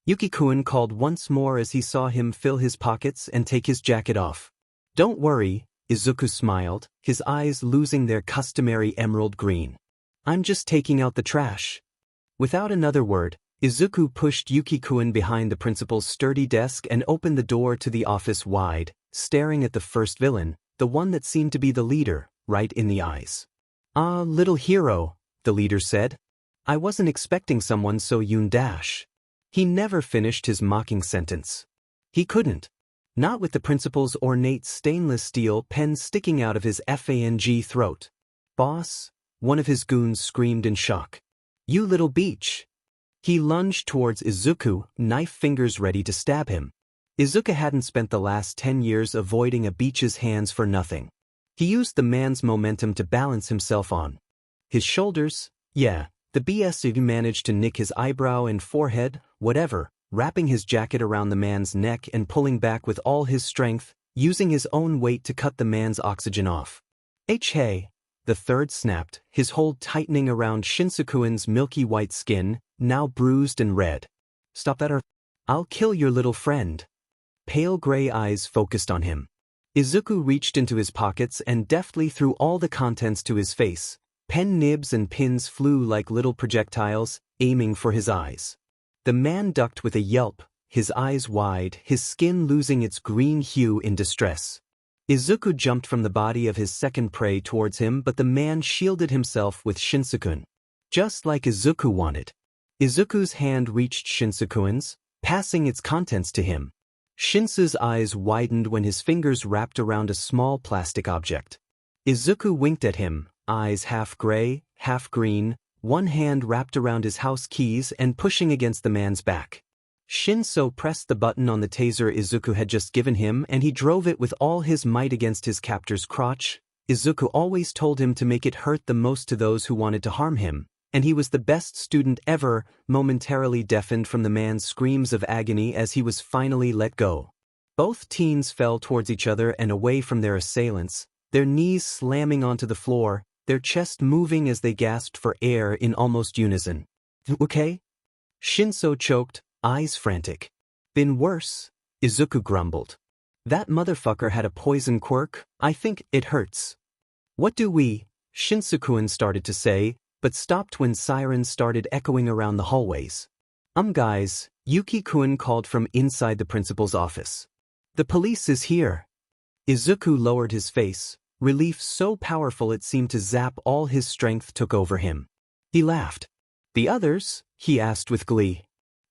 Yuki-kun called once more as he saw him fill his pockets and take his jacket off. Don't worry, Izuku smiled, his eyes losing their customary emerald green. I'm just taking out the trash. Without another word, Izuku pushed Yuki-kun behind the principal's sturdy desk and opened the door to the office wide, staring at the first villain, the one that seemed to be the leader, right in the eyes. Ah, little hero, the leader said. I wasn't expecting someone so dash. He never finished his mocking sentence. He couldn't. Not with the principal's ornate stainless steel pen sticking out of his fang throat. Boss, one of his goons screamed in shock. You little beach. He lunged towards Izuku, knife fingers ready to stab him. Izuku hadn't spent the last 10 years avoiding a beach's hands for nothing. He used the man's momentum to balance himself on his shoulders. Yeah, the BS managed to nick his eyebrow and forehead, whatever, wrapping his jacket around the man's neck and pulling back with all his strength, using his own weight to cut the man's oxygen off. Hey! The third snapped, his hold tightening around Shinsukuin's milky white skin, now bruised and red. Stop that or I'll kill your little friend. Pale gray eyes focused on him. Izuku reached into his pockets and deftly threw all the contents to his face. Pen nibs and pins flew like little projectiles, aiming for his eyes. The man ducked with a yelp, his eyes wide, his skin losing its green hue in distress. Izuku jumped from the body of his second prey towards him, but the man shielded himself with Shinsukuin. Just like Izuku wanted. Izuku's hand reached Shinsukuin's, passing its contents to him. Shinsu's eyes widened when his fingers wrapped around a small plastic object. Izuku winked at him, eyes half gray, half green, one hand wrapped around his house keys and pushing against the man's back. Shinso pressed the button on the taser Izuku had just given him and he drove it with all his might against his captor's crotch. Izuku always told him to make it hurt the most to those who wanted to harm him, and he was the best student ever, momentarily deafened from the man's screams of agony as he was finally let go. Both teens fell towards each other and away from their assailants, their knees slamming onto the floor, their chest moving as they gasped for air in almost unison. Okay? Shinso choked, eyes frantic. Been worse, Izuku grumbled. That motherfucker had a poison quirk, I think it hurts. What do we? Shinsukuin started to say, but stopped when sirens started echoing around the hallways. Guys, Yuki-kun called from inside the principal's office. The police is here. Izuku lowered his face, relief so powerful it seemed to zap all his strength took over him. He laughed. The others? He asked with glee.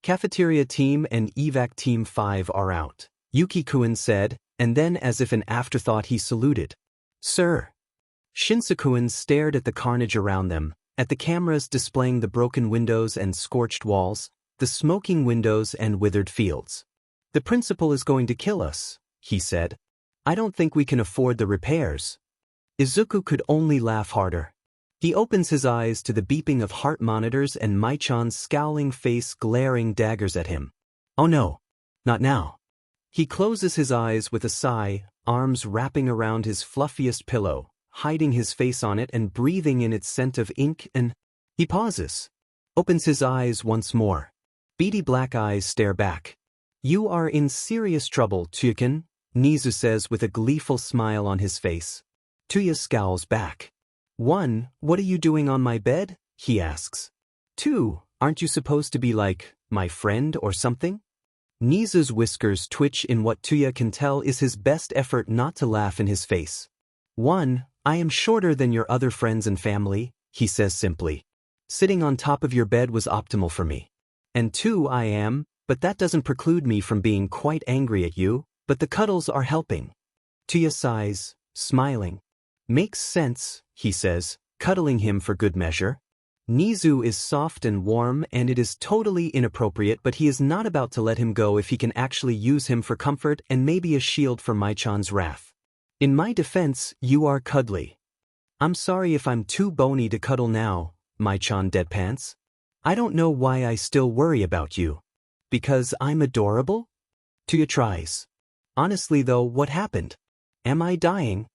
Cafeteria team and evac team 5 are out, Yuki-kun said, and then as if an afterthought he saluted. Sir. Shinsukuin stared at the carnage around them, at the cameras displaying the broken windows and scorched walls, the smoking windows and withered fields. The principal is going to kill us, he said. I don't think we can afford the repairs. Izuku could only laugh harder. He opens his eyes to the beeping of heart monitors and Mai-chan's scowling face glaring daggers at him. Oh no, not now. He closes his eyes with a sigh, arms wrapping around his fluffiest pillow, hiding his face on it and breathing in its scent of ink and... He pauses. Opens his eyes once more. Beady black eyes stare back. You are in serious trouble, Tuya-kun, Nizu says with a gleeful smile on his face. Tuya scowls back. 1. What are you doing on my bed? He asks. 2. Aren't you supposed to be like, my friend or something? Nizu's whiskers twitch in what Tuya can tell is his best effort not to laugh in his face. 1. I am shorter than your other friends and family, he says simply. Sitting on top of your bed was optimal for me. And 2. I am, but that doesn't preclude me from being quite angry at you, but the cuddles are helping. Tuya sighs, smiling. Makes sense, he says, cuddling him for good measure. Nizu is soft and warm and it is totally inappropriate, but he is not about to let him go if he can actually use him for comfort and maybe a shield for Mai-chan's wrath. In my defense, you are cuddly. I'm sorry if I'm too bony to cuddle now, Mai-chan deadpants. I don't know why I still worry about you. Because I'm adorable? Tuya tries. Honestly though, what happened? Am I dying?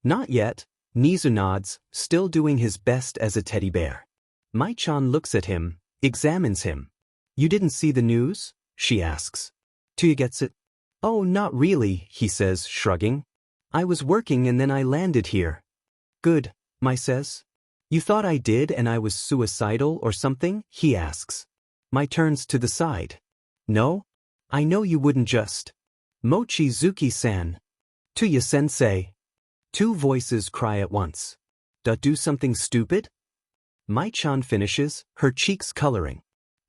Not yet, Nizu nods, still doing his best as a teddy bear. Mai-chan looks at him, examines him. You didn't see the news? She asks. Tuya gets it. Oh, not really, he says, shrugging. I was working and then I landed here. Good, Mai says. You thought I did and I was suicidal or something? He asks. Mai turns to the side. No? I know you wouldn't just. Mochizuki-san. Tuya-sensei. Two voices cry at once. Do something stupid? Mai-chan finishes, her cheeks coloring.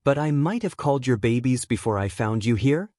But I might have called your babies before I found you here?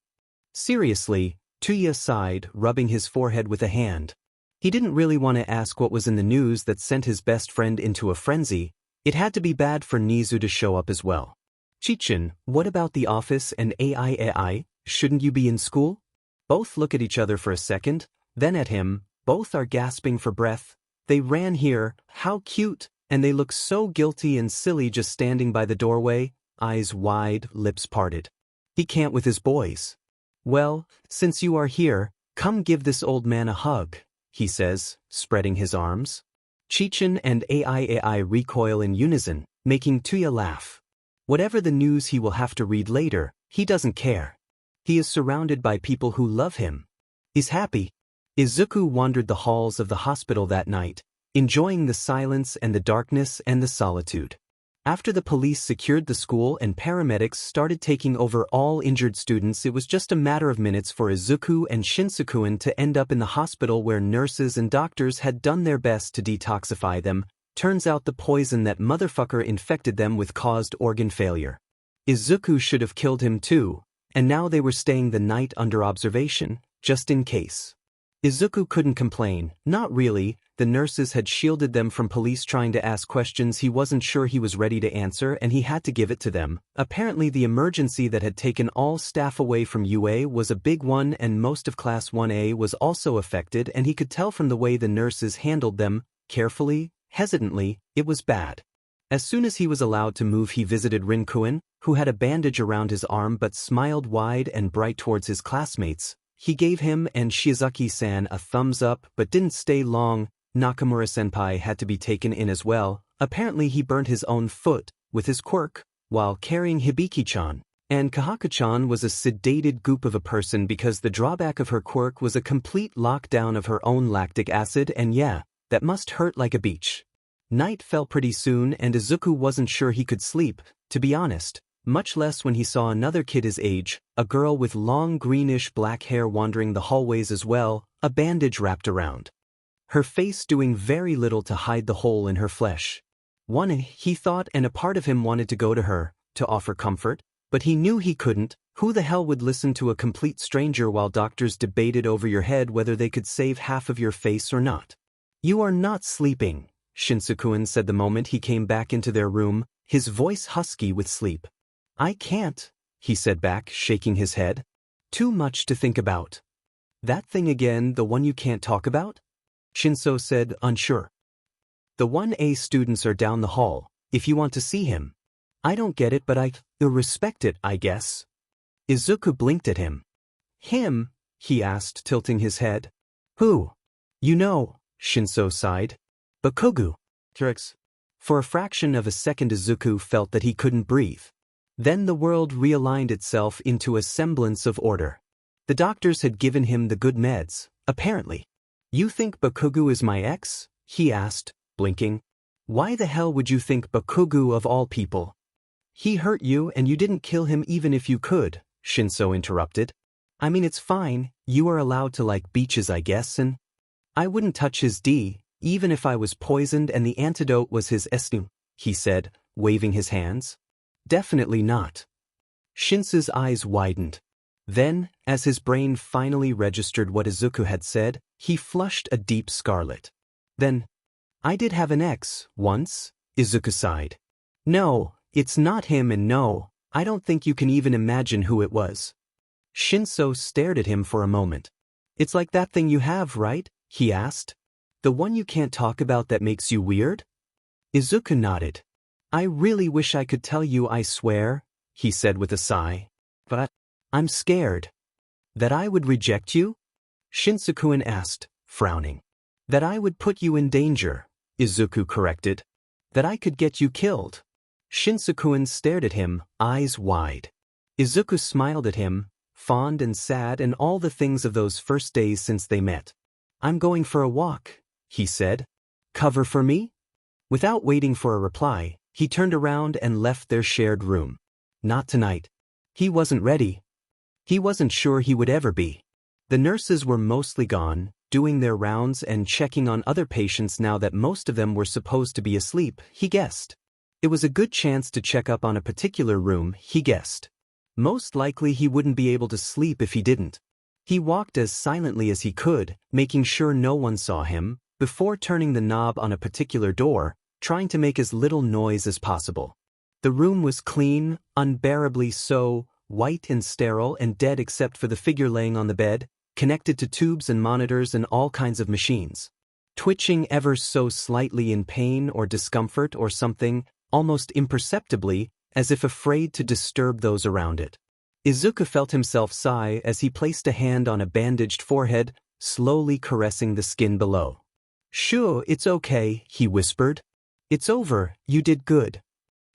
Seriously, Tuya sighed, rubbing his forehead with a hand. He didn't really want to ask what was in the news that sent his best friend into a frenzy. It had to be bad for Nizu to show up as well. Chichin, what about the office and AI? Shouldn't you be in school? Both look at each other for a second, then at him. Both are gasping for breath. They ran here, how cute, and they look so guilty and silly just standing by the doorway, eyes wide, lips parted. He can't with his boys. Well, since you are here, come give this old man a hug, he says, spreading his arms. Chichin and AI recoil in unison, making Tuya laugh. Whatever the news he will have to read later, he doesn't care. He is surrounded by people who love him. He's happy. Izuku wandered the halls of the hospital that night, enjoying the silence and the darkness and the solitude. After the police secured the school and paramedics started taking over all injured students, it was just a matter of minutes for Izuku and Shinsuke to end up in the hospital where nurses and doctors had done their best to detoxify them. Turns out the poison that motherfucker infected them with caused organ failure. Izuku should have killed him too, and now they were staying the night under observation, just in case. Izuku couldn't complain, not really. The nurses had shielded them from police trying to ask questions he wasn't sure he was ready to answer, and he had to give it to them. Apparently the emergency that had taken all staff away from UA was a big one, and most of Class 1A was also affected, and he could tell from the way the nurses handled them, carefully, hesitantly, it was bad. As soon as he was allowed to move, he visited Rinkuin, who had a bandage around his arm but smiled wide and bright towards his classmates. He gave him and Shizuki-san a thumbs up but didn't stay long. Nakamura-senpai had to be taken in as well. Apparently he burnt his own foot with his quirk while carrying Hibiki-chan. And Kahaku-chan was a sedated goop of a person because the drawback of her quirk was a complete lockdown of her own lactic acid, and yeah, that must hurt like a beach. Night fell pretty soon and Izuku wasn't sure he could sleep, to be honest, much less when he saw another kid his age, a girl with long greenish black hair wandering the hallways as well, a bandage wrapped around her face, doing very little to hide the hole in her flesh. He thought, and a part of him wanted to go to her, to offer comfort, but he knew he couldn't. Who the hell would listen to a complete stranger while doctors debated over your head whether they could save half of your face or not? You are not sleeping, Shinsuke said the moment he came back into their room, his voice husky with sleep. I can't, he said back, shaking his head. Too much to think about. That thing again, the one you can't talk about? Shinso said, unsure. The 1A students are down the hall, if you want to see him. I don't get it, but I respect it, I guess. Izuku blinked at him. Him? He asked, tilting his head. Who? You know, Shinso sighed. Bakugo. Trix. For a fraction of a second Izuku felt that he couldn't breathe. Then the world realigned itself into a semblance of order. The doctors had given him the good meds, apparently. You think Bakugo is my ex? He asked, blinking. Why the hell would you think Bakugo of all people? He hurt you and you didn't kill him even if you could, Shinso interrupted. I mean, it's fine, you are allowed to like beaches, I guess, and I wouldn't touch his D, even if I was poisoned and the antidote was his estu, he said, waving his hands. Definitely not. Shinso's eyes widened. Then, as his brain finally registered what Izuku had said, he flushed a deep scarlet. Then, I did have an ex, once, Izuku sighed. No, it's not him, and no, I don't think you can even imagine who it was. Shinso stared at him for a moment. It's like that thing you have, right? He asked. The one you can't talk about that makes you weird? Izuku nodded. I really wish I could tell you, I swear, he said with a sigh. But I'm scared. That I would reject you? Shinsuke asked, frowning. That I would put you in danger, Izuku corrected. That I could get you killed. Shinsuke stared at him, eyes wide. Izuku smiled at him, fond and sad and all the things of those first days since they met. I'm going for a walk, he said. Cover for me? Without waiting for a reply, he turned around and left their shared room. Not tonight. He wasn't ready. He wasn't sure he would ever be. The nurses were mostly gone, doing their rounds and checking on other patients now that most of them were supposed to be asleep, he guessed. It was a good chance to check up on a particular room, he guessed. Most likely he wouldn't be able to sleep if he didn't. He walked as silently as he could, making sure no one saw him, before turning the knob on a particular door, trying to make as little noise as possible. The room was clean, unbearably so, white and sterile and dead except for the figure laying on the bed, connected to tubes and monitors and all kinds of machines. Twitching ever so slightly in pain or discomfort or something, almost imperceptibly, as if afraid to disturb those around it. Izuku felt himself sigh as he placed a hand on a bandaged forehead, slowly caressing the skin below. "Sure, it's okay," he whispered. "It's over, you did good."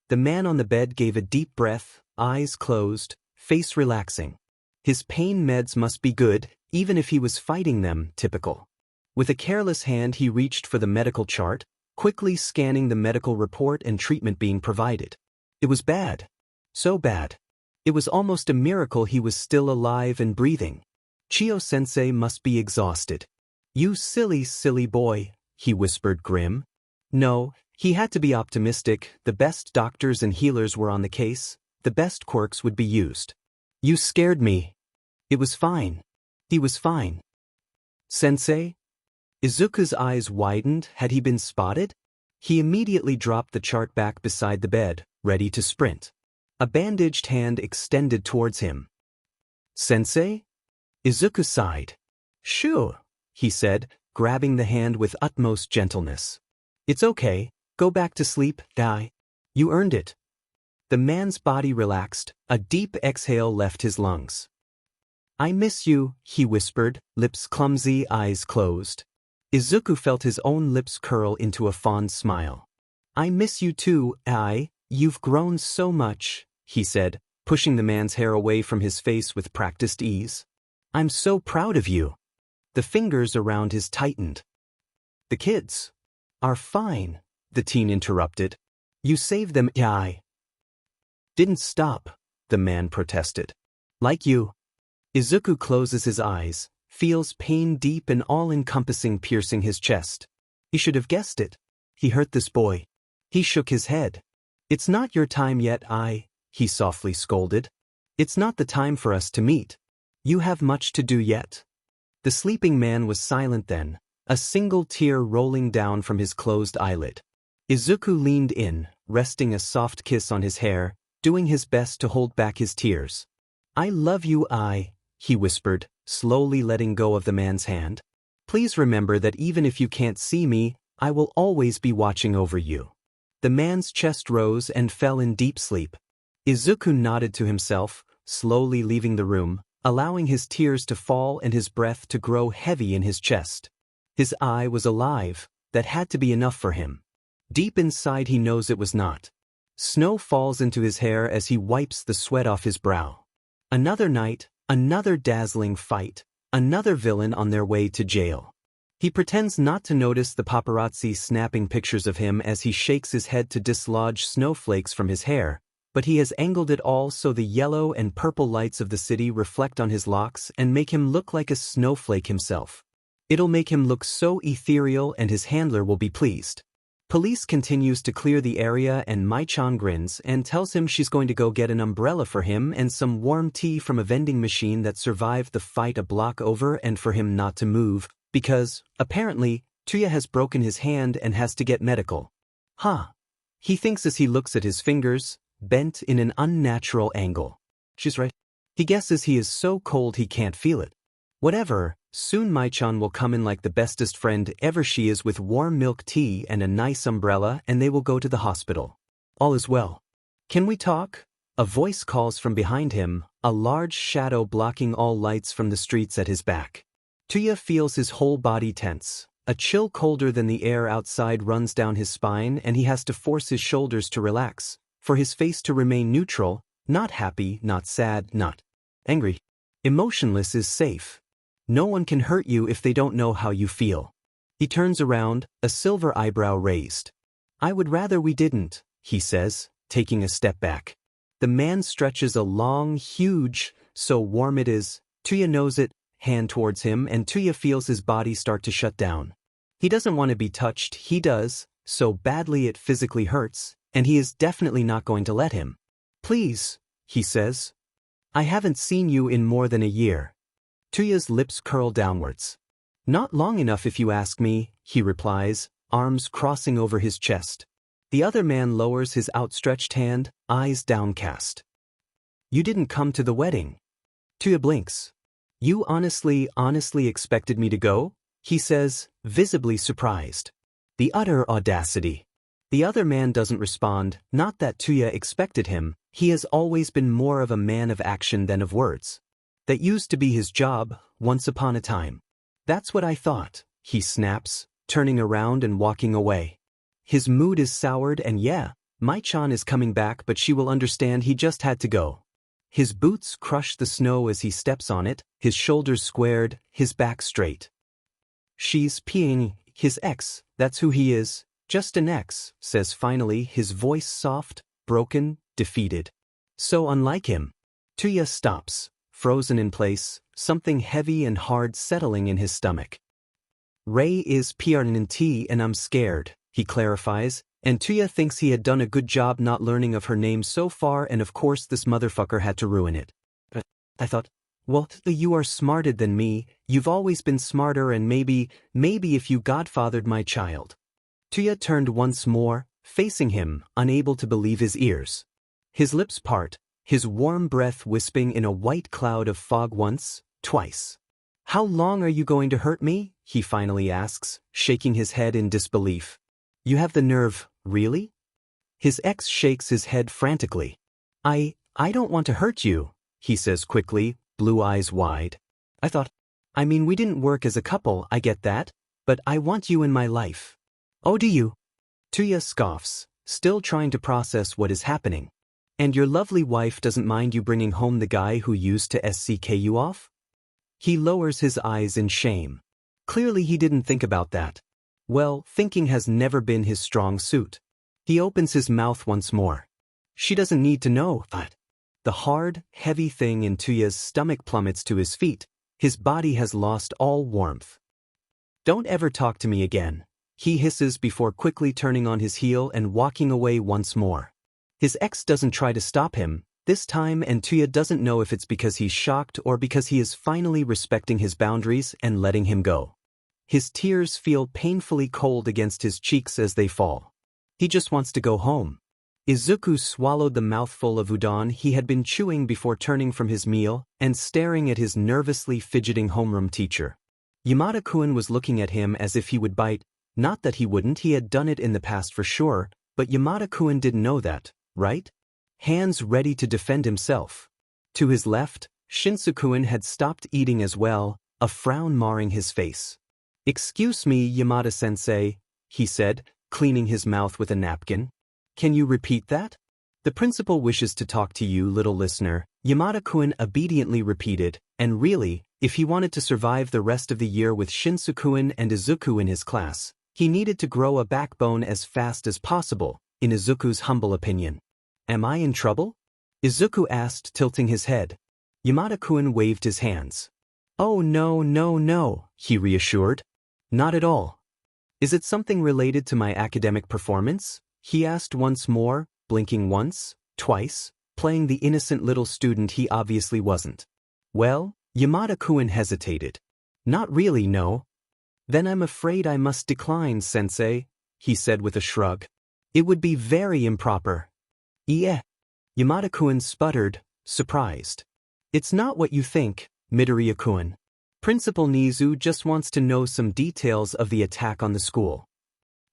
The man on the bed gave a deep breath, eyes closed, face relaxing. His pain meds must be good, even if he was fighting them, typical. With a careless hand he reached for the medical chart, quickly scanning the medical report and treatment being provided. It was bad. So bad. It was almost a miracle he was still alive and breathing. Chiyo-sensei must be exhausted. "You silly, silly boy," he whispered grim. No, he had to be optimistic. The best doctors and healers were on the case. The best quirks would be used. "You scared me." It was fine. He was fine. "Sensei?" Izuku's eyes widened. Had he been spotted? He immediately dropped the chart back beside the bed, ready to sprint. A bandaged hand extended towards him. "Sensei?" Izuku sighed. "Sure," he said, grabbing the hand with utmost gentleness. "It's okay, go back to sleep, die. You earned it." The man's body relaxed, a deep exhale left his lungs. "I miss you," he whispered, lips clumsy, eyes closed. Izuku felt his own lips curl into a fond smile. "I miss you too, you've grown so much," he said, pushing the man's hair away from his face with practiced ease. "I'm so proud of you." The fingers around his tightened. "The kids are fine," the teen interrupted. "You saved them, Didn't stop," the man protested. "Like you." Izuku closes his eyes, feels pain deep and all-encompassing piercing his chest. He should have guessed it. He hurt this boy. He shook his head. "It's not your time yet, he softly scolded. "It's not the time for us to meet. You have much to do yet." The sleeping man was silent then, a single tear rolling down from his closed eyelid. Izuku leaned in, resting a soft kiss on his hair, doing his best to hold back his tears. "I love you, he whispered, slowly letting go of the man's hand. "Please remember that even if you can't see me, I will always be watching over you." The man's chest rose and fell in deep sleep. Izuku nodded to himself, slowly leaving the room, allowing his tears to fall and his breath to grow heavy in his chest. His eye was alive. That had to be enough for him. Deep inside he knows it was not. Snow falls into his hair as he wipes the sweat off his brow. Another night, another dazzling fight, another villain on their way to jail. He pretends not to notice the paparazzi snapping pictures of him as he shakes his head to dislodge snowflakes from his hair, but he has angled it all so the yellow and purple lights of the city reflect on his locks and make him look like a snowflake himself. It'll make him look so ethereal and his handler will be pleased. Police continues to clear the area and Mai-chan grins and tells him she's going to go get an umbrella for him and some warm tea from a vending machine that survived the fight a block over and for him not to move, because, apparently, Tuya has broken his hand and has to get medical. He thinks as he looks at his fingers, bent in an unnatural angle. She's right. He guesses he is so cold he can't feel it. Whatever, soon Mai-chan will come in like the bestest friend ever she is with warm milk tea and a nice umbrella and they will go to the hospital. All is well. "Can we talk?" A voice calls from behind him, a large shadow blocking all lights from the streets at his back. Tuya feels his whole body tense. A chill colder than the air outside runs down his spine and he has to force his shoulders to relax, for his face to remain neutral, not happy, not sad, not angry. Emotionless is safe. No one can hurt you if they don't know how you feel. He turns around, a silver eyebrow raised. "I would rather we didn't," he says, taking a step back. The man stretches a long, huge, so warm it is, Tuya knows it, hand towards him and Tuya feels his body start to shut down. He doesn't want to be touched, he does, so badly it physically hurts, and he is definitely not going to let him. Please, he says. I haven't seen you in more than a year. Tuya's lips curl downwards. Not long enough if you ask me, he replies, arms crossing over his chest. The other man lowers his outstretched hand, eyes downcast. You didn't come to the wedding. Tuya blinks. You honestly expected me to go? He says, visibly surprised. The utter audacity. The other man doesn't respond, not that Tuya expected him, he has always been more of a man of action than of words. That used to be his job, once upon a time. That's what I thought, he snaps, turning around and walking away. His mood is soured and yeah, Mai-chan is coming back but she will understand he just had to go. His boots crush the snow as he steps on it, his shoulders squared, his back straight. She's peeing, his ex, that's who he is, just an ex, says finally, his voice soft, broken, defeated. So unlike him. Tuya stops, frozen in place, something heavy and hard settling in his stomach. Ray is PRNT and I'm scared, he clarifies, and Tuya thinks he had done a good job not learning of her name so far and of course this motherfucker had to ruin it. But I thought, well, you are smarter than me, you've always been smarter and maybe if you godfathered my child. Tuya turned once more, facing him, unable to believe his ears. His lips part, his warm breath wisping in a white cloud of fog once, twice. How long are you going to hurt me? He finally asks, shaking his head in disbelief. You have the nerve, really? His ex shakes his head frantically. I don't want to hurt you, he says quickly, blue eyes wide. I mean we didn't work as a couple, I get that, but I want you in my life. Oh do you? Tuya scoffs, still trying to process what is happening. And your lovely wife doesn't mind you bringing home the guy who used to SCK you off? He lowers his eyes in shame. Clearly he didn't think about that. Well, thinking has never been his strong suit. He opens his mouth once more. She doesn't need to know that. The hard, heavy thing in Tuya's stomach plummets to his feet. His body has lost all warmth. Don't ever talk to me again, he hisses before quickly turning on his heel and walking away once more. His ex doesn't try to stop him, this time, and Tuya doesn't know if it's because he's shocked or because he is finally respecting his boundaries and letting him go. His tears feel painfully cold against his cheeks as they fall. He just wants to go home. Izuku swallowed the mouthful of udon he had been chewing before turning from his meal and staring at his nervously fidgeting homeroom teacher. Yamada-kun was looking at him as if he would bite, not that he wouldn't, he had done it in the past for sure, but Yamada-kun didn't know that, right? Hands ready to defend himself. To his left, Shinsu-kun had stopped eating as well, a frown marring his face. Excuse me, Yamada-sensei, he said, cleaning his mouth with a napkin. Can you repeat that? The principal wishes to talk to you, little listener, Yamada-kun obediently repeated, and really, if he wanted to survive the rest of the year with Shinsu-kun and Izuku in his class, he needed to grow a backbone as fast as possible, in Izuku's humble opinion. Am I in trouble? Izuku asked, tilting his head. Yamada-kun waved his hands. Oh no, he reassured. Not at all. Is it something related to my academic performance? He asked once more, blinking once, twice, playing the innocent little student he obviously wasn't. Well, Yamada-kun hesitated. Not really, no. Then I'm afraid I must decline, sensei, he said with a shrug. It would be very improper. Yeah. Yamada-kun sputtered, surprised. It's not what you think, Midoriya-kun. Principal Nizu just wants to know some details of the attack on the school.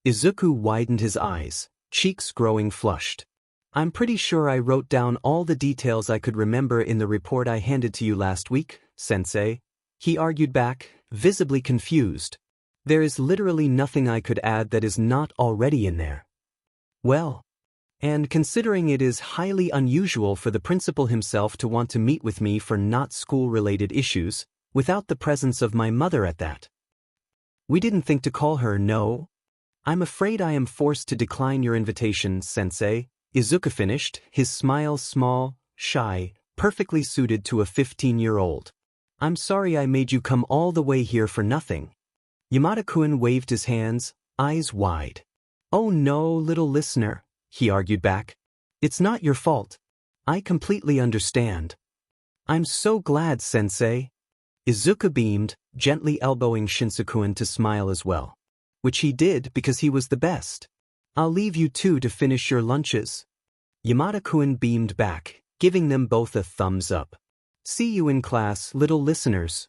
Izuku widened his eyes, cheeks growing flushed. I'm pretty sure I wrote down all the details I could remember in the report I handed to you last week, sensei. He argued back, visibly confused. There is literally nothing I could add that is not already in there. Well, and considering it is highly unusual for the principal himself to want to meet with me for not school-related issues, without the presence of my mother at that. We didn't think to call her, no. I'm afraid I am forced to decline your invitation, sensei, Izuku finished, his smile small, shy, perfectly suited to a 15-year-old. I'm sorry I made you come all the way here for nothing. Yamada-kun waved his hands, eyes wide. Oh no, little listener, he argued back. It's not your fault. I completely understand. I'm so glad, sensei. Izuku beamed, gently elbowing Shinsuke to smile as well. Which he did because he was the best. I'll leave you two to finish your lunches. Yamada-kun beamed back, giving them both a thumbs up. See you in class, little listeners.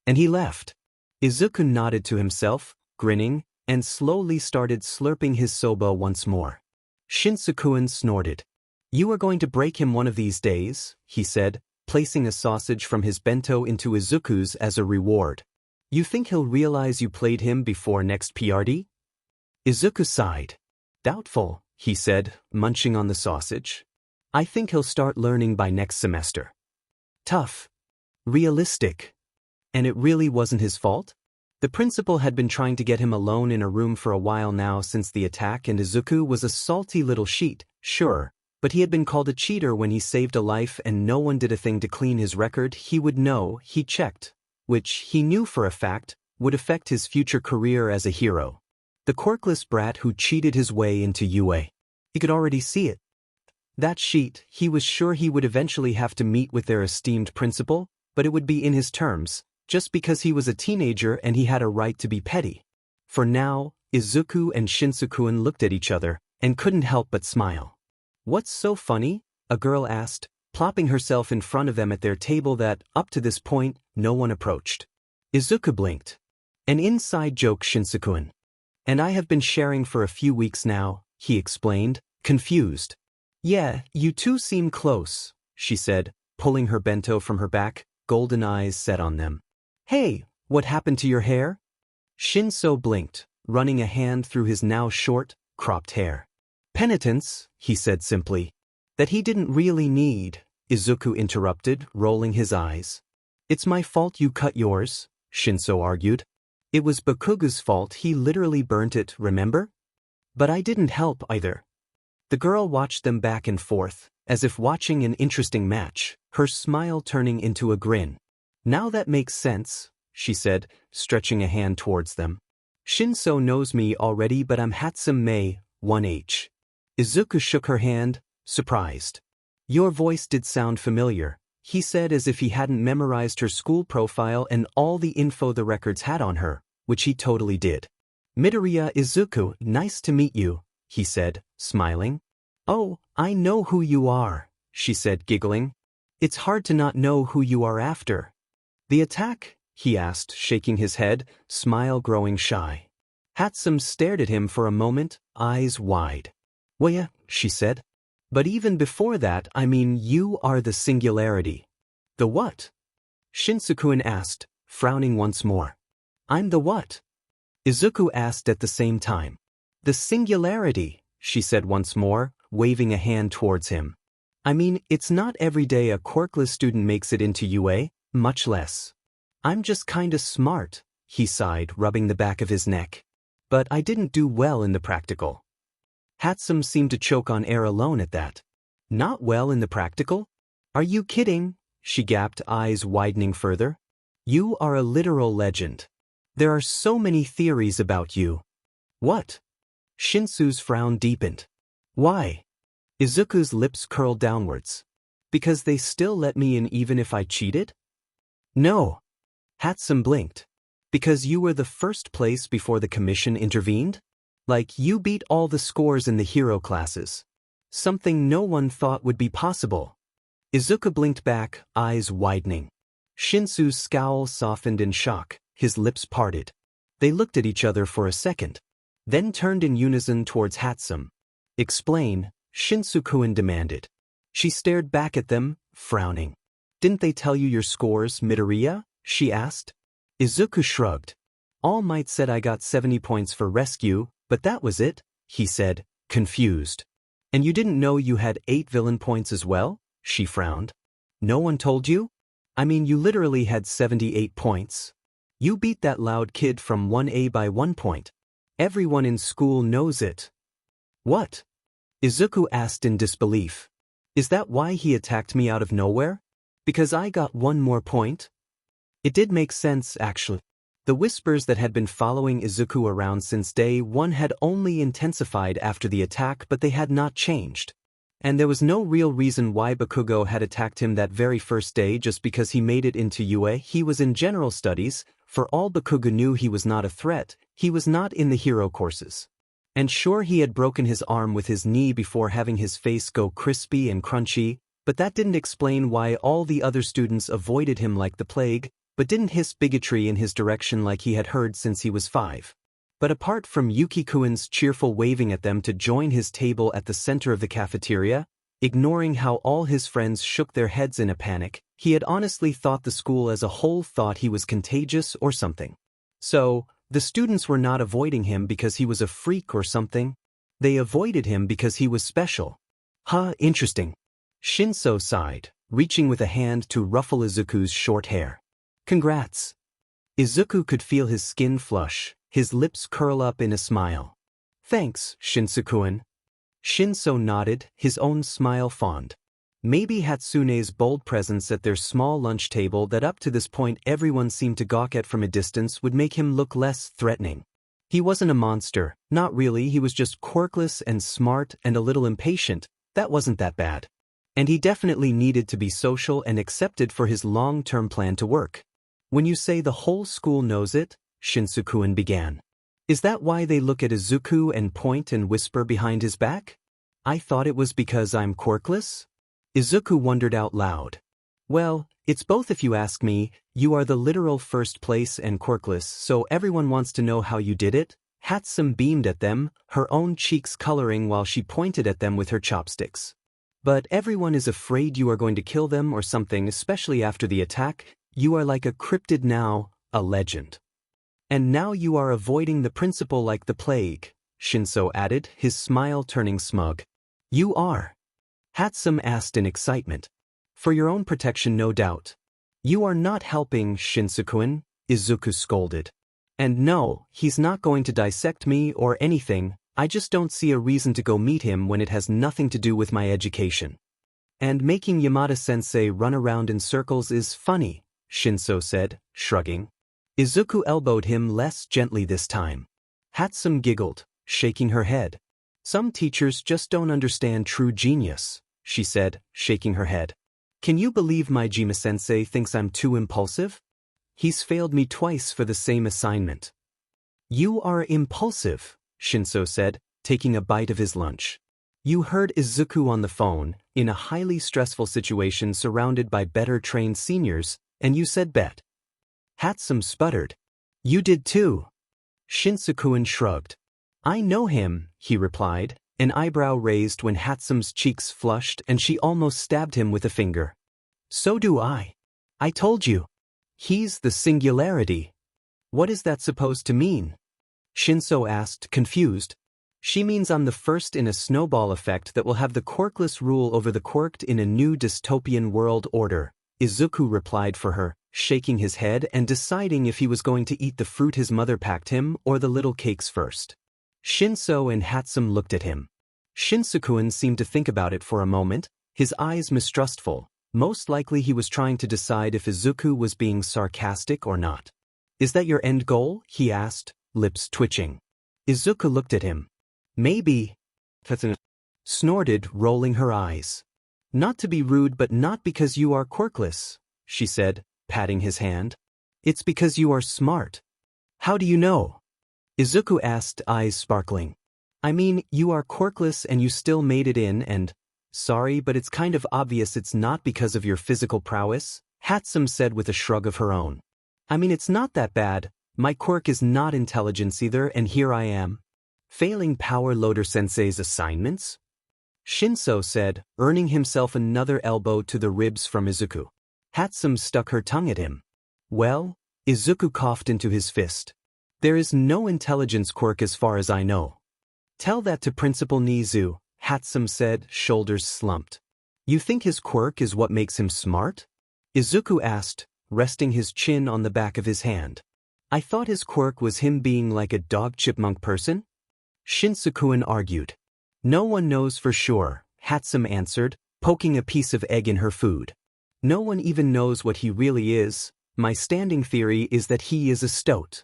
And he left. Izuku nodded to himself, grinning, and slowly started slurping his soba once more. Shinsuke snorted. You are going to break him one of these days, he said, placing a sausage from his bento into Izuku's as a reward. You think he'll realize you played him before next PRD? Izuku sighed. Doubtful, he said, munching on the sausage. I think he'll start learning by next semester. Tough. Realistic. And it really wasn't his fault? The principal had been trying to get him alone in a room for a while now since the attack, and Izuku was a salty little sheet, sure, but he had been called a cheater when he saved a life and no one did a thing to clean his record. He would know, he checked, which he knew for a fact would affect his future career as a hero. The quirkless brat who cheated his way into UA. He could already see it. That sheet, he was sure he would eventually have to meet with their esteemed principal, but it would be in his terms, just because he was a teenager and he had a right to be petty. For now, Izuku and Shinsuke looked at each other and couldn't help but smile. What's so funny? A girl asked, plopping herself in front of them at their table that, up to this point, no one approached. Izuku blinked. An inside joke, Shinsuke. And I have been sharing for a few weeks now, he explained, confused. Yeah, you two seem close, she said, pulling her bento from her back, golden eyes set on them. Hey, what happened to your hair? Shinso blinked, running a hand through his now short, cropped hair. Penitence, he said simply. That he didn't really need, Izuku interrupted, rolling his eyes. It's my fault you cut yours, Shinso argued. It was Bakuga's fault, he literally burnt it, remember? But I didn't help either. The girl watched them back and forth, as if watching an interesting match, her smile turning into a grin. Now that makes sense, she said, stretching a hand towards them. Shinso knows me already, but I'm Hatsum Mei, 1H. Izuku shook her hand, surprised. Your voice did sound familiar, he said as if he hadn't memorized her school profile and all the info the records had on her, which he totally did. Midoriya Izuku, nice to meet you, he said, smiling. Oh, I know who you are, she said, giggling. It's hard to not know who you are after. The attack? He asked, shaking his head, smile growing shy. Hatsum stared at him for a moment, eyes wide. Well, yeah, she said. But even before that, I mean, you are the singularity. The what? Shinsuke asked, frowning once more. I'm the what? Izuku asked at the same time. The singularity, she said once more, waving a hand towards him. I mean, it's not every day a quirkless student makes it into UA, much less. I'm just kinda smart, he sighed, rubbing the back of his neck. But I didn't do well in the practical. Hatsum seemed to choke on air alone at that. Not well in the practical? Are you kidding? She gasped, eyes widening further. You are a literal legend. There are so many theories about you. What? Shinsu's frown deepened. Why? Izuku's lips curled downwards. Because they still let me in even if I cheated? No. Hatsum blinked. Because you were the first place before the commission intervened? Like you beat all the scores in the hero classes. Something no one thought would be possible. Izuku blinked back, eyes widening. Shinsu's scowl softened in shock, his lips parted. They looked at each other for a second, then turned in unison towards Hatsum. Explain, Shinsuke demanded. She stared back at them, frowning. Didn't they tell you your scores, Midoriya? She asked. Izuku shrugged. All Might said I got 70 points for rescue, but that was it, he said, confused. And you didn't know you had 8 villain points as well? She frowned. No one told you? I mean, you literally had 78 points. You beat that loud kid from 1A by 1 point. Everyone in school knows it. What? Izuku asked in disbelief. Is that why he attacked me out of nowhere? Because I got 1 more point? It did make sense, actually. The whispers that had been following Izuku around since day one had only intensified after the attack, but they had not changed. And there was no real reason why Bakugo had attacked him that very first day just because he made it into UA. He was in general studies. For all Bakugo knew, he was not a threat. He was not in the hero courses. And sure, he had broken his arm with his knee before having his face go crispy and crunchy, but that didn't explain why all the other students avoided him like the plague, but didn't hiss bigotry in his direction like he had heard since he was 5. But apart from Yuki-kuen's cheerful waving at them to join his table at the center of the cafeteria, ignoring how all his friends shook their heads in a panic, he had honestly thought the school as a whole thought he was contagious or something. So, the students were not avoiding him because he was a freak or something. They avoided him because he was special. Huh, interesting. Shinso sighed, reaching with a hand to ruffle Izuku's short hair. Congrats. Izuku could feel his skin flush, his lips curl up in a smile. Thanks, Shinso-kun. Shinso nodded, his own smile fond. Maybe Hatsune's bold presence at their small lunch table that up to this point everyone seemed to gawk at from a distance would make him look less threatening. He wasn't a monster, not really, he was just quirkless and smart and a little impatient. That wasn't that bad. And he definitely needed to be social and accepted for his long-term plan to work. When you say the whole school knows it, Shinso-kun began. Is that why they look at Izuku and point and whisper behind his back? I thought it was because I'm quirkless? Izuku wondered out loud. Well, it's both if you ask me. You are the literal first place and quirkless, so everyone wants to know how you did it. Hatsum beamed at them, her own cheeks coloring while she pointed at them with her chopsticks. But everyone is afraid you are going to kill them or something, especially after the attack. You are like a cryptid now, a legend. And now you are avoiding the principal like the plague, Shinso added, his smile turning smug. You are? Hatsum asked in excitement. For your own protection, no doubt. You are not helping, Shinso-kun, Izuku scolded. And no, he's not going to dissect me or anything. I just don't see a reason to go meet him when it has nothing to do with my education. And making Yamada-sensei run around in circles is funny, Shinso said, shrugging. Izuku elbowed him less gently this time. Hatsum giggled, shaking her head. Some teachers just don't understand true genius, she said, shaking her head. Can you believe Majima-sensei thinks I'm too impulsive? He's failed me twice for the same assignment. You are impulsive, Shinso said, taking a bite of his lunch. You heard Izuku on the phone, in a highly stressful situation surrounded by better-trained seniors, and you said bet. Hatsum sputtered. You did too. Shinso-kun shrugged. I know him, he replied, an eyebrow raised when Hatsum's cheeks flushed and she almost stabbed him with a finger. So do I. I told you. He's the singularity. What is that supposed to mean? Shinso asked, confused. She means I'm the first in a snowball effect that will have the quirkless rule over the quirked in a new dystopian world order, Izuku replied for her, shaking his head and deciding if he was going to eat the fruit his mother packed him or the little cakes first. Shinso and Hatsum looked at him. Shinso-kun seemed to think about it for a moment, his eyes mistrustful. Most likely he was trying to decide if Izuku was being sarcastic or not. Is that your end goal? He asked, lips twitching. Izuku looked at him. Maybe. Snorted, rolling her eyes. Not to be rude, but not because you are quirkless, she said, patting his hand. It's because you are smart. How do you know? Izuku asked, eyes sparkling. I mean, you are quirkless and you still made it in and… Sorry, but it's kind of obvious it's not because of your physical prowess, Hatsum said with a shrug of her own. I mean, it's not that bad. My quirk is not intelligence either, and here I am. Failing Power Loader Sensei's assignments? Shinso said, earning himself another elbow to the ribs from Izuku. Hatsum stuck her tongue at him. Well, Izuku coughed into his fist. There is no intelligence quirk as far as I know. Tell that to Principal Nizu, Hatsum said, shoulders slumped. You think his quirk is what makes him smart? Izuku asked, resting his chin on the back of his hand. I thought his quirk was him being like a dog chipmunk person? Shinso-kun argued. No one knows for sure, Hatsum answered, poking a piece of egg in her food. No one even knows what he really is. My standing theory is that he is a stoat.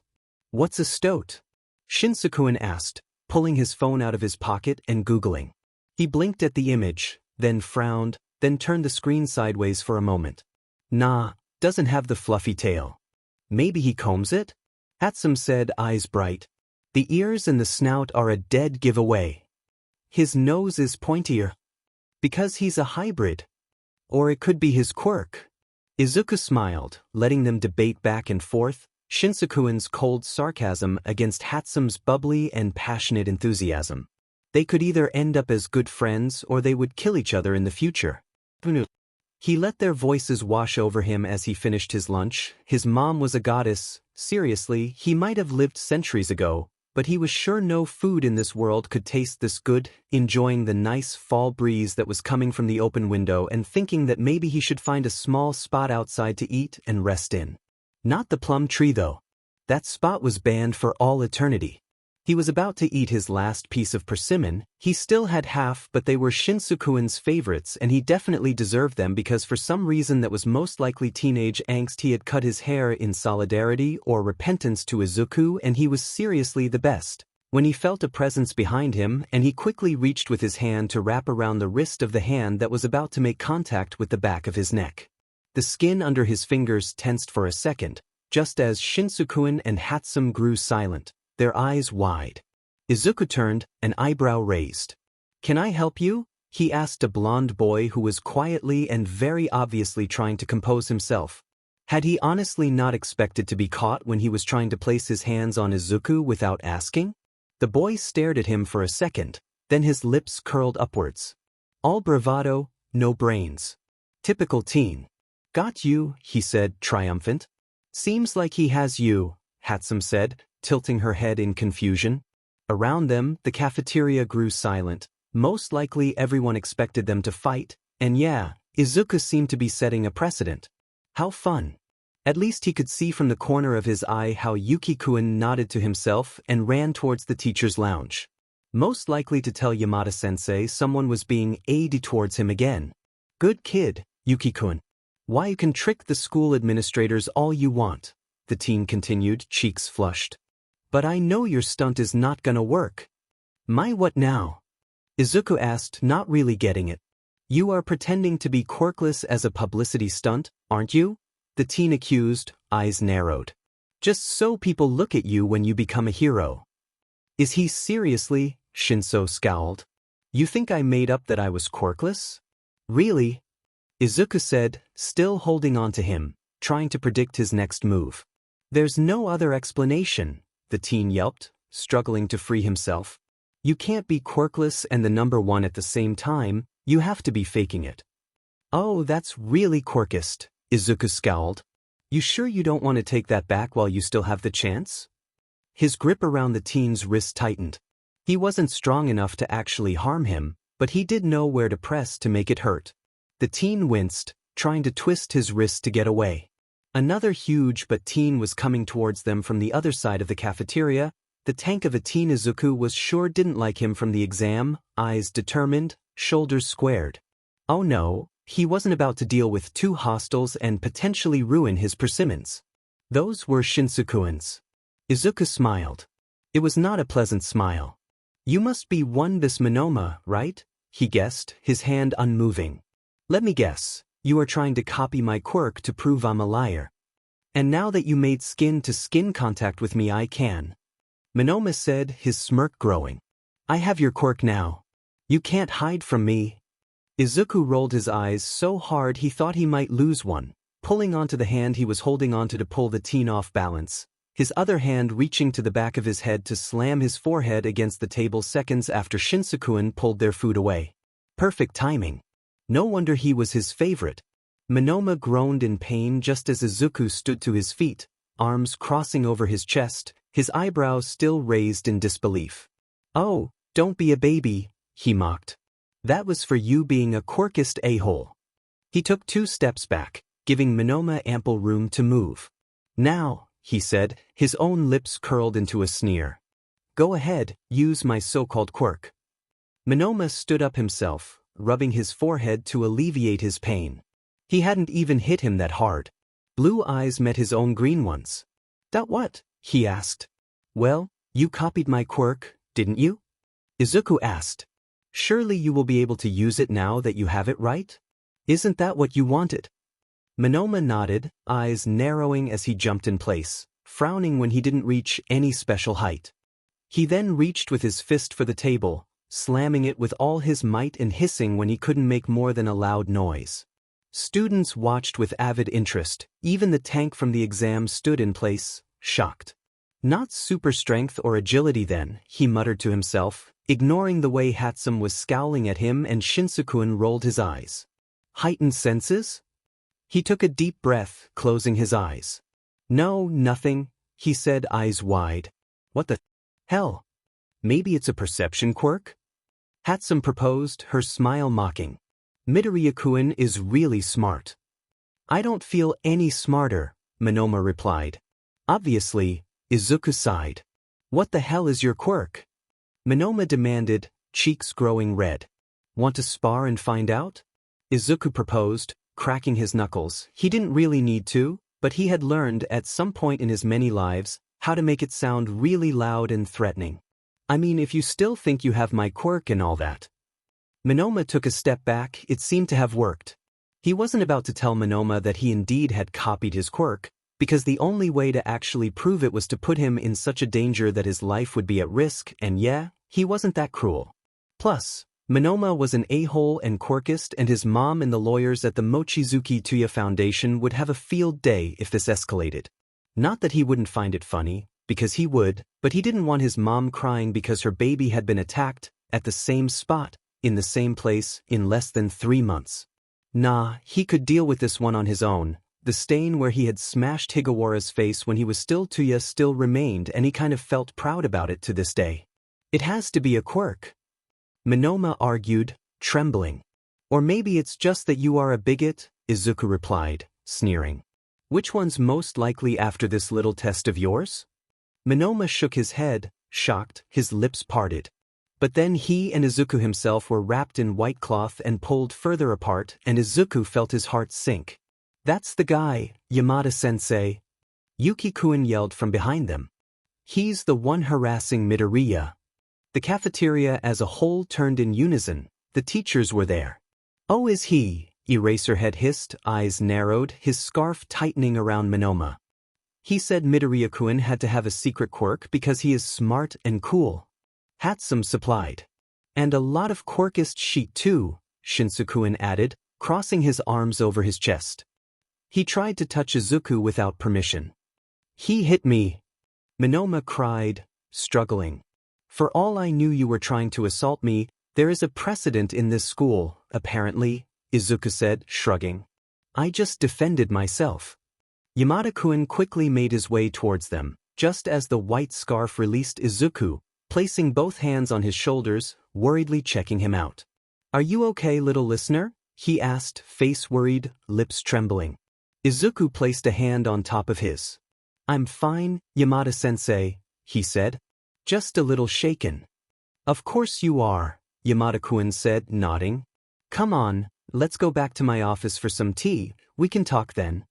What's a stoat? Shinsukeun asked, pulling his phone out of his pocket and Googling. He blinked at the image, then frowned, then turned the screen sideways for a moment. Nah, doesn't have the fluffy tail. Maybe he combs it? Hatsum said, eyes bright. The ears and the snout are a dead giveaway. His nose is pointier. Because he's a hybrid. Or it could be his quirk. Izuku smiled, letting them debate back and forth, Shinsukeun's cold sarcasm against Hatsum's bubbly and passionate enthusiasm. They could either end up as good friends or they would kill each other in the future. He let their voices wash over him as he finished his lunch. His mom was a goddess. Seriously, he might have lived centuries ago, but he was sure no food in this world could taste this good, enjoying the nice fall breeze that was coming from the open window and thinking that maybe he should find a small spot outside to eat and rest in. Not the plum tree though. That spot was banned for all eternity. He was about to eat his last piece of persimmon. He still had half, but they were Shinsukeun's favorites and he definitely deserved them because for some reason that was most likely teenage angst he had cut his hair in solidarity or repentance to Izuku and he was seriously the best. When he felt a presence behind him and he quickly reached with his hand to wrap around the wrist of the hand that was about to make contact with the back of his neck. The skin under his fingers tensed for a second, just as Shinsukeun and Hatsum grew silent, their eyes wide. Izuku turned, an eyebrow raised. "Can I help you?" he asked a blond boy who was quietly and very obviously trying to compose himself. Had he honestly not expected to be caught when he was trying to place his hands on Izuku without asking? The boy stared at him for a second, then his lips curled upwards. All bravado, no brains. Typical teen. "Got you," he said, triumphant. "Seems like he has you," Hatsum said, tilting her head in confusion. Around them, the cafeteria grew silent. Most likely everyone expected them to fight, and yeah, Izuku seemed to be setting a precedent. How fun. At least he could see from the corner of his eye how Yuki-kun nodded to himself and ran towards the teacher's lounge. Most likely to tell Yamada-sensei someone was being aidy towards him again. "Good kid, Yuki-kun. Why, you can trick the school administrators all you want," the teen continued, cheeks flushed. "But I know your stunt is not gonna work." "My what now?" Izuku asked, not really getting it. "You are pretending to be quirkless as a publicity stunt, aren't you?" the teen accused, eyes narrowed. "Just so people look at you when you become a hero." "Is he seriously?" Shinso scowled. "You think I made up that I was quirkless?" "Really?" Izuku said, still holding on to him, trying to predict his next move. "There's no other explanation," the teen yelped, struggling to free himself. "You can't be quirkless and the number one at the same time, you have to be faking it." "Oh, that's really quirkist," Izuku scowled. "You sure you don't want to take that back while you still have the chance?" His grip around the teen's wrist tightened. He wasn't strong enough to actually harm him, but he did know where to press to make it hurt. The teen winced, trying to twist his wrist to get away. Another huge but teen was coming towards them from the other side of the cafeteria. The tank of a teen Izuku was sure didn't like him from the exam, eyes determined, shoulders squared. Oh no, he wasn't about to deal with two hostiles and potentially ruin his persimmons. Those were Shinsukeun's. Izuku smiled. It was not a pleasant smile. "You must be one this Monoma, right?" he guessed, his hand unmoving. "Let me guess. You are trying to copy my quirk to prove I'm a liar. And now that you made skin-to-skin contact with me I can." Monoma said, his smirk growing. "I have your quirk now. You can't hide from me." Izuku rolled his eyes so hard he thought he might lose one, pulling onto the hand he was holding onto to pull the teen off balance, his other hand reaching to the back of his head to slam his forehead against the table seconds after Shinsukeun pulled their food away. Perfect timing. No wonder he was his favorite. Monoma groaned in pain just as Izuku stood to his feet, arms crossing over his chest, his eyebrows still raised in disbelief. "Oh, don't be a baby," he mocked. "That was for you being a quirkist a-hole." He took 2 steps back, giving Monoma ample room to move. "Now," he said, his own lips curled into a sneer. "Go ahead, use my so-called quirk." Monoma stood up himself, rubbing his forehead to alleviate his pain. He hadn't even hit him that hard. Blue eyes met his own green ones. "That what?" he asked. "Well, you copied my quirk, didn't you?" Izuku asked. "Surely you will be able to use it now that you have it, right? Isn't that what you wanted?" Monoma nodded, eyes narrowing as he jumped in place, frowning when he didn't reach any special height. He then reached with his fist for the table, slamming it with all his might and hissing when he couldn't make more than a loud noise. Students watched with avid interest, even the tank from the exam stood in place, shocked. "Not super strength or agility then," he muttered to himself, ignoring the way Hatsum was scowling at him, and Shinsuke rolled his eyes. "Heightened senses?" He took a deep breath, closing his eyes. "No, nothing," he said, eyes wide. "What the hell? Maybe it's a perception quirk?" Hatsum proposed, her smile mocking. "Midoriya is really smart." "I don't feel any smarter," Monoma replied. "Obviously," Izuku sighed. "What the hell is your quirk?" Monoma demanded, cheeks growing red. "Want to spar and find out?" Izuku proposed, cracking his knuckles. He didn't really need to, but he had learned at some point in his many lives how to make it sound really loud and threatening. "I mean, if you still think you have my quirk and all that." Monoma took a step back. It seemed to have worked. He wasn't about to tell Monoma that he indeed had copied his quirk, because the only way to actually prove it was to put him in such a danger that his life would be at risk, and yeah, he wasn't that cruel. Plus, Monoma was an a-hole and quirkist, and his mom and the lawyers at the Mochizuki Tuya Foundation would have a field day if this escalated. Not that he wouldn't find it funny, because he would, but he didn't want his mom crying because her baby had been attacked, at the same spot, in the same place, in less than 3 months. Nah, he could deal with this one on his own. The stain where he had smashed Higawara's face when he was still Tuya still remained, and he kind of felt proud about it to this day. "It has to be a quirk," Monoma argued, trembling. "Or maybe it's just that you are a bigot," Izuku replied, sneering. "Which one's most likely after this little test of yours?" Monoma shook his head, shocked, his lips parted. But then he and Izuku himself were wrapped in white cloth and pulled further apart, and Izuku felt his heart sink. "That's the guy, Yamada-sensei," Yuki-kun yelled from behind them. "He's the one harassing Midoriya." The cafeteria as a whole turned in unison. The teachers were there. "Oh, is he?" Eraserhead hissed, eyes narrowed, his scarf tightening around Monoma. "He said Midoriya had to have a secret quirk because he is smart and cool." Hatsum supplied. "And a lot of quirkist shit too," Shinsuke added, crossing his arms over his chest. He tried to touch Izuku without permission. "He hit me," Monoma cried, struggling. "For all I knew you were trying to assault me, there is a precedent in this school, apparently," Izuku said, shrugging. "I just defended myself." Yamada-kun quickly made his way towards them, just as the white scarf released Izuku, placing both hands on his shoulders, worriedly checking him out. "Are you okay, little listener?" he asked, face worried, lips trembling. Izuku placed a hand on top of his. "I'm fine, Yamada-sensei," he said. "Just a little shaken." "Of course you are," Yamada-kun said, nodding. "Come on, let's go back to my office for some tea, we can talk then."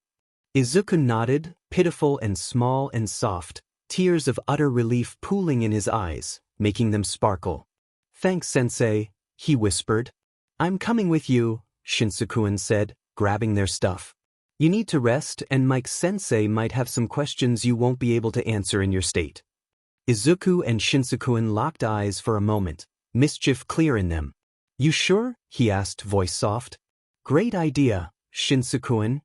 Izuku nodded, pitiful and small and soft, tears of utter relief pooling in his eyes, making them sparkle. "Thanks, sensei," he whispered. "I'm coming with you," Shinsuke said, grabbing their stuff. "You need to rest, and Mike-sensei might have some questions you won't be able to answer in your state." Izuku and Shinsuke locked eyes for a moment, mischief clear in them. "You sure?" he asked, voice soft. "Great idea, Shinsuke."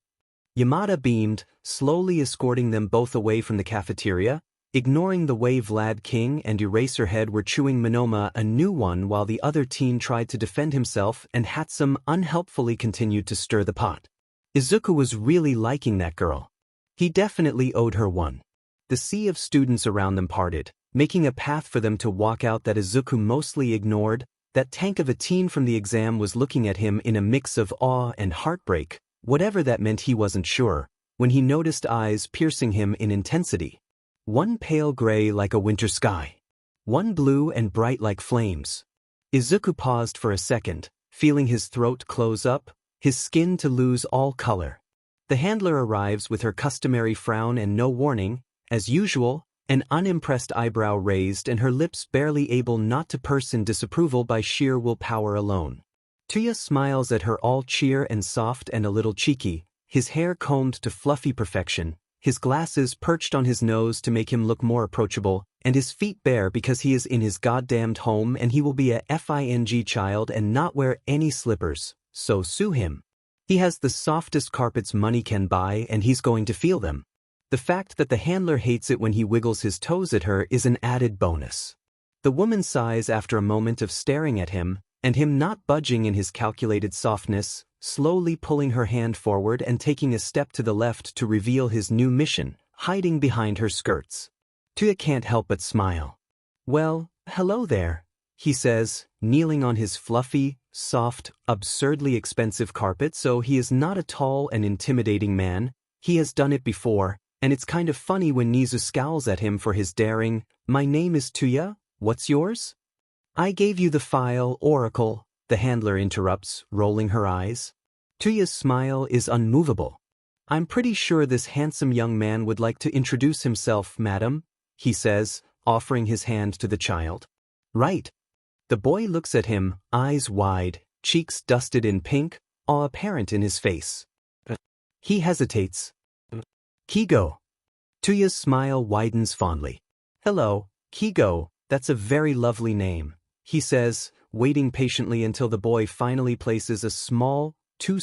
Yamada beamed, slowly escorting them both away from the cafeteria, ignoring the way Vlad King and Eraserhead were chewing Monoma a new one while the other teen tried to defend himself and Hatsum unhelpfully continued to stir the pot. Izuku was really liking that girl. He definitely owed her one. The sea of students around them parted, making a path for them to walk out that Izuku mostly ignored. That tank of a teen from the exam was looking at him in a mix of awe and heartbreak, whatever that meant he wasn't sure, when he noticed eyes piercing him in intensity. One pale gray like a winter sky. One blue and bright like flames. Izuku paused for a second, feeling his throat close up, his skin to lose all color. The handler arrives with her customary frown and no warning, as usual, an unimpressed eyebrow raised and her lips barely able not to purse in disapproval by sheer willpower alone. Tuya smiles at her all cheer and soft and a little cheeky, his hair combed to fluffy perfection, his glasses perched on his nose to make him look more approachable, and his feet bare because he is in his goddamned home and he will be a FING child and not wear any slippers, so sue him. He has the softest carpets money can buy and he's going to feel them. The fact that the handler hates it when he wiggles his toes at her is an added bonus. The woman sighs after a moment of staring at him, and him not budging in his calculated softness, slowly pulling her hand forward and taking a step to the left to reveal his new mission, hiding behind her skirts. Tuya can't help but smile. "Well, hello there," he says, kneeling on his fluffy, soft, absurdly expensive carpet so he is not a tall and intimidating man. He has done it before, and it's kind of funny when Nizu scowls at him for his daring, "My name is Tuya, what's yours?" "I gave you the file, Oracle," the handler interrupts, rolling her eyes. Tuya's smile is unmovable. "I'm pretty sure this handsome young man would like to introduce himself, madam," he says, offering his hand to the child. "Right." The boy looks at him, eyes wide, cheeks dusted in pink, awe apparent in his face. He hesitates. "Kigo." Tuya's smile widens fondly. "Hello, Kigo, that's a very lovely name," he says, waiting patiently until the boy finally places a small, too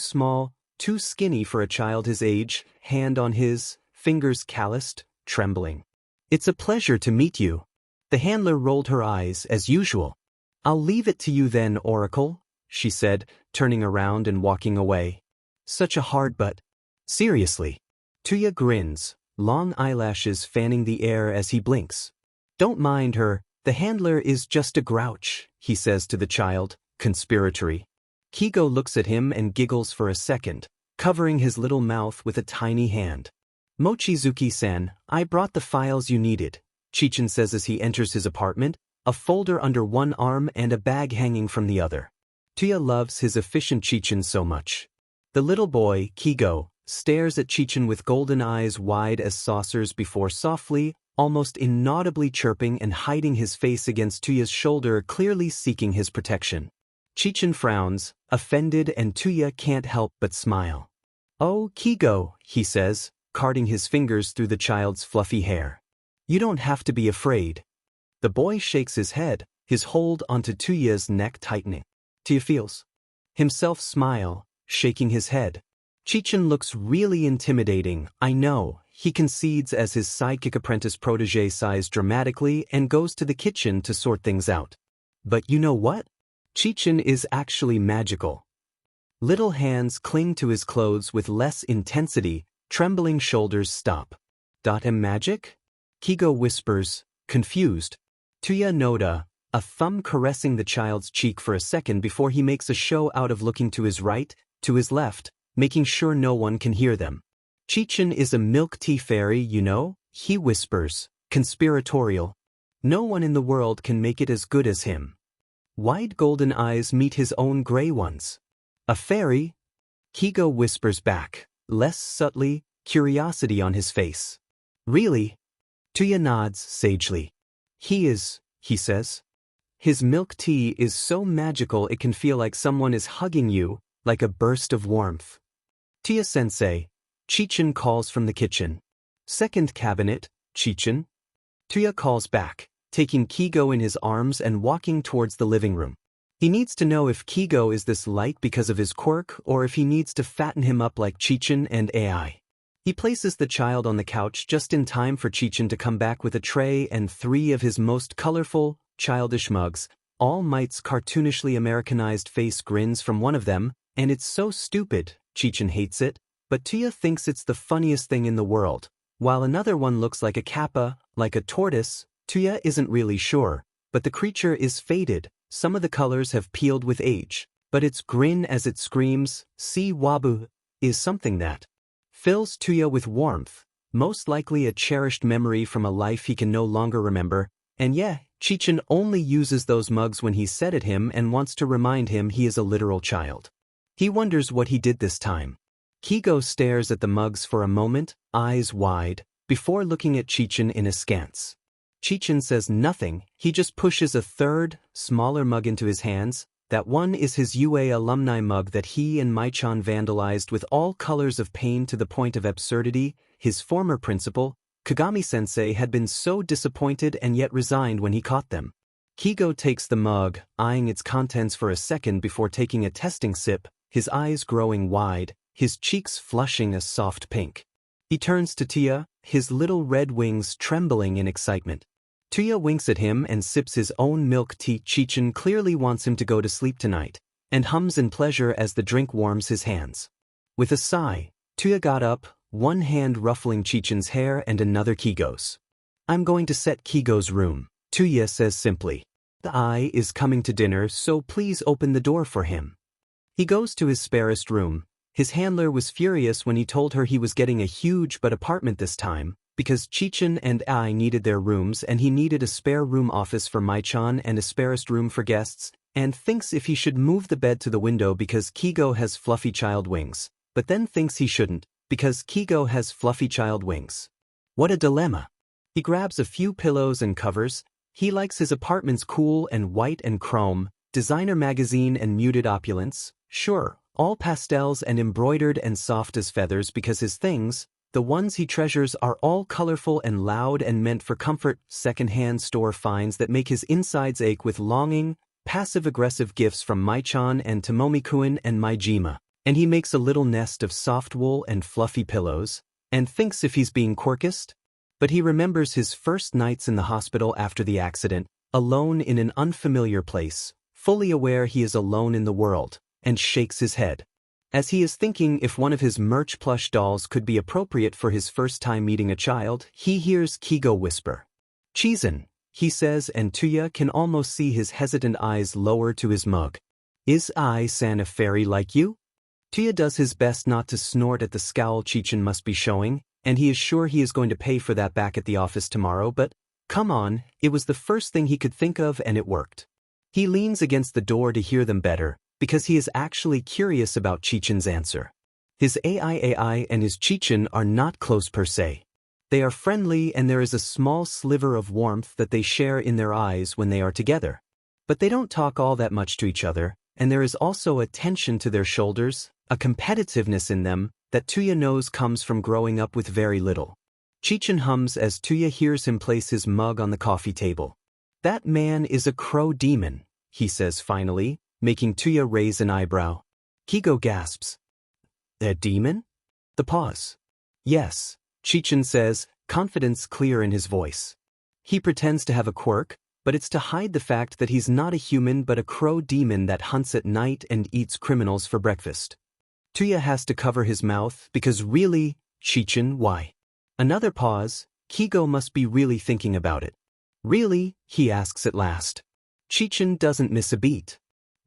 skinny for a child his age, hand on his, fingers calloused, trembling. "It's a pleasure to meet you." The handler rolled her eyes, as usual. "I'll leave it to you then, Oracle," she said, turning around and walking away. Such a hard but... Seriously. Tuya grins, long eyelashes fanning the air as he blinks. "Don't mind her, the handler is just a grouch," he says to the child, conspiratory. Kigo looks at him and giggles for a second, covering his little mouth with a tiny hand. "Mochizuki-san, I brought the files you needed," Chichin says as he enters his apartment, a folder under one arm and a bag hanging from the other. Tuya loves his efficient Chichin so much. The little boy, Kigo, stares at Chichin with golden eyes wide as saucers before softly, almost inaudibly chirping and hiding his face against Tuya's shoulder, clearly seeking his protection. Chichin frowns, offended, and Tuya can't help but smile. "Oh, Kigo," he says, carting his fingers through the child's fluffy hair. "You don't have to be afraid." The boy shakes his head, his hold onto Tuya's neck tightening. Tuya feels himself smile, shaking his head. Chichin looks really intimidating, I know, he concedes as his sidekick apprentice protege sighs dramatically and goes to the kitchen to sort things out. But you know what? Chichin is actually magical. Little hands cling to his clothes with less intensity, trembling shoulders stop. "Am magic?" Kigo whispers, confused. Tuya noda, a thumb caressing the child's cheek for a second before he makes a show out of looking to his right, to his left, making sure no one can hear them. "Chichin is a milk tea fairy, you know," he whispers, conspiratorial. "No one in the world can make it as good as him." Wide golden eyes meet his own gray ones. "A fairy?" Kigo whispers back, less subtly, curiosity on his face. "Really?" Tuya nods sagely. "He is," he says. "His milk tea is so magical it can feel like someone is hugging you, like a burst of warmth." "Tuya-sensei," Chichin calls from the kitchen. "Second cabinet, Chichin." Tuya calls back, taking Kigo in his arms and walking towards the living room. He needs to know if Kigo is this light because of his quirk or if he needs to fatten him up like Chichin and AI. He places the child on the couch just in time for Chichin to come back with a tray and 3 of his most colorful, childish mugs. All Might's cartoonishly Americanized face grins from one of them, and it's so stupid, Chichin hates it, but Tuya thinks it's the funniest thing in the world. While another one looks like a kappa, like a tortoise, Tuya isn't really sure, but the creature is faded, some of the colors have peeled with age, but its grin as it screams, "See Wabu," is something that fills Tuya with warmth, most likely a cherished memory from a life he can no longer remember, and yeah, Chichin only uses those mugs when he's set at him and wants to remind him he is a literal child. He wonders what he did this time. Kigo stares at the mugs for a moment, eyes wide, before looking at Chichin in askance. Chichin says nothing, he just pushes a third, smaller mug into his hands. That one is his UA alumni mug that he and Mai-chan vandalized with all colors of pain to the point of absurdity. His former principal, Kagami-sensei, had been so disappointed and yet resigned when he caught them. Kigo takes the mug, eyeing its contents for a second before taking a testing sip, his eyes growing wide, his cheeks flushing a soft pink. He turns to Tia, his little red wings trembling in excitement. Tia winks at him and sips his own milk tea. Chichin clearly wants him to go to sleep tonight, and hums in pleasure as the drink warms his hands. With a sigh, Tia got up, one hand ruffling Chichin's hair and another Kigo's. "I'm going to set Kigo's room," Tia says simply. "The eye is coming to dinner, so please open the door for him." He goes to his sparest room. His handler was furious when he told her he was getting a huge apartment this time, because Chichin and I needed their rooms and he needed a spare room office for Mai-chan and a sparest room for guests, and thinks if he should move the bed to the window because Kigo has fluffy child wings, but then thinks he shouldn't, because Kigo has fluffy child wings. What a dilemma. He grabs a few pillows and covers. He likes his apartments cool and white and chrome, designer magazine and muted opulence, sure, all pastels and embroidered and soft as feathers because his things, the ones he treasures, are all colorful and loud and meant for comfort. Second-hand store finds that make his insides ache with longing, passive-aggressive gifts from Mai-chan and Tomomi-kun and Maijima, and he makes a little nest of soft wool and fluffy pillows, and thinks if he's being quirkist. But he remembers his first nights in the hospital after the accident, alone in an unfamiliar place, fully aware he is alone in the world, and shakes his head. As he is thinking if one of his merch plush dolls could be appropriate for his first time meeting a child, he hears Kigo whisper. "Chizun," he says, and Tuya can almost see his hesitant eyes lower to his mug. "Is I-san a fairy like you?" Tuya does his best not to snort at the scowl Chichin must be showing, and he is sure he is going to pay for that back at the office tomorrow, but, come on, it was the first thing he could think of and it worked. He leans against the door to hear them better, because he is actually curious about Chichin's answer. His AI and his Chichin are not close per se. They are friendly and there is a small sliver of warmth that they share in their eyes when they are together. But they don't talk all that much to each other, and there is also a tension to their shoulders, a competitiveness in them, that Tuya knows comes from growing up with very little. Chichin hums as Tuya hears him place his mug on the coffee table. "That man is a crow demon," he says finally, making Tuya raise an eyebrow. Kigo gasps. "A demon?" The pause. "Yes," Chichin says, confidence clear in his voice. He pretends to have a quirk, but it's to hide the fact that he's not a human but a crow demon that hunts at night and eats criminals for breakfast. Tuya has to cover his mouth because really, Chichin, why? Another pause. Kigo must be really thinking about it. "Really?" he asks at last. Chichin doesn't miss a beat.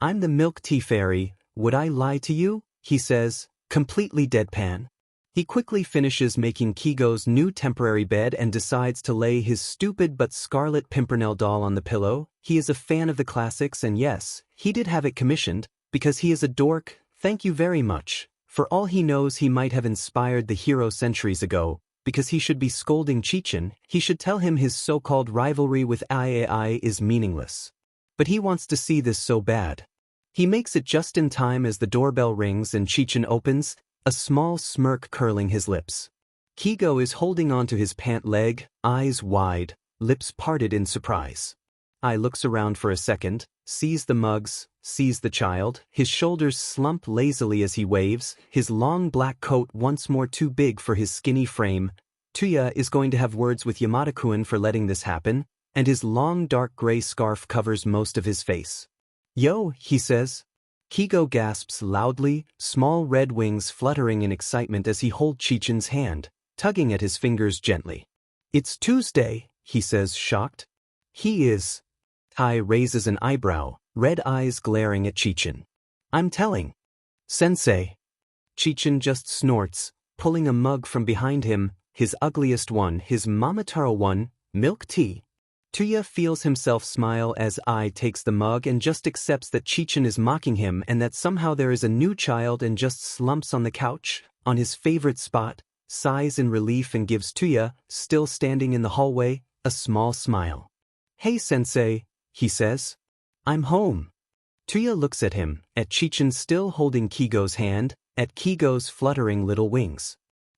"I'm the milk tea fairy, would I lie to you?" he says, completely deadpan. He quickly finishes making Kigo's new temporary bed and decides to lay his stupid but Scarlet Pimpernel doll on the pillow. He is a fan of the classics and yes, he did have it commissioned, because he is a dork, thank you very much. For all he knows he might have inspired the hero centuries ago, because he should be scolding Chichin, he should tell him his so-called rivalry with IAI is meaningless. But he wants to see this so bad. He makes it just in time as the doorbell rings and Chichin opens, a small smirk curling his lips. Kigo is holding onto his pant leg, eyes wide, lips parted in surprise. I looks around for a second, sees the mugs, sees the child, his shoulders slump lazily as he waves, his long black coat once more too big for his skinny frame. Tuya is going to have words with Yamada-kun for letting this happen, and his long dark gray scarf covers most of his face. "Yo," he says. Kigo gasps loudly, small red wings fluttering in excitement as he holds Chichin's hand, tugging at his fingers gently. "It's Tuesday," he says, shocked. "He is." Tai raises an eyebrow, red eyes glaring at Chichin. "I'm telling. Sensei." Chichin just snorts, pulling a mug from behind him, his ugliest one, his Mamataro one, milk tea. Tuya feels himself smile as Ai takes the mug and just accepts that Chichin is mocking him and that somehow there is a new child and just slumps on the couch, on his favorite spot, sighs in relief and gives Tuya, still standing in the hallway, a small smile. "Hey sensei," he says. "I'm home." Tuya looks at him, at Chichin still holding Kigo's hand, at Kigo's fluttering little wings.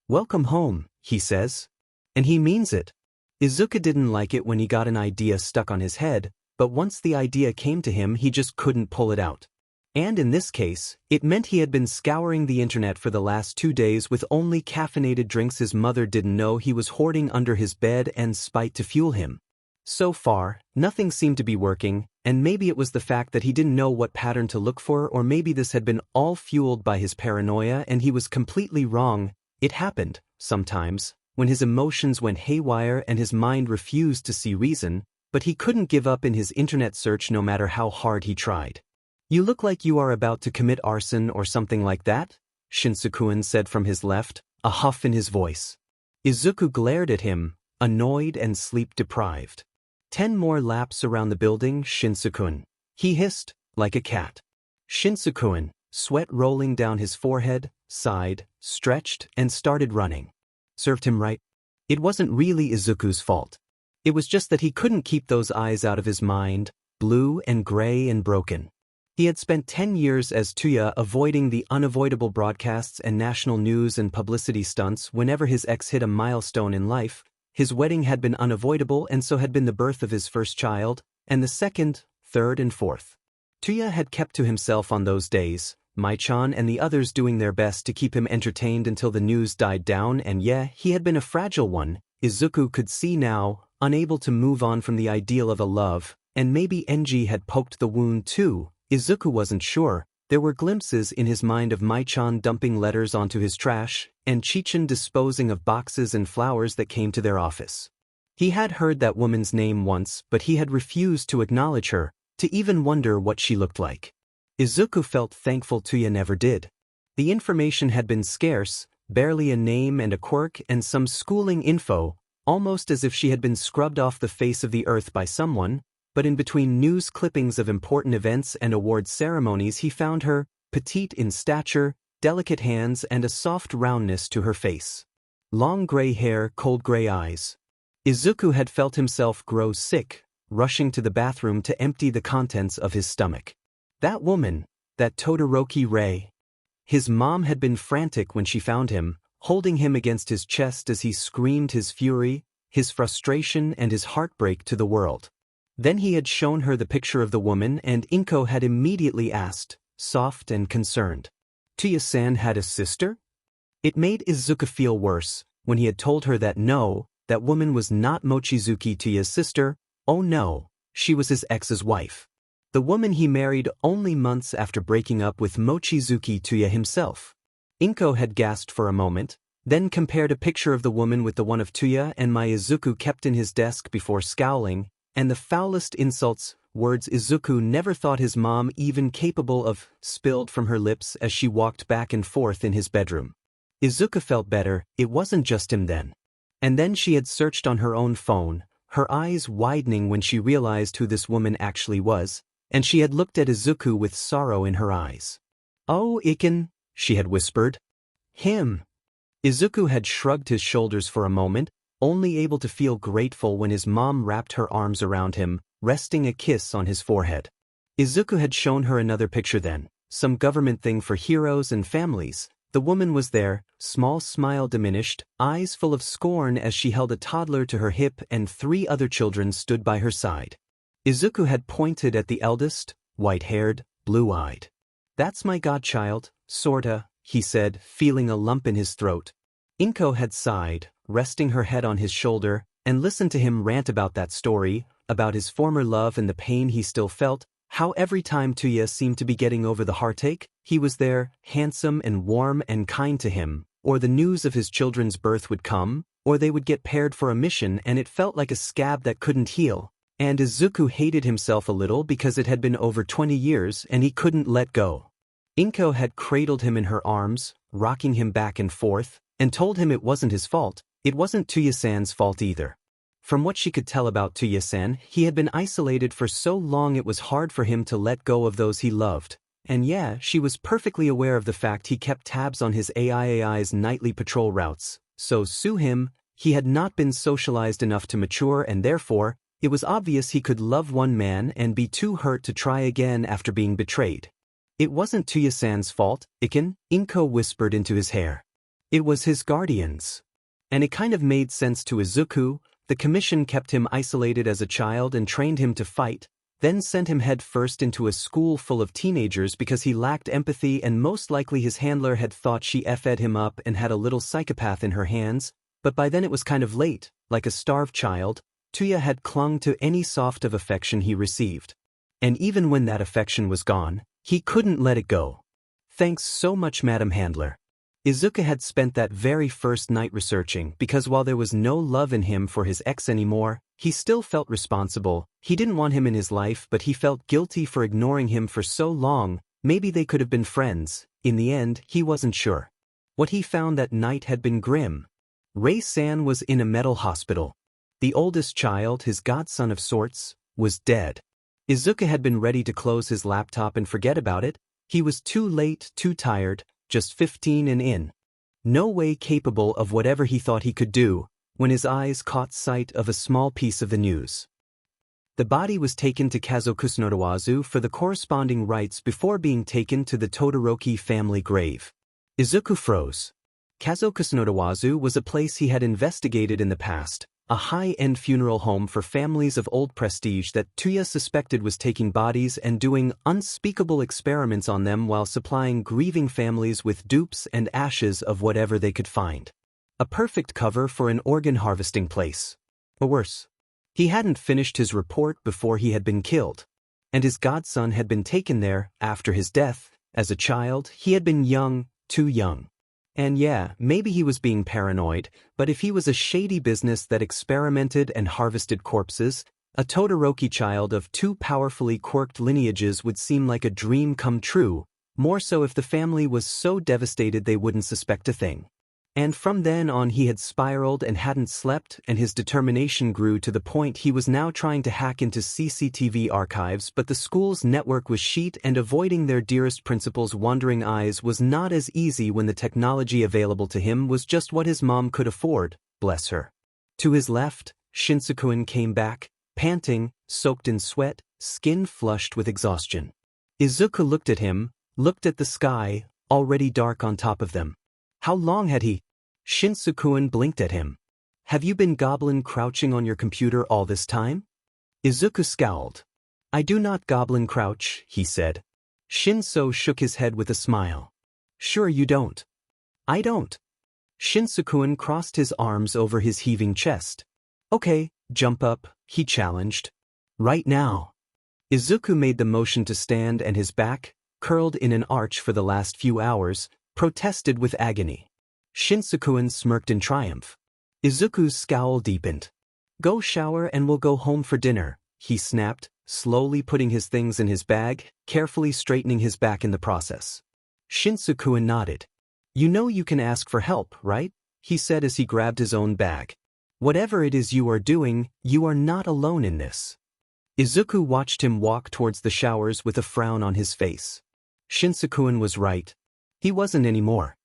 "Welcome home," he says. And he means it. Izuku didn't like it when he got an idea stuck on his head, but once the idea came to him he just couldn't pull it out. And in this case, it meant he had been scouring the internet for the last 2 days with only caffeinated drinks his mother didn't know he was hoarding under his bed and spite to fuel him. So far, nothing seemed to be working, and maybe it was the fact that he didn't know what pattern to look for, or maybe this had been all fueled by his paranoia and he was completely wrong. It happened, sometimes, when his emotions went haywire and his mind refused to see reason, but he couldn't give up in his internet search no matter how hard he tried. "You look like you are about to commit arson or something like that," Shinsukuin said from his left, a huff in his voice. Izuku glared at him, annoyed and sleep-deprived. 10 more laps around the building, Shinsukuin. He hissed, like a cat. Shinsukuin, sweat rolling down his forehead, sighed, stretched, and started running. Served him right. It wasn't really Izuku's fault. It was just that he couldn't keep those eyes out of his mind, blue and gray and broken. He had spent 10 years as Tuya avoiding the unavoidable broadcasts and national news and publicity stunts whenever his ex hit a milestone in life. His wedding had been unavoidable and so had been the birth of his first child, and the second, third and fourth. Tuya had kept to himself on those days, Mai-chan and the others doing their best to keep him entertained until the news died down, and yeah, he had been a fragile one, Izuku could see now, unable to move on from the ideal of a love, and maybe Enji had poked the wound too. Izuku wasn't sure. There were glimpses in his mind of Mai-chan dumping letters onto his trash, and Chichin disposing of boxes and flowers that came to their office. He had heard that woman's name once, but he had refused to acknowledge her, to even wonder what she looked like. Izuku felt thankful Tuya never did. The information had been scarce, barely a name and a quirk and some schooling info, almost as if she had been scrubbed off the face of the earth by someone, but in between news clippings of important events and award ceremonies he found her, petite in stature, delicate hands and a soft roundness to her face. Long gray hair, cold gray eyes. Izuku had felt himself grow sick, rushing to the bathroom to empty the contents of his stomach. That woman, that Todoroki Rei. His mom had been frantic when she found him, holding him against his chest as he screamed his fury, his frustration and his heartbreak to the world. Then he had shown her the picture of the woman and Inko had immediately asked, soft and concerned. "Tuya-san had a sister?" It made Izuku feel worse, when he had told her that no, that woman was not Mochizuki Tuya's sister. Oh no, she was his ex's wife. The woman he married only months after breaking up with Mochizuki Tuya himself. Inko had gasped for a moment, then compared a picture of the woman with the one of Tuya and Izuku kept in his desk before scowling, and the foulest insults, words Izuku never thought his mom even capable of, spilled from her lips as she walked back and forth in his bedroom. Izuku felt better, it wasn't just him then. And then she had searched on her own phone, her eyes widening when she realized who this woman actually was, and she had looked at Izuku with sorrow in her eyes. "Oh, Iken," she had whispered. "Him." Izuku had shrugged his shoulders for a moment, only able to feel grateful when his mom wrapped her arms around him, resting a kiss on his forehead. Izuku had shown her another picture then, some government thing for heroes and families. The woman was there, small smile diminished, eyes full of scorn as she held a toddler to her hip and 3 other children stood by her side. Izuku had pointed at the eldest, white-haired, blue-eyed. "That's my godchild, sorta," he said, feeling a lump in his throat. Inko had sighed, resting her head on his shoulder, and listened to him rant about that story, about his former love and the pain he still felt, how every time Tuya seemed to be getting over the heartache, he was there, handsome and warm and kind to him, or the news of his children's birth would come, or they would get paired for a mission and it felt like a scab that couldn't heal. And Izuku hated himself a little because it had been over 20 years and he couldn't let go. Inko had cradled him in her arms, rocking him back and forth, and told him it wasn't his fault, it wasn't Tuya-san's fault either. From what she could tell about Tuya-san, he had been isolated for so long it was hard for him to let go of those he loved. And yeah, she was perfectly aware of the fact he kept tabs on his AIAI's nightly patrol routes. So sue him, he had not been socialized enough to mature, and therefore, it was obvious he could love one man and be too hurt to try again after being betrayed. It wasn't Tuya-san's fault, Iken, Inko whispered into his hair. It was his guardian's. And it kind of made sense to Izuku. The commission kept him isolated as a child and trained him to fight, then sent him head first into a school full of teenagers because he lacked empathy, and most likely his handler had thought she f'd him up and had a little psychopath in her hands, but by then it was kind of late. Like a starved child, Tuya had clung to any soft of affection he received. And even when that affection was gone, he couldn't let it go. Thanks so much, Madam Handler. Izuku had spent that very first night researching because while there was no love in him for his ex anymore, he still felt responsible. He didn't want him in his life, but he felt guilty for ignoring him for so long. Maybe they could have been friends. In the end, he wasn't sure. What he found that night had been grim. Rei-san was in a mental hospital. The oldest child, his godson of sorts, was dead. Izuku had been ready to close his laptop and forget about it. He was too late, too tired, just 15 and in no way capable of whatever he thought he could do, when his eyes caught sight of a small piece of the news. The body was taken to Kazokusunodawazu for the corresponding rites before being taken to the Todoroki family grave. Izuku froze. Kazokusunodawazu was a place he had investigated in the past, a high-end funeral home for families of old prestige that Tuya suspected was taking bodies and doing unspeakable experiments on them while supplying grieving families with dupes and ashes of whatever they could find. A perfect cover for an organ harvesting place. Or worse. He hadn't finished his report before he had been killed. And his godson had been taken there after his death. As a child, he had been young, too young. And yeah, maybe he was being paranoid, but if he was a shady business that experimented and harvested corpses, a Todoroki child of two powerfully quirked lineages would seem like a dream come true, more so if the family was so devastated they wouldn't suspect a thing. And from then on he had spiraled and hadn't slept, and his determination grew to the point he was now trying to hack into CCTV archives, but the school's network was shit, and avoiding their dearest principal's wandering eyes was not as easy when the technology available to him was just what his mom could afford, bless her. To his left, Shinsuke came back, panting, soaked in sweat, skin flushed with exhaustion. Izuku looked at him, looked at the sky, already dark on top of them. How long had he? Shinsuke blinked at him. Have you been goblin crouching on your computer all this time? Izuku scowled. I do not goblin crouch, he said. Shinso shook his head with a smile. Sure you don't. I don't. Shinsuke crossed his arms over his heaving chest. Okay, jump up, he challenged. Right now. Izuku made the motion to stand, and his back, curled in an arch for the last few hours, protested with agony. Shinsuke smirked in triumph. Izuku's scowl deepened. Go shower and we'll go home for dinner, he snapped, slowly putting his things in his bag, carefully straightening his back in the process. Shinsuke nodded. You know you can ask for help, right? He said as he grabbed his own bag. Whatever it is you are doing, you are not alone in this. Izuku watched him walk towards the showers with a frown on his face. Shinsuke was right. He wasn't anymore.